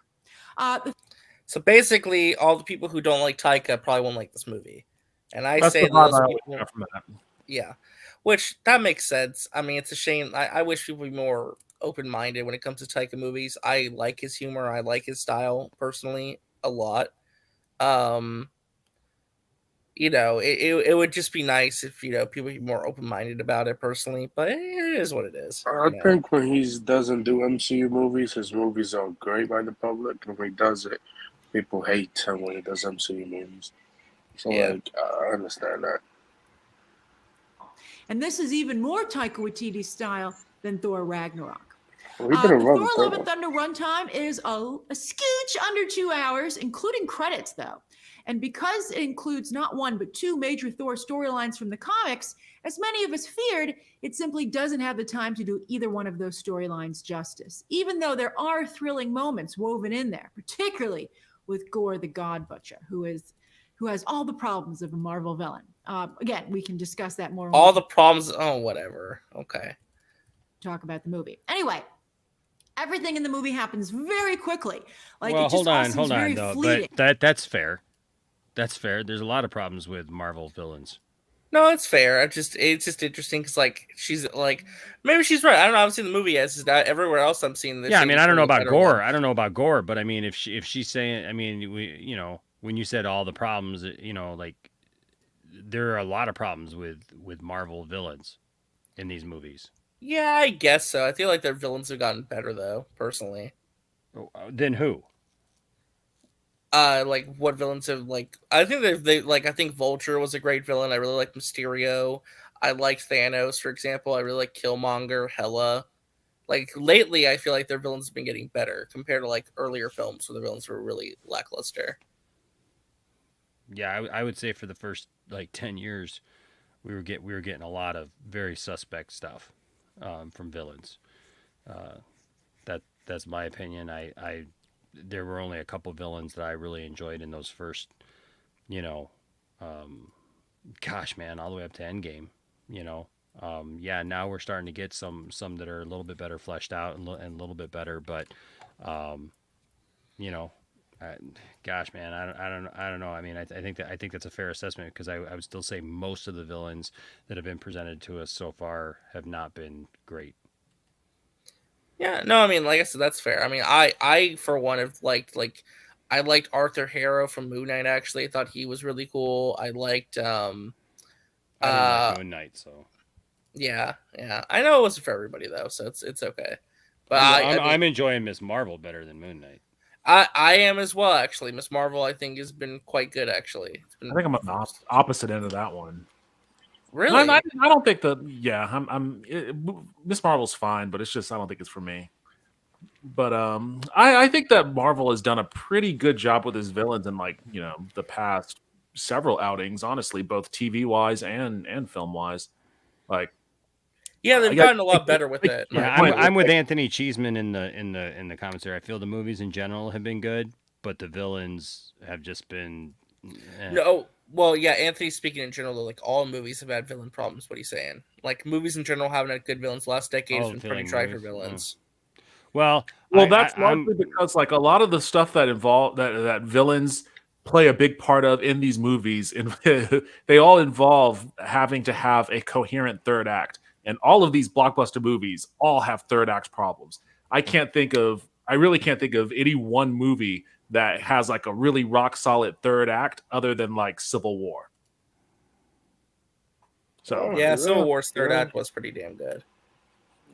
So basically, all the people who don't like Taika probably won't like this movie. And I That's say the vibe those I people, got from that. yeah, which that makes sense. I mean, it's a shame. I wish people would be more open-minded when it comes to Taika movies. I like his humor. I like his style personally a lot. It would just be nice if, people be more open-minded about it personally, but it is what it is. I think when he doesn't do MCU movies, his movies are great by the public. And when he does it, people hate him when he does MCU movies. So, I understand that. And this is even more Taika Waititi style than Thor Ragnarok. Well, The Thor Love and Thunder runtime is a scooch under 2 hours, including credits, though. And because it includes not one, but two major Thor storylines from the comics, as many of us feared, it simply doesn't have the time to do either one of those storylines justice, even though there are thrilling moments woven in there, particularly with Gore the God Butcher, who has all the problems of a Marvel villain. Again, we can discuss that more. All the problems. Oh, whatever. Okay. Talk about the movie. Anyway, everything in the movie happens very quickly. Like, well, it just hold on, though. fleeting. But that's fair. That's fair. There's a lot of problems with Marvel villains. No, it's fair. It's just interesting because, she's maybe she's right. I don't know. I haven't seen the movie yet. It's just everywhere else I'm seeing this. Yeah, I mean, I don't know about Gore. I don't know about Gore, but I mean, if she's saying, I mean, when you said all the problems, there are a lot of problems with Marvel villains in these movies. Yeah, I guess so. I feel like their villains have gotten better, though, personally. Then who? What villains have I think I think Vulture was a great villain. I really like Mysterio. I liked Thanos, for example. I really like Killmonger, Hela. Lately, I feel like their villains have been getting better compared to earlier films where the villains were really lackluster. Yeah, I would say for the first 10 years, we were getting a lot of very suspect stuff from villains. That's my opinion. There were only a couple villains that I really enjoyed in those first, gosh, man, all the way up to Endgame. Now we're starting to get some that are a little bit better fleshed out and a little bit better, but gosh, man, I don't know. I mean, I think that's a fair assessment because I would still say most of the villains that have been presented to us so far have not been great. Yeah, no, I mean, like I said, that's fair. I mean, I for one have I liked Arthur Harrow from Moon Knight. Actually, I thought he was really cool. I liked I didn't like Moon Knight, so yeah. I know it wasn't for everybody though, so it's okay. But I'm enjoying Miss Marvel better than Moon Knight. I am as well, actually. Miss Marvel, I think, has been quite good, actually. I think I'm on the opposite end of that one. Really? I don't think that. Yeah, Miss Marvel's fine, but it's just I don't think it's for me. But I think that Marvel has done a pretty good job with his villains in the past several outings. Honestly, both TV wise and film wise. Yeah, they've gotten a lot better with it. Yeah, I'm with Anthony Cheeseman in the comments there. I feel the movies in general have been good, but the villains have just been No, well, yeah, Anthony's speaking in general, though, like all movies have had villain problems. What he's saying, like movies in general haven't had good villains. Last decade has been pretty dry for villains. Well, that's largely because like a lot of the stuff that that villains play a big part of in these movies, and they all involve having to have a coherent third act. And all of these blockbuster movies all have third act problems. I really can't think of any one movie that has like a really rock solid third act other than like Civil War. So yeah, Civil War's third act was pretty damn good.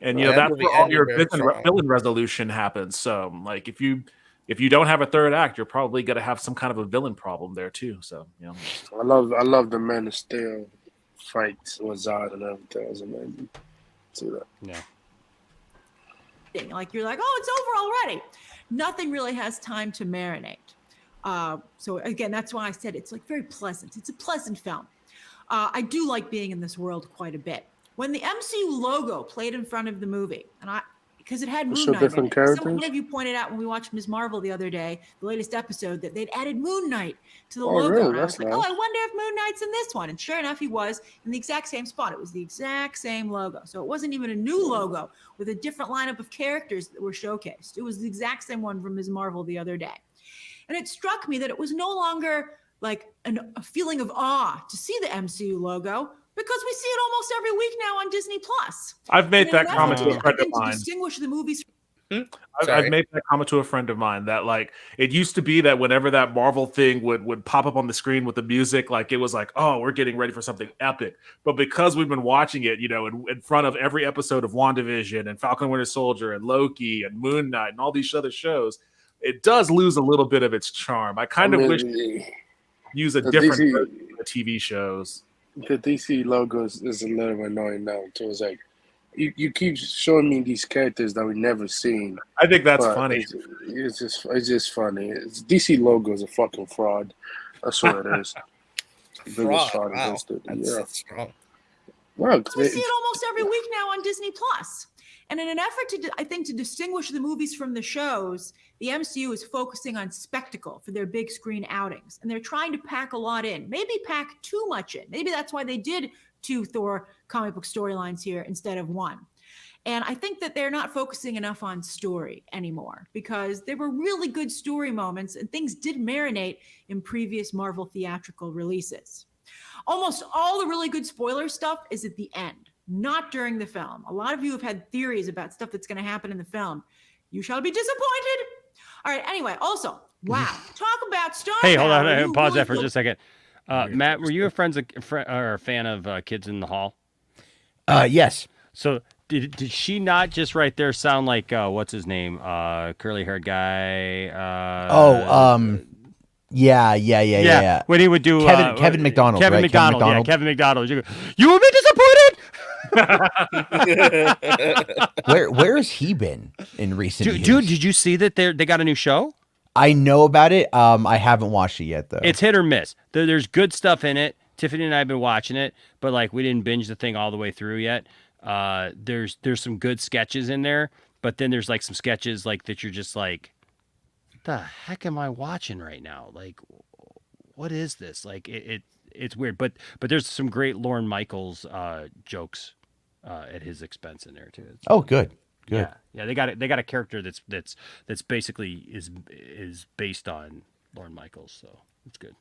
And that's where all your villain resolution happens. So like if you don't have a third act, you're probably gonna have some kind of a villain problem there too. So I love the Man of Steel fights with Zod and everything. It was amazing. See that? Yeah. Like you're like, oh, it's over already. Nothing really has time to marinate. So again, that's why I said it's like very pleasant. It's a pleasant film. I do like being in this world quite a bit. When the MCU logo played in front of the movie, because it had Moon Knight in it. One of you pointed out when we watched Ms. Marvel the other day, the latest episode, that they'd added Moon Knight to the logo. Really? And I was That's like, nice. I wonder if Moon Knight's in this one. And sure enough, he was in the exact same spot. It was the exact same logo. So it wasn't even a new logo with a different lineup of characters that were showcased. It was the exact same one from Ms. Marvel the other day. And it struck me that it was no longer like a feeling of awe to see the MCU logo, because we see it almost every week now on Disney Plus. I've made that comment to a friend of mine. To distinguish the movies. I've made that comment to a friend of mine that like it used to be that whenever that Marvel thing would pop up on the screen with the music, like it was like, oh, we're getting ready for something epic. But because we've been watching it, in front of every episode of WandaVision and Falcon and Winter Soldier and Loki and Moon Knight and all these other shows, it does lose a little bit of its charm. I kind of wish use a different version of the TV shows. The DC logo is a little annoying now. So it's like you keep showing me these characters that we've never seen. I think that's funny. It's just funny. DC logo is a fucking fraud. That's what it is. Biggest fraud against it. That's strong. Well, we see it almost every week now on Disney Plus. And in an effort to distinguish the movies from the shows, the MCU is focusing on spectacle for their big screen outings. And they're trying to pack a lot in, maybe pack too much in. Maybe that's why they did 2 Thor comic book storylines here instead of 1. And I think that they're not focusing enough on story anymore, because there were really good story moments and things did marinate in previous Marvel theatrical releases. Almost all the really good spoiler stuff is at the end, not during the film. A lot of you have had theories about stuff that's going to happen in the film. You shall be disappointed. All right. Anyway, also, wow. Talk about Star Hey, hold Power. on. Pause that for just a second. Matt, were you a fan of Kids in the Hall? Yes. So did she not just right there sound like what's his name? Curly-haired guy. Yeah. When he would do Kevin McDonald. Kevin right? McDonald. Yeah, Kevin McDonald. You will be disappointed. Where has he been in recent years? Dude, did you see that they got a new show? I know about it. I haven't watched it yet though. It's hit or miss. There's good stuff in it. Tiffany and I have been watching it, but like we didn't binge the thing all the way through yet. There's some good sketches in there, but then there's like some sketches like that you're just like, what the heck am I watching right now? Like, what is this? Like it's weird, but there's some great Lorne Michaels jokes at his expense in there too. Oh, good. Yeah, they got a character that's basically is based on Lorne Michaels, so it's good.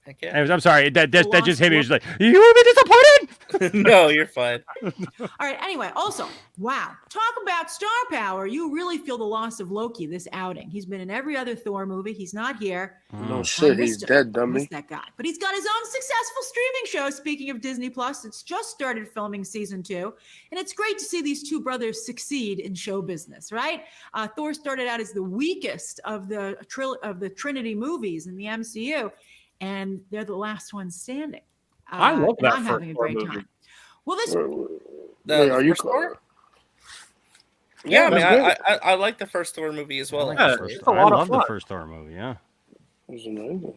Okay. Anyways, I'm sorry, that just hit me. It's like, you will be disappointed. No, you're fine. All right. Anyway, also, wow. Talk about star power. You really feel the loss of Loki this outing. He's been in every other Thor movie. He's not here. No shit, he's dead, dummy. That guy. But he's got his own successful streaming show. Speaking of Disney Plus, it's just started filming season 2, and it's great to see these two brothers succeed in show business. Right? Thor started out as the weakest of the Trinity movies in the MCU, and they're the last ones standing. I love that. I'm having a great time. Well, this are you Thor? Yeah, I mean, I like the first Thor movie as well. I love the first Thor movie. Yeah, it was amazing.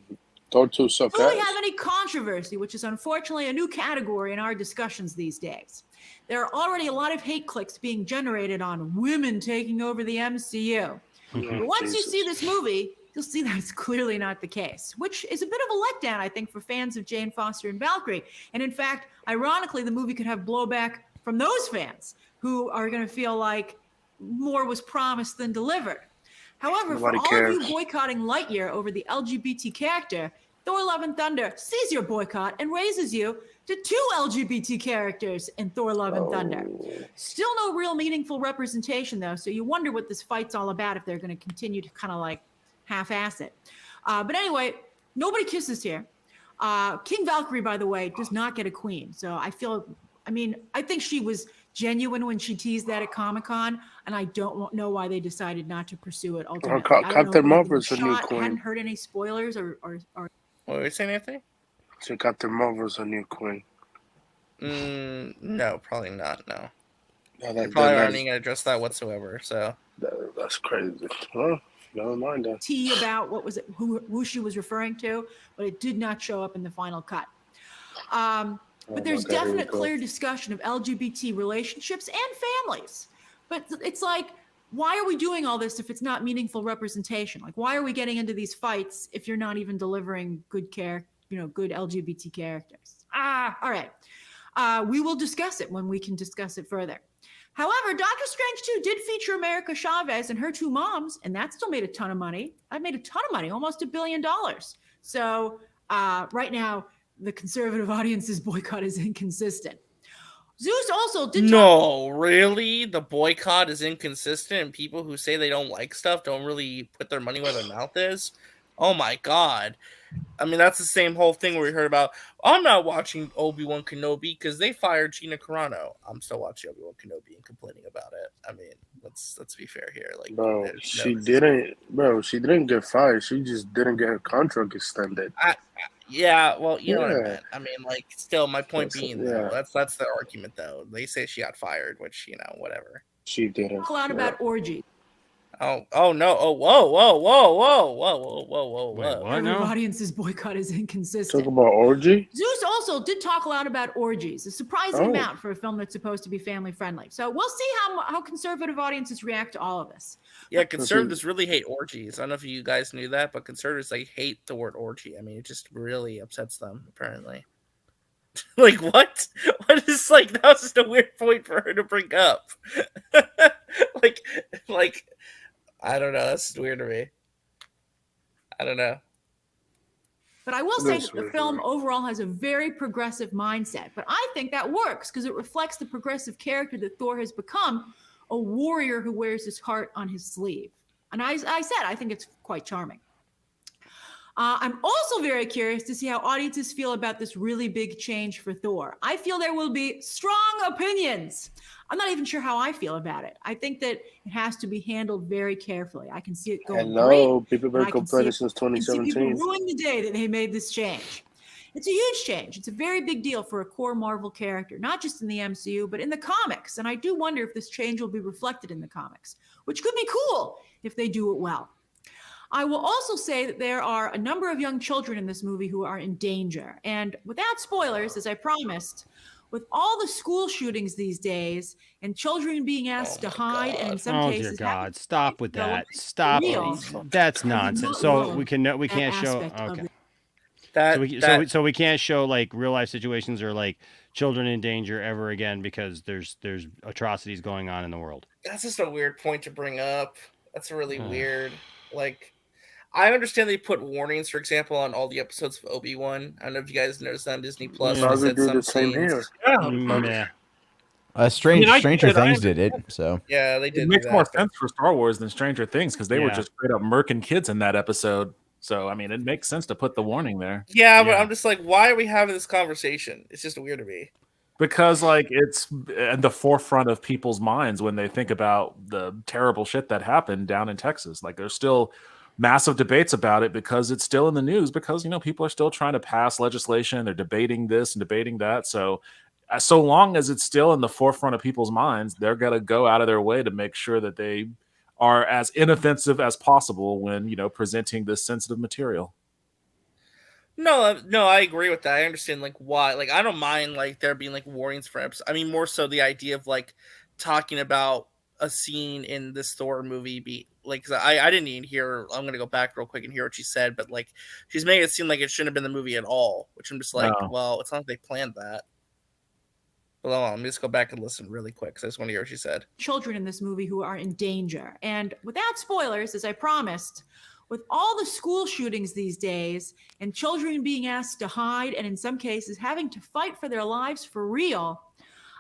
Thor 2 sucked Do we ass. have any controversy, which is unfortunately a new category in our discussions these days? There are already a lot of hate clicks being generated on women taking over the MCU. But once you see this movie, you'll see that it's clearly not the case, which is a bit of a letdown, I think, for fans of Jane Foster and Valkyrie. And in fact, ironically, the movie could have blowback from those fans who are going to feel like more was promised than delivered. However, Nobody for all cares. of you boycotting Lightyear over the LGBT character, Thor Love and Thunder sees your boycott and raises you to 2 LGBT characters in Thor Love and Thunder. Still no real meaningful representation, though, so you wonder what this fight's all about if they're going to continue to kind of like half-ass it. But anyway, nobody kisses here. King Valkyrie, by the way, does not get a queen. So I think she was genuine when she teased that at Comic-Con, and I don't know why they decided not to pursue it ultimately. Captain Marvel's a new I queen. hadn't heard any spoilers or What were you saying, Anthony? So Captain Marvel's a new queen. No, probably not. No, No, they probably aren't even going to address that whatsoever. So that's crazy. Well, never mind that. tea about what was it, who she was referring to, but it did not show up in the final cut. But there's God, here we definite go. clear discussion of LGBT relationships and families. But it's like, why are we doing all this if it's not meaningful representation? Like, why are we getting into these fights if you're not even delivering good good LGBT characters? All right. We will discuss it when we can discuss it further. However, Doctor Strange 2 did feature America Chavez and her 2 moms, and that still made a ton of money. I made a ton of money, almost $1 billion. So right now, the conservative audience's boycott is inconsistent. Zeus also did really? The boycott is inconsistent, and people who say they don't like stuff don't really put their money where their mouth is? Oh my God. I mean, that's the same whole thing where we heard about, I'm not watching Obi-Wan Kenobi because they fired Gina Carano. I'm still watching Obi-Wan Kenobi and complaining about it. I mean, let's be fair here. Like, Bro, she didn't get fired. She just didn't get her contract extended. Yeah, well, you know what I Yeah. meant. I mean, like, still, my point That's- being, yeah. though, that's the argument, though. They say she got fired, which, whatever. She didn't. talk a lot about orgy. Oh no! Oh, whoa! Conservative audience's boycott is inconsistent. Talk about orgy? Zeus also did talk a lot about orgies, a surprising Oh. amount for a film that's supposed to be family friendly. So we'll see how conservative audiences react to all of this. Yeah, conservatives really hate orgies. I don't know if you guys knew that, but conservatives hate the word orgy. I mean, it just really upsets them, apparently. Like, what? What is that was just a weird point for her to bring up. like, I don't know. That's just weird to me. I don't know. But I will say that the film overall has a very progressive mindset. But I think that works because it reflects the progressive character that Thor has become, a warrior who wears his heart on his sleeve. And I said, I think it's quite charming. I'm also very curious to see how audiences feel about this really big change for Thor. I feel there will be strong opinions. I'm not even sure how I feel about it. I think that it has to be handled very carefully. I can see it going Hello, great. people have been I can see complaining it- since I can see 2017. people ruin the day that they made this change. It's a huge change. It's a very big deal for a core Marvel character, not just in the MCU, but in the comics. And I do wonder if this change will be reflected in the comics, which could be cool if they do it well. I will also say that there are a number of young children in this movie who are in danger. And without spoilers, as I promised, with all the school shootings these days and children being asked to hide and in some Oh dear cases God! Stop with that! it's Stop! real. That's I do nonsense. not So love we can't show. aspect of Okay. it. So we can't show real life situations or children in danger ever again because there's atrocities going on in the world. That's just a weird point to bring up. That's really weird. I understand they put warnings, for example, on all the episodes of Obi-Wan. I don't know if you guys noticed that on Disney Plus. Yeah. They said do some the same scenes. here. Stranger Things did it. So Yeah, they did. It makes do more that. sense for Star Wars than Stranger Things because they were Yeah. just straight up murking kids in that episode. So I mean, it makes sense to put the warning there. Yeah, but I'm just like, why are we having this conversation? It's just weird to me. Because it's at the forefront of people's minds when they think about the terrible shit that happened down in Texas. There's still massive debates about it because it's still in the news because people are still trying to pass legislation. They're debating this and debating that. So long as it's still in the forefront of people's minds, they're gonna go out of their way to make sure that they are as inoffensive as possible when presenting this sensitive material. No, I agree with that. I understand why. I don't mind there being warnings for episodes. I mean, more so the idea of talking about a scene in this Thor movie be like 'cause I didn't even hear. I'm gonna go back real quick and hear what she said, but like she's making it seem like it shouldn't have been the movie at all, which I'm just like, No. well, it's not like they planned that. But hold on, let me just go back and listen really quick because I just want to hear what she said. Children in this movie who are in danger. And without spoilers, as I promised, with all the school shootings these days and children being asked to hide and in some cases having to fight for their lives for real,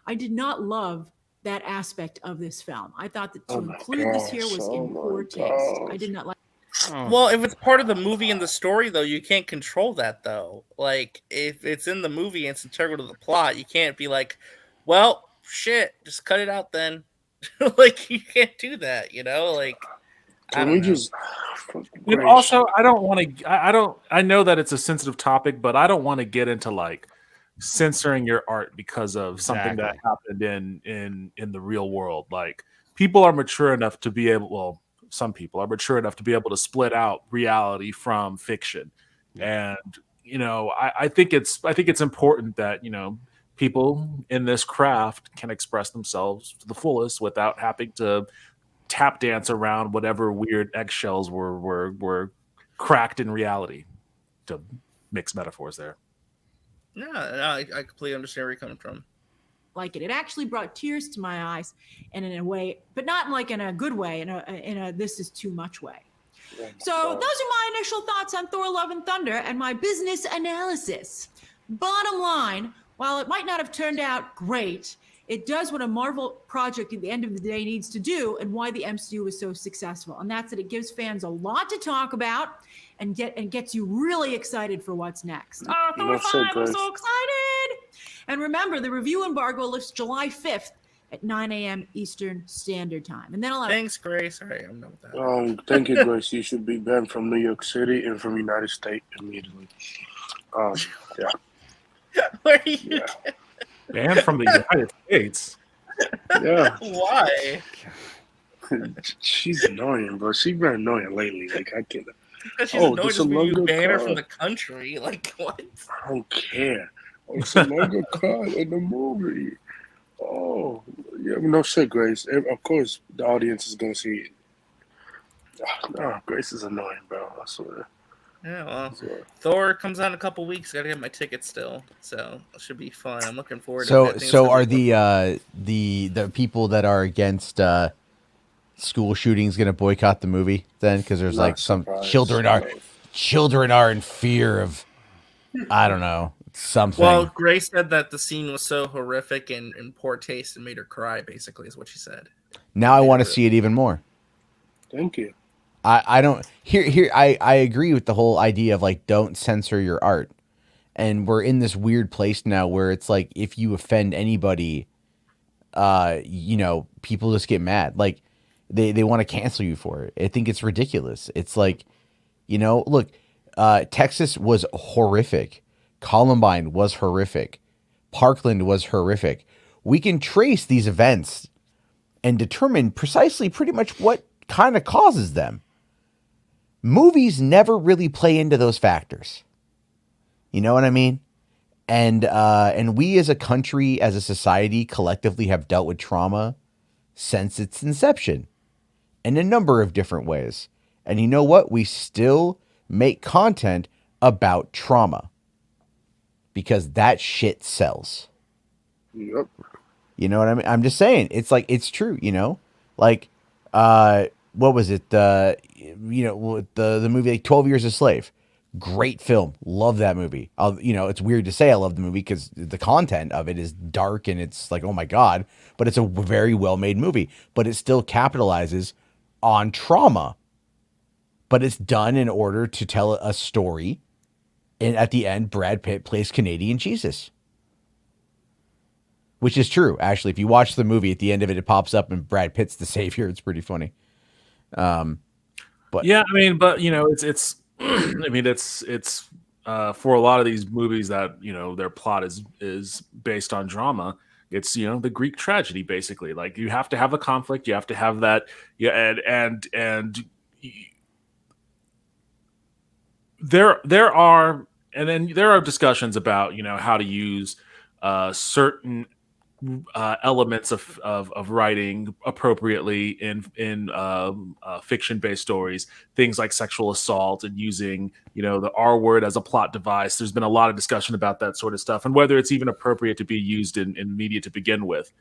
I did not love that aspect of this film. I thought that to include this here was in poor taste. I did not like. Well, if it's part of the movie and the story, though, you can't control that, though. Like, if it's in the movie and it's integral to the plot, you can't be like, well, shit, just cut it out then. Like, you can't do that, you know? Like, Can we just... And also, I don't want to. I know that it's a sensitive topic, but I don't want to get into like censoring your art because of something that happened in the real world. Like, people are mature enough to be able. Well, some people are mature enough to be able to split out reality from fiction, and I think it's important that people in this craft can express themselves to the fullest without having to tap dance around whatever weird eggshells were cracked in reality, to mix metaphors there. no, I completely understand where you're coming from. Like it actually brought tears to my eyes, and in a way, but not like in a good way, in a this is too much way. So those are my initial thoughts on Thor: Love and Thunder and my business analysis. Bottom line, while it might not have turned out great, it does what a Marvel project at the end of the day needs to do, and why the MCU was so successful. And that's that it gives fans a lot to talk about and gets you really excited for what's next. Oh, Thor 5, I'm so excited! And remember, the review embargo lifts July 5th at 9 a.m. Eastern Standard Time. And then I'll have... Thanks, Grace. All right, I'm done with that. Thank you, Grace. You should be banned from New York City and from United States immediately. Yeah. Where are you? Banned from the United States. Yeah. Why? She's annoying, bro. She's been annoying lately. Like, I can't. Because she's annoyed just when you ban her from the country. Like, what? I don't care. It's a longer cut in the movie. Oh, yeah, no shit, Grace. Of course, the audience is gonna see it. No, Grace is annoying, bro. I swear. Yeah, well, Thor comes out in a couple weeks. Gotta get my ticket still, so it should be fun. I'm looking forward to it. So are the people that are against school shootings gonna boycott the movie then? Because there's like some children are in fear of, I don't know, something. Well, Grace said that the scene was so horrific and in poor taste and made her cry. Basically, is what she said. Now I want to see it even more. Thank you. I don't here I agree with the whole idea of like, don't censor your art. And we're in this weird place now where it's like, if you offend anybody, people just get mad. Like they want to cancel you for it. I think it's ridiculous. It's like, look, Texas was horrific. Columbine was horrific. Parkland was horrific. We can trace these events and determine precisely pretty much what kind of causes them. Movies never really play into those factors. You know what I mean? And we as a country, as a society, collectively have dealt with trauma since its inception in a number of different ways. And you know what? We still make content about trauma because that shit sells. Yep. You know what I mean? I'm just saying, it's like, it's true, like, what was it? The movie, like 12 Years a Slave. Great film. Love that movie. It's weird to say I love the movie because the content of it is dark and it's like, oh my God, but it's a very well-made movie, but it still capitalizes on trauma, but it's done in order to tell a story. And at the end, Brad Pitt plays Canadian Jesus, which is true. Actually, if you watch the movie, at the end of it, it pops up and Brad Pitt's the savior. It's pretty funny. But yeah, it's I mean, it's for a lot of these movies that their plot is based on drama. It's the Greek tragedy, basically. Like, you have to have a conflict, you have to have that, and there are discussions about how to use certain elements of writing appropriately in fiction based stories, things like sexual assault and using the R word as a plot device. There's been a lot of discussion about that sort of stuff and whether it's even appropriate to be used in media to begin with.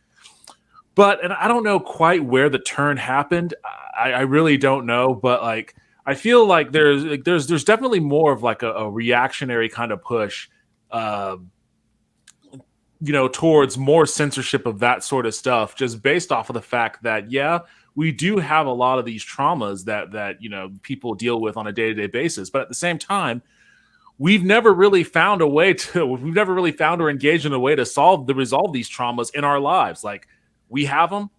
And I don't know quite where the turn happened. I really don't know, but like I feel like there's definitely more of like a reactionary kind of push towards more censorship of that sort of stuff, just based off of the fact that, yeah, we do have a lot of these traumas that people deal with on a day-to-day basis. But at the same time, we've never really found or engaged in a way to resolve these traumas in our lives. Like, we have them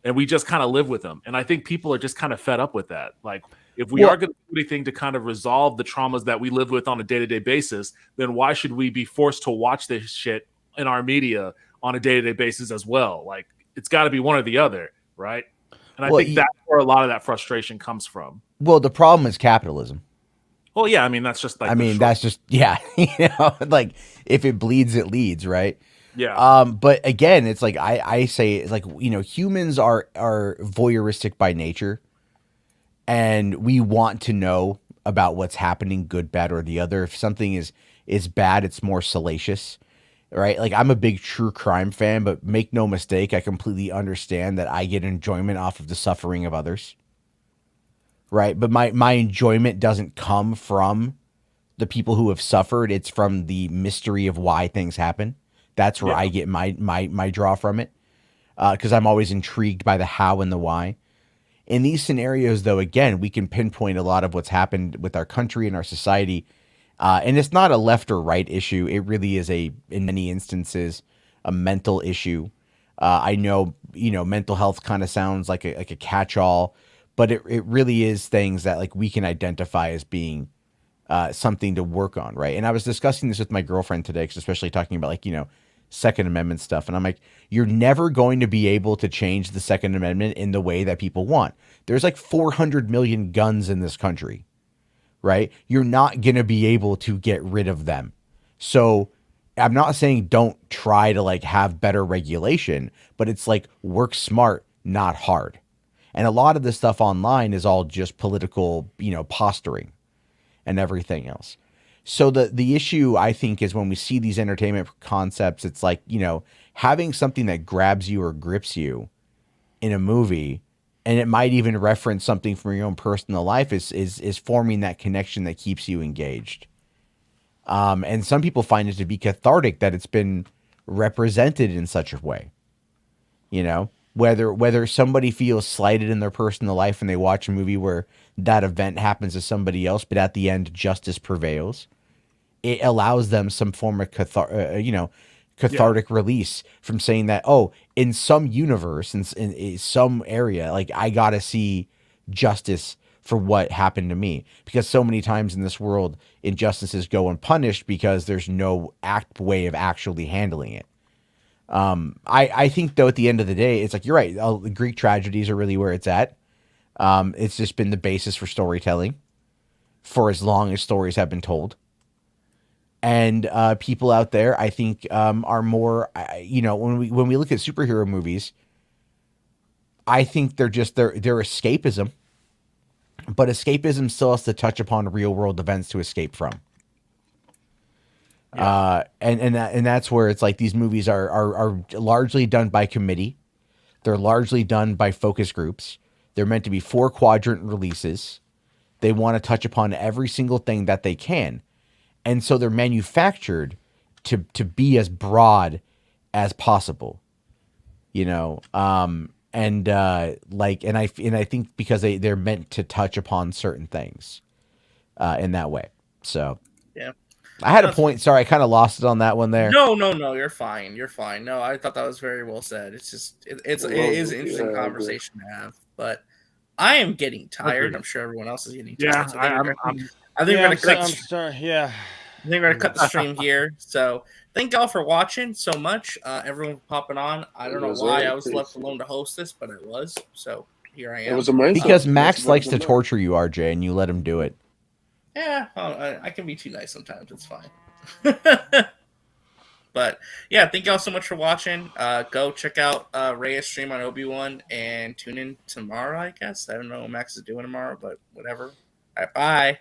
and we just kind of live with them. And I think people are just kind of fed up with that. Like, if we are going to do anything to kind of resolve the traumas that we live with on a day-to-day basis, then why should we be forced to watch this shit in our media on a day-to-day basis as well? Like, it's got to be one or the other, right? And I think that's where a lot of that frustration comes from. Well, the problem is capitalism. Well, yeah, I mean, that's just like that's just like if it bleeds, it leads, right? Yeah. But again, it's like I say, it's like humans are voyeuristic by nature, and we want to know about what's happening, good, bad, or the other. If something is bad, it's more salacious. Right? Like, I'm a big true crime fan, but make no mistake, I completely understand that I get enjoyment off of the suffering of others. Right? But my enjoyment doesn't come from the people who have suffered. It's from the mystery of why things happen. That's where I get my draw from it. Because I'm always intrigued by the how and the why. In these scenarios, though, again, we can pinpoint a lot of what's happened with our country and our society. And it's not a left or right issue. It really is in many instances, a mental issue. I know, mental health kind of sounds like a catch-all, but it really is things that like we can identify as being something to work on, right? And I was discussing this with my girlfriend today, especially talking about Second Amendment stuff. And I'm like, you're never going to be able to change the Second Amendment in the way that people want. There's like 400 million guns in this country. Right? You're not going to be able to get rid of them. So I'm not saying don't try to have better regulation, but it's like work smart, not hard. And a lot of the stuff online is all just political, posturing and everything else. So the issue, I think, is when we see these entertainment concepts, it's like, having something that grabs you or grips you in a movie, and it might even reference something from your own personal life, is forming that connection that keeps you engaged. And some people find it to be cathartic that it's been represented in such a way. Whether somebody feels slighted in their personal life and they watch a movie where that event happens to somebody else, but at the end justice prevails, it allows them some form of cathartic release from saying that, in some universe, in some area, I gotta see justice for what happened to me, because so many times in this world injustices go unpunished because there's no way of actually handling it. I think though, at the end of the day, it's like, you're right. The Greek tragedies are really where it's at. It's just been the basis for storytelling for as long as stories have been told. And people out there, I think, are more, when we look at superhero movies, I think they're escapism, but escapism still has to touch upon real world events to escape from. And that's where it's like these movies are largely done by committee. They're largely done by focus groups. They're meant to be 4-quadrant releases. They want to touch upon every single thing that they can. And so they're manufactured to be as broad as possible, and I think because they're meant to touch upon certain things, in that way. So yeah, I had a point. Sorry, I kind of lost it on that one there. No, you're fine. You're fine. No, I thought that was very well said. It's just it is an interesting conversation to have, but I am getting tired. I'm sure everyone else is getting tired. I think we're gonna cut. I think we're gonna cut the stream here. So thank y'all for watching so much. Everyone popping on. I don't know why I was left alone to host this, but I was. So here I am. It was amazing. Because Max likes to torture you, RJ, and you let him do it. Yeah, I can be too nice sometimes. It's fine. But yeah, thank y'all so much for watching. Go check out Reyes' stream on Obi-Wan and tune in tomorrow, I guess. I don't know what Max is doing tomorrow, but whatever. All right, bye.